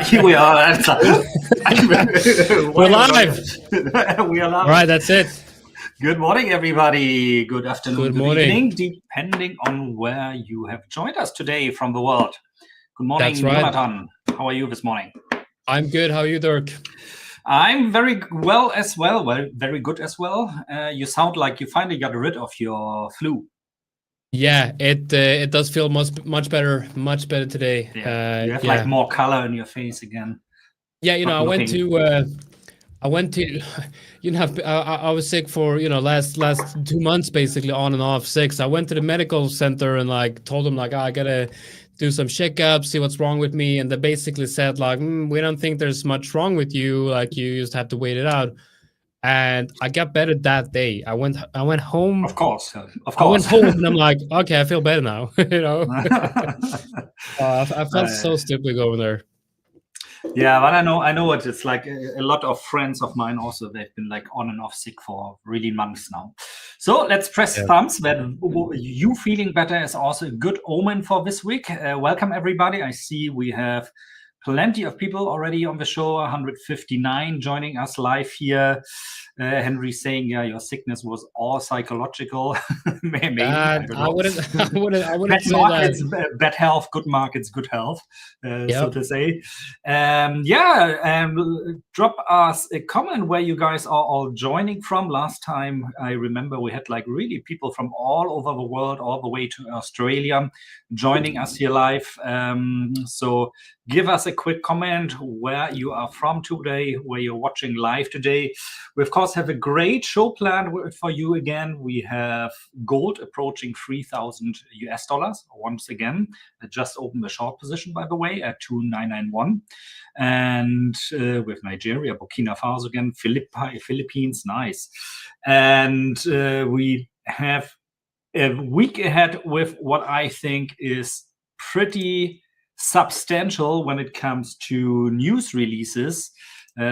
Here we are. We're live. We are live. All right, that's it. Good morning, everybody. Good afternoon, Good good morning. evening, depending on where you have joined us today from the world. Good morning, That's right. Jonathan. How are you this morning? I'm good. How are you, Dirk? I'm very well as well. Well, very good as well. You sound like you finally got rid of your flu. Yeah, it does feel much better today. Yeah. You have like more color in your face again. Yeah, I went to, I was sick for last 2 months, basically on and off sick. So I went to the medical center and like told them like, I gotta do some checkups, see what's wrong with me, and they basically said like, we don't think there's much wrong with you. Like you just have to wait it out. And I got better that day. I went home. Of course. I went home and I'm like, okay, I feel better now. I felt so stupid going there. Yeah, but I know it. It's like a lot of friends of mine also, they've been like on and off sick for really months now. So let's press thumbs that you feeling better is also a good omen for this week. Welcome, everybody. I see we have plenty of people already on the show, 159 joining us live here. Henry saying, yeah, your sickness was all psychological. Maybe. I wouldn't say markets, that. Bad health, good markets, good health, so to say. Drop us a comment where you guys are all joining from. Last time, I remember we had like really people from all over the world, all the way to Australia, joining us here live. So give us a quick comment where you are from today, where you're watching live today. We, of course, have a great show plan for you again. We have gold approaching 3,000 US dollars once again. I just opened the short position, by the way, at 2,991. And with Nigeria, Burkina Faso again, Philippines, nice. And we have a week ahead with what I think is pretty substantial when it comes to news releases.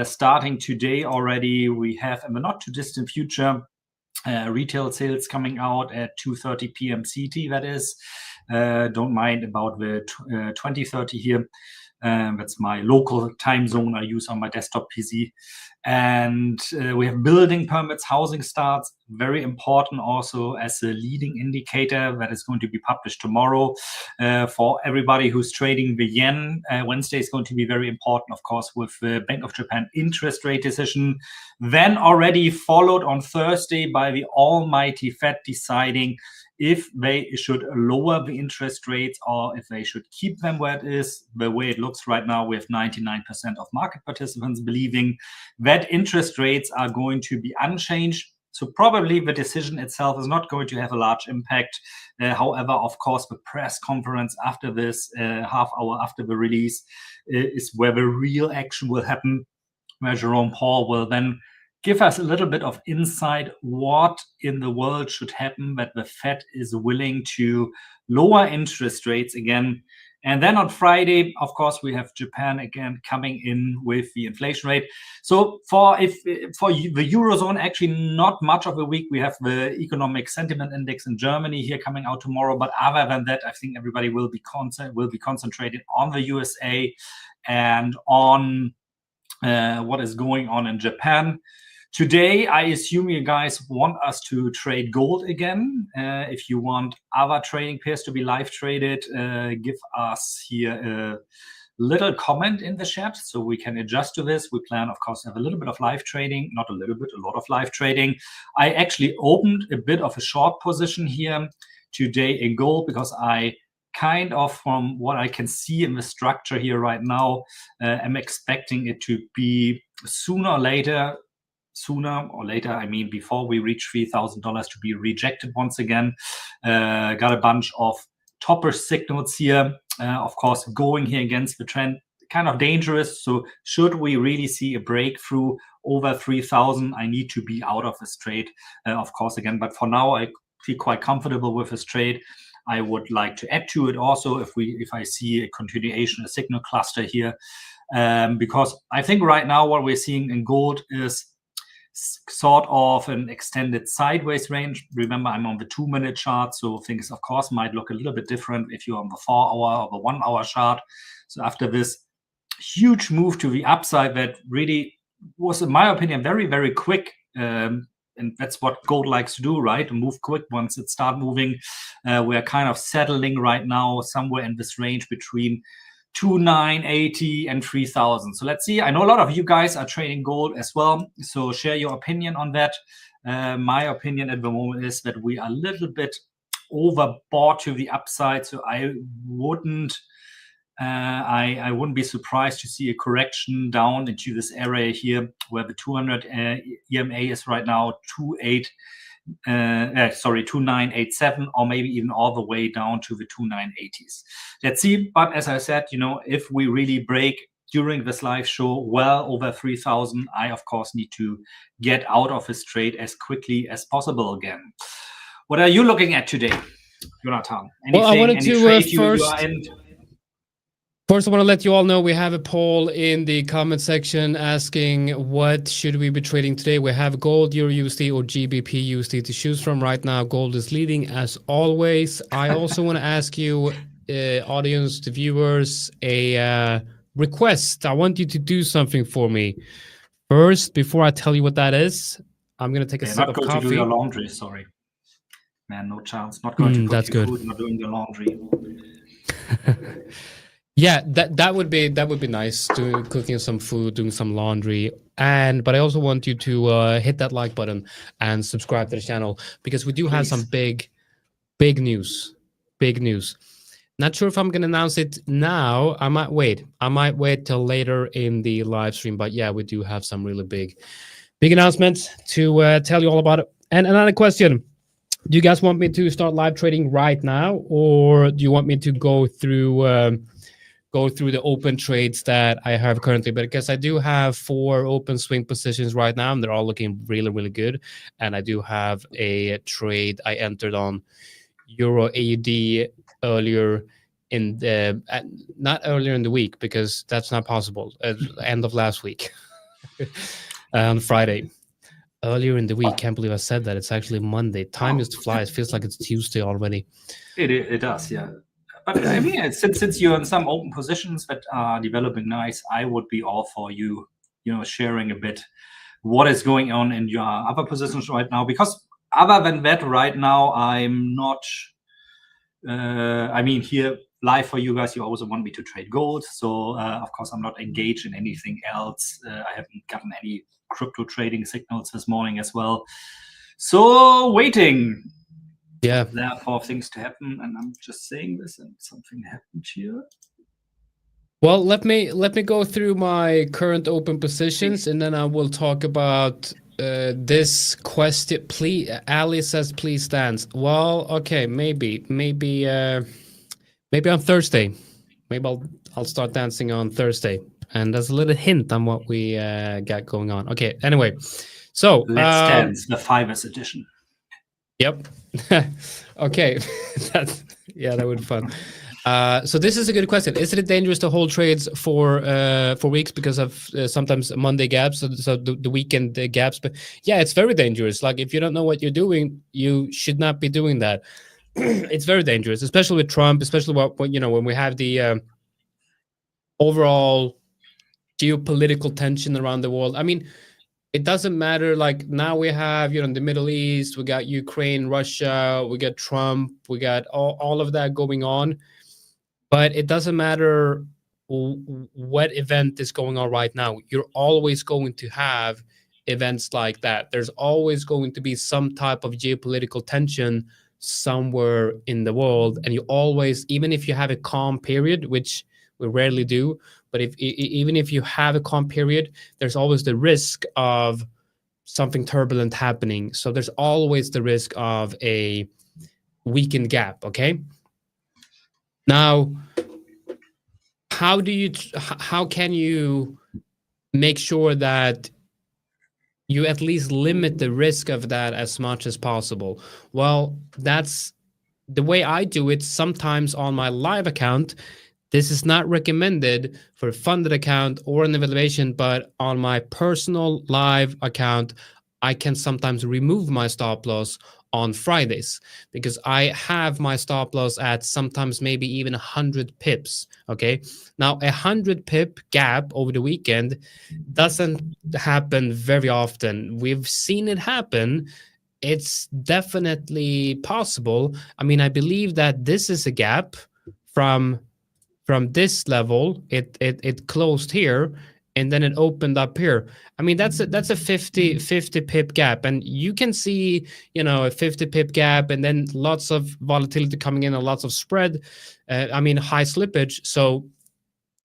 Starting today already, we have in the not too distant future retail sales coming out at 2:30 p.m. CT. That is, don't mind about the 20:30 here. That's my local time zone I use on my desktop PC. And we have building permits, housing starts, very important also as a leading indicator that is going to be published tomorrow. For everybody who's trading the yen, Wednesday is going to be very important, of course, with the Bank of Japan interest rate decision. Then already followed on Thursday by the almighty Fed deciding if they should lower the interest rates or if they should keep them where it is. The way it looks right now, we have 99% of market participants believing that interest rates are going to be unchanged. So probably the decision itself is not going to have a large impact. However, of course, the press conference after this, half hour after the release, is where the real action will happen, where Jerome Powell will then give us a little bit of insight what in the world should happen that the Fed is willing to lower interest rates again. And then on Friday, of course, we have Japan again coming in with the inflation rate. So for the Eurozone, actually not much of a week. We have the economic sentiment index in Germany here coming out tomorrow. But other than that, I think everybody will be concentrated on the USA and on what is going on in Japan. Today, I assume you guys want us to trade gold again. If you want other trading pairs to be live traded, give us here a little comment in the chat so we can adjust to this. We plan, of course, to have a little bit of live trading, not a little bit, a lot of live trading. I actually opened a bit of a short position here today in gold because I kind of, from what I can see in the structure here right now, am expecting it to be sooner or later, I mean, before we reach $3,000 to be rejected once again. Got a bunch of topper signals here, of course, going here against the trend, kind of dangerous. So should we really see a breakthrough over 3,000, I need to be out of this trade, of course, again. But for now, I feel quite comfortable with this trade. I would like to add to it also if I see a continuation, a signal cluster here, because I think right now what we're seeing in gold is sort of an extended sideways range. Remember, I'm on the 2-minute chart, so things, of course, might look a little bit different if you're on the 4-hour or the 1-hour chart. So after this huge move to the upside that really was, in my opinion, very, very quick. And that's what gold likes to do, right? To move quick once it start moving. We're kind of settling right now somewhere in this range between 2,980 and 3,000. So let's see. I know a lot of you guys are trading gold as well. So share your opinion on that. My opinion at the moment is that we are a little bit overbought to the upside. So I wouldn't be surprised to see a correction down into this area here where the 200 EMA is right now 2987, or maybe even all the way down to the 2980s. Let's see. But as I said, if we really break during this live show well over 3,000, I of course need to get out of this trade as quickly as possible again. What are you looking at today, Jonathan? Anything, well, I wanted to First, I want to let you all know we have a poll in the comment section asking what should we be trading today. We have gold, Euro USD, or GBP USD to choose from. Right now, gold is leading as always. I also want to ask you, audience, the viewers, a request. I want you to do something for me. First, before I tell you what that is, I'm going to take a sip of coffee. Not going to do your laundry, sorry. Man, no chance. Not going to cook your food, not doing your laundry. Yeah, that would be nice, cooking some food, doing some laundry, but I also want you to hit that like button and subscribe to the channel, because we do have some big news. Not sure if I'm gonna announce it now. I might wait till later in the live stream, but yeah, we do have some really big announcements to tell you all about it. And another question: do you guys want me to start live trading right now, or do you want me to go through the open trades that I have currently? Because I do have 4 open swing positions right now, and they're all looking really, really good. And I do have a trade I entered on Euro AUD earlier in the not earlier in the week, because that's not possible. End of last week on Friday. Earlier in the week. Can't believe I said that. It's actually Monday. Time just flies. Feels like it's Tuesday already. It does, yeah. But I mean, since you're in some open positions that are developing nice, I would be all for you, sharing a bit what is going on in your other positions right now. Because other than that, right now, I'm not. I mean, here live for you guys, you also want me to trade gold. So of course, I'm not engaged in anything else. I haven't gotten any crypto trading signals this morning as well. So waiting. Yeah, there for things to happen, and I'm just saying this, and something happened here. Well, let me go through my current open positions, and then I will talk about this question. Please, Ali says, please dance. Well, okay, maybe on Thursday. Maybe I'll start dancing on Thursday, and there's a little hint on what we got going on. Okay, anyway, so let's dance, the 5ers edition. Yep. Okay. That would be fun. So this is a good question. Is it dangerous to hold trades for weeks because of sometimes Monday gaps, so the weekend gaps? But yeah, it's very dangerous. Like, if you don't know what you're doing, you should not be doing that. It's very dangerous, especially with Trump, especially when we have the overall geopolitical tension around the world. I mean, it doesn't matter. Like, now we have, in the Middle East, we got Ukraine, Russia, we got Trump, we got all of that going on. But it doesn't matter what event is going on right now. You're always going to have events like that. There's always going to be some type of geopolitical tension somewhere in the world. And you always, even if you have a calm period, which we rarely do, but even if you have a calm period, there's always the risk of something turbulent happening. So there's always the risk of a weakened gap, okay? Now, how can you make sure that you at least limit the risk of that as much as possible? Well, that's the way I do it. Sometimes on my live account, this is not recommended for a funded account or an evaluation, but on my personal live account, I can sometimes remove my stop loss on Fridays, because I have my stop loss at sometimes maybe even 100 pips. Okay. Now, 100 pip gap over the weekend doesn't happen very often. We've seen it happen. It's definitely possible. I mean, I believe that this is a gap from this level. It closed here, and then it opened up here. I mean, that's a 50 pip gap, and you can see, a 50 pip gap, and then lots of volatility coming in, and lots of spread. I mean, high slippage. So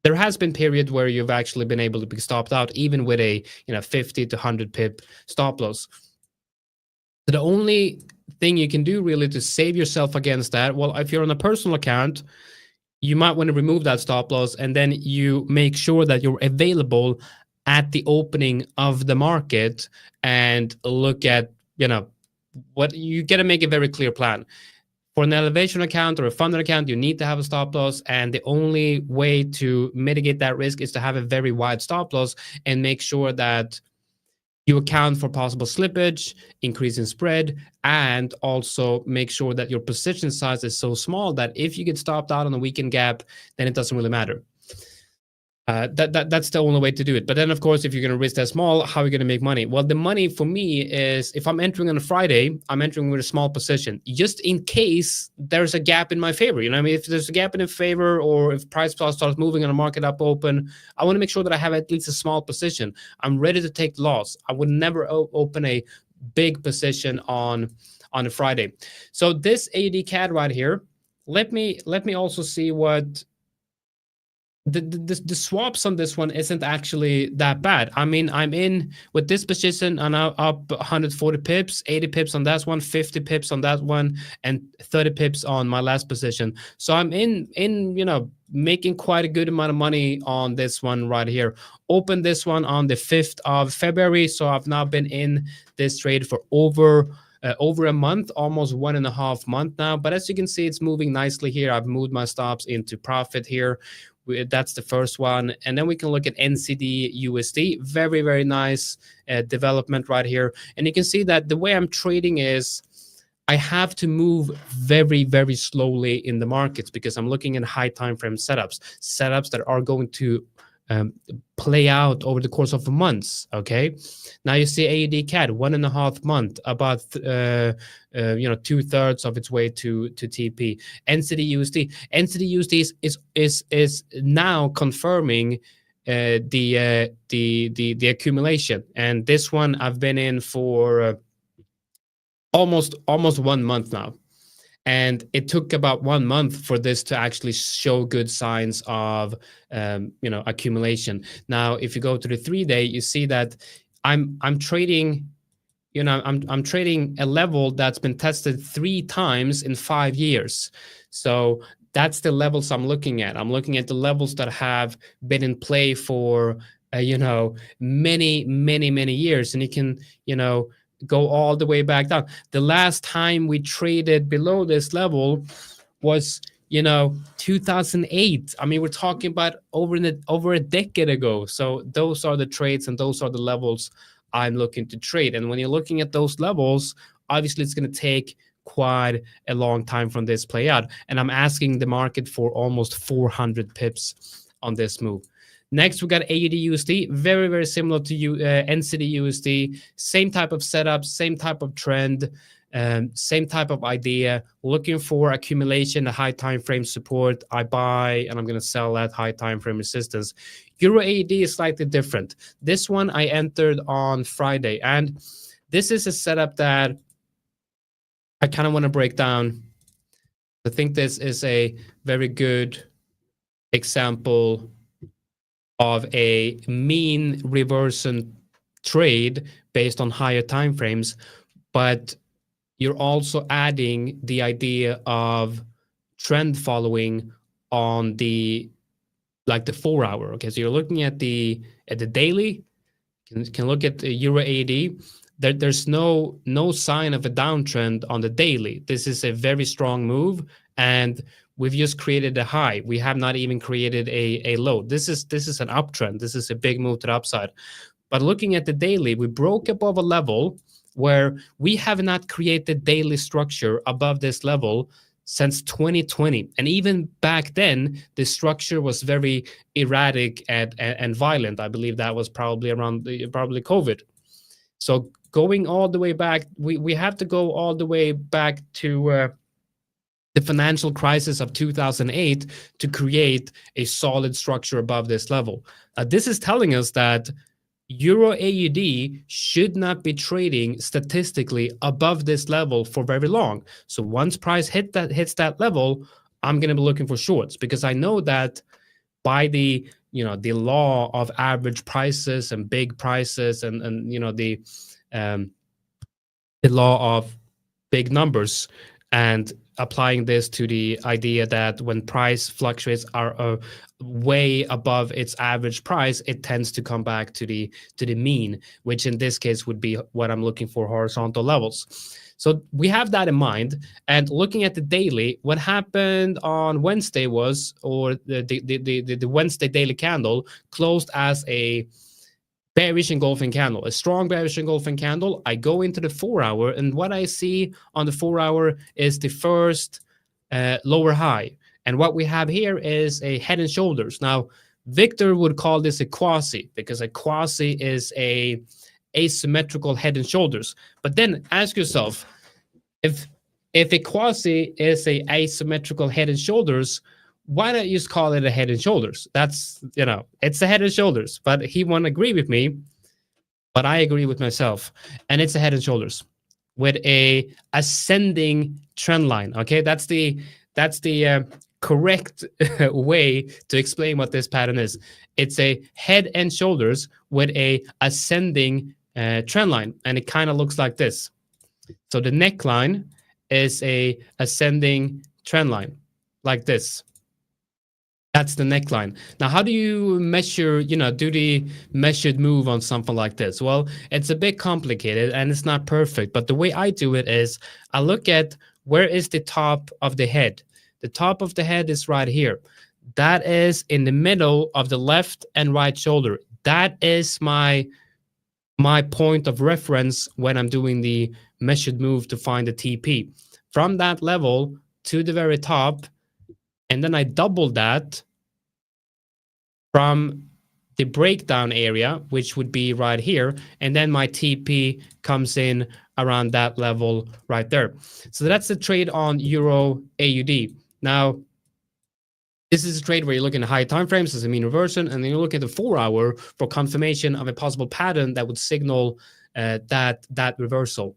there has been period where you've actually been able to be stopped out, even with a 50 to 100 pip stop loss. So the only thing you can do really to save yourself against that, well, if you're on a personal account, you might want to remove that stop loss, and then you make sure that you're available at the opening of the market, and look at, what you got to make a very clear plan. For an elevation account or a funded account, you need to have a stop loss, and the only way to mitigate that risk is to have a very wide stop loss and make sure that you account for possible slippage, increase in spread, and also make sure that your position size is so small that if you get stopped out on a weekend gap, then it doesn't really matter. That's the only way to do it. But then, of course, if you're going to risk that small, how are you going to make money? Well, the money for me is, if I'm entering on a Friday, I'm entering with a small position, just in case there's a gap in my favor. I mean, if there's a gap in favor, or if price starts moving on a market up open, I want to make sure that I have at least a small position. I'm ready to take loss. I would never open a big position on a Friday. So this AUD CAD right here, let me also see what the swaps on this one isn't actually that bad. I mean, I'm in with this position, and I'm up 140 pips, 80 pips on that one, 50 pips on that one, and 30 pips on my last position. So I'm in making quite a good amount of money on this one right here. Opened this one on the 5th of February. So I've now been in this trade for over a month, almost 1.5 months now. But as you can see, it's moving nicely here. I've moved my stops into profit here. That's the first one. And then we can look at NCD USD. Very, very nice development right here. And you can see that the way I'm trading is I have to move very, very slowly in the markets, because I'm looking at high time frame setups that are going to play out over the course of months. Okay, now you see AUD CAD 1.5 month, about 2/3 of its way to TP. NCD USD is now confirming the accumulation, and this one I've been in for almost 1 month now. And it took about 1 month for this to actually show good signs of, accumulation. Now, if you go to the 3-day, you see that I'm trading, I'm trading a level that's been tested 3 times in 5 years. So that's the levels I'm looking at. I'm looking at the levels that have been in play for, many, many, many years. And you can, go all the way back down. The last time we traded below this level was 2008. I mean, we're talking about over a decade ago. So those are the trades, and those are the levels I'm looking to trade. And when you're looking at those levels, obviously it's going to take quite a long time from this play out. And I'm asking the market for almost 400 pips on this move. Next, we got AUD USD, very, very similar to NCD USD. Same type of setup, same type of trend, same type of idea. Looking for accumulation, a high time frame support. I buy, and I'm going to sell at high time frame resistance. Euro AUD is slightly different. This one I entered on Friday, and this is a setup that I kind of want to break down. I think this is a very good example of a mean reversion trade based on higher time frames, but you're also adding the idea of trend following on the 4 hour. Okay, so you're looking at the daily. Can look at the Euro AUD. There's no sign of a downtrend on the daily. This is a very strong move, and we've just created a high. We have not even created a low. This is an uptrend. This is a big move to the upside. But looking at the daily, we broke above a level where we have not created daily structure above this level since 2020. And even back then, the structure was very erratic and violent. I believe that was probably around probably COVID. So going all the way back, we have to go all the way back to the financial crisis of 2008 to create a solid structure above this level. This is telling us that Euro AUD should not be trading statistically above this level for very long. So once price hits that level, I'm going to be looking for shorts, because I know that by the law of average prices and big prices and the law of big numbers, and applying this to the idea that when price fluctuates are way above its average price, it tends to come back to the mean, which in this case would be what I'm looking for, horizontal levels. So we have that in mind. And looking at the daily, what happened on Wednesday was, or the Wednesday daily candle closed as a bearish engulfing candle, a strong bearish engulfing candle. I go into the 4-hour, and what I see on the 4-hour is the first lower high. And what we have here is a head and shoulders. Now, Victor would call this a quasi, because a quasi is a asymmetrical head and shoulders. But then ask yourself, if a quasi is a asymmetrical head and shoulders, why not just call it a head and shoulders? That's, it's a head and shoulders, but he won't agree with me, but I agree with myself. And it's a head and shoulders with a ascending trend line. Okay, that's the correct way to explain what this pattern is. It's a head and shoulders with a ascending trend line, and it kind of looks like this. So the neckline is a ascending trend line like this. That's the neckline. Now, how do you measure, do the measured move on something like this? Well, it's a bit complicated and it's not perfect, but the way I do it is I look at where is the top of the head. The top of the head is right here. That is in the middle of the left and right shoulder. That is my point of reference when I'm doing the measured move to find the TP. From that level to the very top, and then I double that from the breakdown area, which would be right here, and then my TP comes in around that level right there. So that's the trade on Euro AUD. Now, this is a trade where you look in high time frames as a mean reversion, and then you look at the 4-hour for confirmation of a possible pattern that would signal that reversal.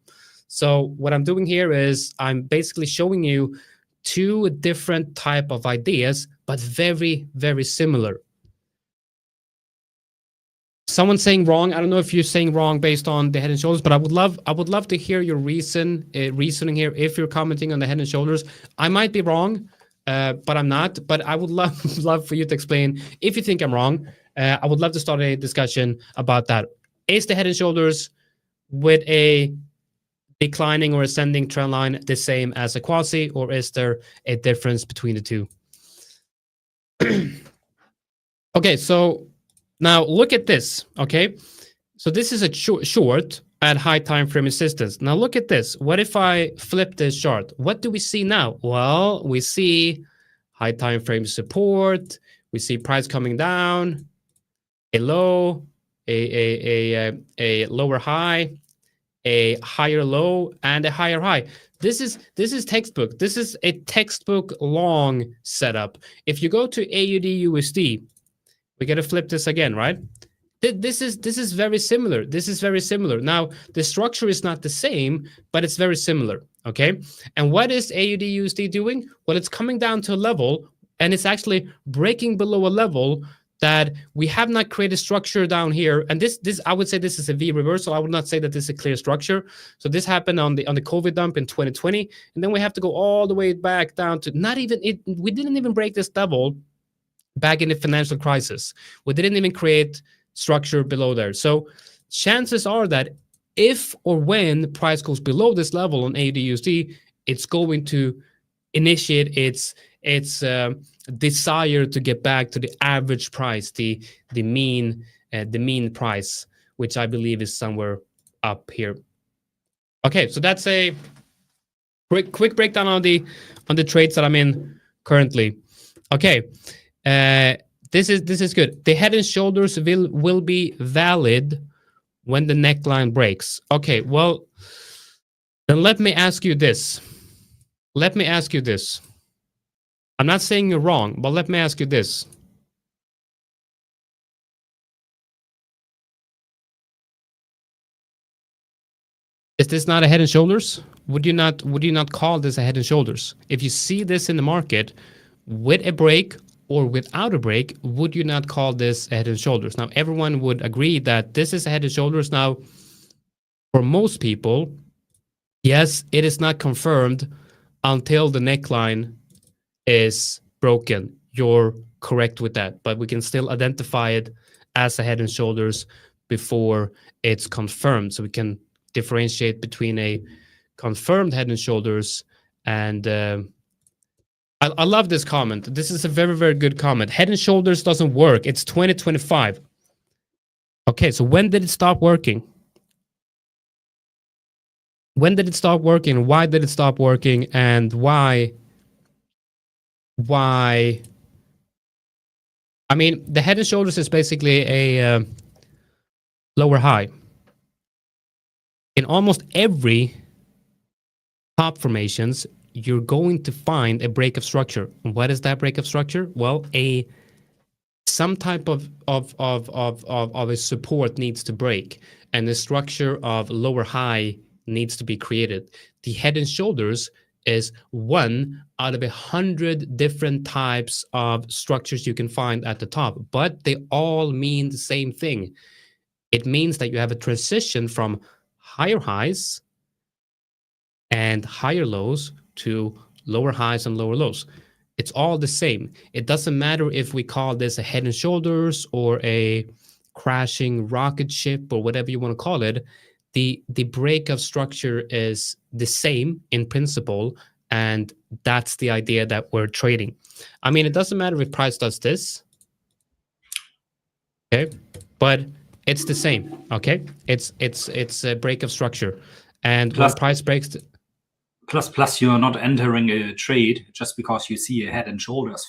So what I'm doing here is I'm basically showing you two different type of ideas, but very, very similar. Someone saying wrong. I don't know if you're saying wrong based on the head and shoulders, but I would love to hear your reasoning here. If you're commenting on the head and shoulders, I might be wrong, but I'm not. But I would love for you to explain if you think I'm wrong. I would love to start a discussion about that. Is the head and shoulders with a declining or ascending trend line the same as a quasi, or is there a difference between the two? Okay, so now look at this. Okay, so this is a short at high time frame resistance. Now look at this. What if I flip this chart? What do we see now? Well, we see high time frame support. We see price coming down, a low, a lower high, a higher low, and a higher high. This is textbook. This is a textbook long setup. If you go to AUD USD, we got to flip this again, right? This is very similar. This is very similar. Now, the structure is not the same, but it's very similar, okay? And what is AUD USD doing? Well, it's coming down to a level, and it's actually breaking below a level that we have not created structure down here. And this I would say this is a V reversal. I would not say that this is a clear structure. So this happened on the COVID dump in 2020, and then we have to go all the way back down to we didn't even break this level back in the financial crisis. We didn't even create structure below there. So chances are that if or when price goes below this level on AUD USD, it's going to initiate its desire to get back to the average price, the mean price, which I believe is somewhere up here. Okay, so that's a quick breakdown on the trades that I'm in currently. Okay, this is good. The head and shoulders will be valid when the neckline breaks. Okay, well, then let me ask you this. I'm not saying you're wrong, but let me ask you this. Is this not a head and shoulders? Would you not call this a head and shoulders? If you see this in the market with a break or without a break, would you not call this a head and shoulders? Now, everyone would agree that this is a head and shoulders. Now, for most people, yes, it is not confirmed until the neckline is broken. You're correct with that, but we can still identify it as a head and shoulders before it's confirmed. So we can differentiate between a confirmed head and shoulders and I love this comment. This is a very, very good comment. Head and shoulders doesn't work. It's 2025. Okay, so when did it stop working? When did it stop working? Why did it stop working? And why? I mean, the head and shoulders is basically a lower high. In almost every top formations, you're going to find a break of structure. What is that break of structure? Well, some type of a support needs to break, and the structure of lower high needs to be created. The head and shoulders is one out of 100 different types of structures you can find at the top, but they all mean the same thing. It means that you have a transition from higher highs and higher lows to lower highs and lower lows. It's all the same. It doesn't matter if we call this a head and shoulders or a crashing rocket ship or whatever you want to call it. The break of structure is the same in principle, and that's the idea that we're trading. I mean, it doesn't matter if price does this, okay, but it's the same, okay? It's a break of structure, and when price breaks. Plus, you are not entering a trade just because you see a head and shoulders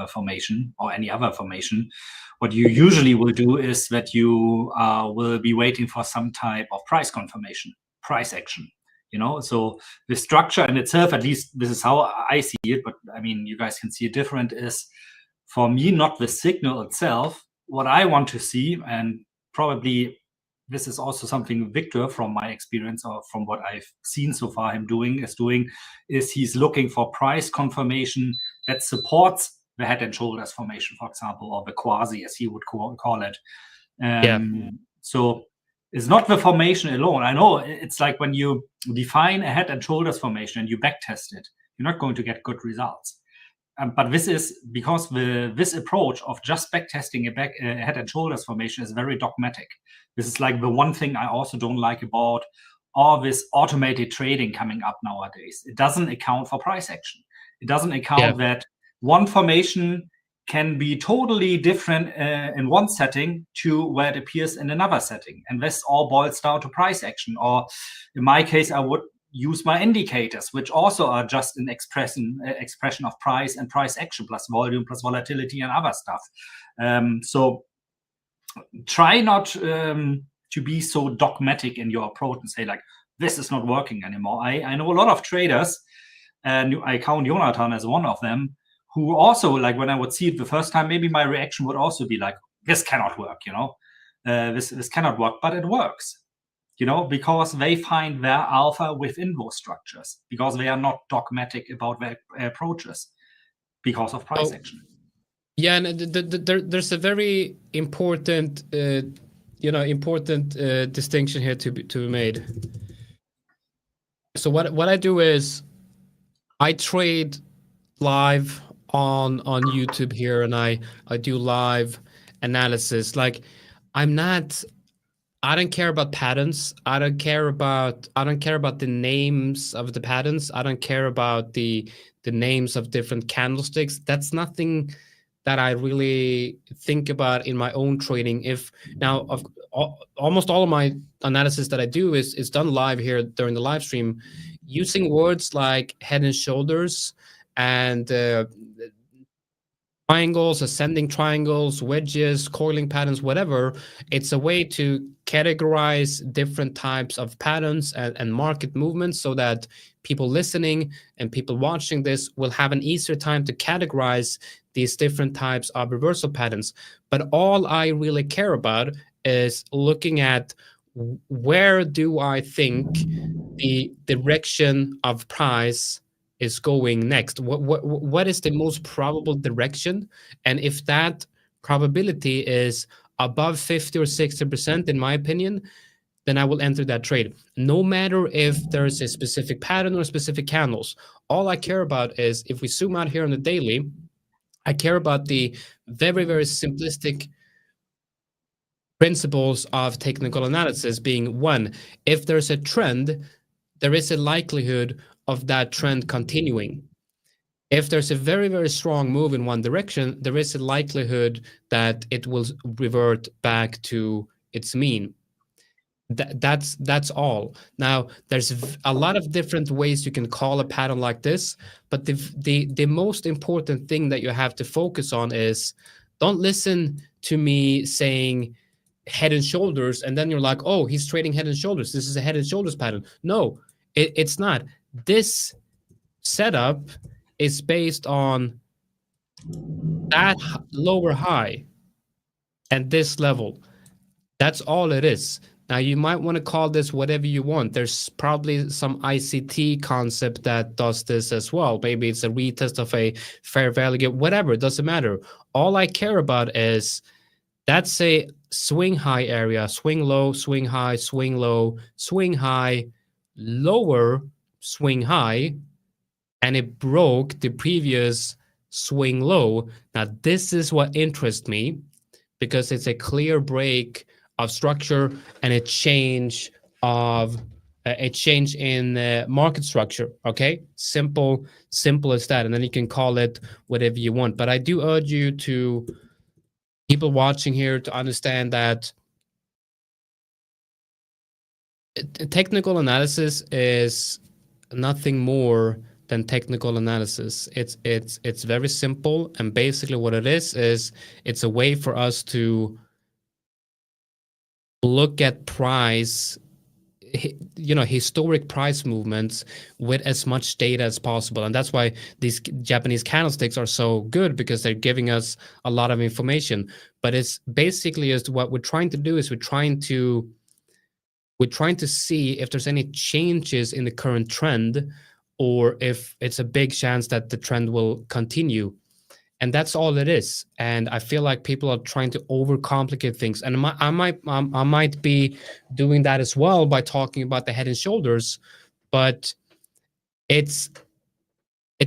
formation or any other formation. What you usually will do is that you will be waiting for some type of price confirmation, price action. So the structure in itself, at least this is how I see it, but I mean, you guys can see it different, is for me, not the signal itself. What I want to see, and probably this is also something Victor, from my experience or from what I've seen so far him doing, is he's looking for price confirmation that supports the head and shoulders formation, for example, or the quasi, as he would call it. So it's not the formation alone. I know it's like when you define a head and shoulders formation and you backtest it, you're not going to get good results. But this is because this approach of just backtesting a head and shoulders formation is very dogmatic. This is like the one thing I also don't like about all this automated trading coming up nowadays. It doesn't account for price action. It doesn't account that one formation can be totally different in one setting to where it appears in another setting. And this all boils down to price action. Or in my case, I would use my indicators, which also are just an expression of price and price action plus volume plus volatility and other stuff. So try not to be so dogmatic in your approach and say like, this is not working anymore. I know a lot of traders, and I count Jonathan as one of them, who also, like, when I would see it the first time, maybe my reaction would also be like, this cannot work, this cannot work, but it works. Because they find their alpha within those structures, because they are not dogmatic about their approaches because of price action. Yeah, and there's a very important, distinction here to be made. So what I do is I trade live on YouTube here, and I do live analysis. Like, I don't care about patterns. I don't care about the names of the patterns. I don't care about the names of different candlesticks. That's nothing that I really think about in my own trading. Almost all of my analysis that I do is done live here during the live stream, using words like head and shoulders and triangles, ascending triangles, wedges, coiling patterns, whatever. It's a way to categorize different types of patterns and market movements, so that people listening and people watching this will have an easier time to categorize these different types of reversal patterns. But all I really care about is looking at where do I think the direction of price is going next. What is the most probable direction? And if that probability is above 50 or 60%, in my opinion, then I will enter that trade. No matter if there's a specific pattern or specific candles. All I care about is, if we zoom out here on the daily, I care about the very, very simplistic principles of technical analysis, being one, if there's a trend, there is a likelihood of that trend continuing. If there's a very, very strong move in one direction, there is a likelihood that it will revert back to its mean. That's all. Now, there's a lot of different ways you can call a pattern like this, but the most important thing that you have to focus on is, don't listen to me saying head and shoulders, and then you're like, oh, he's trading head and shoulders. This is a head and shoulders pattern. No, it's not. This setup is based on that lower high and this level. That's all it is. Now, you might want to call this whatever you want. There's probably some ICT concept that does this as well. Maybe it's a retest of a fair value, whatever, it doesn't matter. All I care about is, that's a swing high area, swing low, swing high, swing low, swing high, lower, swing high, and it broke the previous swing low. Now, this is what interests me, because it's a clear break of structure and a change in market structure. Okay, simple as that. And then you can call it whatever you want. But I do urge you, to people watching here, to understand that technical analysis is nothing more than technical analysis. It's very simple, and basically what it is it's a way for us to look at price, historic price movements with as much data as possible. And that's why these Japanese candlesticks are so good, because they're giving us a lot of information. But it's basically, is what we're trying to do is we're trying to see if there's any changes in the current trend, or if it's a big chance that the trend will continue. And that's all it is. And I feel like people are trying to overcomplicate things. And I might be doing that as well by talking about the head and shoulders, but it's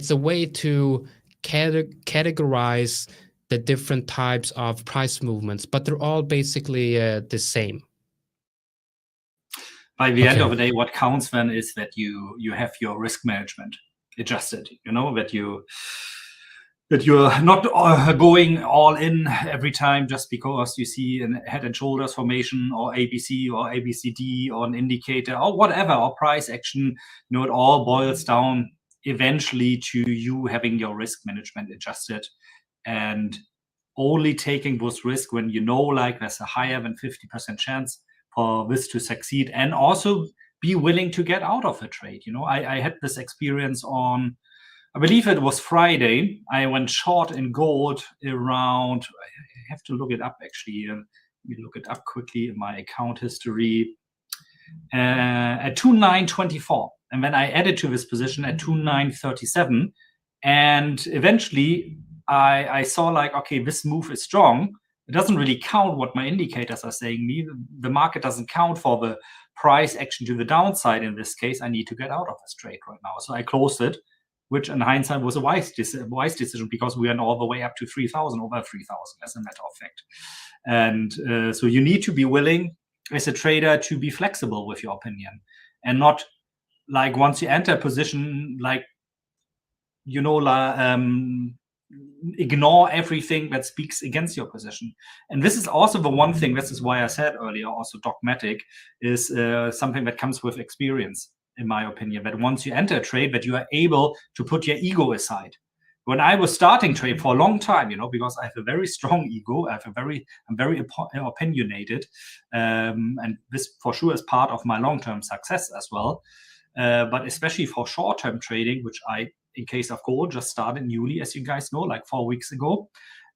a way to categorize the different types of price movements, but they're all basically the same. By the end of the day, what counts then is that you have your risk management adjusted, that you're not going all in every time just because you see a head and shoulders formation, or ABC or ABCD, or an indicator, or whatever, or price action. It all boils down eventually to you having your risk management adjusted, and only taking those risks when like there's a higher than 50% chance for this to succeed, and also be willing to get out of a trade. I had this experience on, I believe it was Friday. I went short in gold around, I have to look it up actually. Let me look it up quickly in my account history. At 2,924. And then I added to this position at 2,937. And eventually I saw okay, this move is strong. It doesn't really count what my indicators are saying me. The market doesn't count for the price action to the downside. In this case, I need to get out of this trade right now. So I closed it, which in hindsight was a wise decision, because we went all the way up to 3,000, over 3,000 as a matter of fact. And so you need to be willing as a trader to be flexible with your opinion, and not once you enter a position, ignore everything that speaks against your position. And this is also the one thing, this is why I said earlier, also dogmatic is something that comes with experience, in my opinion, that once you enter a trade, that you are able to put your ego aside. When I was starting trade for a long time, because I have a very strong ego, I'm very opinionated, and this for sure is part of my long-term success as well. But especially for short-term trading, which I, in case of gold, just started newly, as you guys know, like 4 weeks ago.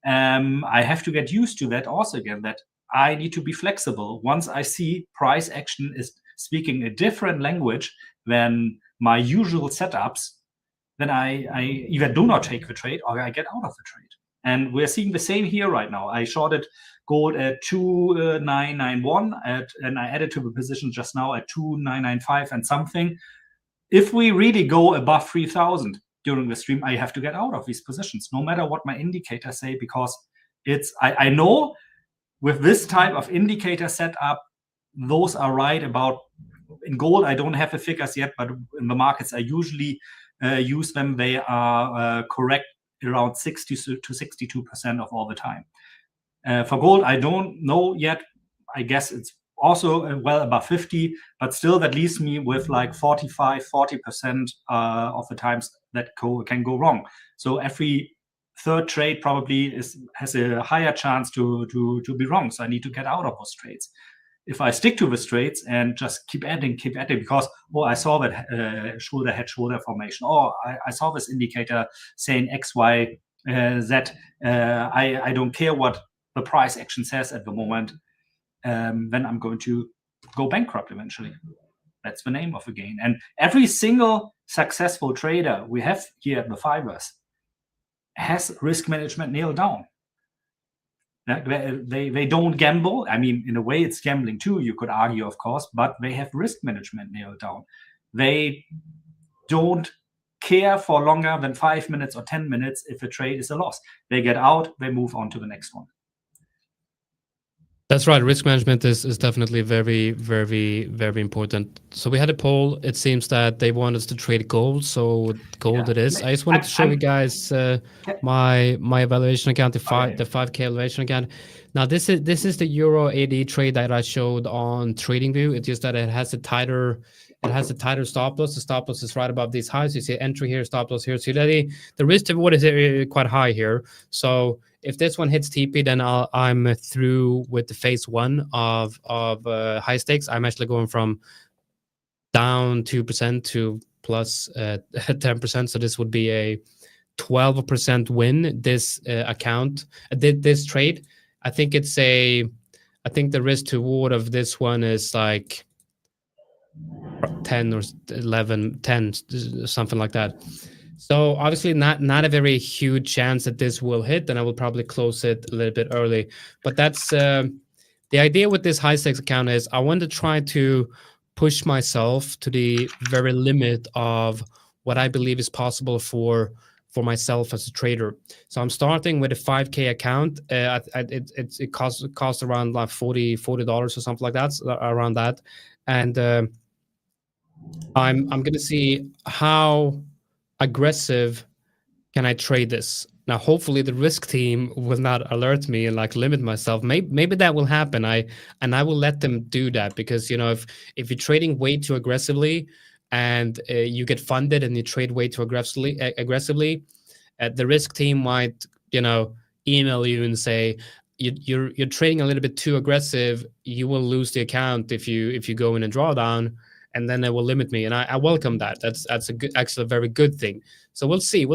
I have to get used to that also again, that I need to be flexible. Once I see price action is speaking a different language than my usual setups, then I either do not take the trade or I get out of the trade. And we're seeing the same here right now. I shorted gold at 2,991, and I added to the position just now at 2,995 and something. If we really go above 3,000 during the stream, I have to get out of these positions, no matter what my indicators say, because I know with this type of indicator setup, those are right about. In gold, I don't have the figures yet, but in the markets, I usually use them. They are correct around 60 to 62% of all the time. For gold, I don't know yet. I guess it's also well above 50, but still that leaves me with like 40% of the times that can go wrong. So every third trade probably has a higher chance to be wrong. So I need to get out of those trades. If I stick to the trades and just keep adding, because, I saw that shoulder head shoulder formation. I saw this indicator saying X, Y, Z. I don't care what the price action says at the moment. Then I'm going to go bankrupt eventually. That's the name of the game. And every single successful trader we have here at the 5ers has risk management nailed down. They don't gamble. I mean, in a way, it's gambling too, you could argue, of course, but they have risk management nailed down. They don't care for longer than 5 minutes or 10 minutes if a trade is a loss. They get out, they move on to the next one. That's right. Risk management is definitely very, very, very important. So we had a poll. It seems that they want us to trade gold. So gold it is. I just wanted to show you guys my evaluation account, the 5K evaluation account. Now this is the Euro AD trade that I showed on TradingView. It's just that it has a tighter stop loss. The stop loss is right above these highs. You see entry here, stop loss here. So the risk to reward is quite high here. So if this one hits TP, then I'm through with the phase one of high stakes. I'm actually going from down 2% to plus 10%. So this would be a 12% win. This account, this trade. I think the risk to reward of this one is like 10 or 11, 10, something like that. So obviously not a very huge chance that this will hit, and I will probably close it a little bit early. But that's the idea with this high stakes account is I want to try to push myself to the very limit of what I believe is possible for myself as a trader. So I'm starting with a 5K account. It costs around like $40 or something like that, around that, and I'm going to see how aggressive can I trade this. Now hopefully the risk team will not alert me and like limit myself. Maybe that will happen. I will let them do that, because if you're trading way too aggressively and you get funded and you trade way too aggressively, the risk team might email you and say you're trading a little bit too aggressive. You will lose the account if you go in a drawdown, and then it will limit me. And I welcome that. That's actually a very good thing. So we'll see.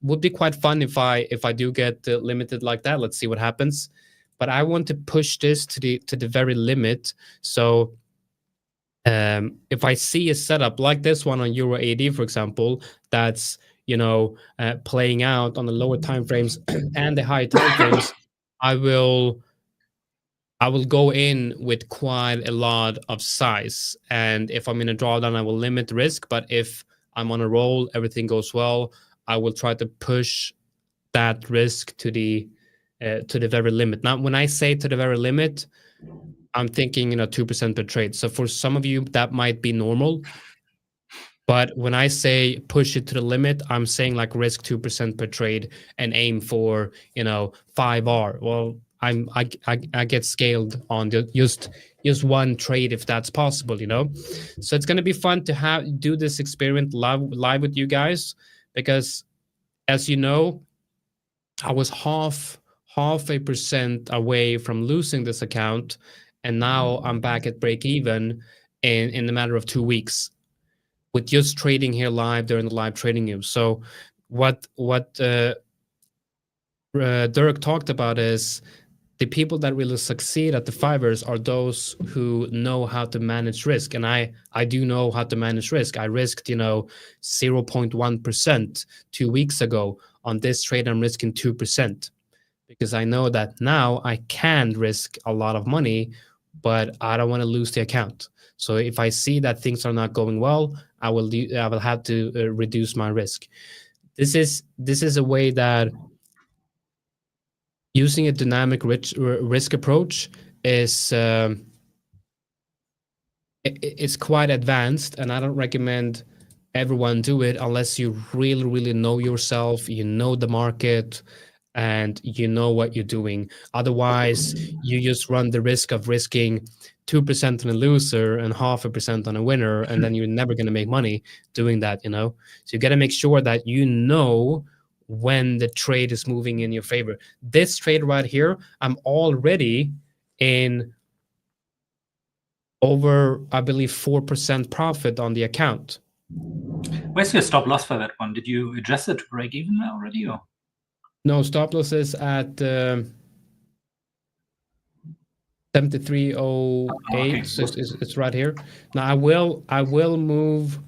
Would be quite fun if I do get limited like that. Let's see what happens. But I want to push this to the very limit. So if I see a setup like this one on Euro AD, for example, that's playing out on the lower time frames and the higher time frames, I will go in with quite a lot of size. And if I'm in a drawdown, I will limit the risk. But if I'm on a roll, everything goes well, I will try to push that risk to the very limit. Now, when I say to the very limit, I'm thinking 2% per trade. So for some of you, that might be normal. But when I say push it to the limit, I'm saying like risk 2% per trade and aim for 5R. Well, I get scaled on just one trade if that's possible, So it's gonna be fun to do this experiment live with you guys, because as you know, I was half a percent away from losing this account, and now I'm back at break even in a matter of 2 weeks with just trading here live during the live trading room. So what Dirk talked about is the people that really succeed at the 5ers are those who know how to manage risk. And I do know how to manage risk. I risked 0.1% 2 weeks ago. On this trade, I'm risking 2%, because I know that now I can risk a lot of money, but I don't want to lose the account. So if I see that things are not going well, I will have to reduce my risk. This is a way that using a dynamic risk approach is it's quite advanced, and I don't recommend everyone do it unless you really, really know yourself, you know the market, and you know what you're doing. Otherwise, you just run the risk of risking 2% on a loser and 0.5% on a winner, and then you're never going to make money doing that, So you got to make sure that you know when the trade is moving in your favor. This trade right here, I'm already in over, I believe, 4% profit on the account. Where's your stop loss for that one? Did you adjust it to break even already, or? No, stop loss is at 73.08. Okay. So it's right here. Now I will move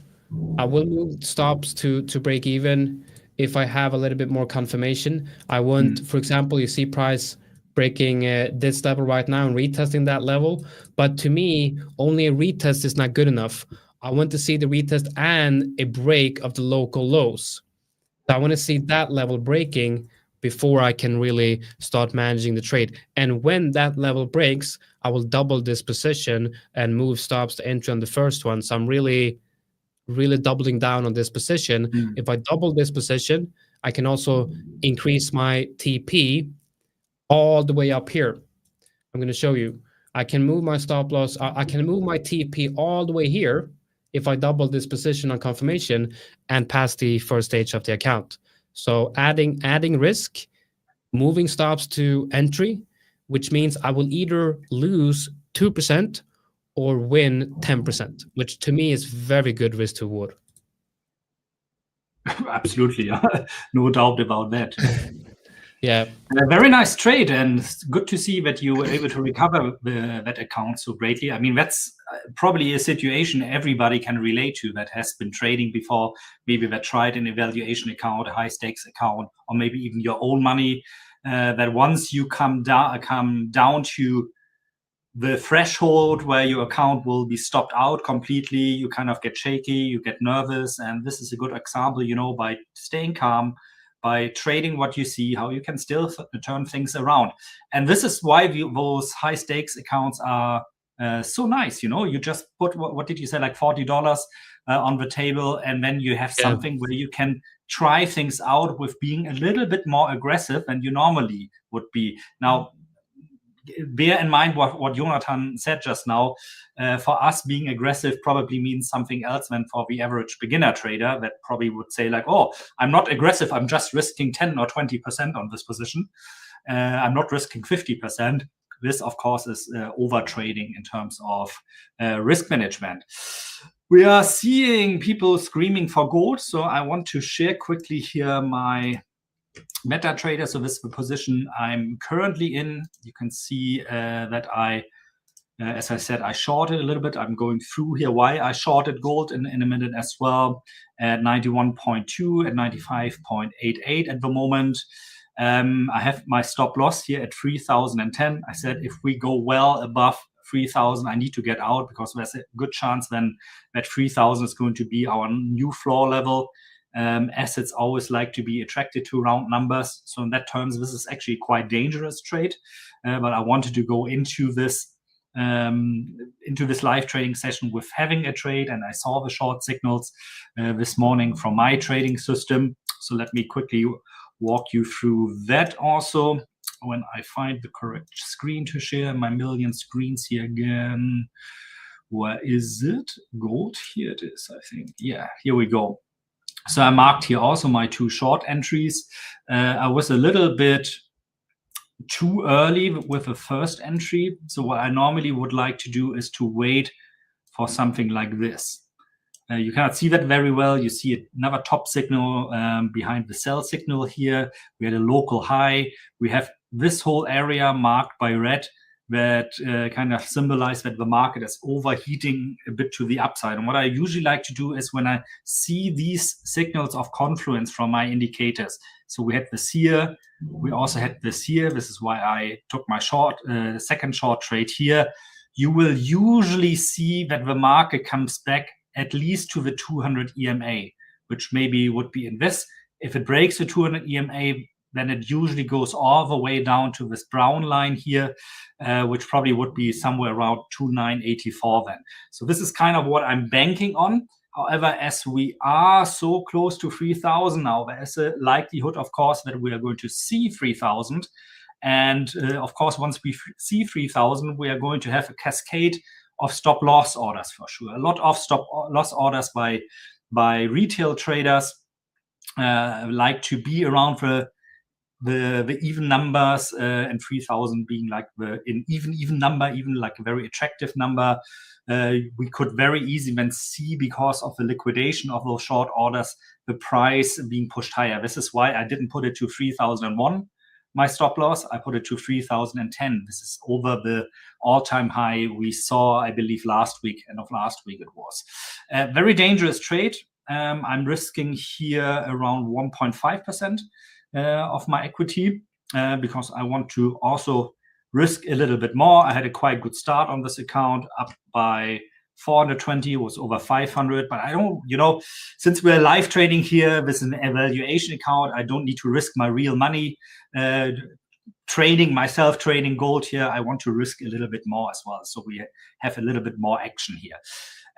stops to break even if I have a little bit more confirmation. I want, for example, you see price breaking this level right now and retesting that level. But to me, only a retest is not good enough. I want to see the retest and a break of the local lows. So I want to see that level breaking before I can really start managing the trade. And when that level breaks, I will double this position and move stops to entry on the first one. So I'm really doubling down on this position. If I double this position, I can also increase my TP all the way up here. I'm going to show you. I can move my stop loss. I can move my TP all the way here if I double this position on confirmation and pass the first stage of the account. So adding risk, moving stops to entry, which means I will either lose 2% or win 10%, which to me is very good risk to reward. Absolutely, no doubt about that. Yeah. A very nice trade, and good to see that you were able to recover that account so greatly. I mean, that's probably a situation everybody can relate to that has been trading before, maybe that tried an evaluation account, a high stakes account, or maybe even your own money, that once you come down to the threshold where your account will be stopped out completely, you kind of get shaky, you get nervous. And this is a good example, by staying calm, by trading what you see, how you can still turn things around. And this is why those high stakes accounts are so nice. You just put, what did you say, like $40 on the table, and then you have something where you can try things out with being a little bit more aggressive than you normally would be. Now, bear in mind what Jonathan said just now. For us, being aggressive probably means something else than for the average beginner trader that probably would say like, oh, I'm not aggressive, I'm just risking 10 or 20% on this position. I'm not risking 50%. This, of course, is over trading in terms of risk management. We are seeing people screaming for gold, so I want to share quickly here my MetaTrader. So this is the position I'm currently in. You can see that as I said, I shorted a little bit. I'm going through here why I shorted gold in a minute as well, at 91.2 and 95.88 at the moment. I have my stop loss here at 3,010. I said if we go well above 3,000, I need to get out, because there's a good chance then that 3,000 is going to be our new floor level. Assets always like to be attracted to round numbers. So in that terms, this is actually quite dangerous trade. But I wanted to go into this into this live trading session with having a trade, and I saw the short signals this morning from my trading system. So let me quickly walk you through that also. When I find the correct screen to share, my million screens here again. Where is it? Gold, here it is, I think. Yeah, here we go. So I marked here also my 2 short entries. I was a little bit too early with the first entry. So what I normally would like to do is to wait for something like this. You cannot see that very well. You see another top signal behind the sell signal here. We had a local high. We have this whole area marked by red that kind of symbolize that the market is overheating a bit to the upside. And what I usually like to do is when I see these signals of confluence from my indicators. So we had this here. We also had this here. This is why I took my second short trade here. You will usually see that the market comes back at least to the 200 EMA, which maybe would be in this. If it breaks the 200 EMA, then it usually goes all the way down to this brown line here, which probably would be somewhere around 2984 then. So this is kind of what I'm banking on. However, as we are so close to 3,000 now, there is a likelihood, of course, that we are going to see 3,000. And of course, once we see 3,000, we are going to have a cascade of stop loss orders for sure. A lot of stop loss orders by retail traders like to be around the even numbers, and 3,000 being like the even number, even like a very attractive number. We could very easily then see, because of the liquidation of those short orders, the price being pushed higher. This is why I didn't put it to 3,001. My stop loss, I put it to 3,010. This is over the all-time high we saw, I believe, last week, end of last week it was. Very dangerous trade. I'm risking here around 1.5% of my equity because I want to also risk a little bit more. I had a quite good start on this account, up by 420, was over 500, but I don't, since we're live trading here with an evaluation account, I don't need to risk my real money trading gold here. I want to risk a little bit more as well, so we have a little bit more action here.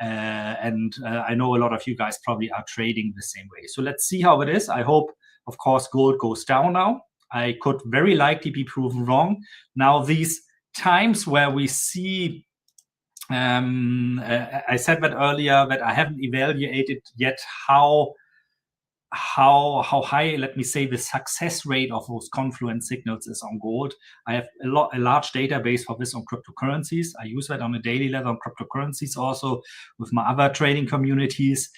And I know a lot of you guys probably are trading the same way. So let's see how it is. I hope, of course, gold goes down now. I could very likely be proven wrong. Now, these times where we see, I said that earlier, that I haven't evaluated yet how high, let me say, the success rate of those confluence signals is on gold. I have a large database for this on cryptocurrencies. I use that on a daily level on cryptocurrencies also with my other trading communities.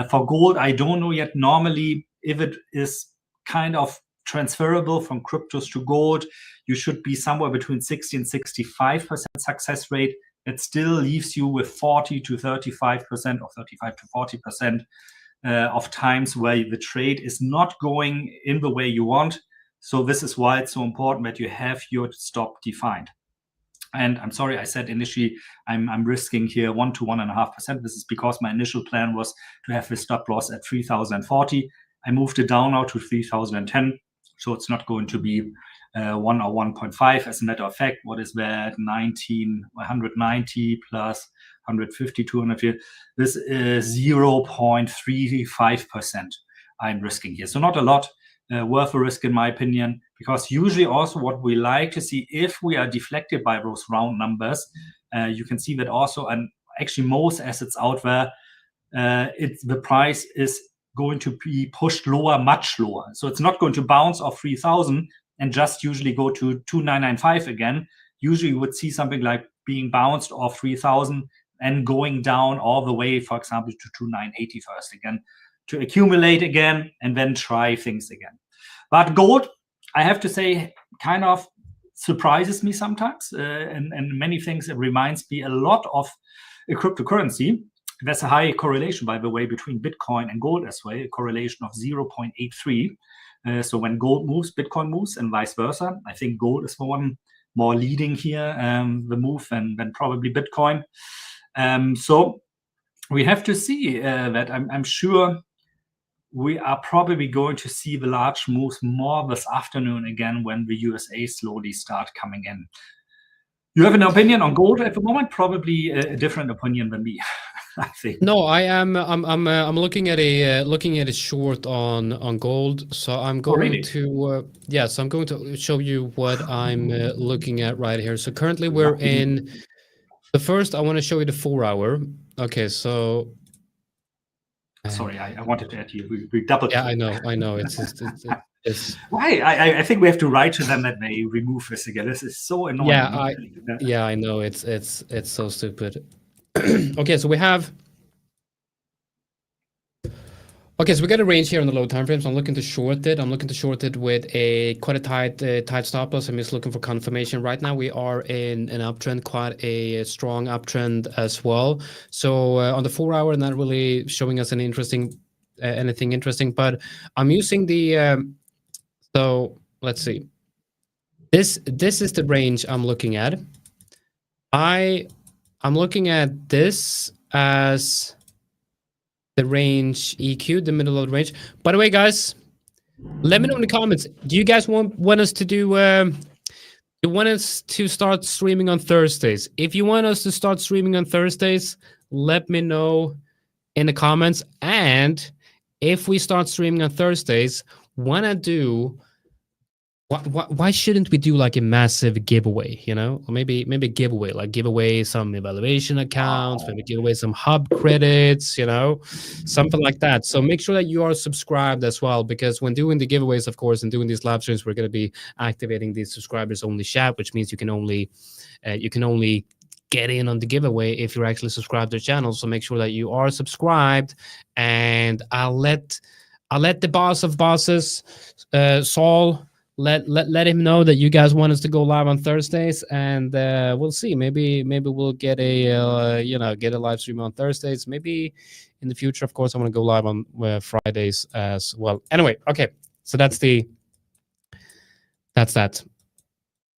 For gold, I don't know yet normally if it is kind of transferable from cryptos to gold. You should be somewhere between 60 and 65% success rate. It still leaves you with 40 to 35% or 35 to 40% of times where the trade is not going in the way you want. So this is why it's so important that you have your stop defined. And I'm sorry, I said initially I'm risking here 1 to 1.5%. This is because my initial plan was to have the stop loss at 3,040. I moved it down now to 3,010. So it's not going to be 1 or 1.5. As a matter of fact, what is that? 190 plus 150, 200. This is 0.35% I'm risking here. So not a lot, worth a risk in my opinion, because usually also what we like to see, if we are deflected by those round numbers, you can see that also, and actually most assets out there, the price is going to be pushed lower, much lower. So it's not going to bounce off 3,000 and just usually go to 2,995 again. Usually you would see something like being bounced off 3,000 and going down all the way, for example, to 2,980 first again, to accumulate again and then try things again. But gold, I have to say, kind of surprises me sometimes. And many things, it reminds me a lot of a cryptocurrency. There's a high correlation, by the way, between Bitcoin and gold as well, a correlation of 0.83. So when gold moves, Bitcoin moves, and vice versa. I think gold is the one more leading here, the move, than probably Bitcoin. So we have to see that. I'm sure we are probably going to see the large moves more this afternoon again when the USA slowly start coming in. You have an opinion on gold at the moment? Probably a different opinion than me, I think. No, I am. I'm looking at a short on gold. So I'm going really? to so I'm going to show you what I'm looking at right here. So currently we're in the first. I want to show you the 4 hour. Okay, so. Sorry, I wanted to add you. We double. Yeah, I know. It's Why? I think we have to write to them that they remove this again. This is so annoying. I know. It's so stupid. Okay, so we have. Okay, so we got a range here on the low time frames. I'm looking to short it. I'm looking to short it with quite a tight stop loss. I'm just looking for confirmation. Right now, we are in an uptrend, quite a strong uptrend as well. So on the 4 hour, not really showing us anything interesting. But I'm using the. So let's see. This is the range I'm looking at. I'm looking at this as the range EQ, the middle of the range. By the way, guys, let me know in the comments. Do you guys want us to do? You want us to start streaming on Thursdays? If you want us to start streaming on Thursdays, let me know in the comments. And if we start streaming on Thursdays, wanna do? Why shouldn't we do like a massive giveaway, or maybe a giveaway, like give away some evaluation accounts, maybe give away some hub credits, something like that. So make sure that you are subscribed as well, because when doing the giveaways, of course, and doing these live streams, we're going to be activating the subscribers only chat, which means you can only get in on the giveaway if you're actually subscribed to the channel. So make sure that you are subscribed, and I'll let the boss of bosses, Saul, let him know that you guys want us to go live on Thursdays, and we'll see. Maybe we'll get a get a live stream on Thursdays. Maybe in the future, of course, I want to go live on Fridays as well. Anyway, okay, so that's that.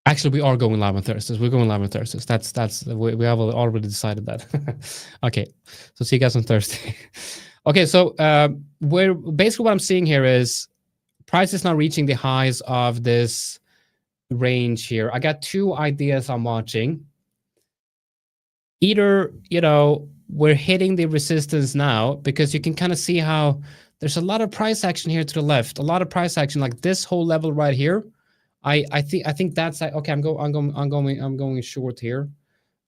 Actually, we are going live on Thursdays. We're going live on Thursdays. We have already decided that. Okay, so see you guys on Thursday. Okay, so basically what I'm seeing here is price is not reaching the highs of this range here. I got two ideas I'm watching. Either, we're hitting the resistance now, because you can kind of see how there's a lot of price action here to the left. A lot of price action, like this whole level right here. I think that's okay. I'm going short here.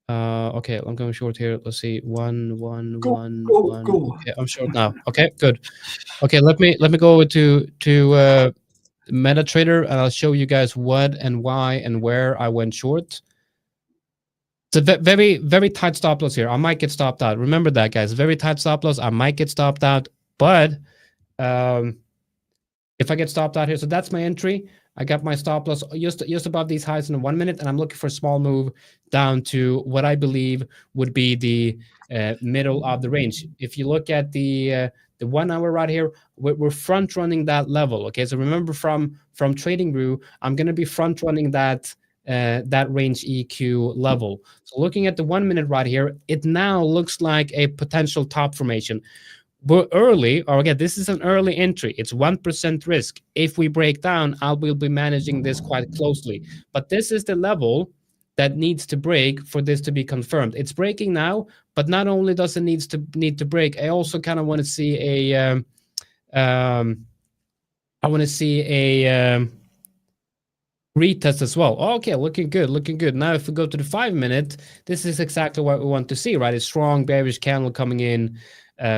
Okay, I'm going short here. Let's see. One. Go. Okay, I'm short now. Okay, good. Okay, let me go to MetaTrader, and I'll show you guys what and why and where I went short. It's a very, very tight stop loss here. I might get stopped out. Remember that, guys. Very tight stop loss. I might get stopped out, but if I get stopped out here, so that's my entry. I got my stop loss just above these highs in 1 minute, and I'm looking for a small move down to what I believe would be the middle of the range. If you look at the 1 hour right here, we're front running that level. Okay, so remember from Trading Room, I'm going to be front running that range EQ level. So looking at the 1 minute right here, it now looks like a potential top formation. We're early, or again, this is an early entry. It's 1% risk. If we break down, I will be managing this quite closely. But this is the level that needs to break for this to be confirmed. It's breaking now, but not only does it need to break, I also kind of want to see a retest as well. Okay, looking good. Now, if we go to the 5 minute, this is exactly what we want to see, right? A strong bearish candle coming in,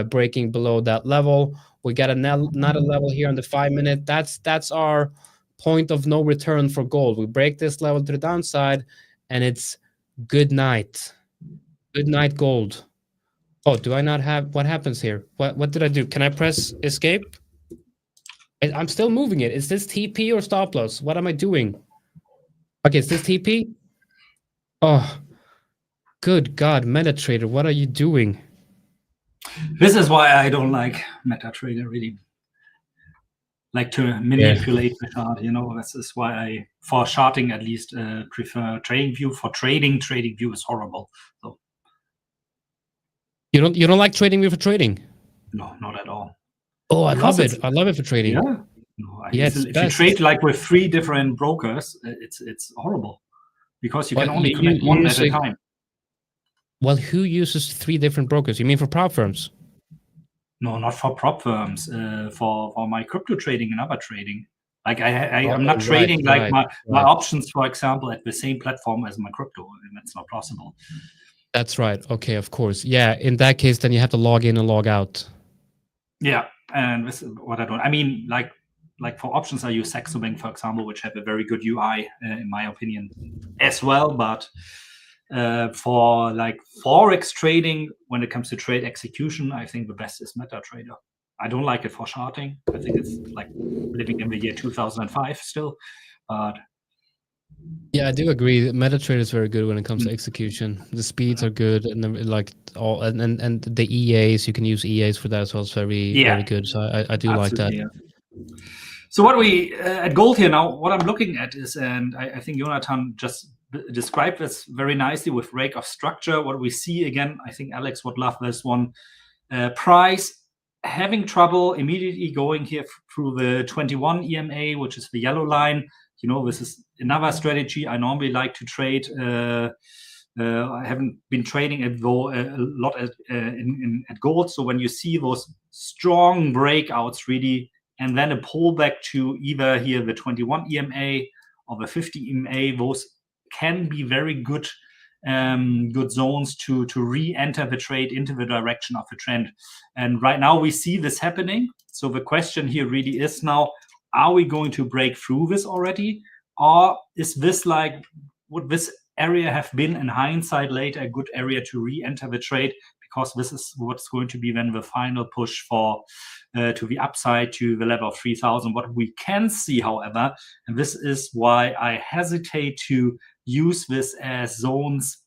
breaking below that level. We got another level here on the 5 minute. That's our point of no return for gold. We break this level to the downside, and it's good night. Good night, gold. Oh, do I not have? What happens here? What did I do? Can I press escape? I'm still moving it. Is this TP or stop loss? What am I doing? Okay, is this TP? Oh, good God, MetaTrader, what are you doing? This is why I don't like MetaTrader, really. Like to manipulate the chart, This is why I, for charting at least, prefer TradingView. For trading, TradingView is horrible. So you don't like TradingView for trading? No, not at all. Oh, I love it. I love it for trading. Yeah. No, if you trade like with 3 different brokers, it's horrible. because you can only connect one at a time. Well, who uses 3 different brokers? You mean for prop firms? No, not for prop firms. For my crypto trading and other trading. Like I'm not trading my options, for example, at the same platform as my crypto, and that's not possible. That's right. Okay, of course. Yeah, in that case, then you have to log in and log out. Yeah, and this is what I don't. I mean, like for options, I use Saxo Bank, for example, which have a very good UI, in my opinion, as well. But for like Forex trading, when it comes to trade execution, I think the best is MetaTrader. I don't like it for charting. I think it's like living in the year 2005 still. But yeah, I do agree. MetaTrader is very good when it comes to execution. The speeds are good, and and the EAs, you can use EAs for that as well. It's very good. So I do like that. Yeah. So what we at Gold here now, what I'm looking at is, and I think Jonathan just described this very nicely with rake of structure. What we see again, I think Alex would love this one. Price having trouble immediately going here through the 21 EMA, which is the yellow line. You know, this is another strategy I normally like to trade. I haven't been trading it though a lot at Gold. So when you see those strong breakouts really, and then a pullback to either here the 21 EMA or the 50 EMA, those can be very good good zones to re-enter the trade into the direction of the trend. And right now we see this happening. So the question here really is now, are we going to break through this already? Or is this like, would this area have been in hindsight later a good area to re-enter the trade? Because this is what's going to be then the final push for to the upside to the level of 3,000. What we can see, however, and this is why I hesitate to use this as zones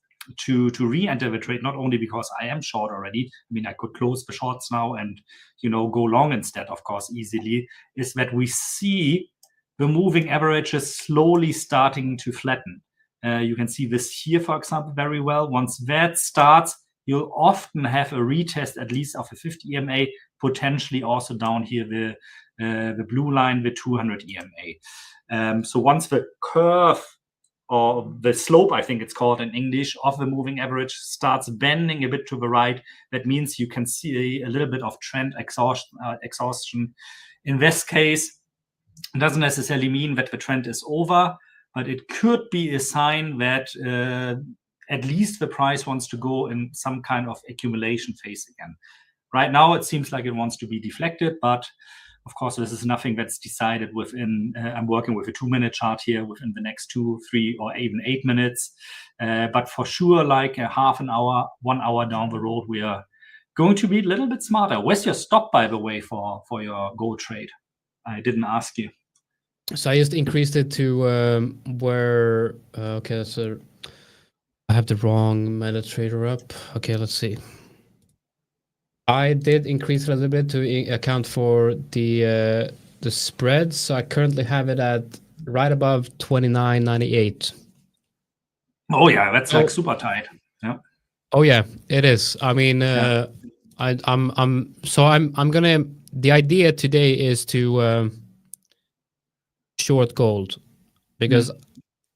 to re-enter the trade, not only because I am short already. I mean, I could close the shorts now and, you know, go long instead, of course, easily, is that we see the moving averages slowly starting to flatten. You can see this here, for example, very well. Once that starts, you'll often have a retest at least of a 50 EMA, potentially also down here the blue line, the 200 EMA. So once the curve or the slope, I think it's called in English, of the moving average starts bending a bit to the right, that means you can see a little bit of trend exhaustion. In this case, it doesn't necessarily mean that the trend is over, but it could be a sign that at least the price wants to go in some kind of accumulation phase again. Right now, it seems like it wants to be deflected, but of course, this is nothing that's decided within, I'm working with a 2-minute chart here within the next 2, 3, or even 8 minutes. But for sure, like a half an hour, 1 hour down the road, we are going to be a little bit smarter. Where's your stop, by the way, for your gold trade? I didn't ask you. So I just increased it to where, okay, so I have the wrong MetaTrader up. Okay, let's see. I did increase it a little bit to account for the spread. So I currently have it at right above 29.98. Oh yeah, that's like super tight. Yeah. Oh yeah, it is. I mean, I'm gonna. The idea today is to short gold, because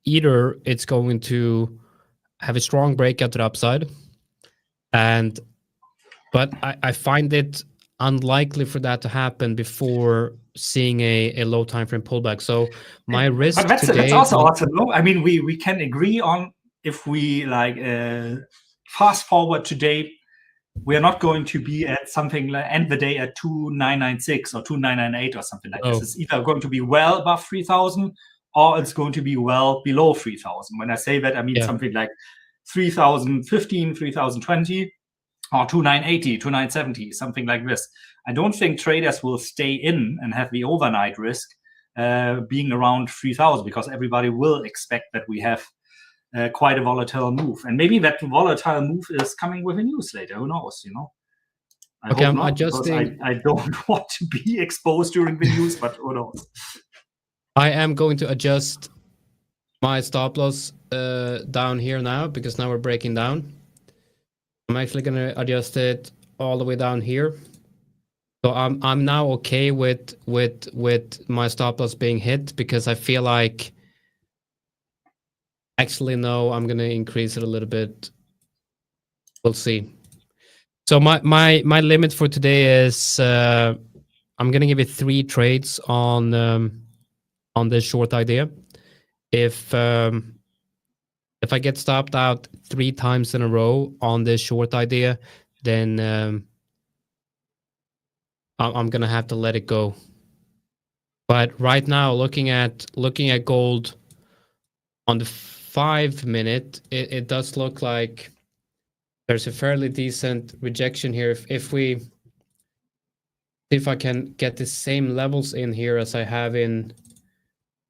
either it's going to have a strong breakout to the upside, but I find it unlikely for that to happen before seeing a low time frame pullback. So my risk today. That's also awesome. No? I mean, we can agree on, if we like fast forward today, we are not going to be at something like end the day at 2,996 or 2,998 or something like this. It's either going to be well above 3,000 or it's going to be well below 3,000. When I say that, I mean something like 3,015, 3,020. Or 2,980, 2,970, something like this. I don't think traders will stay in and have the overnight risk being around 3,000, because everybody will expect that we have quite a volatile move. And maybe that volatile move is coming with a news later. Who knows, you know? I hope not, adjusting. I don't want to be exposed during the news, but who knows? I am going to adjust my stop loss down here now, because now we're breaking down. I'm actually going to adjust it all the way down here. So I'm now okay with my stop loss being hit, because I feel like Actually, no, I'm gonna increase it a little bit. We'll see. So my limit for today is I'm gonna give it 3 trades on this short idea. If I get stopped out 3 times in a row on this short idea, then I'm gonna have to let it go. But right now, looking at gold on the 5-minute, it does look like there's a fairly decent rejection here. If I can get the same levels in here as I have in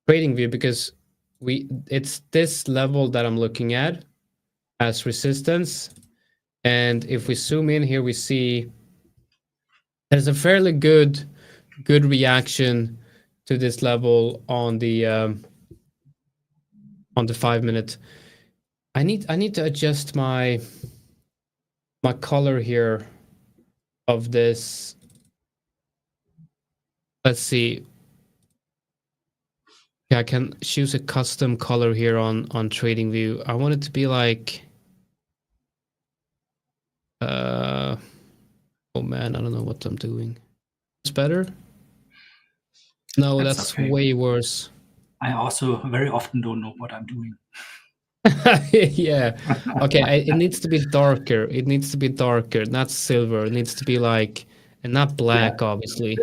TradingView, because it's this level that I'm looking at as resistance. And if we zoom in here, we see there's a fairly good reaction to this level on the 5-minute. I need to adjust my color here of this. Let's see. Yeah, I can choose a custom color here on TradingView. I want it to be like oh man, I don't know what I'm doing. It's better? No, that's okay. Way worse. I also very often don't know what I'm doing. Yeah. Okay, it needs to be darker. It needs to be darker, not silver. It needs to be like, and not black, yeah. Obviously.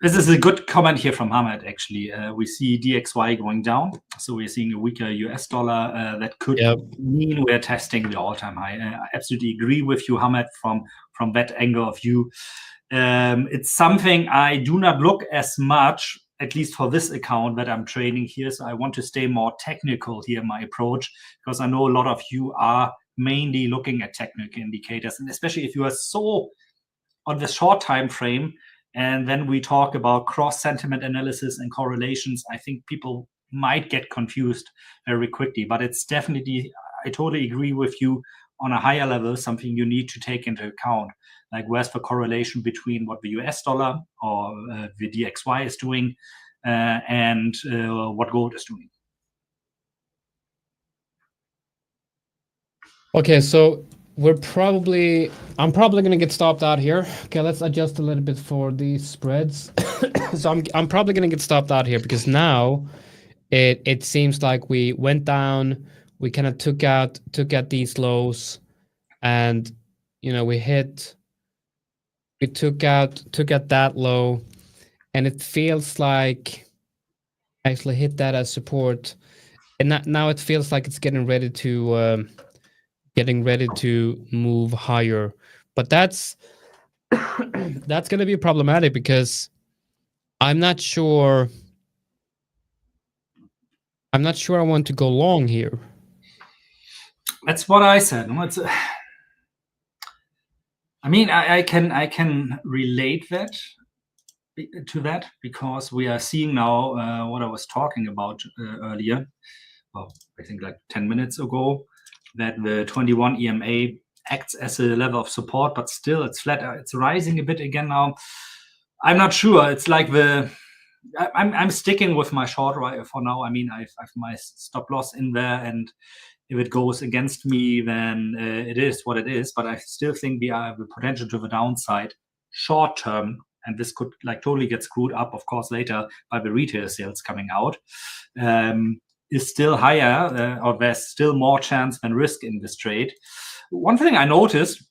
This is a good comment here from Ahmed, actually. We see DXY going down. So we're seeing a weaker US dollar. That could mean we're testing the all-time high. I absolutely agree with you, Ahmed, from that angle of view. It's something I do not look as much, at least for this account that I'm trading here. So I want to stay more technical here in my approach, because I know a lot of you are mainly looking at technical indicators, and especially if you are so on the short time frame, and then we talk about cross sentiment analysis and correlations, I think people might get confused very quickly. But it's definitely, I totally agree with you, on a higher level, something you need to take into account. Like, where's the correlation between what the US dollar or the DXY is doing and what gold is doing? Okay, so I'm probably going to get stopped out here. Okay, let's adjust a little bit for the spreads. So I'm probably going to get stopped out here, because now it seems like we went down, we kind of took out these lows, and we took out that low, and it feels like I actually hit that as support, and now it feels like it's getting ready to move higher. But that's going to be problematic, because I'm not sure I want to go long here. That's what I said. I mean, I can relate to that, because we are seeing now what I was talking about earlier. Well, I think like 10 minutes ago, that the 21 EMA acts as a level of support, but still it's flat. It's rising a bit again now. I'm not sure. It's like I'm sticking with my short right for now. I mean, I've my stop loss in there, and if it goes against me, then it is what it is. But I still think we have the potential to the downside short term, and this could like totally get screwed up, of course, later by the retail sales coming out. Is still higher, or there's still more chance than risk in this trade. One thing I noticed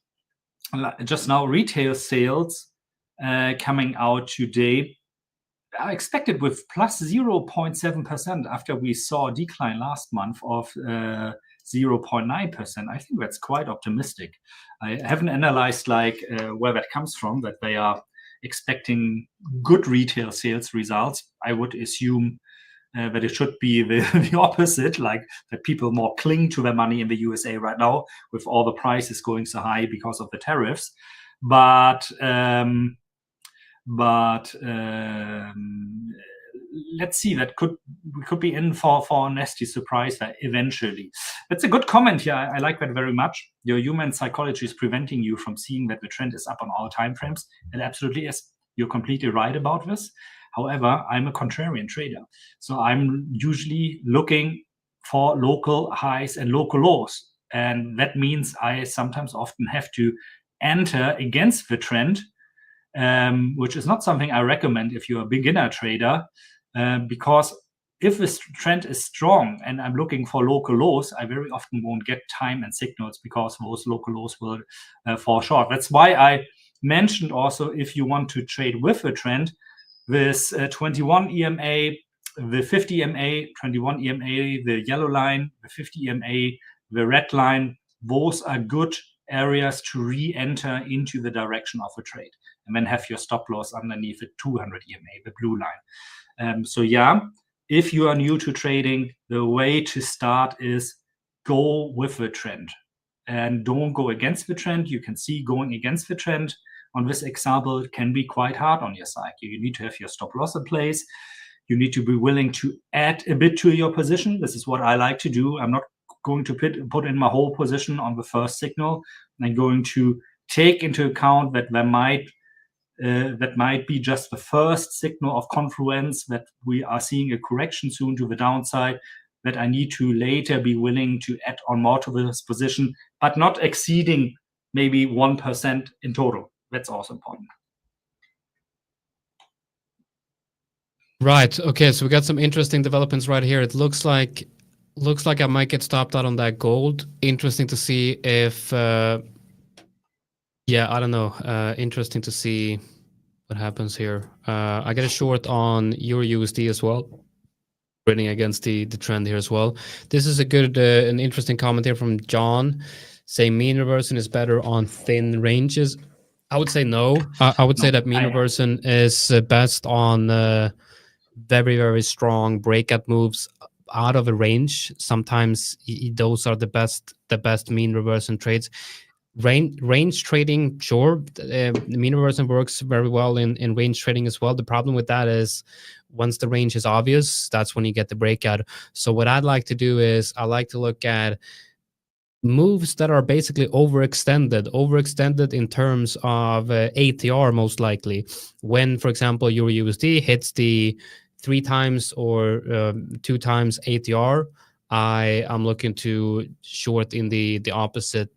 just now, retail sales coming out today are expected with plus 0.7% after we saw a decline last month of 0.9%. I think that's quite optimistic. I haven't analyzed like where that comes from, that they are expecting good retail sales results. I would assume that it should be the opposite, like that people more cling to their money in the USA right now with all the prices going so high because of the tariffs. But let's see, we could be in for a nasty surprise there eventually. That's a good comment here. I like that very much. Your human psychology is preventing you from seeing that the trend is up on all time frames. It absolutely is. You're completely right about this. However, I'm a contrarian trader. So I'm usually looking for local highs and local lows. And that means I sometimes often have to enter against the trend, which is not something I recommend if you're a beginner trader, because if this trend is strong and I'm looking for local lows, I very often won't get time and signals because those local lows will fall short. That's why I mentioned also, if you want to trade with a trend, this 21 EMA, the 50 EMA, 21 EMA, the yellow line, the 50 EMA, the red line, those are good areas to re-enter into the direction of a trade, and then have your stop loss underneath the 200 EMA, the blue line. So yeah, if you are new to trading, the way to start is go with the trend and don't go against the trend. You can see going against the trend on this example, it can be quite hard on your side. You need to have your stop loss in place. You need to be willing to add a bit to your position. This is what I like to do. I'm not going to put in my whole position on the first signal. I'm going to take into account that there might be just the first signal of confluence, that we are seeing a correction soon to the downside, that I need to later be willing to add on more to this position, but not exceeding maybe 1% in total. That's also important. Right. Okay. So we got some interesting developments right here. It looks like I might get stopped out on that gold. Interesting to see if, yeah, I don't know. Interesting to see what happens here. I got a short on Euro USD as well, trading against the trend here as well. This is a good, an interesting comment here from John, saying mean reversion is better on thin ranges. I would say no. I would say that mean reversion is best on very, very strong breakout moves out of a range. Sometimes those are the best mean reversion trades. Range trading, sure, mean reversion works very well in range trading as well. The problem with that is once the range is obvious, that's when you get the breakout. So what I'd like to do is I like to look at moves that are basically overextended in terms of ATR, most likely. When, for example, Euro USD hits the 3 times or 2 times ATR, I am looking to short in the opposite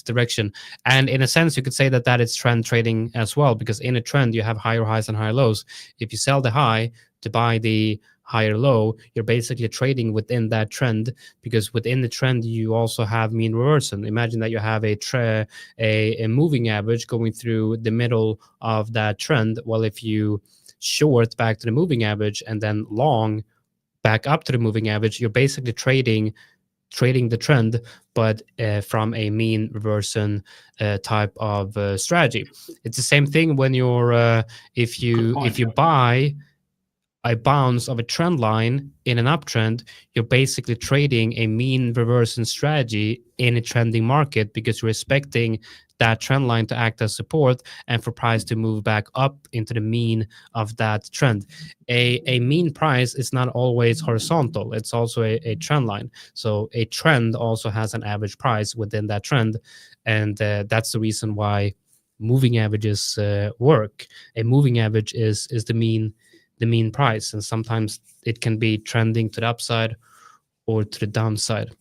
direction. And in a sense, you could say that is trend trading as well, because in a trend you have higher highs and higher lows. If you sell the high to buy the higher low, you're basically trading within that trend, because within the trend you also have mean reversion. Imagine that you have a moving average going through the middle of that trend. Well, if you short back to the moving average and then long back up to the moving average, you're basically trading the trend, but from a mean reversion type of strategy. It's the same thing when you're if you buy a bounce of a trend line in an uptrend, you're basically trading a mean reversion strategy in a trending market, because you're expecting that trend line to act as support and for price to move back up into the mean of that trend. A mean price is not always horizontal. It's also a trend line. So a trend also has an average price within that trend. And that's the reason why moving averages work. A moving average is the mean price, and sometimes it can be trending to the upside or to the downside.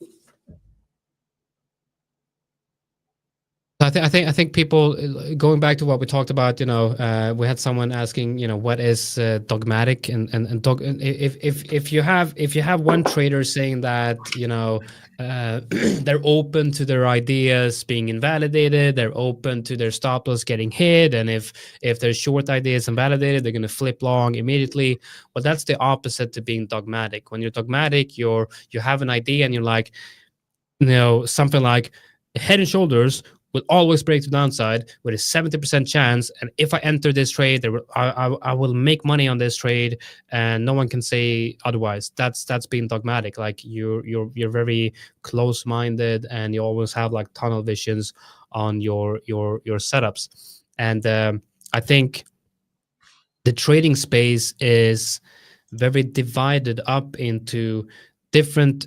I think people, going back to what we talked about, we had someone asking, what is dogmatic, and if you have one trader saying that they're open to their ideas being invalidated, they're open to their stop loss getting hit, and if their short idea is invalidated, they're going to flip long immediately. Well, that's the opposite to being dogmatic. When you're dogmatic, you have an idea and you're like, something like Head and Shoulders will always break to the downside with a 70% chance, and if I enter this trade, I will make money on this trade, and no one can say otherwise. That's being dogmatic. Like you're very close-minded, and you always have like tunnel visions on your setups. And I think the trading space is very divided up into different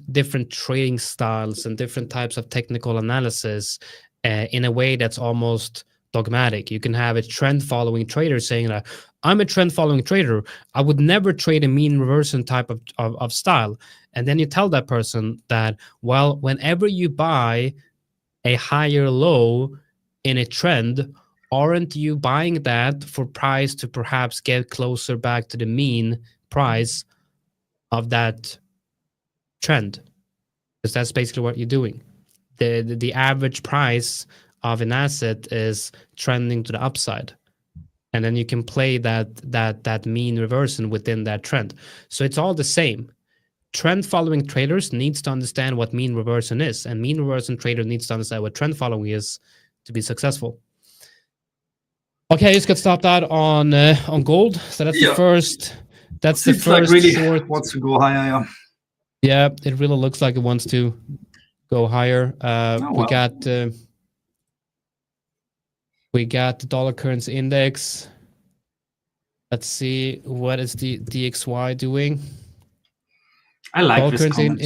trading styles and different types of technical analysis in a way that's almost dogmatic. You can have a trend following trader saying that I'm a trend following trader. I would never trade a mean reversion type of style. And then you tell that person that, well, whenever you buy a higher low in a trend, aren't you buying that for price to perhaps get closer back to the mean price of that trend? Because that's basically what you're doing. The average price of an asset is trending to the upside. And then you can play that mean reversion within that trend. So it's all the same. Trend following traders needs to understand what mean reversion is, and mean reversion trader needs to understand what trend following is to be successful. Okay, I just got stopped out on gold. So that's the first. That's the first like really short. Wants to go higher. Yeah, it really looks like it wants to go higher. We got the dollar currency index. Let's see, what is the DXY doing? I like this comment.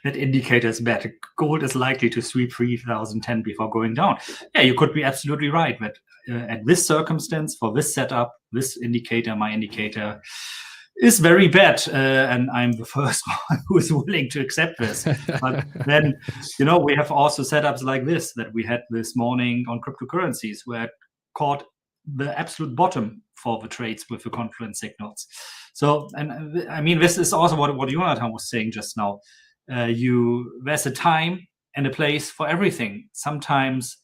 That indicator is bad. Gold is likely to sweep 3,010 before going down. Yeah, you could be absolutely right. But at this circumstance, for this setup, this indicator, my indicator, is very bad. And I'm the first one who is willing to accept this. But then, we have also setups like this that we had this morning on cryptocurrencies, where it caught the absolute bottom for the trades with the confluence signals. So, and I mean, this is also what Jonathan was saying just now. There's a time and a place for everything. Sometimes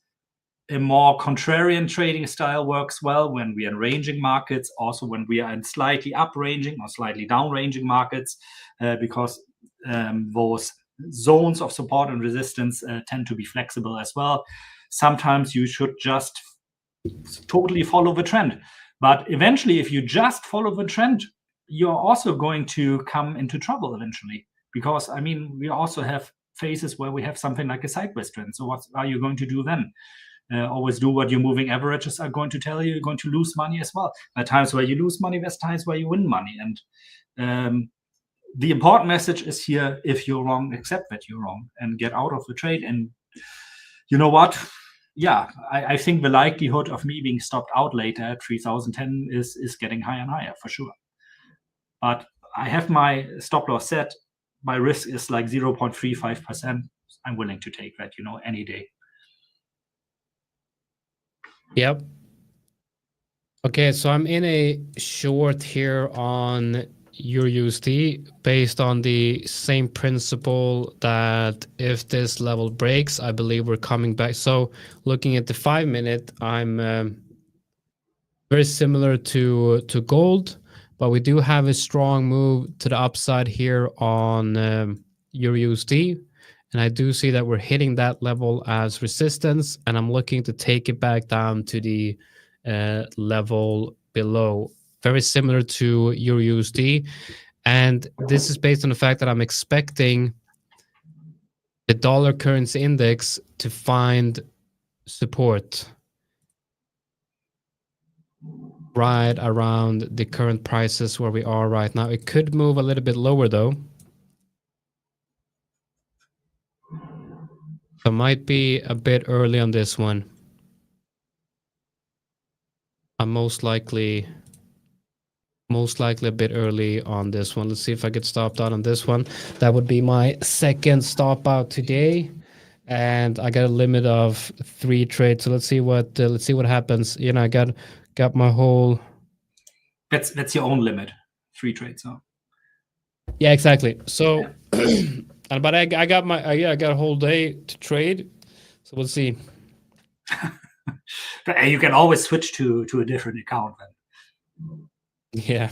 a more contrarian trading style works well when we are in ranging markets, also when we are in slightly up ranging or slightly down ranging markets, because those zones of support and resistance tend to be flexible as well. Sometimes you should just totally follow the trend. But eventually, if you just follow the trend, you're also going to come into trouble eventually. Because, I mean, we also have phases where we have something like a sideways trend. So what are you going to do then? Always do what your moving averages are going to tell you. You're going to lose money as well. At times where you lose money, there's times where you win money. And the important message is here, if you're wrong, accept that you're wrong and get out of the trade. And you know what? Yeah, I think the likelihood of me being stopped out later at 3,010 is getting higher and higher for sure. But I have my stop loss set. My risk is like 0.35%. I'm willing to take that, any day. Yep. Okay, so I'm in a short here on EURUSD based on the same principle that if this level breaks, I believe we're coming back. So looking at the 5-minute, I'm very similar to gold, but we do have a strong move to the upside here on EURUSD. And I do see that we're hitting that level as resistance, and I'm looking to take it back down to the level below. Very similar to EURUSD. And this is based on the fact that I'm expecting the dollar currency index to find support right around the current prices where we are right now. It could move a little bit lower though. So might be a bit early on this one. I'm most likely a bit early on this one. Let's see if I get stopped out on this one. That would be my second stop out today, and I got a limit of 3 trades. So let's see what happens. I got my whole. That's your own limit, 3 trades. Huh? Yeah, exactly. So, yeah. But I got a whole day to trade. So we'll see. But you can always switch to a different account then. Yeah.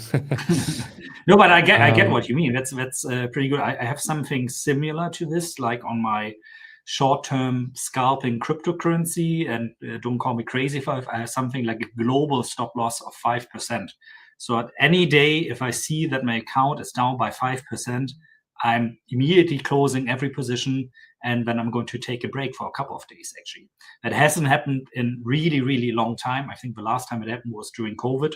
No, but I get what you mean. That's pretty good. I have something similar to this, like on my short-term scalping cryptocurrency, and don't call me crazy if I have something like a global stop loss of 5%. So at any day, if I see that my account is down by 5%, I'm immediately closing every position, and then I'm going to take a break for a couple of days, actually. That hasn't happened in really, really long time. I think the last time it happened was during COVID.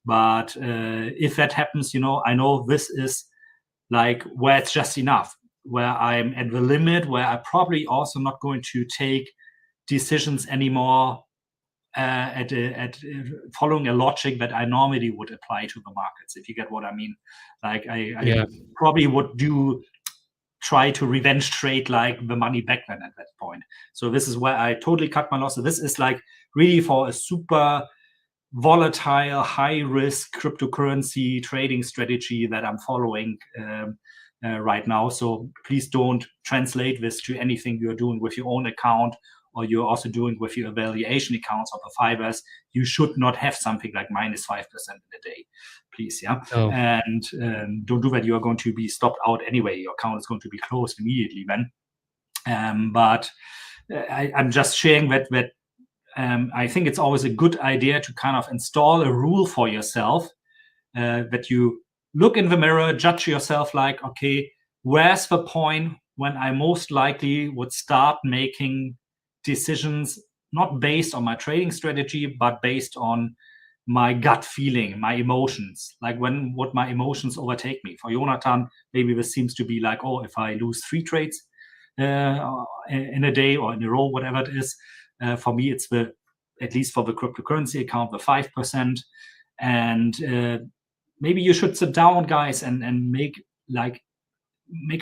But if that happens, I know this is like where it's just enough, where I'm at the limit, where I'm probably also not going to take decisions anymore following a logic that I normally would apply to the markets, if you get what I mean. Like I probably would try to revenge trade like the money back then at that point. So this is where I totally cut my losses. This is like really for a super volatile, high risk cryptocurrency trading strategy that I'm following right now. So please don't translate this to anything you're doing with your own account, or you're also doing with your evaluation accounts of the 5ers. You should not have something like minus 5% in a day, please. Yeah. Oh. And don't do that. You are going to be stopped out anyway. Your account is going to be closed immediately then. But I'm just sharing that I think it's always a good idea to kind of install a rule for yourself that you look in the mirror, judge yourself like, okay, where's the point when I most likely would start making decisions not based on my trading strategy, but based on my gut feeling, my emotions. Like when would my emotions overtake me? For Jonathan, maybe this seems to be like, oh, if I lose 3 trades in a day or in a row, whatever it is. For me, it's at least for the cryptocurrency account, the 5%. And maybe you should sit down, guys, and make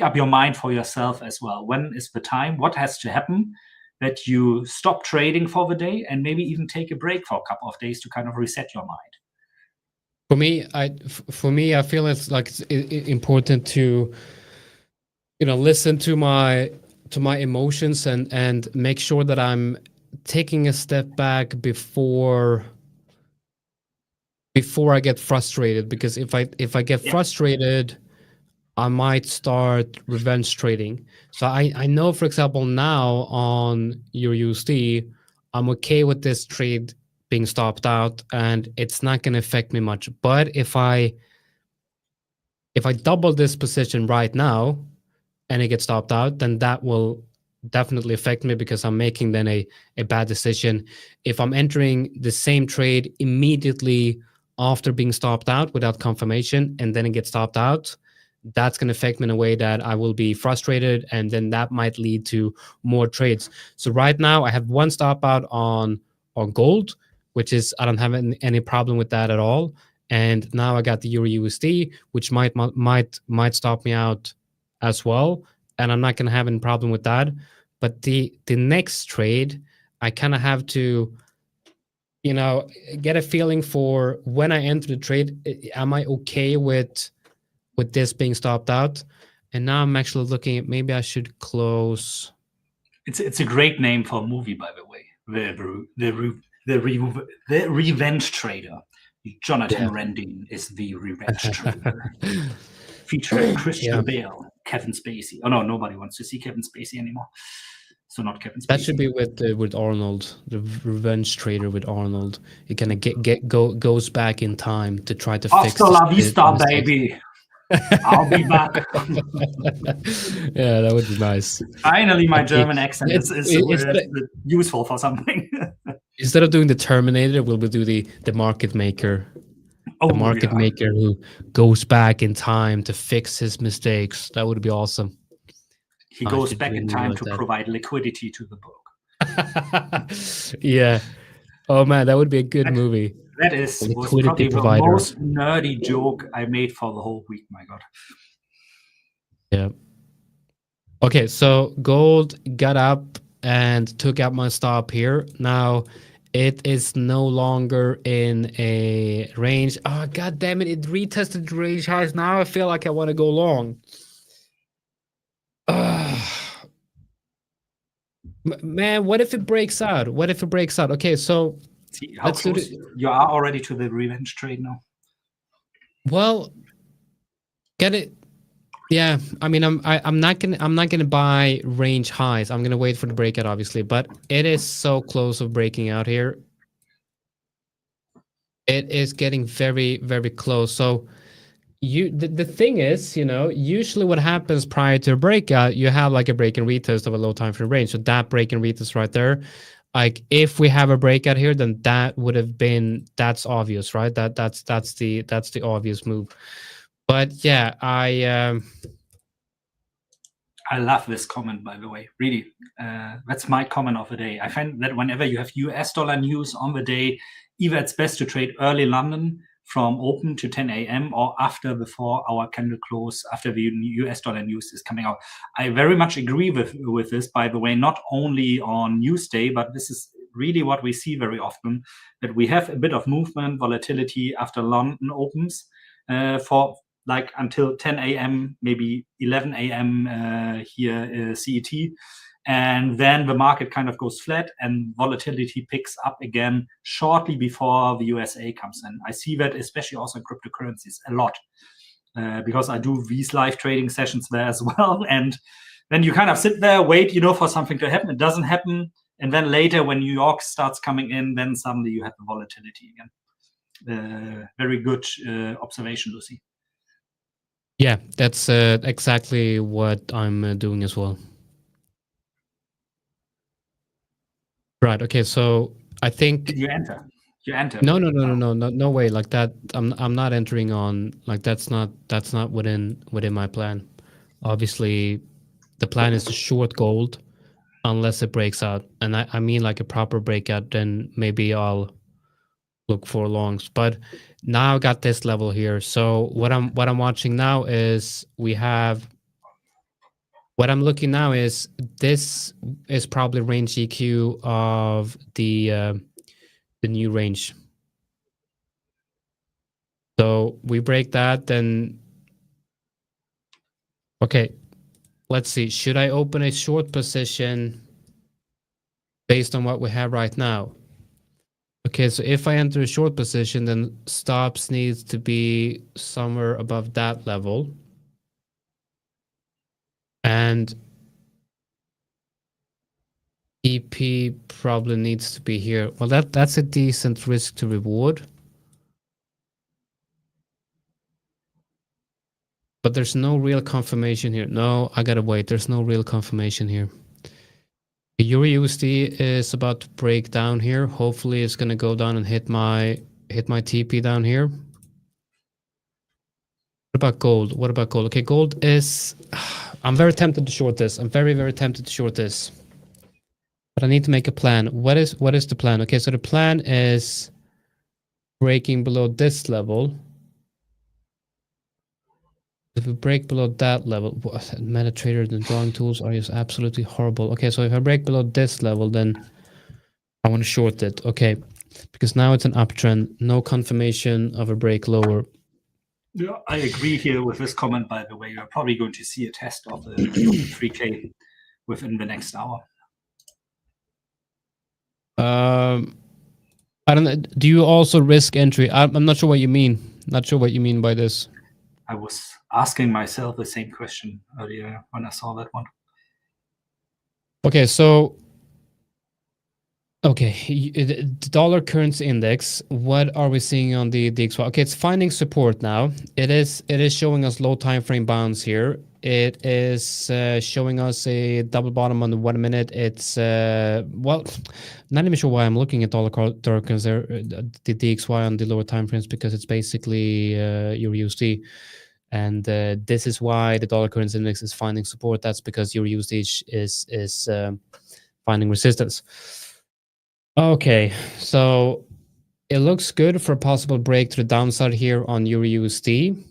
up your mind for yourself as well. When is the time? What has to happen that you stop trading for the day and maybe even take a break for a couple of days to kind of reset your mind? For me, I feel it's like it's important to, listen to my emotions and make sure that I'm taking a step back before I get frustrated. Because if I get frustrated, I might start revenge trading. So I know, for example, now on your USD, I'm okay with this trade being stopped out and it's not going to affect me much. But if I double this position right now and it gets stopped out, then that will definitely affect me because I'm making then a bad decision. If I'm entering the same trade immediately after being stopped out without confirmation and then it gets stopped out, that's going to affect me in a way that I will be frustrated, and then that might lead to more trades. So right now I have 1 stop out on gold, which is I don't have any problem with that at all. And now I got the Euro USD, which might stop me out as well, and I'm not going to have any problem with that. But the next trade, I kind of have to get a feeling for when I enter the trade. Am I okay with this being stopped out? And now I'm actually looking at maybe I should close. It's a great name for a movie, by the way. The Revenge Trader. Jonathan Rendine is the Revenge Trader. Featuring Christian Bale, Kevin Spacey. Oh no, nobody wants to see Kevin Spacey anymore. So not Kevin Spacey. That should be with Arnold, the Revenge Trader with Arnold. He kind of goes back in time to try to fix. Hasta la vista, baby. I'll be back. Yeah, that would be nice. Finally, my German accent is useful for something. Instead of doing the Terminator, we'll do the market maker. The market maker who goes back in time to fix his mistakes. That would be awesome. He goes back in time to provide liquidity to the book. Yeah. Oh man, that would be a good movie. That was probably the most nerdy joke I made for the whole week. My God. Yeah. Okay, so gold got up and took out my stop here. Now it is no longer in a range. Oh, God damn it. It retested range highs. Now I feel like I want to go long. Man, what if it breaks out? Okay, so see, how close you are already to the revenge trade now. Well, get it. Yeah, I mean, I'm not gonna buy range highs. I'm gonna wait for the breakout, obviously, but it is so close of breaking out here. It is getting very, very close. So the thing is, usually what happens prior to a breakout, you have like a break and retest of a low time frame range. So that break and retest right there, like if we have a breakout here, then that would have been, that's obvious, right? That's the obvious move. But yeah, I love this comment, by the way. Really, that's my comment of the day. I find that whenever you have US dollar news on the day, either it's best to trade early London from open to 10 a.m. or after, before our candle close, after the US dollar news is coming out. I very much agree with this, by the way, not only on news day, but this is really what we see very often, that we have a bit of movement, volatility after London opens for like until 10 a.m., maybe 11 a.m. Here CET. And then the market kind of goes flat and volatility picks up again shortly before the USA comes in. I see that especially also in cryptocurrencies a lot because I do these live trading sessions there as well. And then you kind of sit there, wait, for something to happen. It doesn't happen. And then later when New York starts coming in, then suddenly you have the volatility again. Very good observation, Lucy. Yeah, that's exactly what I'm doing as well. Right. Okay. So I think. Did you enter? You enter. No way. Like that. I'm not entering on. Like that's not within my plan. Obviously, the plan is to short gold unless it breaks out, and I mean like a proper breakout. Then maybe I'll look for longs. But now I got this level here. So what I'm watching now is we have. What I'm looking now is this is probably range EQ of the new range. So we break that, then okay, let's see. Should I open a short position based on what we have right now? Okay, so if I enter a short position, then stops needs to be somewhere above that level. And EP probably needs to be here. Well, that's a decent risk to reward. But there's no real confirmation here. No, I gotta wait. There's no real confirmation here. The Euro USD is about to break down here. Hopefully it's gonna go down and hit my TP down here. What about gold? What about gold? Okay, gold is... I'm very tempted to short this. I'm very, very tempted to short this. But I need to make a plan. What is the plan? Okay, so the plan is breaking below this level. If we break below that level, MetaTrader and drawing tools are just absolutely horrible. Okay, so if I break below this level, then I want to short it. Okay, because now it's an uptrend. No confirmation of a break lower. Yeah, I agree here with this comment, by the way. You're probably going to see a test of the 3K within the next hour. I don't know. Do you also risk entry? I'm not sure what you mean. Not sure what you mean by this. I was asking myself the same question earlier when I saw that one. Okay, so the dollar currency index. What are we seeing on the DXY? Okay, it's finding support now. It is showing us low time frame bounds here. It is showing us a double bottom on the 1 minute. It's well, not even sure why I'm looking at dollar currency there, the DXY on the lower time frames, because it's basically Euro USD. And this is why the dollar currency index is finding support. That's because Euro USD is finding resistance. Okay, so it looks good for a possible break to the downside here on Euro USD.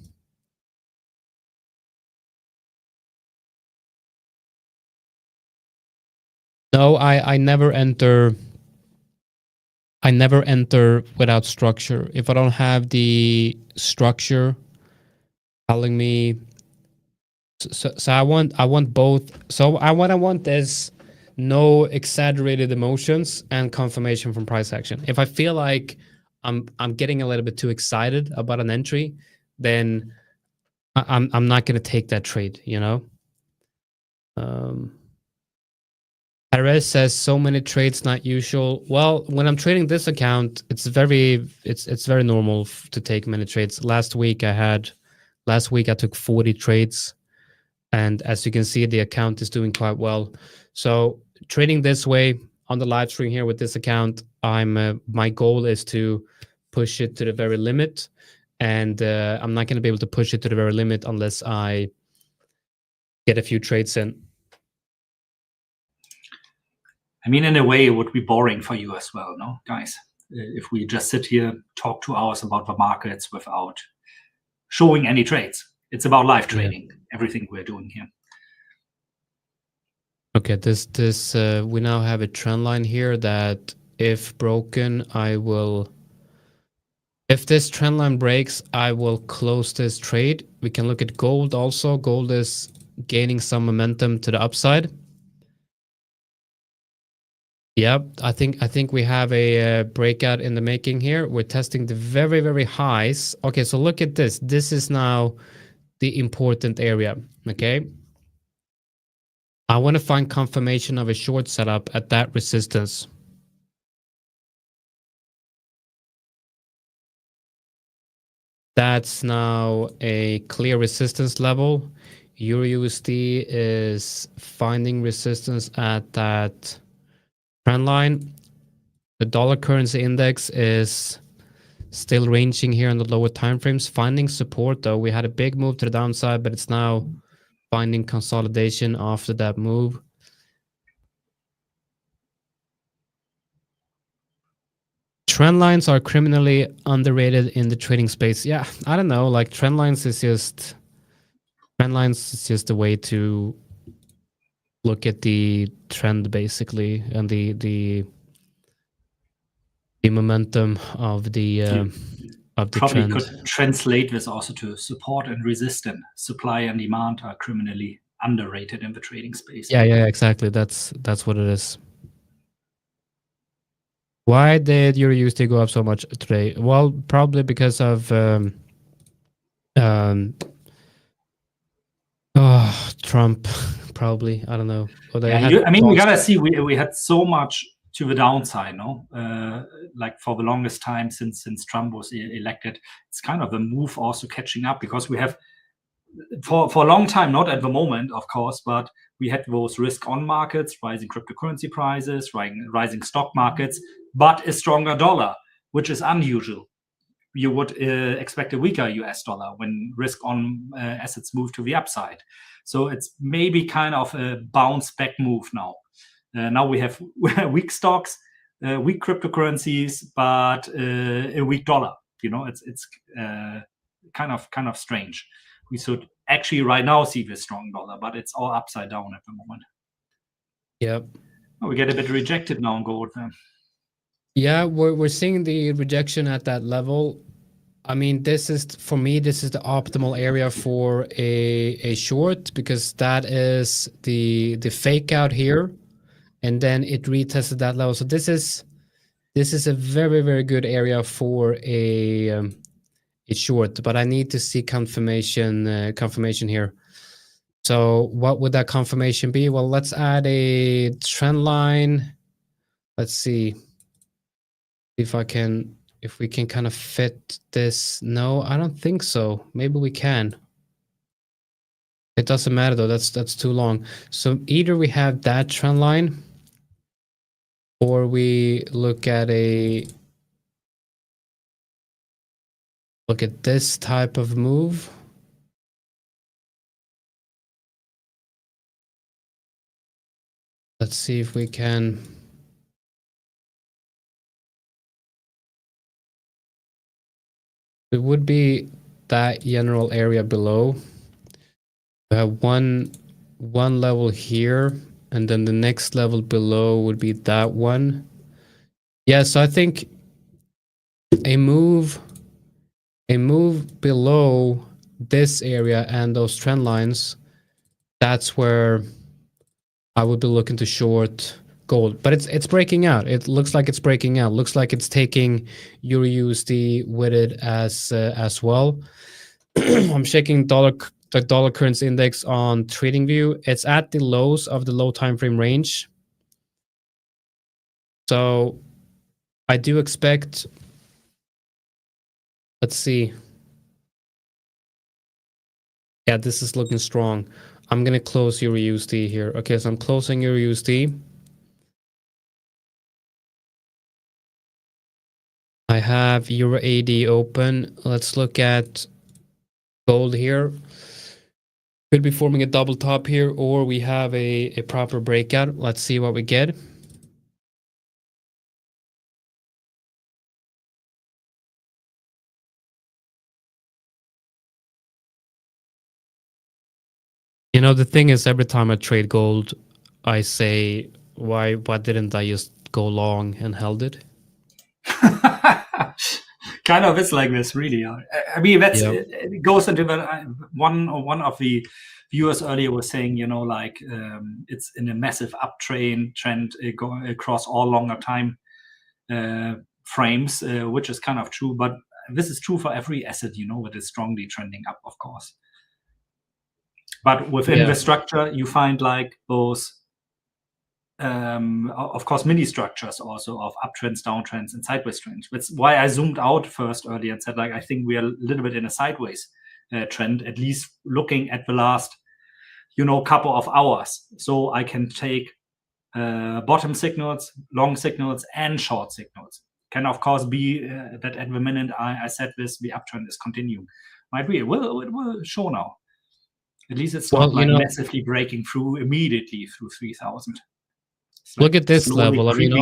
No, I never enter. I never enter without structure. If I don't have the structure telling me, so I want both. So what I want is no exaggerated emotions and confirmation from price action. If I feel like I'm getting a little bit too excited about an entry, then I'm not going to take that trade. Perez says so many trades not usual. Well, when I'm trading this account, it's very normal to take many trades. Last week I took 40 trades, and as you can see, the account is doing quite well. So trading this way on the live stream here with this account, my goal is to push it to the very limit, and I'm not going to be able to push it to the very limit unless I get a few trades in. I mean, in a way, it would be boring for you as well, no, guys? If we just sit here, talk 2 hours about the markets without showing any trades. It's about live trading, everything we're doing here. Okay, we now have a trend line here that if broken, if this trend line breaks, I will close this trade. We can look at gold also. Gold is gaining some momentum to the upside. Yep, I think we have a breakout in the making here. We're testing the very, very highs. Okay, so look at this. This is now the important area, okay? I want to find confirmation of a short setup at that resistance. That's now a clear resistance level. Euro USD is finding resistance at that trend line. The dollar currency index is still ranging here on the lower time frames, finding support though. We had a big move to the downside, but it's now finding consolidation after that move. Trend lines are criminally underrated in the trading space. Yeah, I don't know. Like trend lines is just a way to look at the trend basically, and the momentum of the Probably trend. could translate this also to support and resistance. Supply and demand are criminally underrated in the trading space. Yeah, exactly. That's what it is. Why did Euro USD go up so much today? Well, probably because of Trump. Probably, I don't know. We gotta see. We had so much to the downside, no? Like for the longest time since Trump was elected, it's kind of a move also catching up, because we have for a long time, not at the moment, of course, but we had those risk-on markets, rising cryptocurrency prices, rising stock markets, but a stronger dollar, which is unusual. You would expect a weaker US dollar when risk-on assets move to the upside. So it's maybe kind of a bounce back move now. Now we have weak stocks, weak cryptocurrencies, but a weak dollar. You know, it's kind of strange. We should actually right now see the strong dollar, but it's all upside down at the moment. Yep. We get a bit rejected now on gold. Yeah, we're seeing the rejection at that level. I mean, for me, this is the optimal area for a short, because that is the fake out here, and then it retested that level. So this is a very, very good area for a short, but I need to see confirmation here. So what would that confirmation be? Well, let's add a trend line. Let's see if we can kind of fit this. No, I don't think so. Maybe we can. It doesn't matter though. That's too long. So either we have that trend line, or we look at this type of move. Let's see if we can. It would be that general area below. We have one level here, and then the next level below would be that one. Yeah, so I think a move below this area and those trend lines, that's where I would be looking to short gold. But it's breaking out. It looks like it's breaking out. Looks like it's taking Euro USD with it as well. I'm checking the dollar currency index on TradingView. It's at the lows of the low time frame range. So I do expect, let's see. Yeah, this is looking strong. I'm going to close Euro USD here. Okay, so I'm closing Euro USD. I have Euro AD open. Let's look at gold here. Could be forming a double top here, or we have a proper breakout. Let's see what we get. You know, the thing is, every time I trade gold, I say, why didn't I just go long and held it? Kind of is like this, really. I mean, that's Yeah. it goes into the, one of the viewers earlier was saying, like it's in a massive uptrend trend going across all longer time frames, which is kind of true. But this is true for every asset, that is strongly trending up, of course. But within the structure, you find like those, of course, mini structures also of uptrends, downtrends, and sideways trends. That's why I zoomed out first earlier and said, like, I think we are a little bit in a sideways trend, at least looking at the last, couple of hours. So I can take bottom signals, long signals, and short signals. Can, of course, be that at the minute I said this, the uptrend is continuing. Might be. It will show now. At least it's not massively breaking through immediately through 3,000. Look at this level. I mean,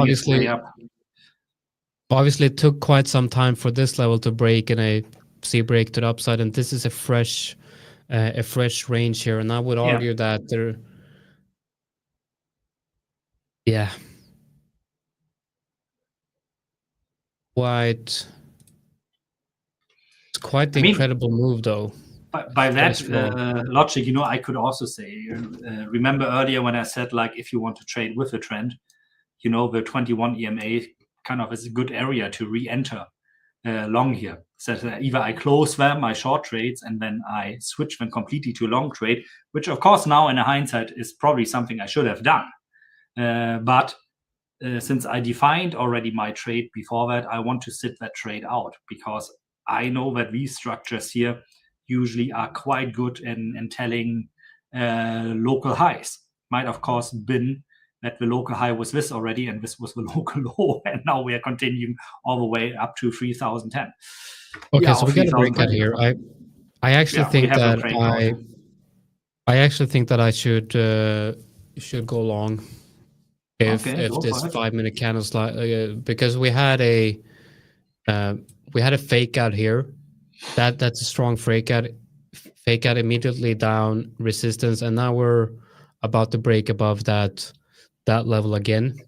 obviously it took quite some time for this level to break, and I see break to the upside, and this is a fresh range here. And I would argue that there, it's quite the incredible move, though. By that logic, I could also say, remember earlier when I said, like, if you want to trade with a trend, the 21 EMA kind of is a good area to re-enter long here. So either I close them, my short trades, and then I switch them completely to long trade, which, of course, now in hindsight is probably something I should have done. But since I defined already my trade before that, I want to sit that trade out, because I know that these structures here usually are quite good in telling local highs. Might, of course, been that the local high was this already, and this was the local low, and now we are continuing all the way up to 3,010. Okay, so we got a breakout here. I actually think that I actually think that I should go long if this 5-minute candle slide, because we had a fake out here. That's a strong fake out immediately down resistance, and now we're about to break above that level again.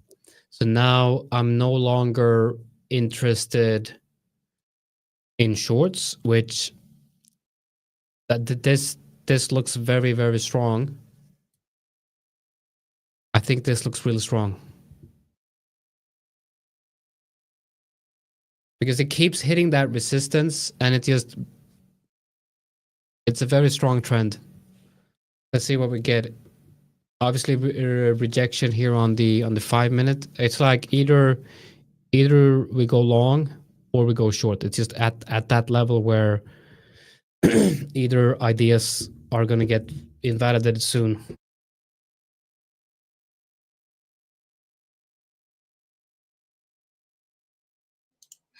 So now I'm no longer interested in shorts, which this looks very, very strong. I think this looks really strong, because it keeps hitting that resistance, and it's a very strong trend. Let's see what we get. Obviously, rejection here on the 5-minute. It's like either we go long or we go short. It's just at that level where either ideas are going to get invalidated soon.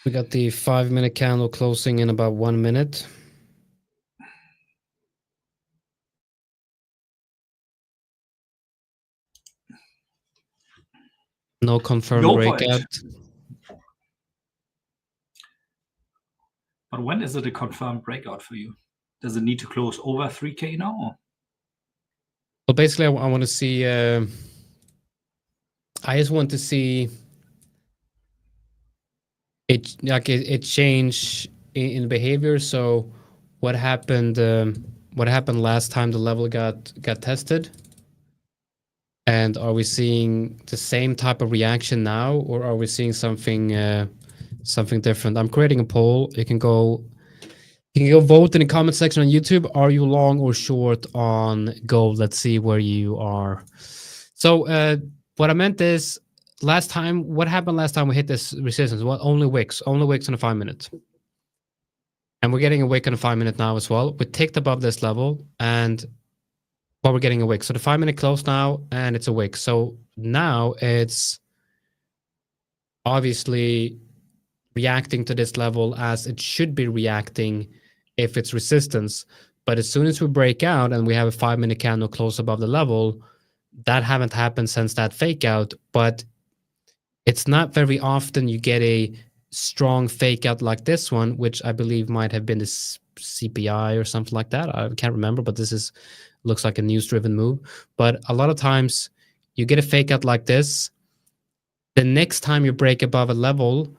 We got the 5-minute candle closing in about 1 minute. No confirmed breakout. But when is it a confirmed breakout for you? Does it need to close over 3K now? Or? Well, basically, I want to see. I just want to see it change in behavior. So, what happened? What happened last time the level got tested? And are we seeing the same type of reaction now, or are we seeing something different? I'm creating a poll. You can go vote in the comment section on YouTube. Are you long or short on gold? Let's see where you are. So what I meant is, what happened last time we hit this resistance? Well, only wicks on a 5-minute. And we're getting a wick on a 5-minute now as well. We ticked above this level, and we're getting a wick. So the 5-minute close now, and it's a wick. So now it's obviously reacting to this level as it should be reacting if it's resistance. But as soon as we break out and we have a 5-minute candle close above the level, that haven't happened since that fake out. But it's not very often you get a strong fake out like this one, which I believe might have been the CPI or something like that. I can't remember, but this is looks like a news-driven move. But a lot of times you get a fake out like this. The next time you break above a level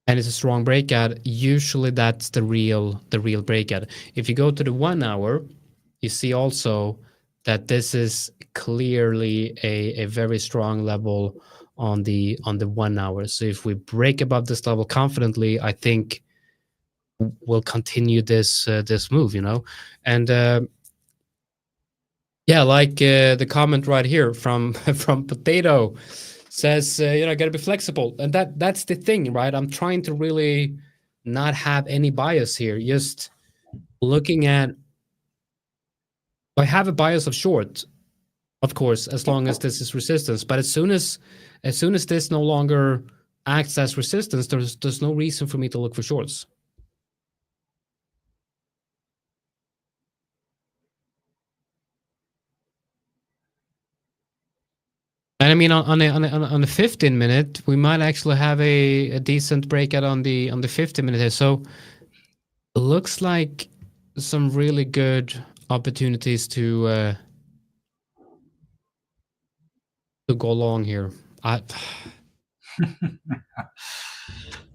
and it's a strong breakout, usually that's the real breakout. If you go to the 1 hour, you see also that this is clearly a very strong level on the 1 hour. So if we break above this level confidently, I think we'll continue this move, and like the comment right here from Potato says, gotta be flexible, and that's the thing, right? I'm trying to really not have any bias here, just looking at. I have a bias of short, of course, as long as this is resistance. But as soon as this no longer acts as resistance, there's no reason for me to look for shorts. And I mean, on the 15-minute, we might actually have a decent breakout on the 15-minute here. So it looks like some really good opportunities to go long here.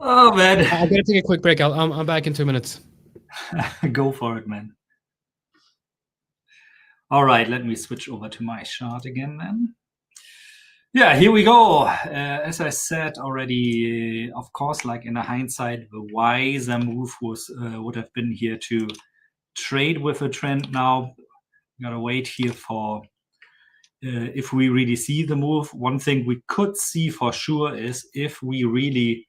Oh man, I gotta take a quick break. I'm back in 2 minutes. Go for it, man. All right, let me switch over to my chart again then. Yeah, here we go. As I said already, of course, like in a hindsight, the wiser move would have been here to trade with a trend. Now, gotta wait here for if we really see the move. One thing we could see for sure is if we really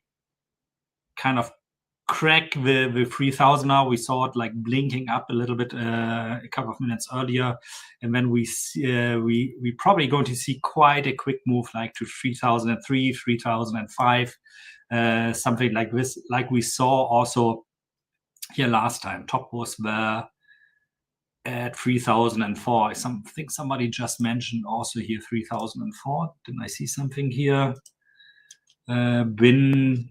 kind of crack the 3000 now. We saw it like blinking up a little bit a couple of minutes earlier, and then we probably going to see quite a quick move like to 3003, 3005, something like this, like we saw also here last time. Top was there at 3004. I think somebody just mentioned also here 3004. Didn't I see something here? Bin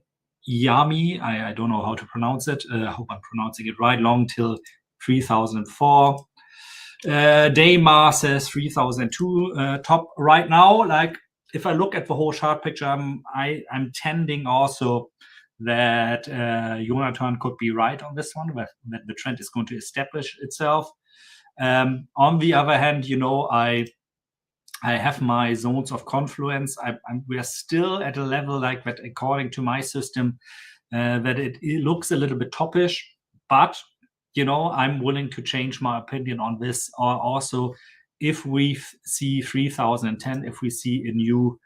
Yami, I don't know how to pronounce it. I hope I'm pronouncing it right. Long till 3004. Daymar says 3002. Top right now. Like if I look at the whole chart picture, I'm tending also that Jonathan could be right on this one, that the trend is going to establish itself. On the other hand, I have my zones of confluence. We are still at a level like that, according to my system, that it looks a little bit toppish. But I'm willing to change my opinion on this. Also, if we see 3010, if we see a new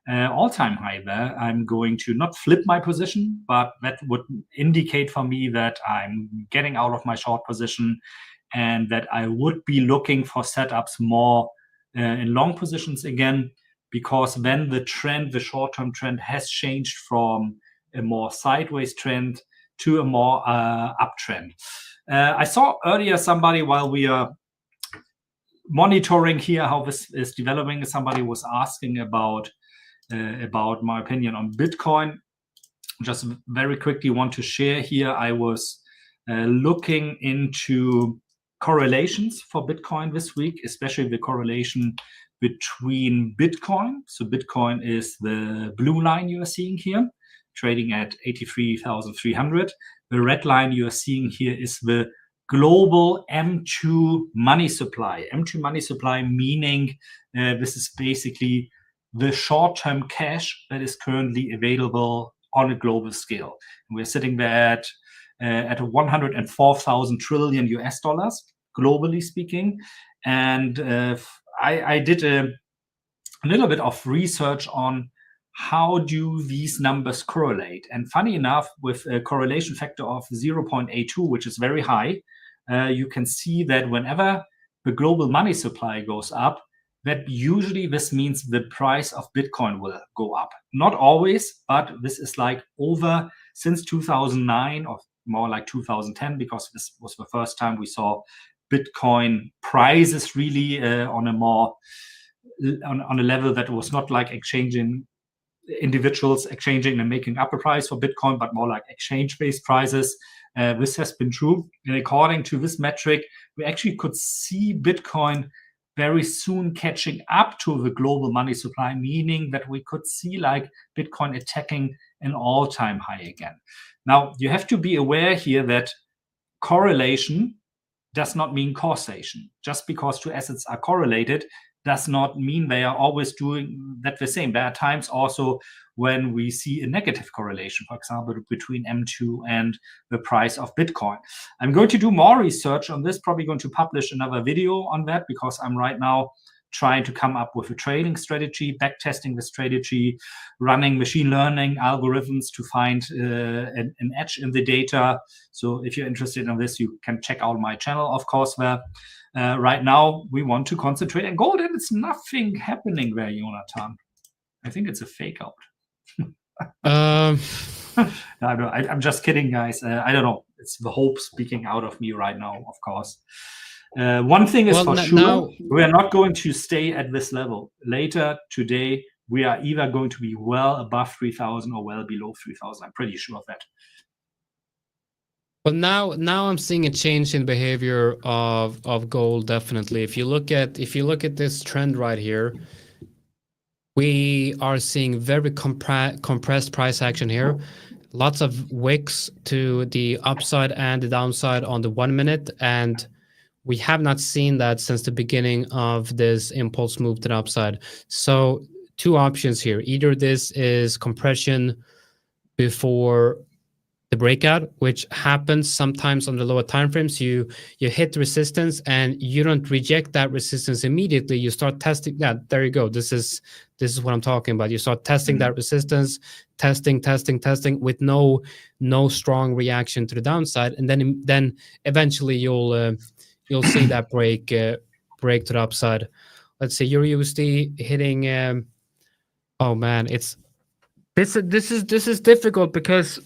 all-time high there, I'm going to not flip my position, but that would indicate for me that I'm getting out of my short position and that I would be looking for setups more in long positions again, because then the short-term trend has changed from a more sideways trend to a more uptrend. I saw earlier somebody, while we are monitoring here how this is developing, somebody was asking about my opinion on Bitcoin. Just very quickly want to share here. I was looking into correlations for Bitcoin this week, especially the correlation between Bitcoin. So Bitcoin is the blue line you are seeing here, trading at 83,300. The red line you are seeing here is the global M2 money supply. M2 money supply meaning this is basically the short-term cash that is currently available on a global scale. And we're sitting there at 104,000 trillion US dollars, globally speaking. And I did a little bit of research on how do these numbers correlate. And funny enough, with a correlation factor of 0.82, which is very high, you can see that whenever the global money supply goes up, that usually this means the price of Bitcoin will go up. Not always, but this is like over since 2009 or more like 2010, because this was the first time we saw Bitcoin prices really on a level that was not like exchanging individuals exchanging and making up a price for Bitcoin, but more like exchange-based prices. This has been true. And according to this metric, we actually could see Bitcoin very soon catching up to the global money supply, meaning that we could see like Bitcoin attacking an all-time high again. Now, you have to be aware here that correlation does not mean causation. Just because two assets are correlated does not mean they are always doing that the same. There are times also when we see a negative correlation, for example, between M2 and the price of Bitcoin. I'm going to do more research on this, probably going to publish another video on that, because I'm right now trying to come up with a trading strategy, backtesting the strategy, running machine learning algorithms to find an edge in the data. So if you're interested in this, you can check out my channel, of course, where right now we want to concentrate on gold, and it's nothing happening there, Jonathan. I think it's a fake out. I'm just kidding, guys. I don't know. It's the hope speaking out of me right now, of course. One thing is for sure, we are not going to stay at this level. Later today, we are either going to be well above 3,000 or well below 3,000. I'm pretty sure of that. Well, now I'm seeing a change in behavior of gold. Definitely, if you look at this trend right here, we are seeing very compressed price action here. Lots of wicks to the upside and the downside on the 1 minute, and we have not seen that since the beginning of this impulse move to the upside. So two options here. Either this is compression before the breakout, which happens sometimes on the lower time frames. You hit resistance and you don't reject that resistance immediately. You start testing that. There you go. This is what I'm talking about. You start testing that resistance, testing with no strong reaction to the downside, and then eventually you'll see that break to the upside. Let's say Euro USD hitting. Oh man, this is difficult because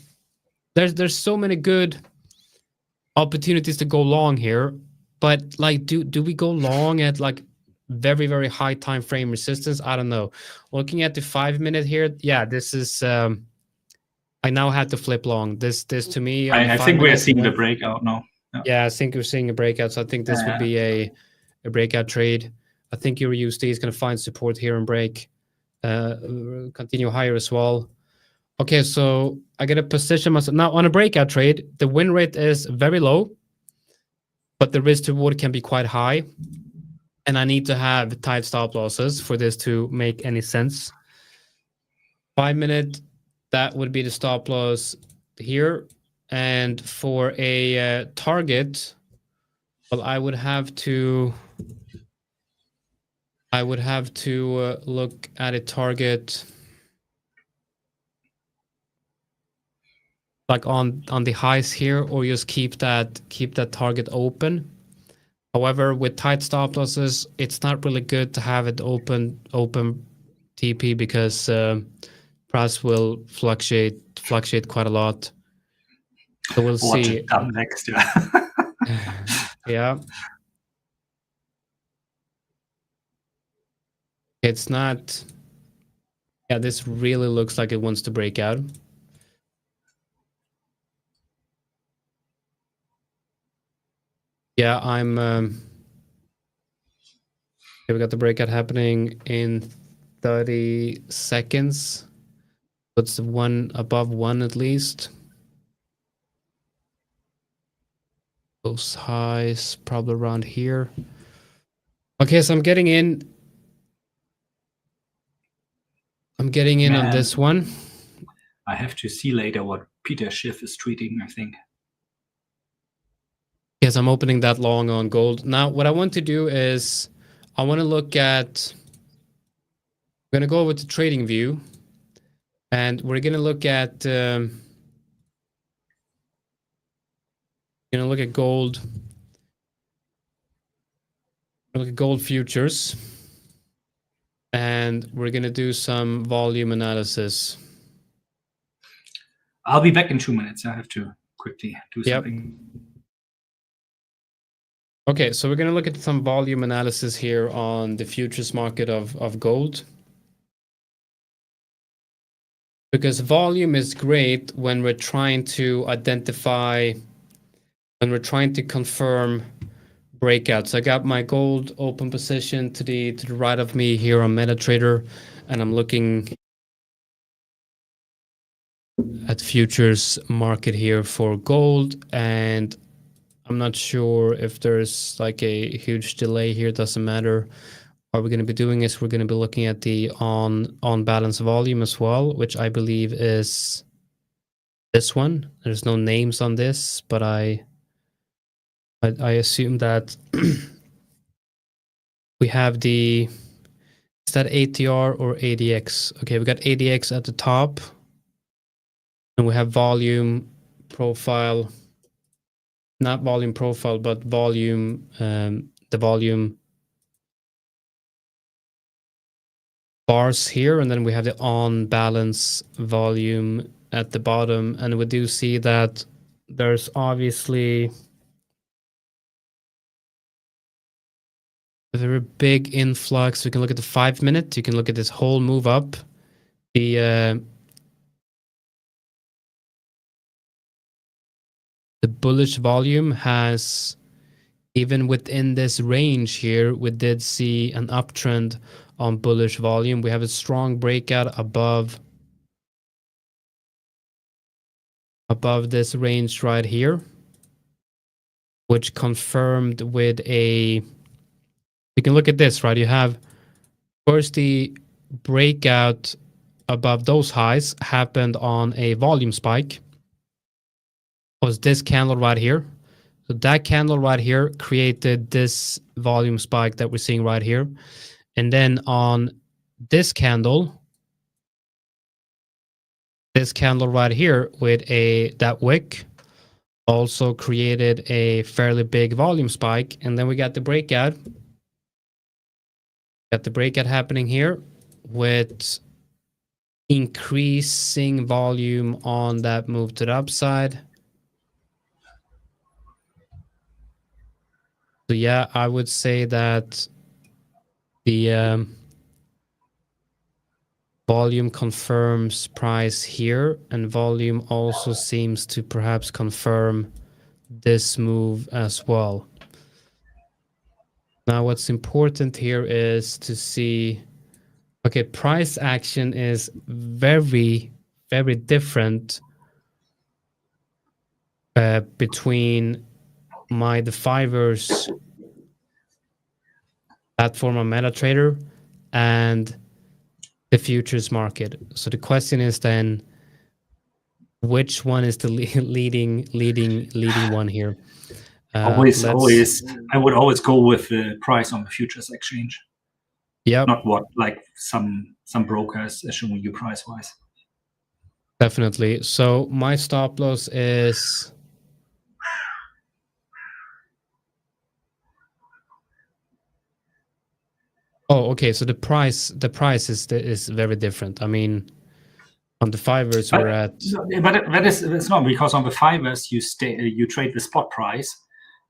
there's so many good opportunities to go long here, but like do we go long at like very, very high time frame resistance? I don't know. Looking at the 5 minute here, yeah, this is I now had to flip long. This to me, I think we're seeing the breakout now. Yeah, I think we're seeing a breakout. So I think this would be a breakout trade. I think Euro USD is going to find support here and break, continue higher as well. Okay, so I get a position myself. Now on a breakout trade, the win rate is very low, but the risk to reward can be quite high. And I need to have tight stop losses for this to make any sense. 5 minute, that would be the stop loss here. And for a target, well, I would have to look at a target like on the highs here, or just keep that target open. However, with tight stop losses, it's not really good to have it open TP, because price will fluctuate quite a lot. So we'll see. It come next, yeah. It's not. Yeah, this really looks like it wants to break out. Yeah, I'm. Okay, we got the breakout happening in 30 seconds. It's one above one at least. Those highs probably around here. Okay, so I'm getting in. On this one. I have to see later what Peter Schiff is tweeting, I think. Yes, I'm opening that long on gold. Now, what I want to do is I want to look at, I'm going to go over to Trading View, and we're going to look at, gold. Look at gold futures, and we're going to do some volume analysis. I'll be back in 2 minutes. I have to quickly do something. Okay, so we're going to look at some volume analysis here on the futures market of gold. Because volume is great when we're trying to identify, when we're trying to confirm breakouts. I got my gold open position to the right of me here on MetaTrader, and I'm looking at futures market here for gold, and I'm not sure if there's like a huge delay here. Doesn't matter. What we're going to be doing is we're going to be looking at the on balance volume as well, which I believe is this one. There's no names on this, but I assume that we have the, is that ATR or ADX? Okay, we got ADX at the top, and we have volume profile, not volume profile, but volume, the volume bars here, and then we have the on balance volume at the bottom, and we do see that there's obviously a very big influx. We can look at the 5 minute, you can look at this whole move up. The bullish volume has, even within this range here, we did see an uptrend on bullish volume. We have a strong breakout above this range right here, which confirmed with a, you can look at this, right? You have first the breakout above those highs happened on a volume spike, was this candle right here. So that candle right here created this volume spike that we're seeing right here. And then on this candle right here with that wick also created a fairly big volume spike. And then we got the breakout. Got the breakout happening here with increasing volume on that move to the upside. So yeah, I would say that the volume confirms price here, and volume also seems to perhaps confirm this move as well. Now, what's important here is to see, okay, price action is very, very different between my The5ers platform on MetaTrader and the futures market. So the question is then, which one is the leading one here? Always. I would always go with the price on the futures exchange. Yeah. Not what like some brokers are showing you price wise. Definitely. So my stop loss is, oh, okay. So the price is very different. I mean, on the The5ers we're at, but it's not, because on the The5ers you trade the spot price,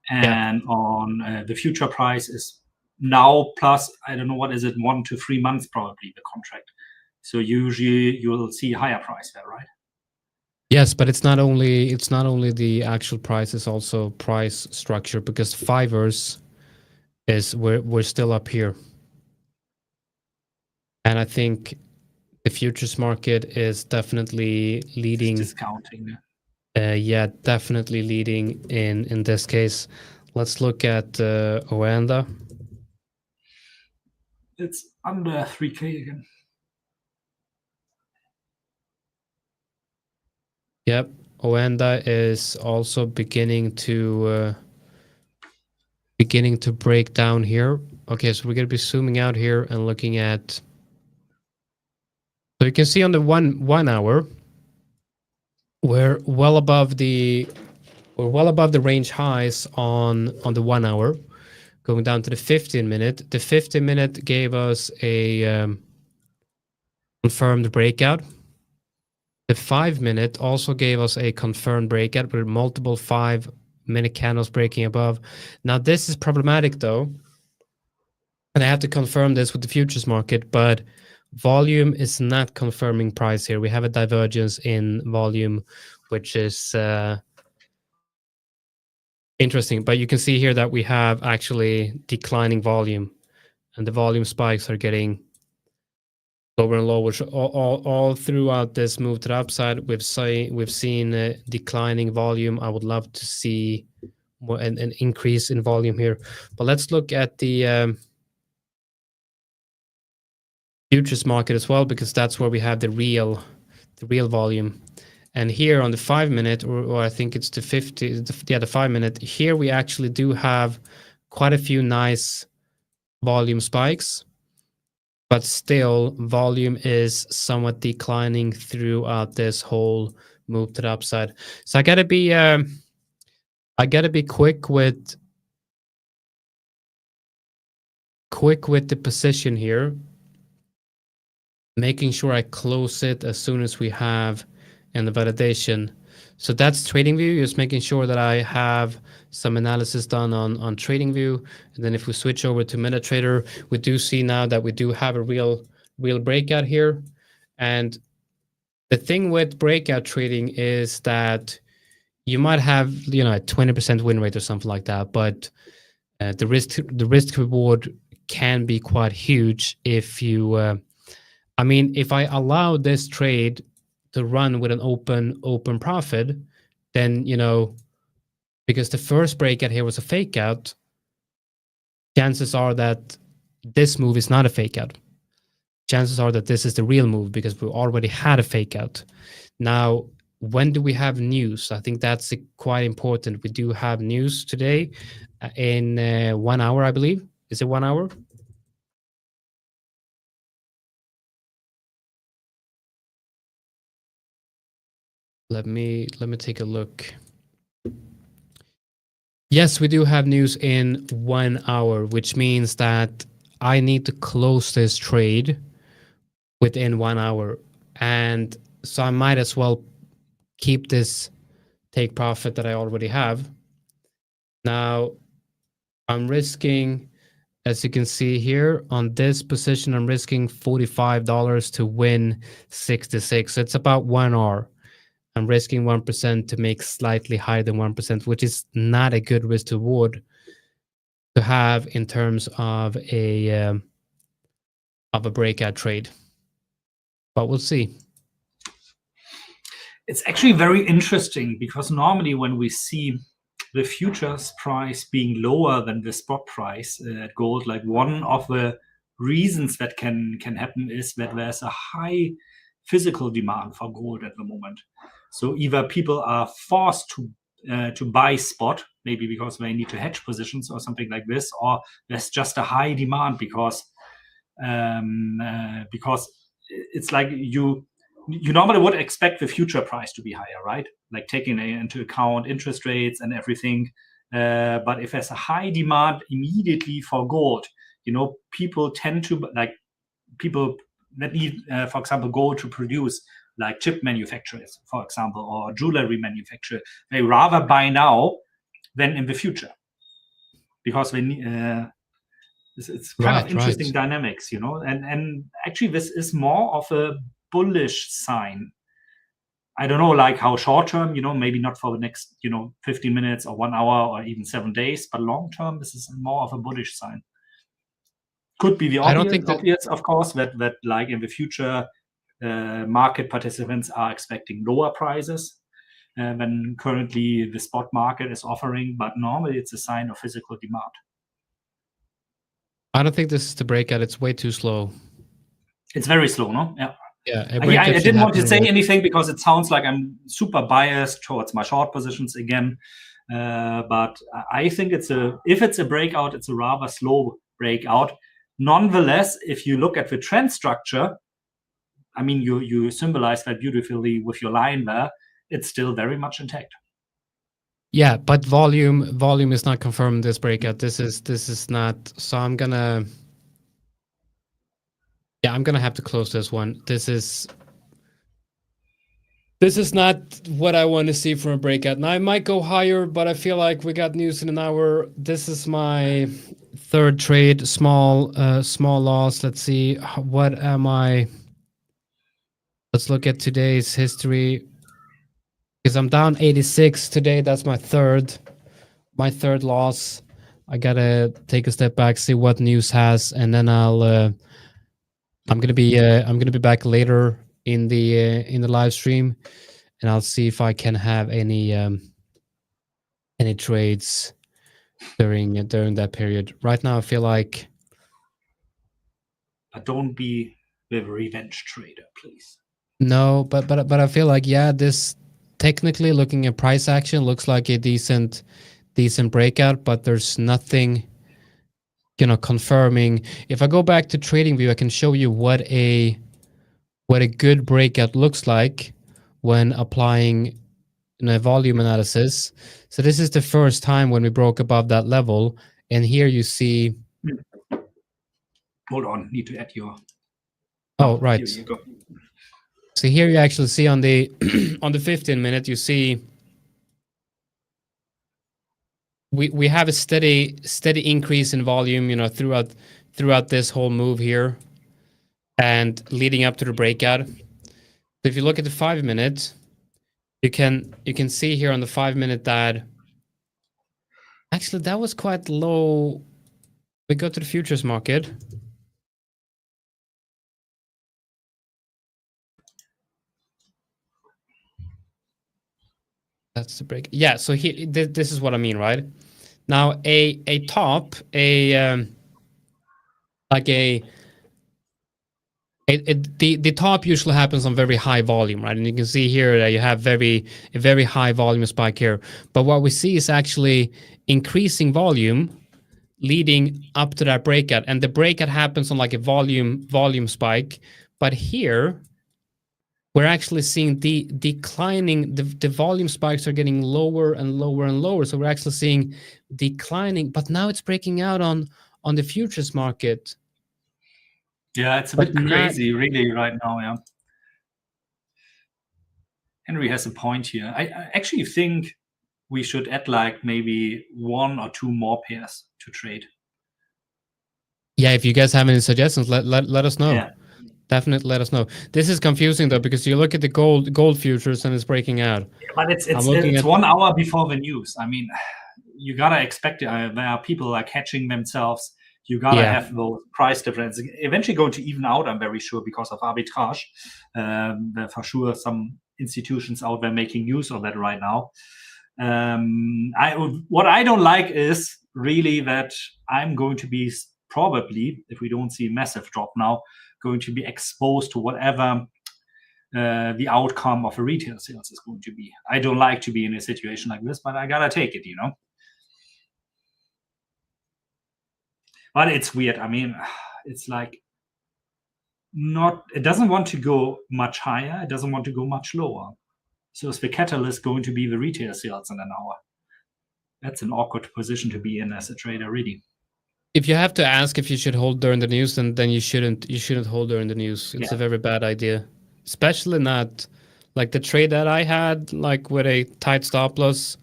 and yeah, on the future price is now plus, I don't know, what is it, 1 to 3 months probably the contract. So usually you will see higher price there, right? Yes, but it's not only the actual price, it's also price structure, because The5ers is we're still up here. And I think the futures market is definitely leading. It's discounting. Yeah, definitely leading in this case. Let's look at Oanda. It's under 3K again. Yep, Oanda is also beginning to break down here. Okay, so we're going to be zooming out here and looking at. So you can see on the one hour, we're well above the range highs on the 1 hour. Going down to the 15 minute. The 15 minute gave us a confirmed breakout. The 5 minute also gave us a confirmed breakout with multiple 5 minute candles breaking above. Now this is problematic though, and I have to confirm this with the futures market, but volume is not confirming price here. We have a divergence in volume, which is interesting. But you can see here that we have actually declining volume, and the volume spikes are getting lower and lower. So all throughout this move to the upside, we've seen declining volume. I would love to see more an increase in volume here. But let's look at the futures market as well, because that's where we have the real volume. And here on the 5 minute, or I think it's the 50, the 5 minute, here we actually do have quite a few nice volume spikes, but still volume is somewhat declining throughout this whole move to the upside. So I gotta be quick with the position here, making sure I close it as soon as we have in the validation. So that's TradingView, just making sure that I have some analysis done on TradingView. And then if we switch over to MetaTrader, we do see now that we do have a real breakout here. And the thing with breakout trading is that you might have, you know, a 20% win rate or something like that, but the risk reward can be quite huge if you I mean, if I allow this trade to run with an open profit, then, you know, because the first breakout here was a fake out, chances are that this move is not a fake out. Chances are that this is the real move because we already had a fake out. Now, when do we have news? I think that's quite important. We do have news today in 1 hour, I believe. Is it 1 hour? Let me take a look. Yes, we do have news in 1 hour, which means that I need to close this trade within 1 hour. And so I might as well keep this take profit that I already have. Now, I'm risking, as you can see here, on this position, I'm risking $45 to win 66. So it's about 1 hour. I'm risking 1% to make slightly higher than 1%, which is not a good risk to reward to have in terms of a breakout trade. But we'll see. It's actually very interesting because normally when we see the futures price being lower than the spot price at gold, like one of the reasons that can happen is that there's a high physical demand for gold at the moment. So either people are forced to buy spot, maybe because they need to hedge positions or something like this, or there's just a high demand because it's like you normally would expect the future price to be higher, right? Like taking into account interest rates and everything. But if there's a high demand immediately for gold, you know, people tend to, like, people that need, for example, gold to produce, like chip manufacturers, for example, or jewelry manufacturers, they rather buy now than in the future because they need. It's kind of interesting dynamics, you know, and actually this is more of a bullish sign. I don't know, like how short term, you know, maybe not for the next, you know, 15 minutes or 1 hour or even 7 days, but long term, this is more of a bullish sign. Could be the obvious, of course, that like in the future, market participants are expecting lower prices than currently the spot market is offering, but normally it's a sign of physical demand. I don't think this is the breakout. It's way too slow. It's very slow, no? Yeah. Yeah, I didn't want to say anything because it sounds like I'm super biased towards my short positions again. But I think if it's a breakout, it's a rather slow breakout. Nonetheless, if you look at the trend structure, I mean, you symbolize that beautifully with your line there. It's still very much intact. Yeah, but volume is not confirmed this breakout. This is not. So I'm gonna have to close this one. This is This is not what I want to see from a breakout. Now I might go higher, but I feel like we got news in an hour. This is my third trade, small loss. Let's see, what am I? Let's look at today's history, because I'm down 86 today. That's my third loss. I gotta take a step back, see what news has, and then I'm gonna be back later in the live stream, and I'll see if I can have any trades during that period. Right now, I feel like. But don't be the revenge trader, please. No, but I feel like, yeah, this technically, looking at price action, looks like a decent breakout, but there's nothing, confirming. If I go back to TradingView, I can show you what a good breakout looks like when applying a volume analysis. So this is the first time when we broke above that level, and here you see. Hold on, need to add your. Oh, right. Here you go. So here you actually see on the on the 15-minute, you see we have a steady increase in volume, throughout this whole move here, and leading up to the breakout. So if you look at the 5-minute, you can see here on the 5-minute that actually that was quite low. We go to the futures market. That's the break. Yeah, so here, this is what I mean, right? Now, a top, the top usually happens on very high volume, right? And you can see here that you have a very high volume spike here. But what we see is actually increasing volume leading up to that breakout, and the breakout happens on like a volume spike. But here, we're actually seeing the volume spikes are getting lower and lower and lower. So we're actually seeing declining, but now it's breaking out on the futures market. Yeah, it's a bit crazy, really, right now. Yeah, Henry has a point here. I actually think we should add like maybe 1 or 2 more pairs to trade. Yeah, if you guys have any suggestions, let us know. Yeah. Definitely let us know. This is confusing though, because you look at the gold futures and it's breaking out. Yeah, but it's 1 hour before the news. I mean, you gotta expect there are people like catching themselves. You gotta have those price differences eventually going to even out, I'm very sure, because of arbitrage. There are for sure some institutions out there making use of that right now. What I don't like is really that I'm going to be probably, if we don't see a massive drop now, going to be exposed to whatever the outcome of a retail sales is going to be. I don't like to be in a situation like this, but I gotta take it, But it's weird. I mean, it's like it doesn't want to go much higher. It doesn't want to go much lower. So is the catalyst going to be the retail sales in an hour? That's an awkward position to be in as a trader, really. If you have to ask if you should hold during the news, then you shouldn't hold during the news. It's a very bad idea, especially not like the trade that I had, like with a tight stop loss.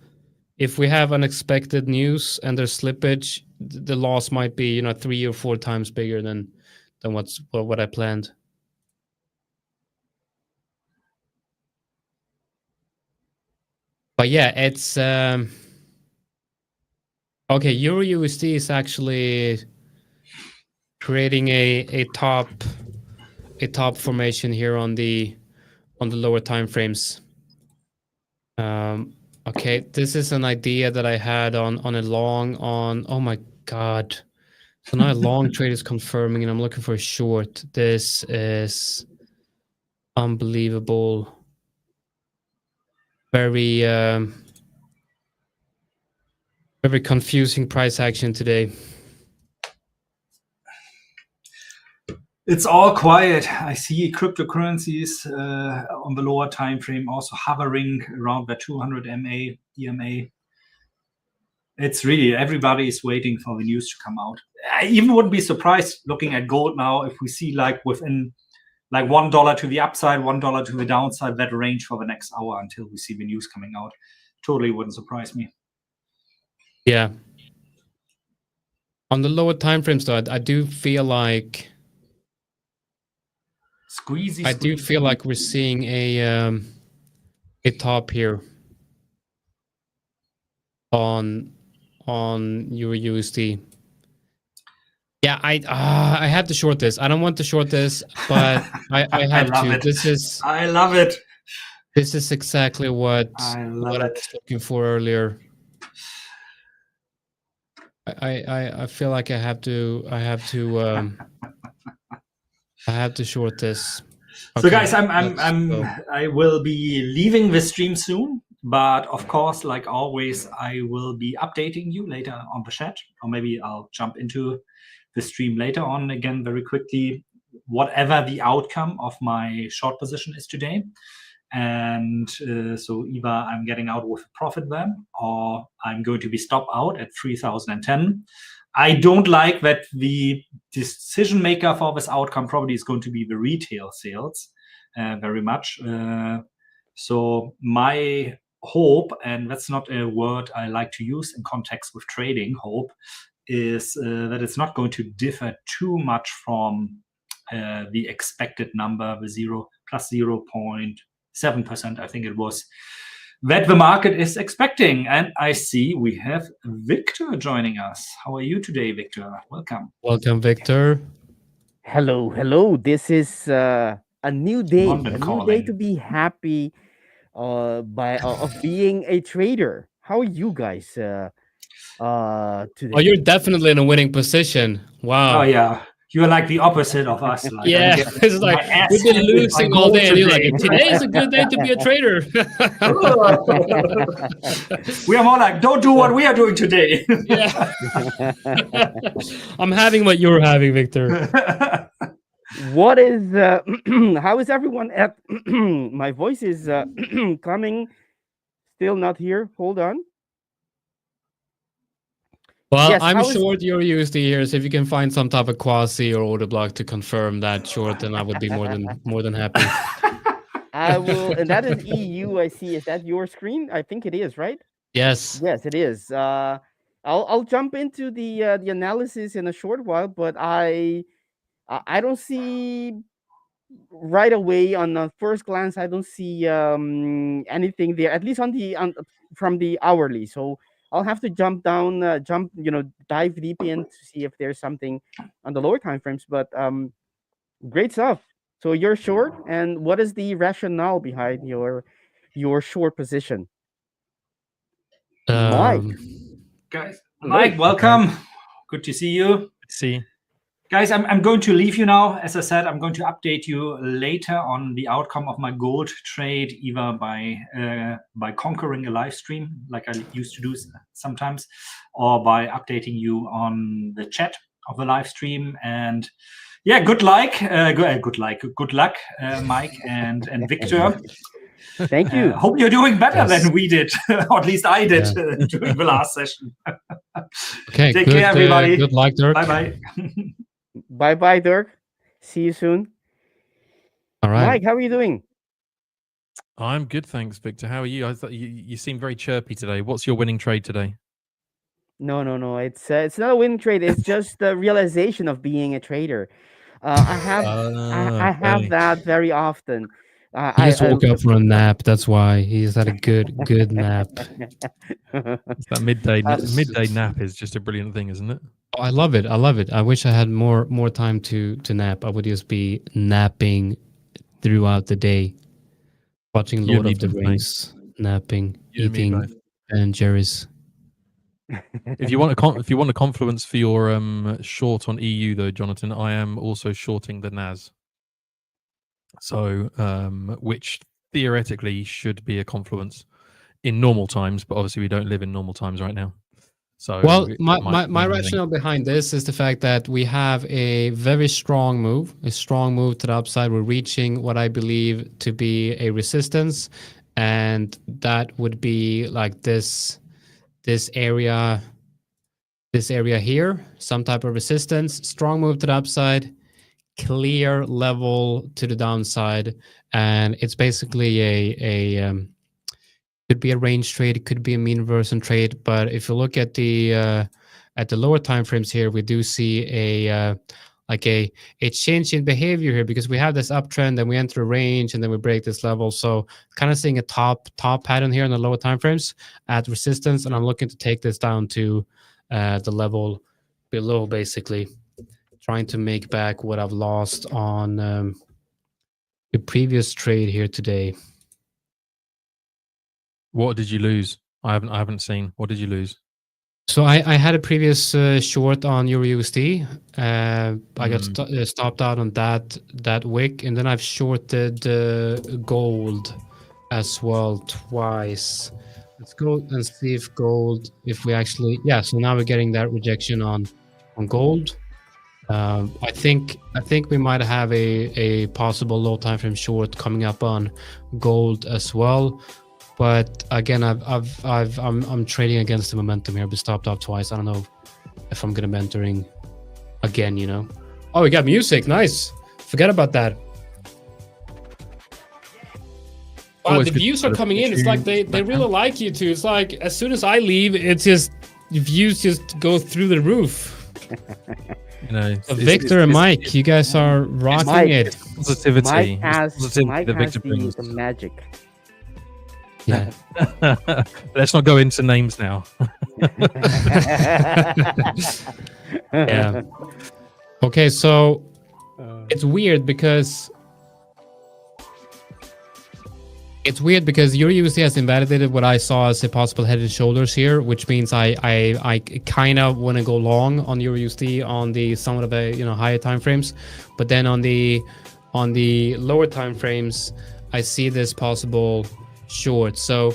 If we have unexpected news and there's slippage, the loss might be 3 or 4 times bigger than what I planned. But yeah, it's okay. Euro USD is actually creating a top formation here on the lower time frames. Okay, this is an idea that I had on a long oh my god. So now a long trade is confirming and I'm looking for a short. This is unbelievable. Very very confusing price action today. It's all quiet. I see cryptocurrencies on the lower time frame also hovering around the 200 MA, EMA. It's really, everybody is waiting for the news to come out. I even wouldn't be surprised looking at gold now if we see like within like $1 to the upside, $1 to the downside, that range for the next hour until we see the news coming out. Totally wouldn't surprise me. Yeah. On the lower time frames, though, I do feel like I do feel like we're seeing a top here on your USD. Yeah, I have to short this. I don't want to short this, but I have I to. It. I love it. This is exactly what I was looking for earlier. I feel like I have to short this. Okay. So guys, I will be leaving the stream soon, but of course, like always, I will be updating you later on the chat, or maybe I'll jump into the stream later on again very quickly, whatever the outcome of my short position is today. And so either I'm getting out with a profit then, or I'm going to be stopped out at 3,010. I don't like that the decision maker for this outcome probably is going to be the retail sales very much. So my hope, and that's not a word I like to use in context with trading, hope, is that it's not going to differ too much from the expected number, the plus 0.7%, I think it was, that the market is expecting. And I see we have Victor joining us. How are you today, Victor? Welcome. Welcome, Victor. Hello. This is a new day, to be happy of being a trader. How are you guys today? Oh, you're definitely in a winning position. Wow. Oh yeah. You're like the opposite of us. Like, yeah, it's like we've been losing all day, and you're like, today is a good day to be a trader. We are more like, don't do what we are doing today. Yeah. I'm having what you're having, Victor. What is how is everyone at my voice is coming, still not here. Hold on. Well, yes, I'm short your USD here, so if you can find some type of quasi or order block to confirm that short, then I would be more than happy. I will, and that is EU. I see. Is that your screen? I think it is, right? Yes. Yes, it is. I'll jump into the analysis in a short while, but I don't see right away on the first glance. I don't see anything there, at least from the hourly. So I'll have to jump down, dive deep in to see if there's something on the lower time frames. But great stuff. So you're short, and what is the rationale behind your short position? Mike. Guys, Mike, welcome. Good to see you. Good to see you. Guys, I'm going to leave you now. As I said, I'm going to update you later on the outcome of my gold trade, either by conquering a live stream, like I used to do sometimes, or by updating you on the chat of the live stream. And yeah, good luck, Mike and Victor. Thank you. Hope you're doing better than we did, or at least I did during the last session. Okay, take care, everybody. Good luck, Dirk. Bye-bye. Bye-bye, Dirk. See you soon. All right. Mike, how are you doing? I'm good, thanks, Victor. How are you? I thought you seem very chirpy today. What's your winning trade today? No. It's not a winning trade. It's just the realization of being a trader. I have that very often. He just woke up from a nap. That's why he's had a good nap. That midday nap is just a brilliant thing, isn't it? Oh, I love it. I wish I had more time to nap. I would just be napping throughout the day, watching Lord of the Rings, napping, eating Ben and Jerry's. If you want a confluence for your short on EU though, Jonathan, I am also shorting the NAS. So, which theoretically should be a confluence in normal times, but obviously we don't live in normal times right now. So, well, my rationale behind this is the fact that we have a very strong move to the upside. We're reaching what I believe to be a resistance, and that would be like this area here, some type of resistance, strong move to the upside, clear level to the downside, and it's basically a could be a range trade, it could be a mean reversion trade. But if you look at the lower time frames here, we do see a change in behavior here, because we have this uptrend and we enter a range and then we break this level. So kind of seeing a top pattern here in the lower time frames at resistance, and I'm looking to take this down to the level below, basically trying to make back what I've lost on the previous trade here today. What did you lose? I haven't seen. What did you lose? So I had a previous short on Euro USD. I got stopped out on that wick, and then I've shorted gold as well twice. Let's go and see if gold, if we actually, yeah. So now we're getting that rejection on gold. I think we might have a possible low time frame short coming up on gold as well. But again, I'm trading against the momentum here. We stopped out twice. I don't know if I'm gonna be entering again. You know. Oh, we got music. Nice. Forget about that. Wow, the views are coming in. It's like they really like you too. It's like as soon as I leave, it's just views just go through the roof. You know, Victor and Mike, you guys are rocking it. Positivity. Mike has the magic. Yeah. Let's not go into names now. Yeah. Okay, so it's weird because Euro USD has invalidated what I saw as a possible head and shoulders here, which means I kind of want to go long on Euro USD on the somewhat of a higher time frames, but then on the lower time frames I see this possible short. So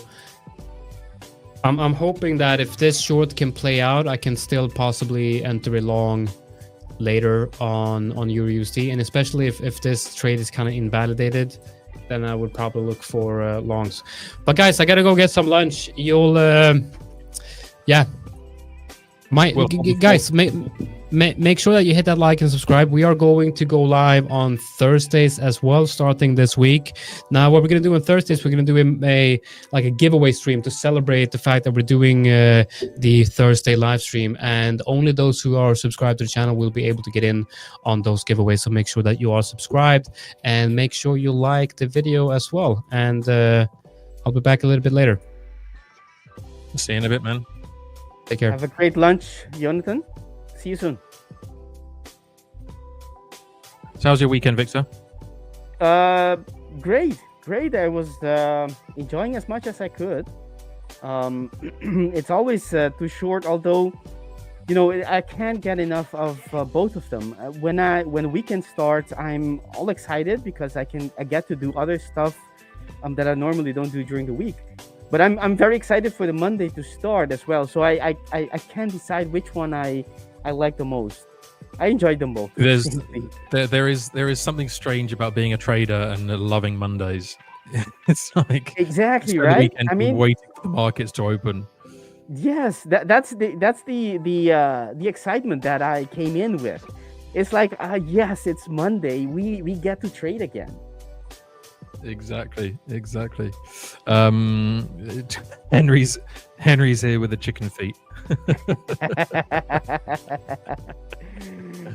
I'm hoping that if this short can play out, I can still possibly enter a long later on Euro USD, and especially if this trade is kind of invalidated, then I would probably look for longs. But guys, I gotta go get some lunch. You'll guys, make sure that you hit that like and subscribe. We are going to go live on Thursdays as well, starting this week. Now, what we're going to do on Thursdays, we're going to do a giveaway stream to celebrate the fact that we're doing the Thursday live stream, and only those who are subscribed to the channel will be able to get in on those giveaways. So make sure that you are subscribed and make sure you like the video as well. And I'll be back a little bit later. See you in a bit, man. Take care. Have a great lunch, Jonathan. See you soon. So how's your weekend, Victor? Great. I was enjoying as much as I could. It's always too short, although I can't get enough of both of them. When weekend starts, I'm all excited because I get to do other stuff that I normally don't do during the week. But I'm very excited for the Monday to start as well. So I can't decide which one I like the most. I enjoyed them both. There is something strange about being a trader and loving Mondays. It's like exactly right. I mean, waiting for the markets to open. Yes, that's the excitement that I came in with. It's like yes, it's Monday. We get to trade again. Exactly. Henry's here with the chicken feet.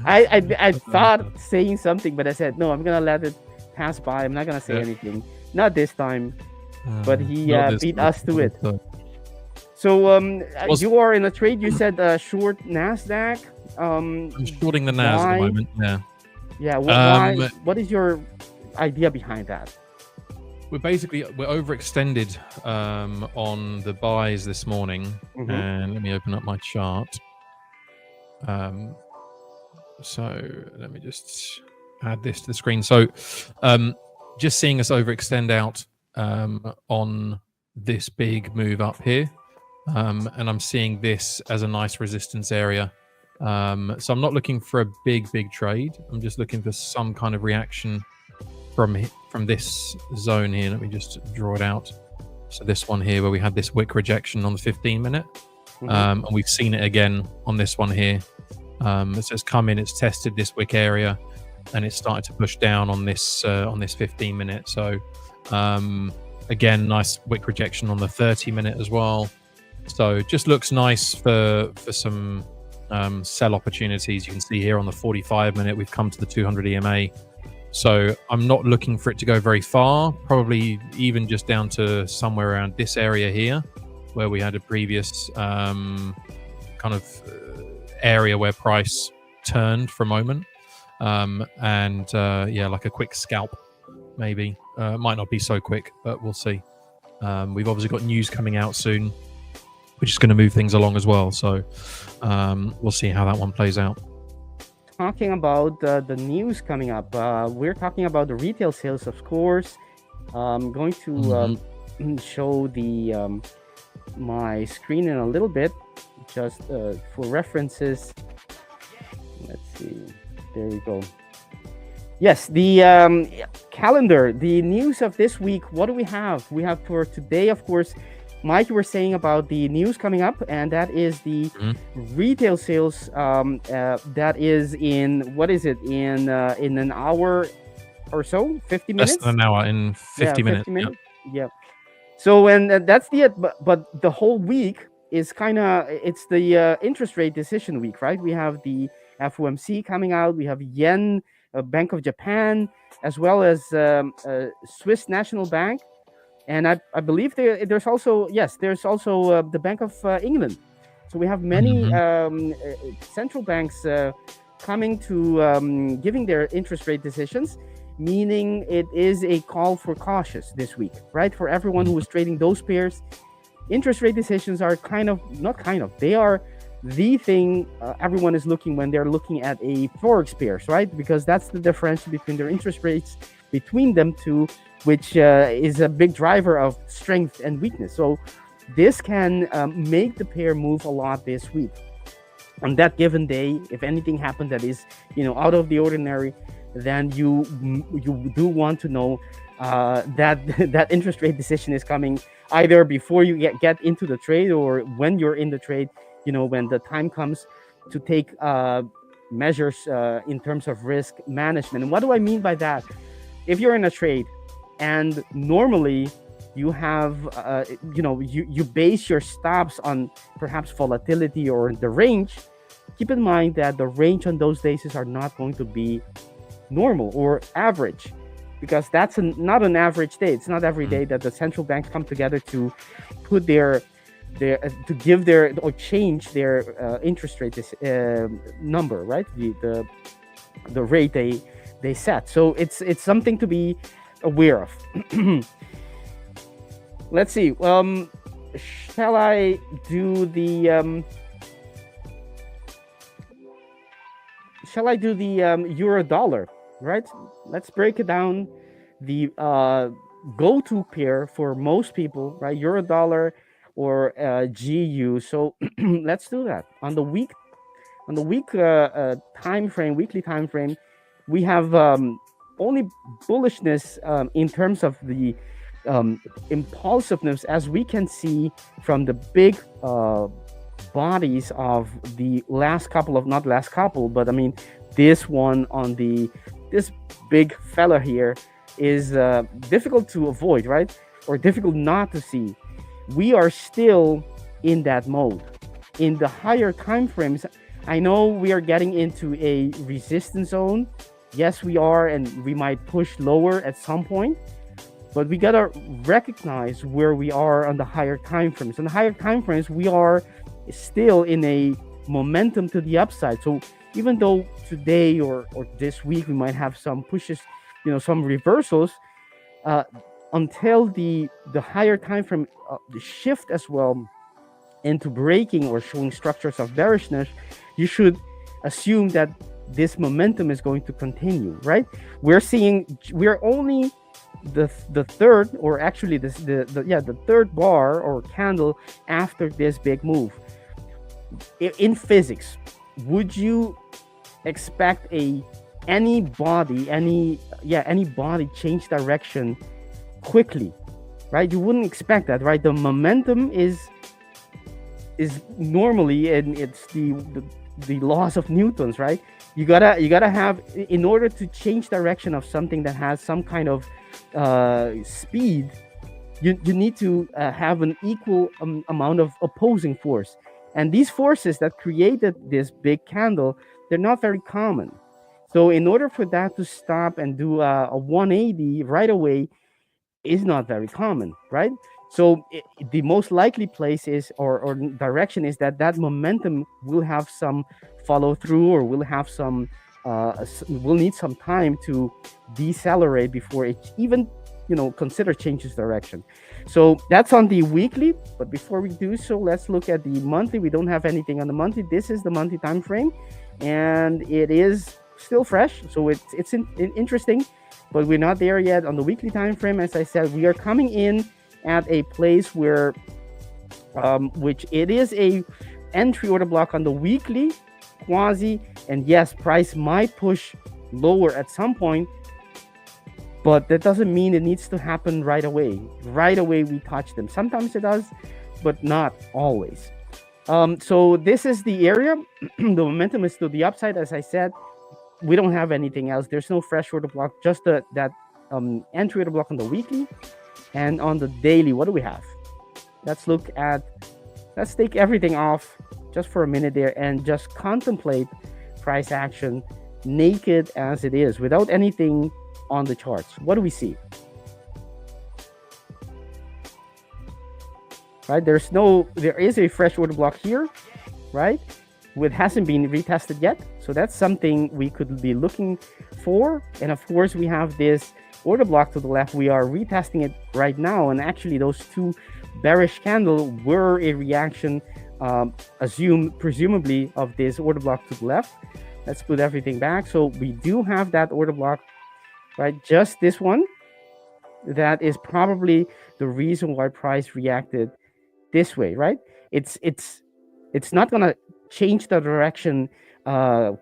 I thought saying something, but I said no. I'm gonna let it pass by. I'm not gonna say anything. Not this time. But he beat us to it. So you are in a trade. You said short Nasdaq. I'm shorting the Nas at the moment. Yeah. Yeah. Why? What is your idea behind that? We're overextended on the buys this morning, and let me open up my chart. So let me just add this to the screen. So just seeing us overextend out on this big move up here, and I'm seeing this as a nice resistance area. So I'm not looking for a big trade. I'm just looking for some kind of reaction from this zone here. Let me just draw it out. So this one here where we had this wick rejection on the 15-minute, and we've seen it again on this one here. So it's come in, it's tested this wick area, and it started to push down on this 15 minute. So again, nice wick rejection on the 30 minute as well. So just looks nice for some sell opportunities. You can see here on the 45 minute, we've come to the 200 EMA. So I'm not looking for it to go very far, probably even just down to somewhere around this area here, where we had a previous kind of area where price turned for a moment. Yeah, like a quick scalp, maybe. Might not be so quick, but we'll see. We've obviously got news coming out soon, which is going to move things along as well. So we'll see how that one plays out. Talking about the news coming up, we're talking about the retail sales, of course. I'm going to show the my screen in a little bit, just for references. Let's see. There we go. Yes, the calendar, the news of this week. What do we have? We have for today, of course, Mike, you were saying about the news coming up, and that is the retail sales. That is in, what is it, in an hour or so, 50 minutes? Less than an hour, in 50 minutes. 50 minutes. Yeah. So, and that's the but the whole week is kind of, it's the interest rate decision week, right? We have the FOMC coming out. We have yen, Bank of Japan, as well as Swiss National Bank. And I believe there's also, yes, there's also the Bank of England. So we have many central banks coming to giving their interest rate decisions, meaning it is a call for cautious this week, right? For everyone who is trading those pairs, interest rate decisions are they are the thing everyone is looking when they're looking at a Forex pairs, right? Because that's the differential between their interest rates between them two, which is a big driver of strength and weakness. So this can make the pair move a lot this week. On that given day, if anything happened that is, out of the ordinary, then you do want to know that interest rate decision is coming either before you get into the trade or when you're in the trade, when the time comes to take measures in terms of risk management. And what do I mean by that? If you're in a trade and normally you have, you base your stops on perhaps volatility or the range, keep in mind that the range on those days are not going to be normal or average, because that's not an average day. It's not every day that the central banks come together to put their to give their or change their interest rate number, right? The rate they set. So it's something to be aware of. Let's see. Shall I do the euro dollar? Right. Let's break it down. The go-to pair for most people, right? Euro dollar or GU. So let's do that on the week time frame, weekly time frame. We have only bullishness in terms of the impulsiveness, as we can see from the big bodies of the last couple of, not last couple, but I mean this one on this big fella here is difficult to avoid, right? Or difficult not to see. We are still in that mode. In the higher time frames, I know we are getting into a resistance zone. Yes, we are, and we might push lower at some point, but we gotta recognize where we are on the higher time frames. On the higher time frames, we are still in a momentum to the upside. So even though today or this week we might have some pushes, some reversals, until the higher time frame shift as well into breaking or showing structures of bearishness, you should assume that this momentum is going to continue, right? We're only the third, or actually the third bar or candle after this big move. In physics, would you expect any body change direction quickly, right? You wouldn't expect that, right? The momentum is normally, and it's the laws of Newton's, right? you gotta have, in order to change direction of something that has some kind of speed, you need to have an equal amount of opposing force. And these forces that created this big candle, they're not very common. So in order for that to stop and do a 180 right away is not very common, right? So the most likely place is, or direction is, that momentum will have some follow through, or will have some will need some time to decelerate before it even consider changes direction. So that's on the weekly. But before we do so, let's look at the monthly. We don't have anything on the monthly. This is the monthly time frame, and it is still fresh, so it's interesting, but we're not there yet on the weekly time frame. As I said, we are coming in at a place where which it is a entry order block on the weekly quasi, and yes, price might push lower at some point, but that doesn't mean it needs to happen right away we touch them. Sometimes it does, but not always. So this is the area. The momentum is to the upside. As I said, we don't have anything else. There's no fresh order block, just that entry order block on the weekly. And on the daily, what do we have? Let's take everything off just for a minute there and just contemplate price action naked as it is, without anything on the charts. What do we see? Right, there is a fresh order block here, right? It hasn't been retested yet, so that's something we could be looking for. And of course, we have this order block to the left. We are retesting it right now, and actually those two bearish candles were a reaction, presumably, of this order block to the left. Let's put everything back. So we do have that order block, right? Just this one. That is probably the reason why price reacted this way, right? It's not gonna change the direction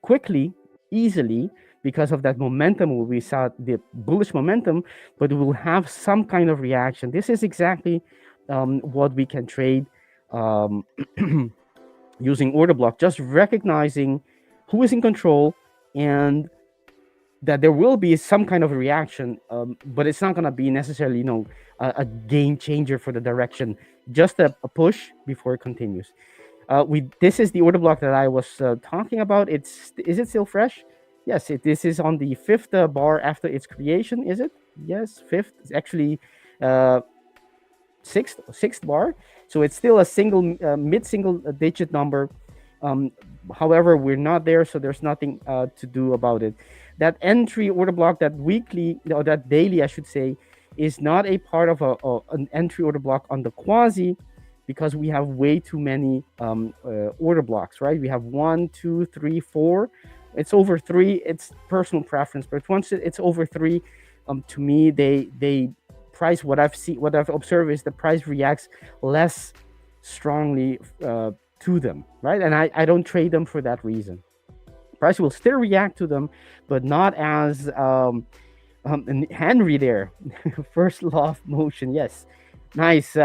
quickly, easily, because of that momentum. We saw the bullish momentum, but we will have some kind of reaction. This is exactly what we can trade using order block, just recognizing who is in control and that there will be some kind of a reaction, but it's not going to be necessarily a game changer for the direction, just a push before it continues. This is the order block that I was talking about. Is it still fresh? Yes, this is on the fifth bar after its creation. Is it? Yes, fifth. It's actually sixth bar. So it's still a single mid-single digit number. However, we're not there, so there's nothing to do about it. That entry order block, that weekly or that daily, I should say, is not a part of an entry order block on the quasi, because we have way too many order blocks, right? We have 1, 2, 3, 4. It's over 3. It's personal preference, but once it's over 3, to me, they price, what I've observed is the price reacts less strongly to them, right? And I don't trade them for that reason. Price will still react to them, but not as Henry there. First law of motion, yes, nice.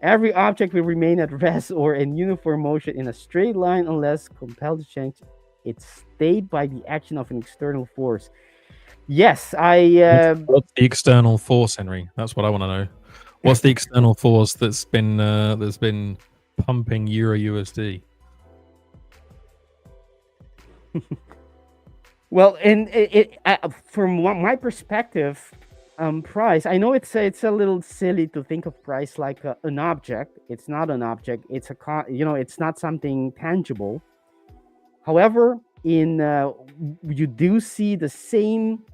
Every object will remain at rest or in uniform motion in a straight line unless compelled to change its state by the action of an external force. Yes, What's the external force, Henry? That's what I want to know. What's the external force that's been pumping Euro USD? Well, from my perspective, price, I know it's a little silly to think of price like an object. It's not an object. It's it's not something tangible. However, you do see the same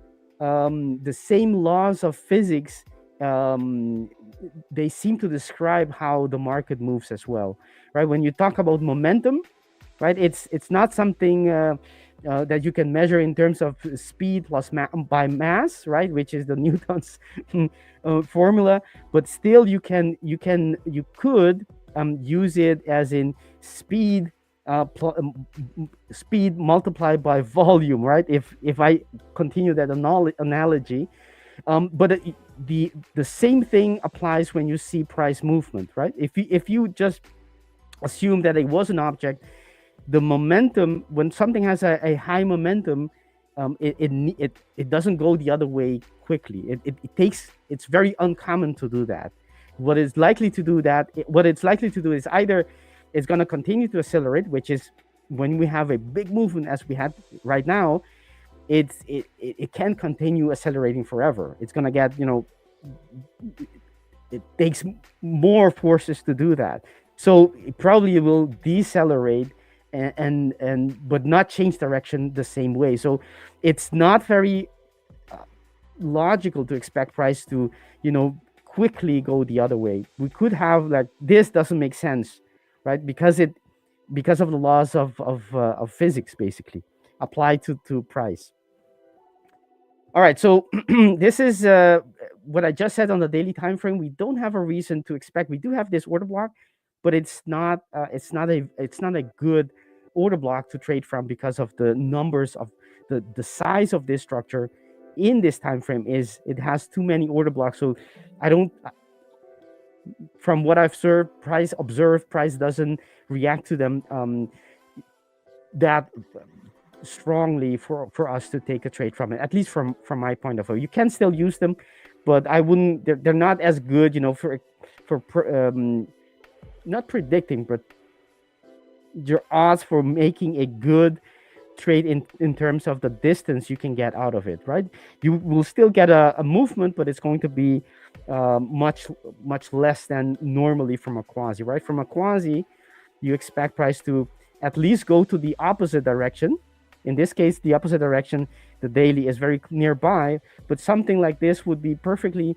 laws of physics. They seem to describe how the market moves as well, right? When you talk about momentum, right, it's not something that you can measure in terms of speed plus by mass, right, which is the Newton's formula, but still you could use it as in speed speed multiplied by volume, right? If I continue that analogy, but the same thing applies when you see price movement, right? If you just assume that it was an object, the momentum, when something has a high momentum, it doesn't go the other way quickly. It's very uncommon to do that. What it's likely to do is either it's going to continue to accelerate, which is when we have a big movement as we had right now, it can't continue accelerating forever. It's going to get, it takes more forces to do that. So it probably will decelerate and but not change direction the same way. So it's not very logical to expect price to, quickly go the other way. We could have like, this doesn't make sense, right? Because of the laws of physics, basically applied to price. All right, so this is what I just said on the daily time frame. We don't have a reason to expect. We do have this order block, but it's not a good order block to trade from because of the numbers of the size of this structure in this time frame. It has too many order blocks. So I don't, from what I've observed, price doesn't react to them that strongly for us to take a trade from it, at least from my point of view. You can still use them, but I wouldn't. They're not as good, for not predicting, but your odds for making a good trade in terms of the distance you can get out of it, right? You will still get a movement, but it's going to be much less than normally from a quasi, right? From a quasi, you expect price to at least go to the opposite direction. In this case, the opposite direction, the daily, is very nearby, but something like this would be perfectly,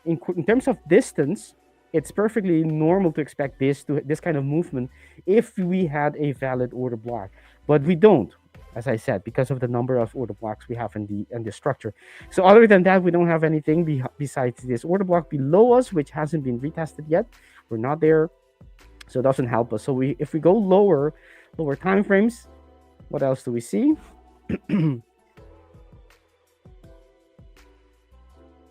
in terms of distance, it's perfectly normal to expect this kind of movement if we had a valid order block. But we don't, as I said, because of the number of order blocks we have in the structure. So other than that, we don't have anything besides this order block below us, which hasn't been retested yet. We're not there, so it doesn't help us. So if we go lower time frames, what else do we see?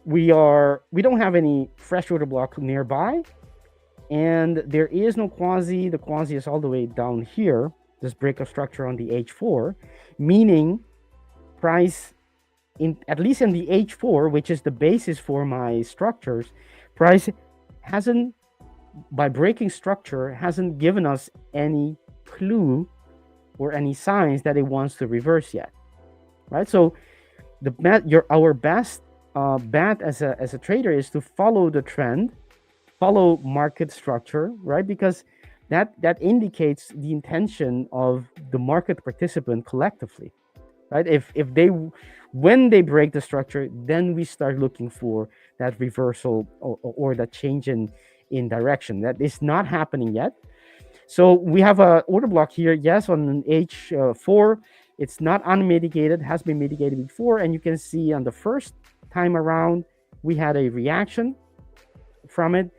We don't have any fresh order block nearby, and there is no quasi. The quasi is all the way down here, this break of structure on the H4, meaning price, at least in the H4, which is the basis for my structures, price hasn't, by breaking structure, hasn't given us any clue or any signs that it wants to reverse yet, right? So our best bet as a trader is to follow the trend, follow market structure, right? Because that indicates the intention of the market participant collectively, right? When they break the structure, then we start looking for that reversal or that change in direction. That is not happening yet. So we have a order block here, yes, on an H4. It's not unmitigated, has been mitigated before, and you can see on the first time around we had a reaction from it.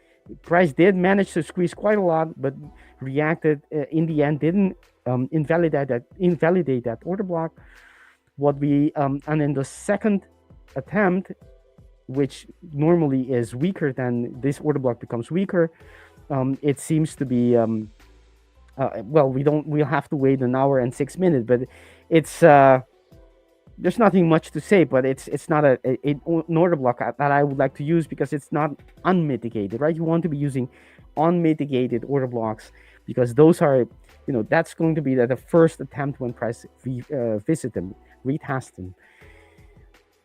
Price did manage to squeeze quite a lot, but reacted in the end, didn't invalidate that order block. And in the second attempt, which normally is weaker than this order block becomes weaker, it seems to be we'll have to wait 1 hour and 6 minutes, but it's there's nothing much to say, but it's not an order block that I would like to use because it's not unmitigated, right? You want to be using unmitigated order blocks because those are, that's going to be the first attempt when price visit them, retest them.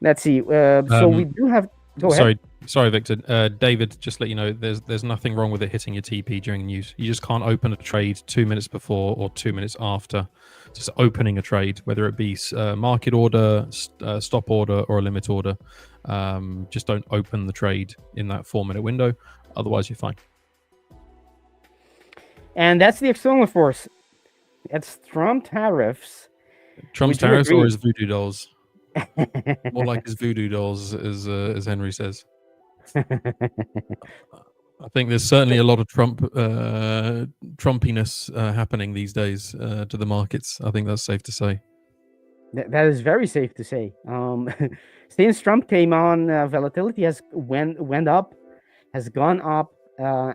Let's see. So we do have. Go ahead. Sorry, Victor. David, just let you know, there's nothing wrong with it hitting your TP during news. You just can't open a trade 2 minutes before or 2 minutes after. Just opening a trade, whether it be market order, stop order, or a limit order. Just don't open the trade in that 4-minute window. Otherwise, you're fine. And that's the external force. It's Trump tariffs. Trump's tariffs or his voodoo dolls? More like his voodoo dolls, as Henry says. I think there's certainly a lot of Trumpiness happening these days to the markets. I think that's safe to say. That is very safe to say. Since Trump came on, volatility has went up, has gone up,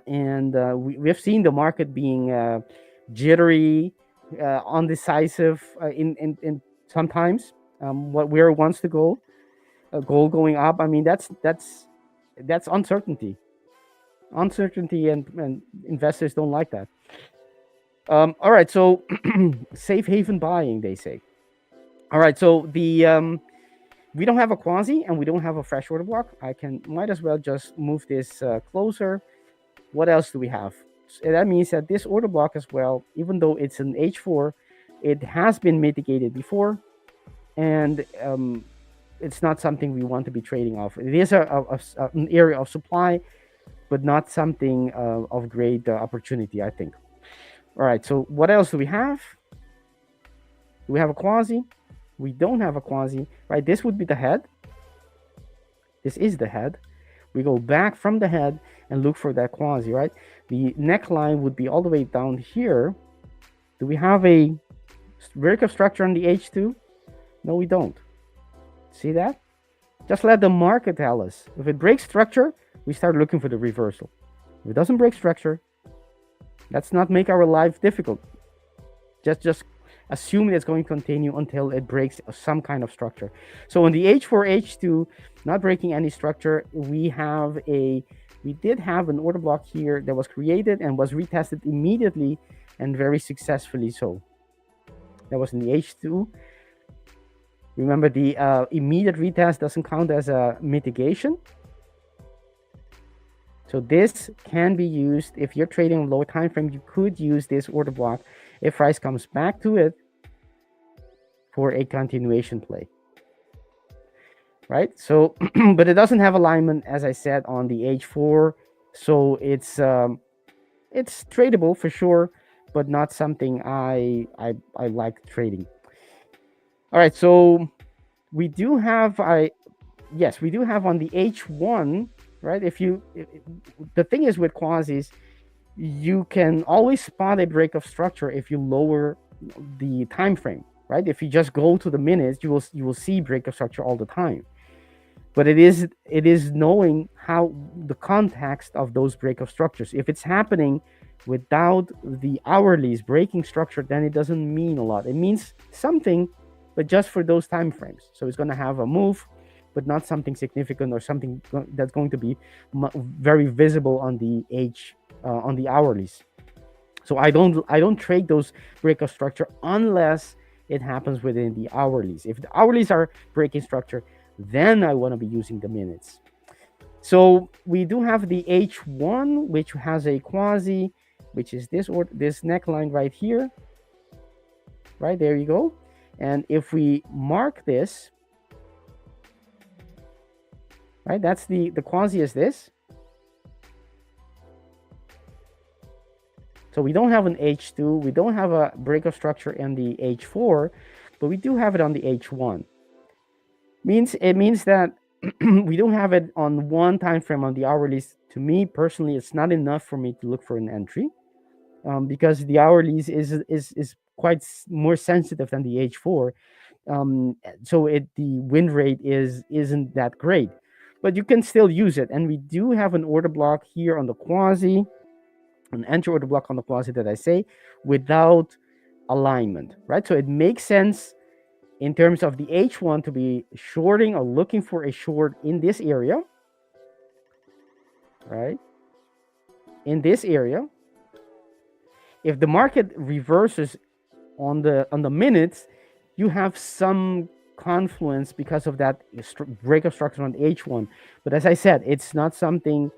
and we've seen the market being jittery, undecisive in sometimes where it wants to go. A gold going up. I mean, that's uncertainty. Uncertainty, and investors don't like that. All right, so safe haven buying, they say. All right, so the we don't have a quasi and we don't have a fresh order block. Might as well just move this closer. What else do we have? So that means that this order block as well, even though it's an H4, it has been mitigated before, and it's not something we want to be trading off. It is an area of supply, but not something of great opportunity, I think. All right, so what else do we have? Do we have a quasi? We don't have a quasi, right? This would be the head. This is the head. We go back from the head and look for that quasi, right? The neckline would be all the way down here. Do we have a breakup structure on the H2? No, we don't. See that? Just let the market tell us. If it breaks structure, we start looking for the reversal. If it doesn't break structure, let's not make our life difficult. Just assume it's going to continue until it breaks some kind of structure. So on the H4, H2, not breaking any structure, we did have an order block here that was created and was retested immediately and very successfully so. That was in the H2. Remember, the immediate retest doesn't count as a mitigation. So this can be used if you're trading a low time frame. You could use this order block if price comes back to it for a continuation play, right? So, but it doesn't have alignment, as I said, on the H4. So it's tradable for sure, but not something I like trading. All right, so we do have we do have on the H1, right? The thing is with quasis, you can always spot a break of structure if you lower the time frame, right? If you just go to the minutes, you will see break of structure all the time. But it is knowing how the context of those break of structures. If it's happening without the hourlies breaking structure, then it doesn't mean a lot. It means something, but just for those time frames. So it's going to have a move, but not something significant or something that's going to be very visible on the on the hourlies. So I don't trade those break of structure unless it happens within the hourlies. If the hourlies are breaking structure, then I want to be using the minutes. So we do have the H1, which has a quasi, which is this neckline right here. Right, there you go. And if we mark this, right, that's the quasi is this. So we don't have an H2, we don't have a break of structure in the H4, but we do have it on the H1. It means that we don't have it on one time frame on the hourlies. To me personally, it's not enough for me to look for an entry, because the hourlies is quite more sensitive than the H4. So the win rate isn't that great, but you can still use it. And we do have an order block here on the quasi, an entry order block on the quasi that I say, without alignment, right? So it makes sense in terms of the H1 to be shorting or looking for a short in this area, right? In this area. If the market reverses on the minutes, you have some confluence because of that break of structure on the H1. But as I said, it's not something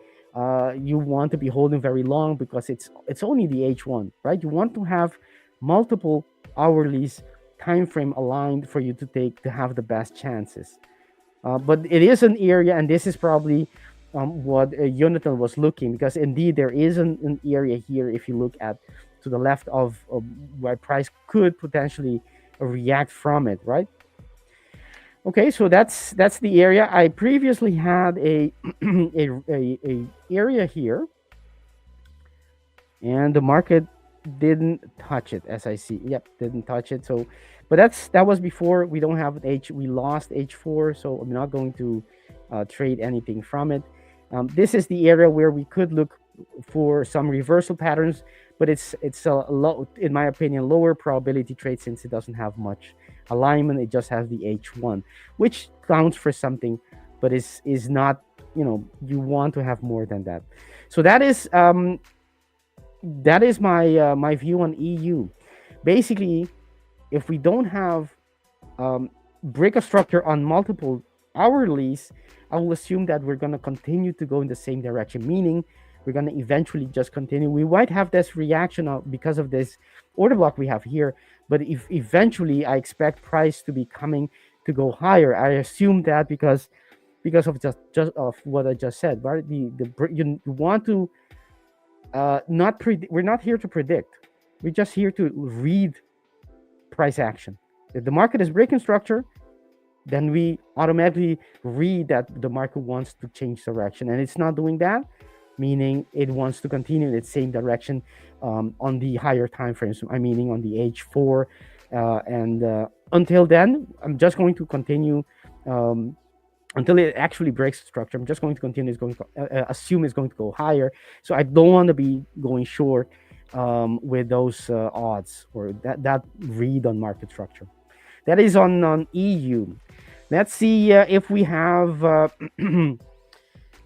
you want to be holding very long, because it's only the H1, right? You want to have multiple hourlies time frame aligned for you to have the best chances. But it is an area, and this is probably what Jonathan was looking, because indeed there is an area here, if you look at to the left of where price could potentially react from it, right? Okay, so that's the area. I previously had a area here, and the market didn't touch it, as I see. Yep, didn't touch it. So, but that was before. We don't have we lost H4, so I'm not going to trade anything from it. This is the area where we could look for some reversal patterns, but it's a low, in my opinion, lower probability trade since it doesn't have much alignment. It just has the H1, which counts for something, but is not, you want to have more than that. So that is my my view on EU. Basically, if we don't have break of structure on multiple hourlies, I will assume that we're going to continue to go in the same direction, meaning we're going to eventually just continue. We might have this reaction because of this order block we have here, but if eventually I expect price to be coming to go higher, I assume that because of just of what I just said, right? You want to not predict. We're not here to predict. We're just here to read price action. If the market is breaking structure, then we automatically read that the market wants to change direction, and it's not doing that, meaning it wants to continue in its same direction on the higher time frames. I meaning on the H4, and until then, I'm just going to continue until it actually breaks the structure. I'm just going to continue. It's going to assume it's going to go higher, so I don't want to be going short with those odds or that read on market structure. That is on EU. Let's see if we have.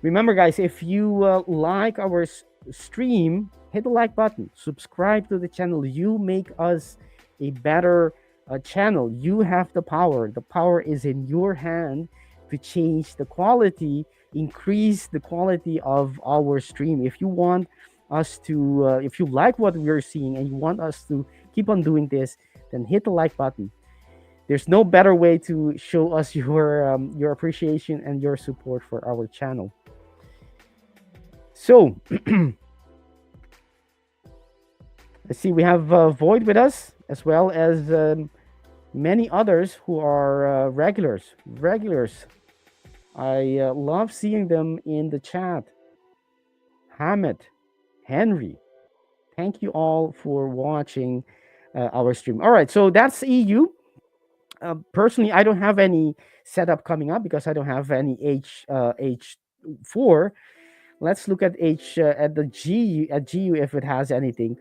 Remember, guys, if you like our stream, hit the like button, subscribe to the channel. You make us a better channel. You have the power. The power is in your hand to change the quality, increase the quality of our stream. If you want us to, if you like what we're seeing and you want us to keep on doing this, then hit the like button. There's no better way to show us your appreciation and your support for our channel. So, let's see, we have Void with us, as well as many others who are regulars. I love seeing them in the chat. Hamed, Henry, thank you all for watching our stream. All right, so that's EU. Personally, I don't have any setup coming up because I don't have any H4. Let's look at at the GU if it has anything.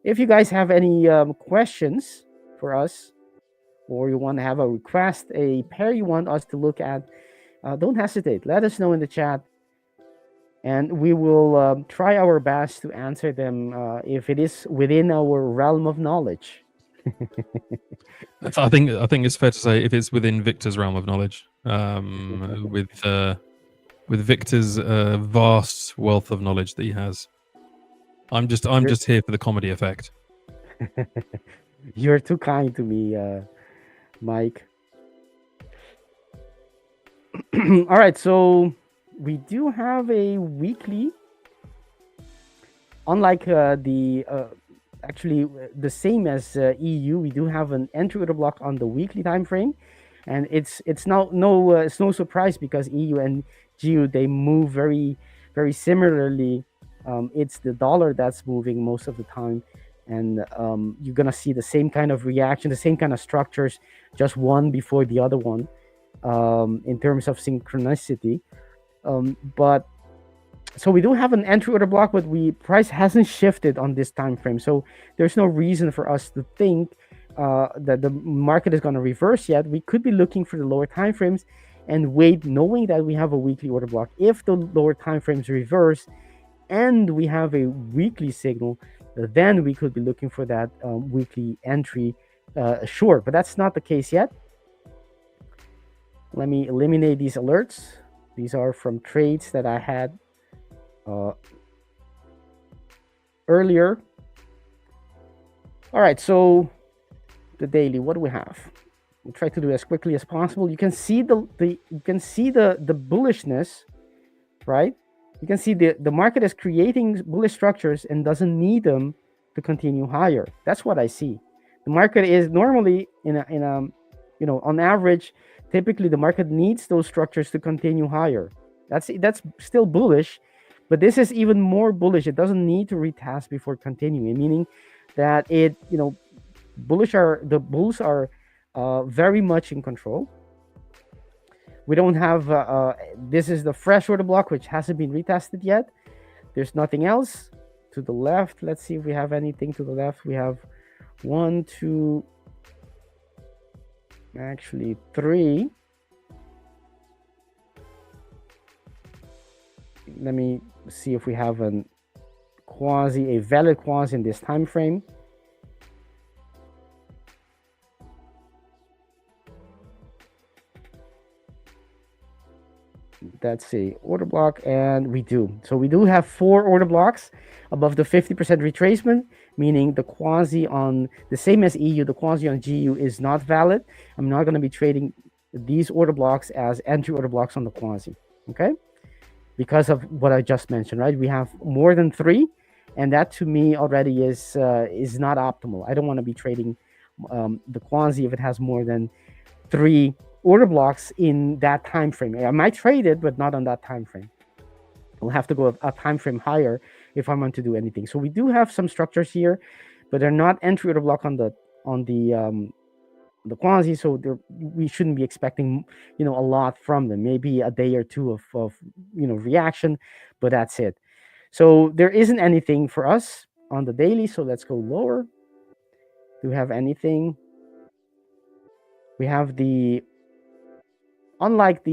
If you guys have any questions for us, or you want to have a request, a pair you want us to look at, don't hesitate. Let us know in the chat, and we will try our best to answer them if it is within our realm of knowledge. I think it's fair to say if it's within Victor's realm of knowledge, with Victor's vast wealth of knowledge that he has. I'm just here for the comedy effect. You're too kind to me, Mike. All right, so we do have a weekly, unlike actually the same as EU. We do have an entry order block on the weekly time frame, and it's no surprise because EU and GU, they move very similarly. It's the dollar that's moving most of the time, and you're gonna see the same kind of reaction, the same kind of structures, just one before the other one in terms of synchronicity. But so we do have an entry order block, but price hasn't shifted on this time frame, so there's no reason for us to think that the market is going to reverse yet. We could be looking for the lower time frames and wait, knowing that we have a weekly order block. If the lower time frames reverse and we have a weekly signal, then we could be looking for that weekly entry short, but that's not the case yet. Let me eliminate these alerts. These are from trades that I had earlier. All right, so the daily, what do we have? We'll try to do it as quickly as possible. You can see the bullishness, right? You can see the market is creating bullish structures and doesn't need them to continue higher. That's what I see. The market is normally on average, typically the market needs those structures to continue higher. That's still bullish, but this is even more bullish. It doesn't need to retest before continuing, meaning that the bulls are very much in control. We don't have this is the fresh order block, which hasn't been retested yet. There's nothing else to the left. Let's see if we have anything to the left. We have 1, 2, actually 3. Let me see if we have a valid quasi in this time frame. Let's see, order block, and we do. So we do have 4 order blocks above the 50% retracement, meaning the quasi on the same as EU, the quasi on GU is not valid. I'm not going to be trading these order blocks as entry order blocks on the quasi, okay? Because of what I just mentioned, right? We have more than 3, and that to me already is not optimal. I don't want to be trading the quasi if it has more than 3 order blocks in that time frame. I might trade it, but not on that time frame. We'll have to go a time frame higher if I want to do anything. So we do have some structures here, but they're not entry order block on the quasi, so we shouldn't be expecting a lot from them. Maybe a day or two of reaction, but that's it. So there isn't anything for us on the daily. So let's go lower. Do we have anything? We have unlike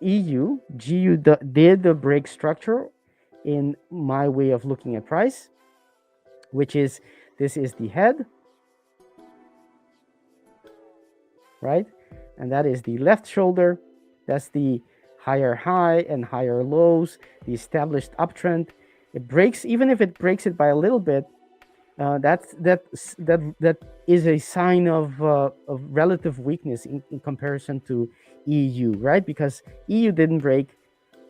EU, GU did the break structure in my way of looking at price, which is this is the head, right? And that is the left shoulder. That's the higher high and higher lows, the established uptrend. It breaks, even if it breaks it by a little bit, that is a sign of relative weakness in comparison to EU, right? Because EU didn't break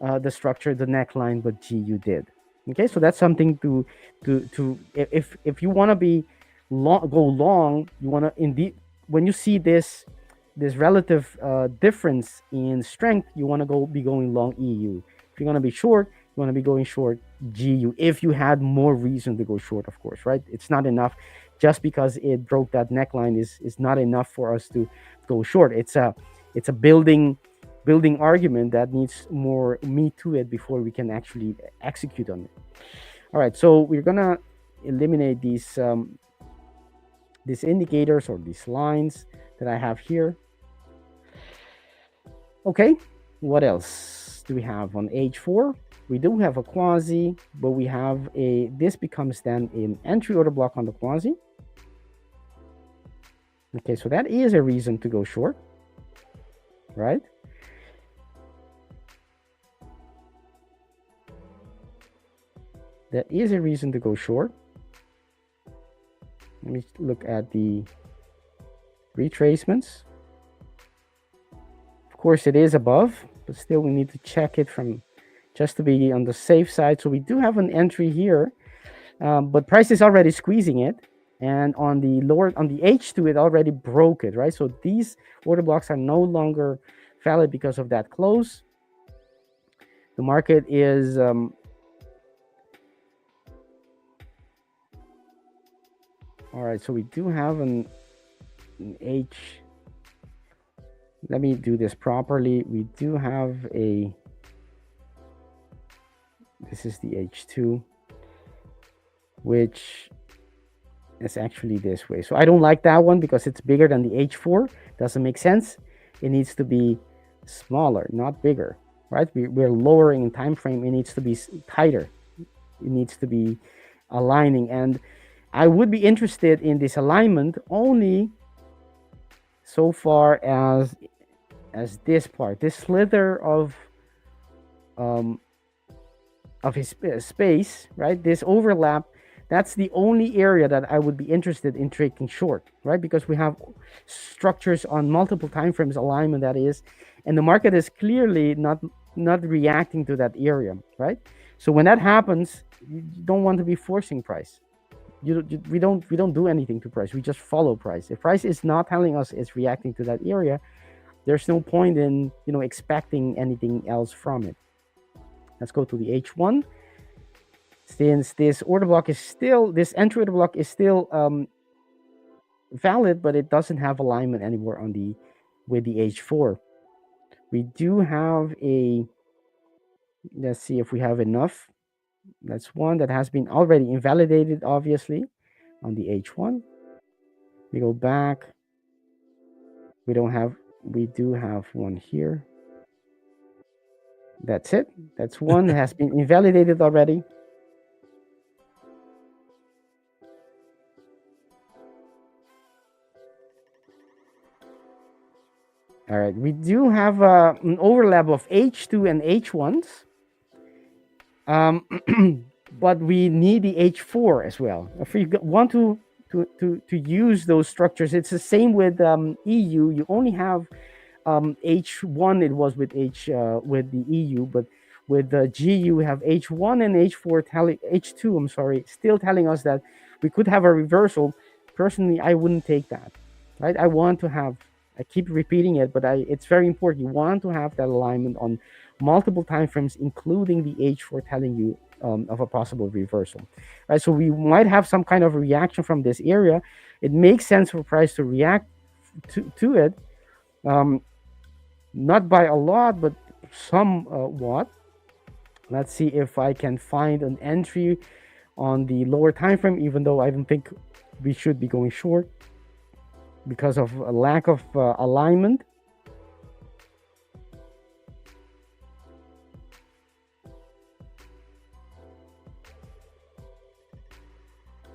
the structure, the neckline, but GU did. Okay, so that's something to if you want to be go long, you want to indeed, when you see this relative difference in strength, you want to be going long EU. If you're going to be short, you want to be going short GU. If you had more reason to go short, of course, right? It's not enough. Just because it broke that neckline is not enough for us to go short. It's a building argument that needs more meat to it before we can actually execute on it. All right, so we're gonna eliminate these indicators or these lines that I have here. Okay, what else do we have on H4? We do have a quasi, but we have this becomes then an entry order block on the quasi. Okay, so that is a reason to go short, right? That is a reason to go short. Let me look at the retracements. Of course, it is above, but still we need to check it from just to be on the safe side. So we do have an entry here, but price is already squeezing it. And on the H2, it already broke it, right? So these order blocks are no longer valid because of that close. The market is all right, so we do have an H. Let me do this properly. We do have this is the H2, which is actually this way. So I don't like that one because it's bigger than the H4. Doesn't make sense. It needs to be smaller, not bigger, right? We're lowering in time frame. It needs to be tighter. It needs to be aligning. And I would be interested in this alignment only so far as this part, this slither of his space, right? This overlap. That's the only area that I would be interested in trading short, right? Because we have structures on multiple time frames, alignment that is, and the market is clearly not reacting to that area, right? So when that happens, you don't want to be forcing price. We don't do anything to price. We just follow price. If price is not telling us it's reacting to that area, there's no point in expecting anything else from it. Let's go to the H1. Since this order block is still, this entry order block is still valid, but it doesn't have alignment anymore with the H4. We do have Let's see if we have enough. That's one that has been already invalidated, obviously, on the H1. We go back. We do have one here. That's it. That's one that has been invalidated already. All right, we do have an overlap of H2 and H1s. But we need the H4 as well. If you want to use those structures, it's the same with EU. You only have H1. It was with with the EU, but with the GU, we have H1 and H2. I'm sorry, still telling us that we could have a reversal. Personally, I wouldn't take that. Right? I want to have. I keep repeating it, but it's very important. You want to have that alignment on multiple time frames, including the H4 telling you of a possible reversal. Right? So we might have some kind of reaction from this area. It makes sense for price to react to it. Not by a lot, but somewhat. Let's see if I can find an entry on the lower time frame, even though I don't think we should be going short because of a lack of alignment.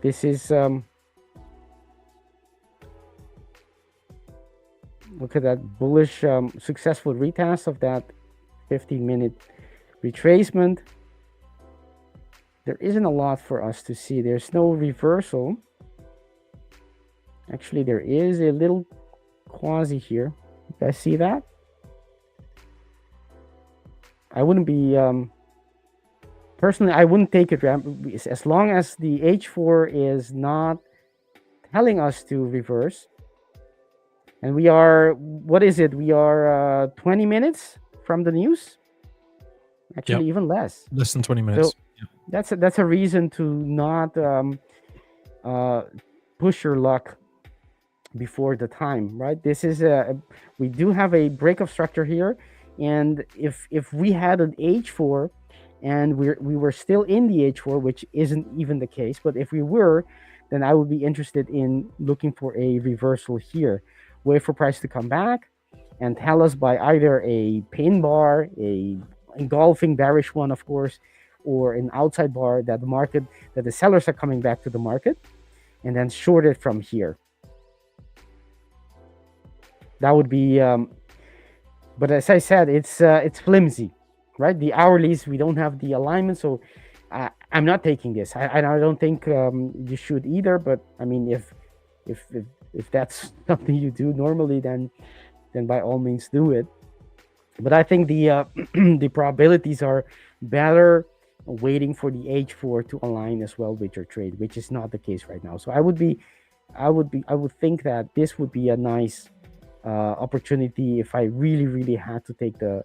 This is look at that bullish successful retest of that 15-minute retracement. There isn't a lot for us to see. There's no reversal. Actually, there is a little quasi here. You guys see that? I wouldn't be personally, I wouldn't take it as long as the H4 is not telling us to reverse. And we are, what is it? We are 20 minutes from the news. Actually, even less. Less than 20 minutes. So that's a reason to not push your luck before the time, right? This is we do have a breakup structure here, and if we had an H4 and we were still in the H4, which isn't even the case, but if we were, then I would be interested in looking for a reversal here. Wait for price to come back and tell us by either a pin bar, a engulfing bearish one, of course, or an outside bar that the sellers are coming back to the market, and then short it from here. That would be, but as I said, it's flimsy, right? The hourlies, we don't have the alignment, so I'm not taking this. I don't think you should either. But I mean, if that's something you do normally, then by all means do it. But I think the the probabilities are better waiting for the H4 to align as well with your trade, which is not the case right now. So I would think that this would be a nice opportunity if I really had to take a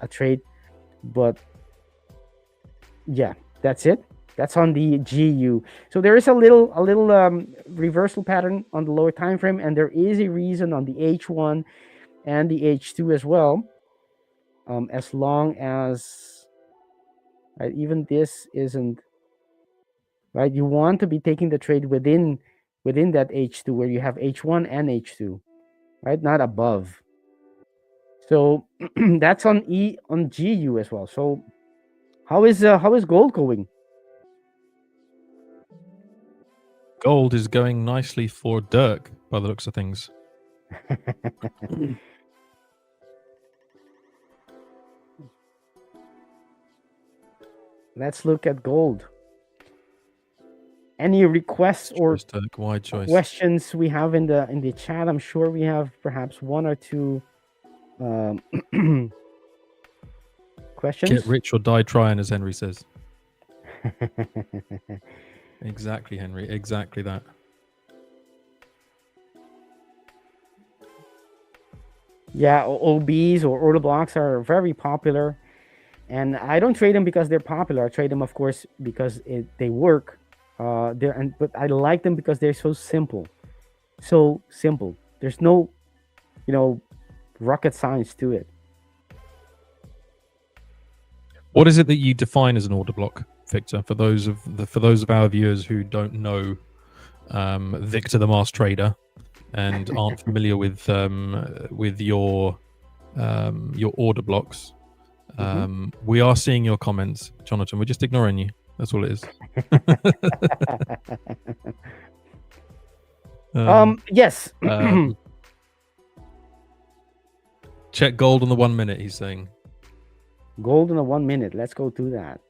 trade. But yeah, that's it. That's on the GU. So there is a little reversal pattern on the lower time frame, and there is a reason on the H1 and the H2 as well. As long as even this isn't right, you want to be taking the trade within that H2 where you have H1 and H2, right? Not above. So that's on GU as well. So how is gold going? Gold is going nicely for Dirk by the looks of things. Let's look at gold. Any requests or Dirk, wide choice. questions we have in the chat? I'm sure we have perhaps one or two questions. Get rich or die trying, as Henry says. Exactly, Henry. Exactly that. Yeah, OBs or order blocks are very popular, and I don't trade them because they're popular. I trade them, of course, because they work. But I like them because they're so simple. So simple. There's no, rocket science to it. What is it that you define as an order block, Victor? For those of our viewers who don't know Victor the Master Trader and aren't familiar with your order blocks, we are seeing your comments, Jonathan. We're just ignoring you. That's all it is. Yes. Check gold on the 1 minute, he's saying. Gold in the 1 minute. Let's go do that.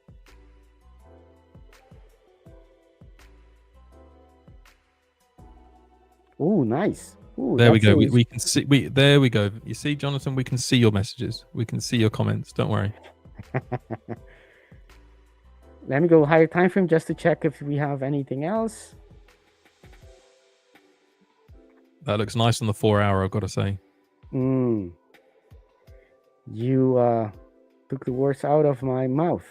Oh, nice. Ooh, there we go. We can see. There we go. You see, Jonathan, we can see your messages. We can see your comments. Don't worry. Let me go higher time frame just to check if we have anything else. That looks nice on the 4 hour, I've got to say. You took the words out of my mouth.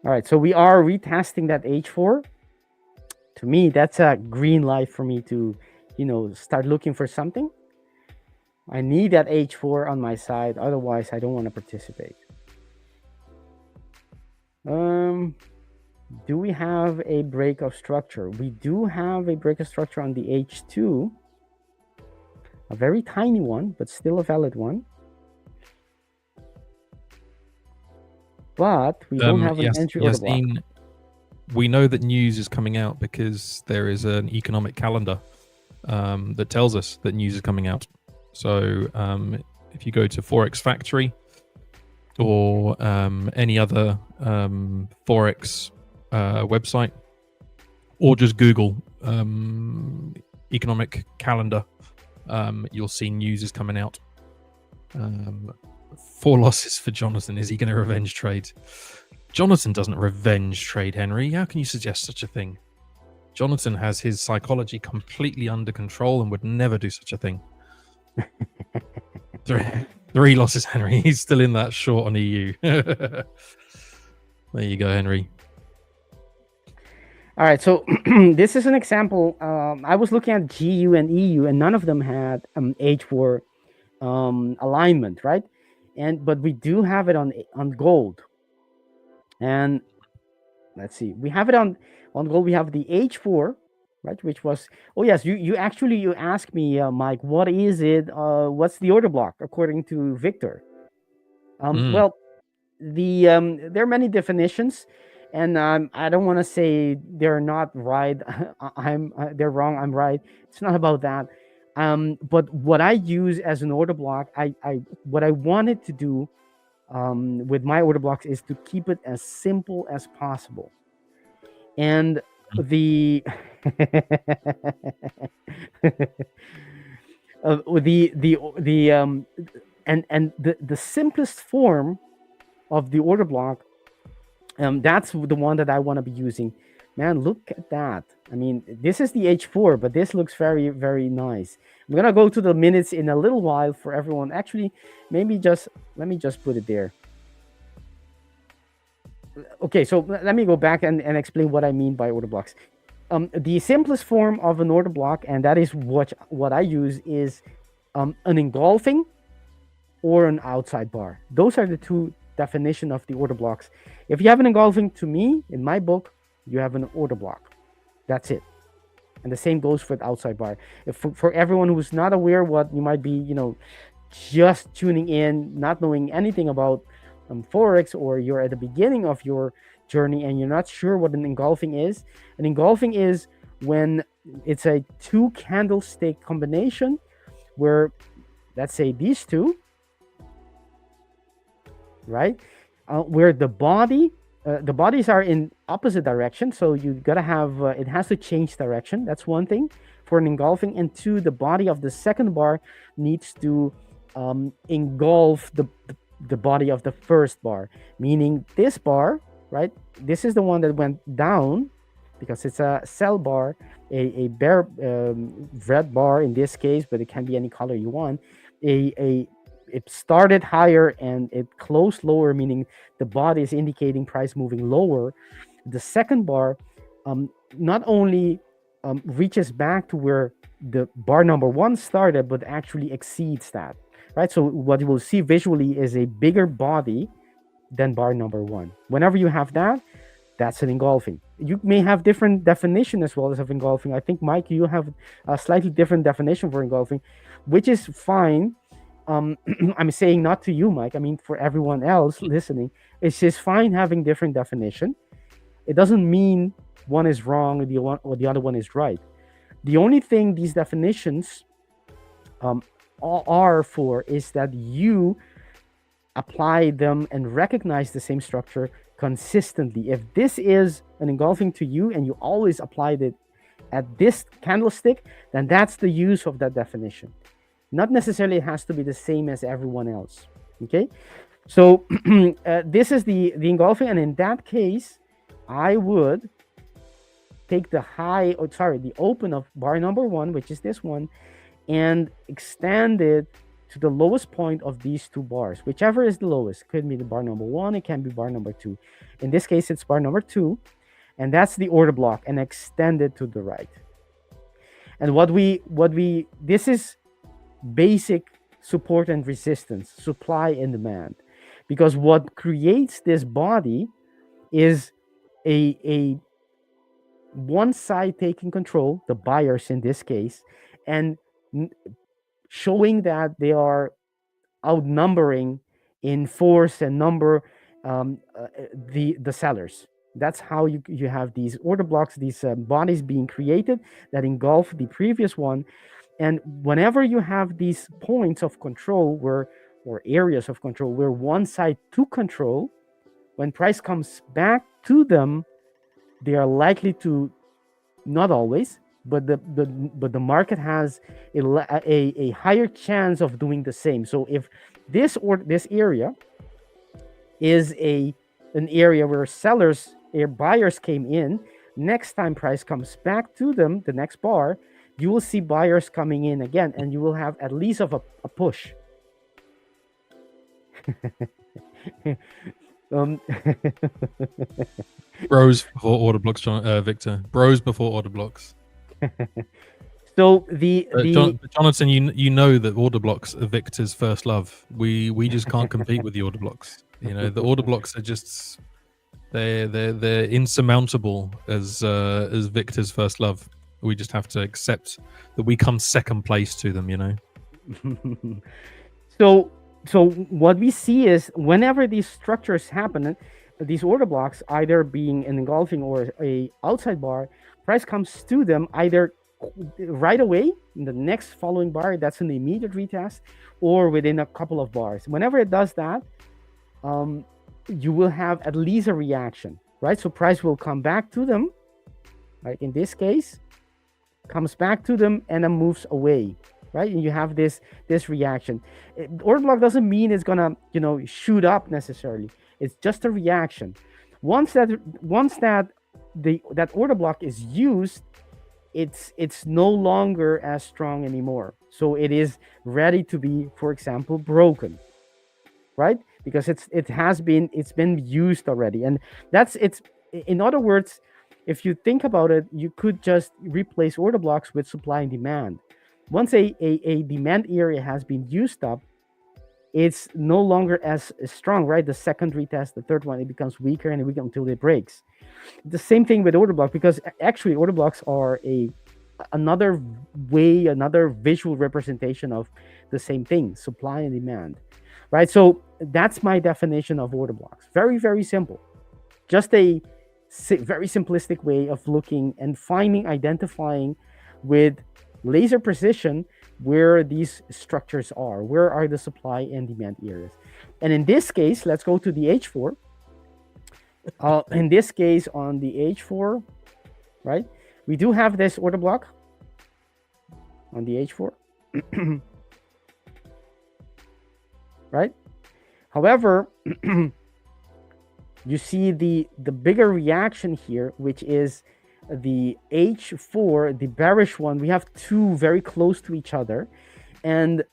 All right, so we are retesting that H4. To me, that's a green light for me to, start looking for something. I need that H4 on my side. Otherwise, I don't want to participate. Do we have a break of structure? We do have a break of structure on the H2. A very tiny one, but still a valid one. But we don't have an entry order block. We know that news is coming out because there is an economic calendar that tells us that news is coming out. So if you go to Forex Factory or any other Forex website, or just Google economic calendar, you'll see news is coming out. 4 losses for Jonathan. Is he going to revenge trade? Jonathan doesn't revenge trade, Henry. How can you suggest such a thing? Jonathan has his psychology completely under control and would never do such a thing. 3 losses, Henry. He's still in that short on EU. There you go, Henry. All right, so this is an example. I was looking at GU and EU, and none of them had H4 alignment, right? But we do have it on gold. And let's see, we have it on gold. We have the H4, right? Which was, oh yes, you asked me, Mike, what is it? What's the order block according to Victor? Well, there are many definitions, and I don't want to say they're not right. They're wrong. I'm right. It's not about that. But what I use as an order block, what I wanted to do with my order blocks is to keep it as simple as possible. And the simplest form of the order block, that's the one that I want to be using. Man, look at that. I mean, this is the H4, but this looks very, very nice. I'm going to go to the minutes in a little while for everyone. Actually, let me just put it there. Okay, so let me go back and explain what I mean by order blocks. The simplest form of an order block, and that is what I use, is an engulfing or an outside bar. Those are the 2 definitions of the order blocks. If you have an engulfing, to me, in my book, you have an order block. That's it. And the same goes for the outside bar. For everyone who's not aware, what you might be, just tuning in, not knowing anything about Forex, or you're at the beginning of your journey and you're not sure what an engulfing is. An engulfing is when it's a 2 candlestick combination where, let's say, these 2, right? Where the bodies are in opposite direction, so you gotta have it has to change direction. That's one thing for an engulfing. And 2, the body of the second bar needs to engulf the body of the first bar, meaning this bar, right? This is the one that went down because it's a sell bar, a bare red bar in this case, but it can be any color you want. It started higher and it closed lower, meaning the body is indicating price moving lower. The second bar not only reaches back to where the bar number 1 started, but actually exceeds that, right? So what you will see visually is a bigger body then bar number 1. Whenever you have that, that's an engulfing. You may have different definition as well as of engulfing. I think, Mike, you have a slightly different definition for engulfing, which is fine. I'm saying not to you, Mike. I mean, for everyone else listening, it's just fine having different definition. It doesn't mean one is wrong or the other one is right. The only thing these definitions are for is that you apply them and recognize the same structure consistently. If this is an engulfing to you and you always applied it at this candlestick, then that's the use of that definition. Not necessarily it has to be the same as everyone else. Okay, so this is the engulfing, and in that case, I would take the open of bar number 1, which is this one, and extend it to the lowest point of these 2 bars, whichever is the lowest. Could be the bar number 1, it can be bar number 2. In this case, it's bar number 2, and that's the order block, and extend it to the right. And this is basic support and resistance, supply and demand, because what creates this body is a one side taking control, the buyers in this case, and showing that they are outnumbering in force and number the sellers. That's how you have these order blocks, these bodies being created that engulf the previous one. And whenever you have these points of control or areas of control where one side took control, when price comes back to them, they are likely to, not always, but the market has a higher chance of doing the same. So if this area is an area where buyers came in, next time price comes back to them, the next bar, you will see buyers coming in again, and you will have at least of a push. Bros before order blocks, Victor. Bros before order blocks. So Jonathan, you know that order blocks are Victor's first love. We just can't compete with the order blocks. You know, the order blocks are just they're insurmountable as Victor's first love. We just have to accept that we come second place to them, you know. So what we see is whenever these structures happen, these order blocks either being an engulfing or a outside bar, price comes to them either right away in the next following bar, that's an immediate retest, or within a couple of bars. Whenever it does that, you will have at least a reaction, right? So price will come back to them, like in this case, comes back to them and then moves away, right? And you have this reaction. Order block doesn't mean it's gonna shoot up necessarily. It's just a reaction. Once that order block is used, it's no longer as strong anymore. So it is ready to be, for example, broken, right? Because it's been used already, and it's in other words, if you think about it, you could just replace order blocks with supply and demand. Once a demand area has been used up, it's no longer as strong, right? The second retest, the third one, it becomes weaker and weaker until it breaks. The same thing with order block, because actually order blocks are another visual representation of the same thing, supply and demand, right? So that's my definition of order blocks. Very, very simple. Just a very simplistic way of looking and identifying with laser precision where these structures are, where are the supply and demand areas. And in this case, let's go to the H4. In this case, on the H4, right, we do have this order block on the H4, right? However, you see the bigger reaction here, which is the H4, the bearish one. We have two very close to each other, and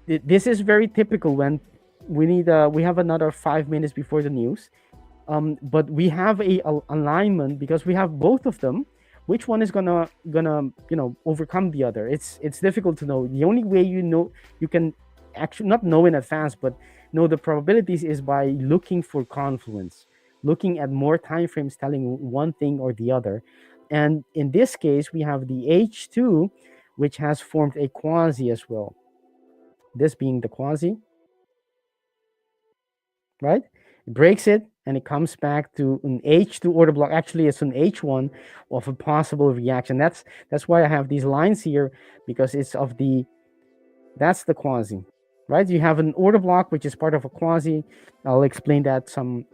this is very typical when we have another 5 minutes before the news, but we have a alignment because we have both of them. Which one is gonna overcome the other? It's difficult to know. The only way you can actually not know in advance, but No, the probabilities is by looking for confluence, looking at more time frames telling one thing or the other. And in this case, we have the H2, which has formed a quasi as well. This being the quasi, right? It breaks it and it comes back to an H2 order block. Actually, it's an H1 of a possible reaction. That's why I have these lines here, because it's of the, that's the quasi, right? You have an order block, which is part of a quasi. I'll explain that some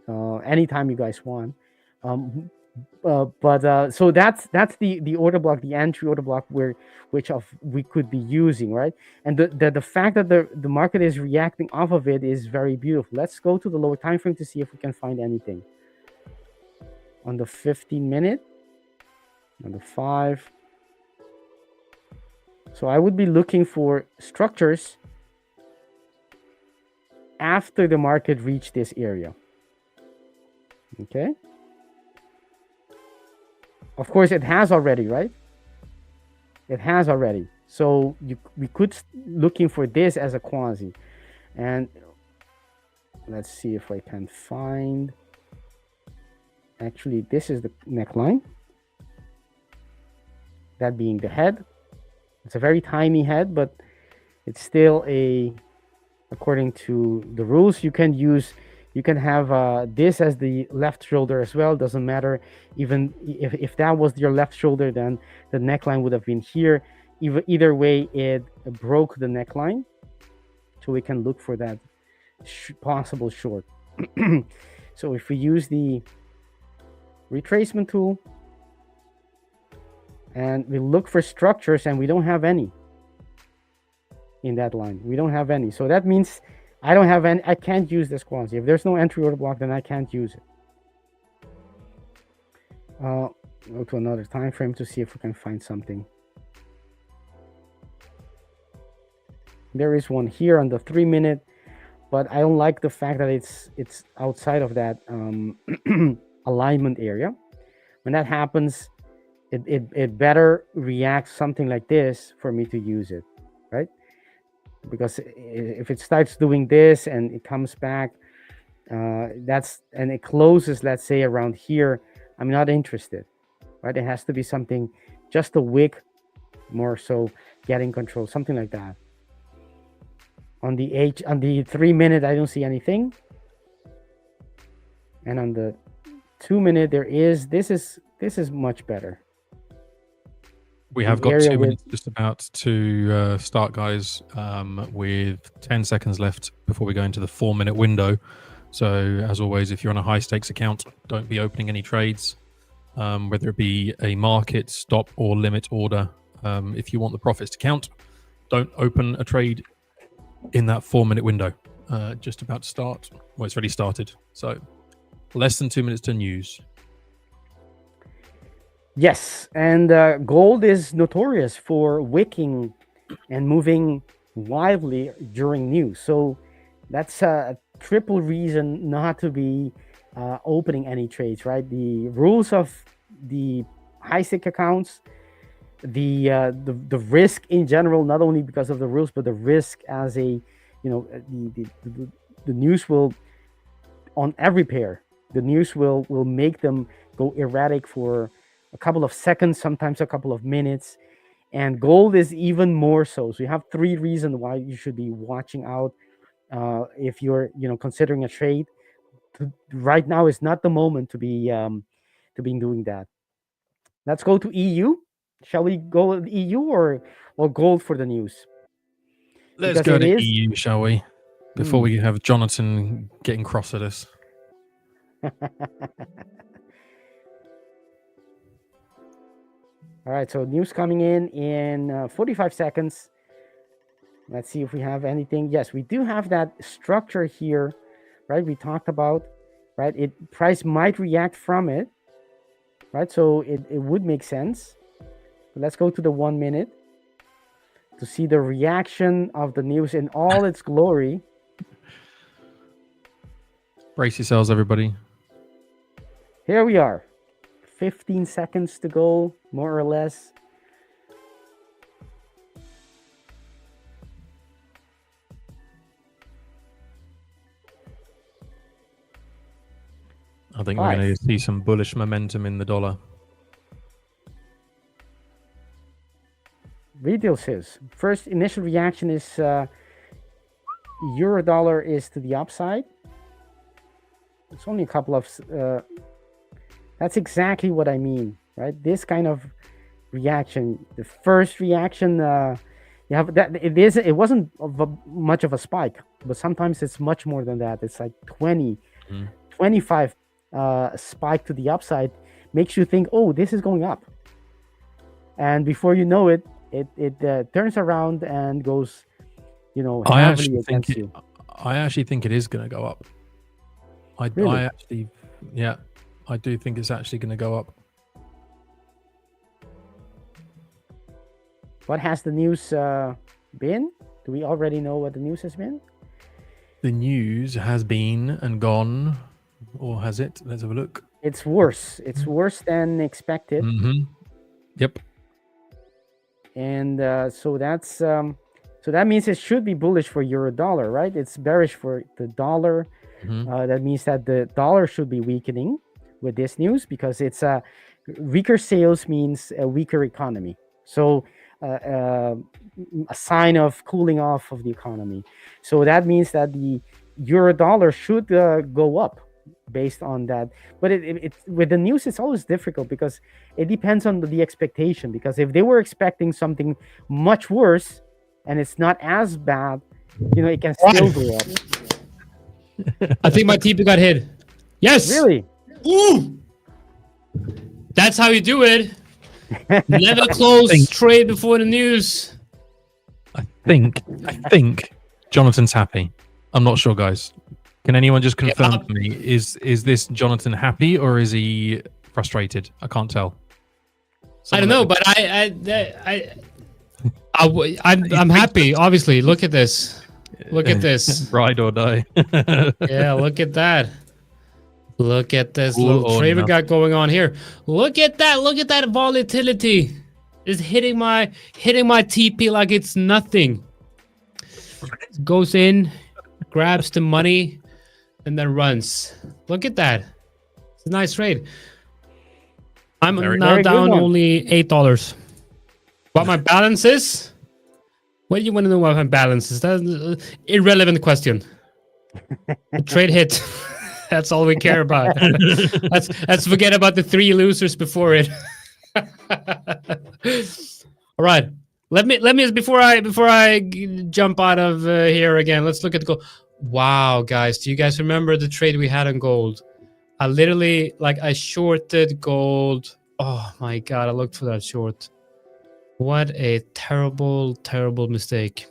anytime you guys want. So that's the order block, the entry order block, which we could be using, right? And the fact that the market is reacting off of it is very beautiful. Let's go to the lower time frame to see if we can find anything. On the 15-minute, on the 5. So I would be looking for structures after the market reached this area. Okay. Of course, it has already, right? It has already. So we could looking for this as a quasi. And let's see if I can find. Actually, this is the neckline. That being the head. It's a very tiny head, but it's still according to the rules, you can have this as the left shoulder as well. Doesn't matter. Even if that was your left shoulder, then the neckline would have been here. Either way, it broke the neckline. So we can look for that possible short. So if we use the retracement tool and we look for structures, and we don't have any in that line. We don't have any. So that means I don't have any. I can't use this quasi. If there's no entry order block, then I can't use it. Go to another time frame to see if we can find something. There is one here on the 3-minute, but I don't like the fact that it's outside of that alignment area. When that happens, it better reacts something like this for me to use it, right? Because if it starts doing this and it comes back, and it closes, let's say around here, I'm not interested, right? It has to be something just a wick, more so getting control, something like that. On the 3-minute, I don't see anything, and on the 2-minute, there is. This is much better. We have got 2 minutes just about to start, guys, with 10 seconds left before we go into the 4-minute window. So, as always, if you're on a high stakes account, don't be opening any trades, whether it be a market, stop, or limit order. If you want the profits to count, don't open a trade in that 4-minute window. Just about to start. Well, it's already started. So, less than 2 minutes to news. Yes, and gold is notorious for wicking and moving wildly during news. So that's a triple reason not to be opening any trades, right? The rules of the high stake accounts, the risk in general, not only because of the rules, but the risk as a, the news will, on every pair, the news will make them go erratic for a couple of seconds, sometimes a couple of minutes, and gold is even more so. So you have 3 reasons why you should be watching out if you're considering a trade. Right now is not the moment to be doing that. Let's go to EU. Shall we go EU or gold for the news? Let's go to EU, shall we? Before we have Jonathan getting cross at us. All right, so news coming in 45 seconds. Let's see if we have anything. Yes, we do have that structure here, right? We talked about, right? Price might react from it, right? So it would make sense. But let's go to the 1 minute to see the reaction of the news in all its glory. Brace yourselves, everybody. Here we are. 15 seconds to go, more or less. think we're going to see some bullish momentum in the dollar. Retail says first initial reaction is euro dollar is to the upside. It's only a couple of that's exactly what I mean, right? This kind of reaction, the first reaction, you have that it wasn't much of a spike, but sometimes it's much more than that. It's like 20 25 spike to the upside makes you think, oh, this is going up, and before you know it turns around and goes, heavily against you. I actually think it is going to go up. I do think it's actually going to go up. What has the news been? Do we already know what the news has been? The news has been and gone, or has it? Let's have a look. It's worse. It's worse than expected. Yep. And so that means it should be bullish for euro dollar, right? It's bearish for the dollar. That means that the dollar should be weakening with this news, because it's weaker sales means a weaker economy. So a sign of cooling off of the economy. So that means that the euro dollar should go up based on that. But it with the news, it's always difficult because it depends on the expectation. Because if they were expecting something much worse and it's not as bad, it can still go up. I think my TP got hit. Yes. Really? Ooh. That's how you do it. Never close trade before the news. I think Jonathan's happy. I'm not sure, guys. Can anyone just confirm for me? Is this Jonathan happy or is he frustrated? I can't tell. I don't know, but I'm happy. Obviously, look at this. Look at this. Ride or die. Yeah, look at that. Look at this little trade we got going on here. Look at that. Look at that volatility. It's hitting my TP like it's nothing. Goes in, grabs the money, and then runs. Look at that. It's a nice trade. I'm now down only $8. What my balance is? What do you want to know what my balance is? That's an irrelevant question. The trade hit. That's all we care about. Let's forget about the 3 losers before it. All right. Let me before I jump out of here again. Let's look at the gold. Wow, guys, do you guys remember the trade we had on gold? I literally I shorted gold. Oh my god, I looked for that short. What a terrible, terrible mistake.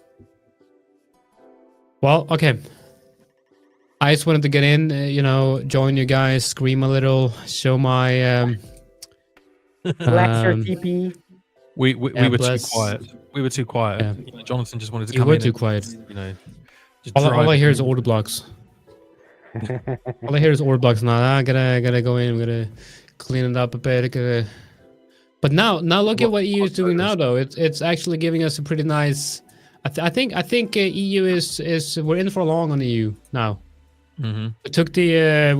Well, okay. I just wanted to get in, join you guys, scream a little, show my flex your TP. We were too quiet. We were too quiet. Yeah. Jonathan just wanted to come in. You were too quiet. All I hear is order blocks. All I hear is order blocks now. I gotta go in. I'm gonna clean it up a bit. But now look at what EU is doing now, though. It's actually giving us a pretty nice. I think EU is we're in for a long on EU now. Mm-hmm. We took the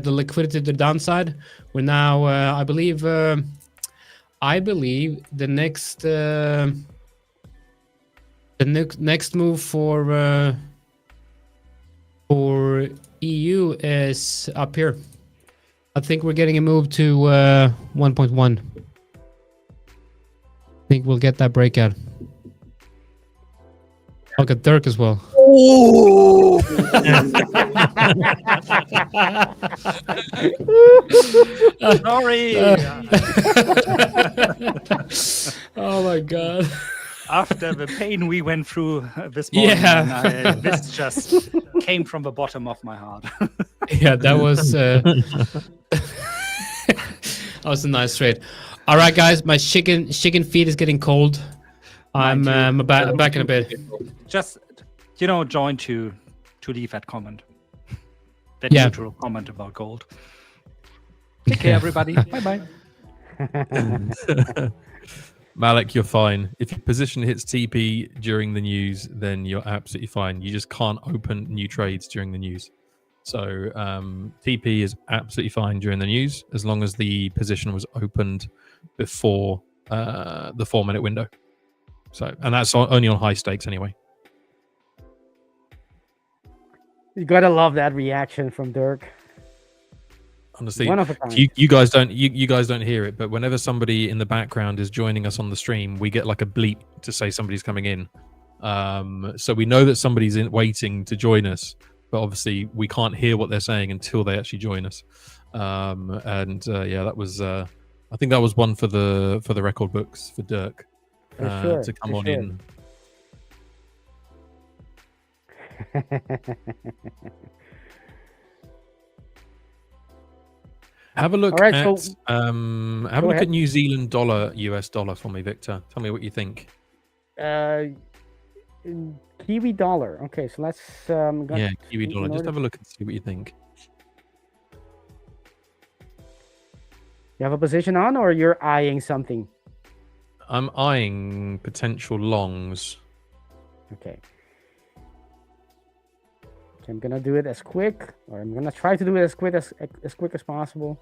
liquidity to the downside. We're now I believe the next move for EU is up here. I think we're getting a move to 1.1. I think we'll get that breakout. Look at Dirk as well. Oh! Sorry. Oh my god. After the pain we went through this morning, this just came from the bottom of my heart. Yeah, that was that was a nice trade. All right, guys, my chicken feet is getting cold. I'm back in a bit. Just join to leave that comment. That neutral comment about gold. Take care, everybody. Bye bye. Malik, you're fine. If your position hits TP during the news, then you're absolutely fine. You just can't open new trades during the news. So TP is absolutely fine during the news as long as the position was opened before the 4-minute window. So, and that's only on high stakes anyway. You gotta love that reaction from Dirk. Honestly, one of a kind. you guys don't hear it, but whenever somebody in the background is joining us on the stream, we get like a bleep to say somebody's coming in. So we know that somebody's waiting to join us, but obviously we can't hear what they're saying until they actually join us. Yeah, that was I think that was one for the record books for Dirk to come on in. Have a look All right, at so have a look at New Zealand dollar, US dollar for me, Victor. Tell me what you think. Kiwi dollar. Okay, so let's Kiwi dollar. Just have a look and see what you think. You have a position on, or you're eyeing something? I'm eyeing potential longs. Okay. I'm gonna do it as quick, or I'm gonna try to do it as quick as possible.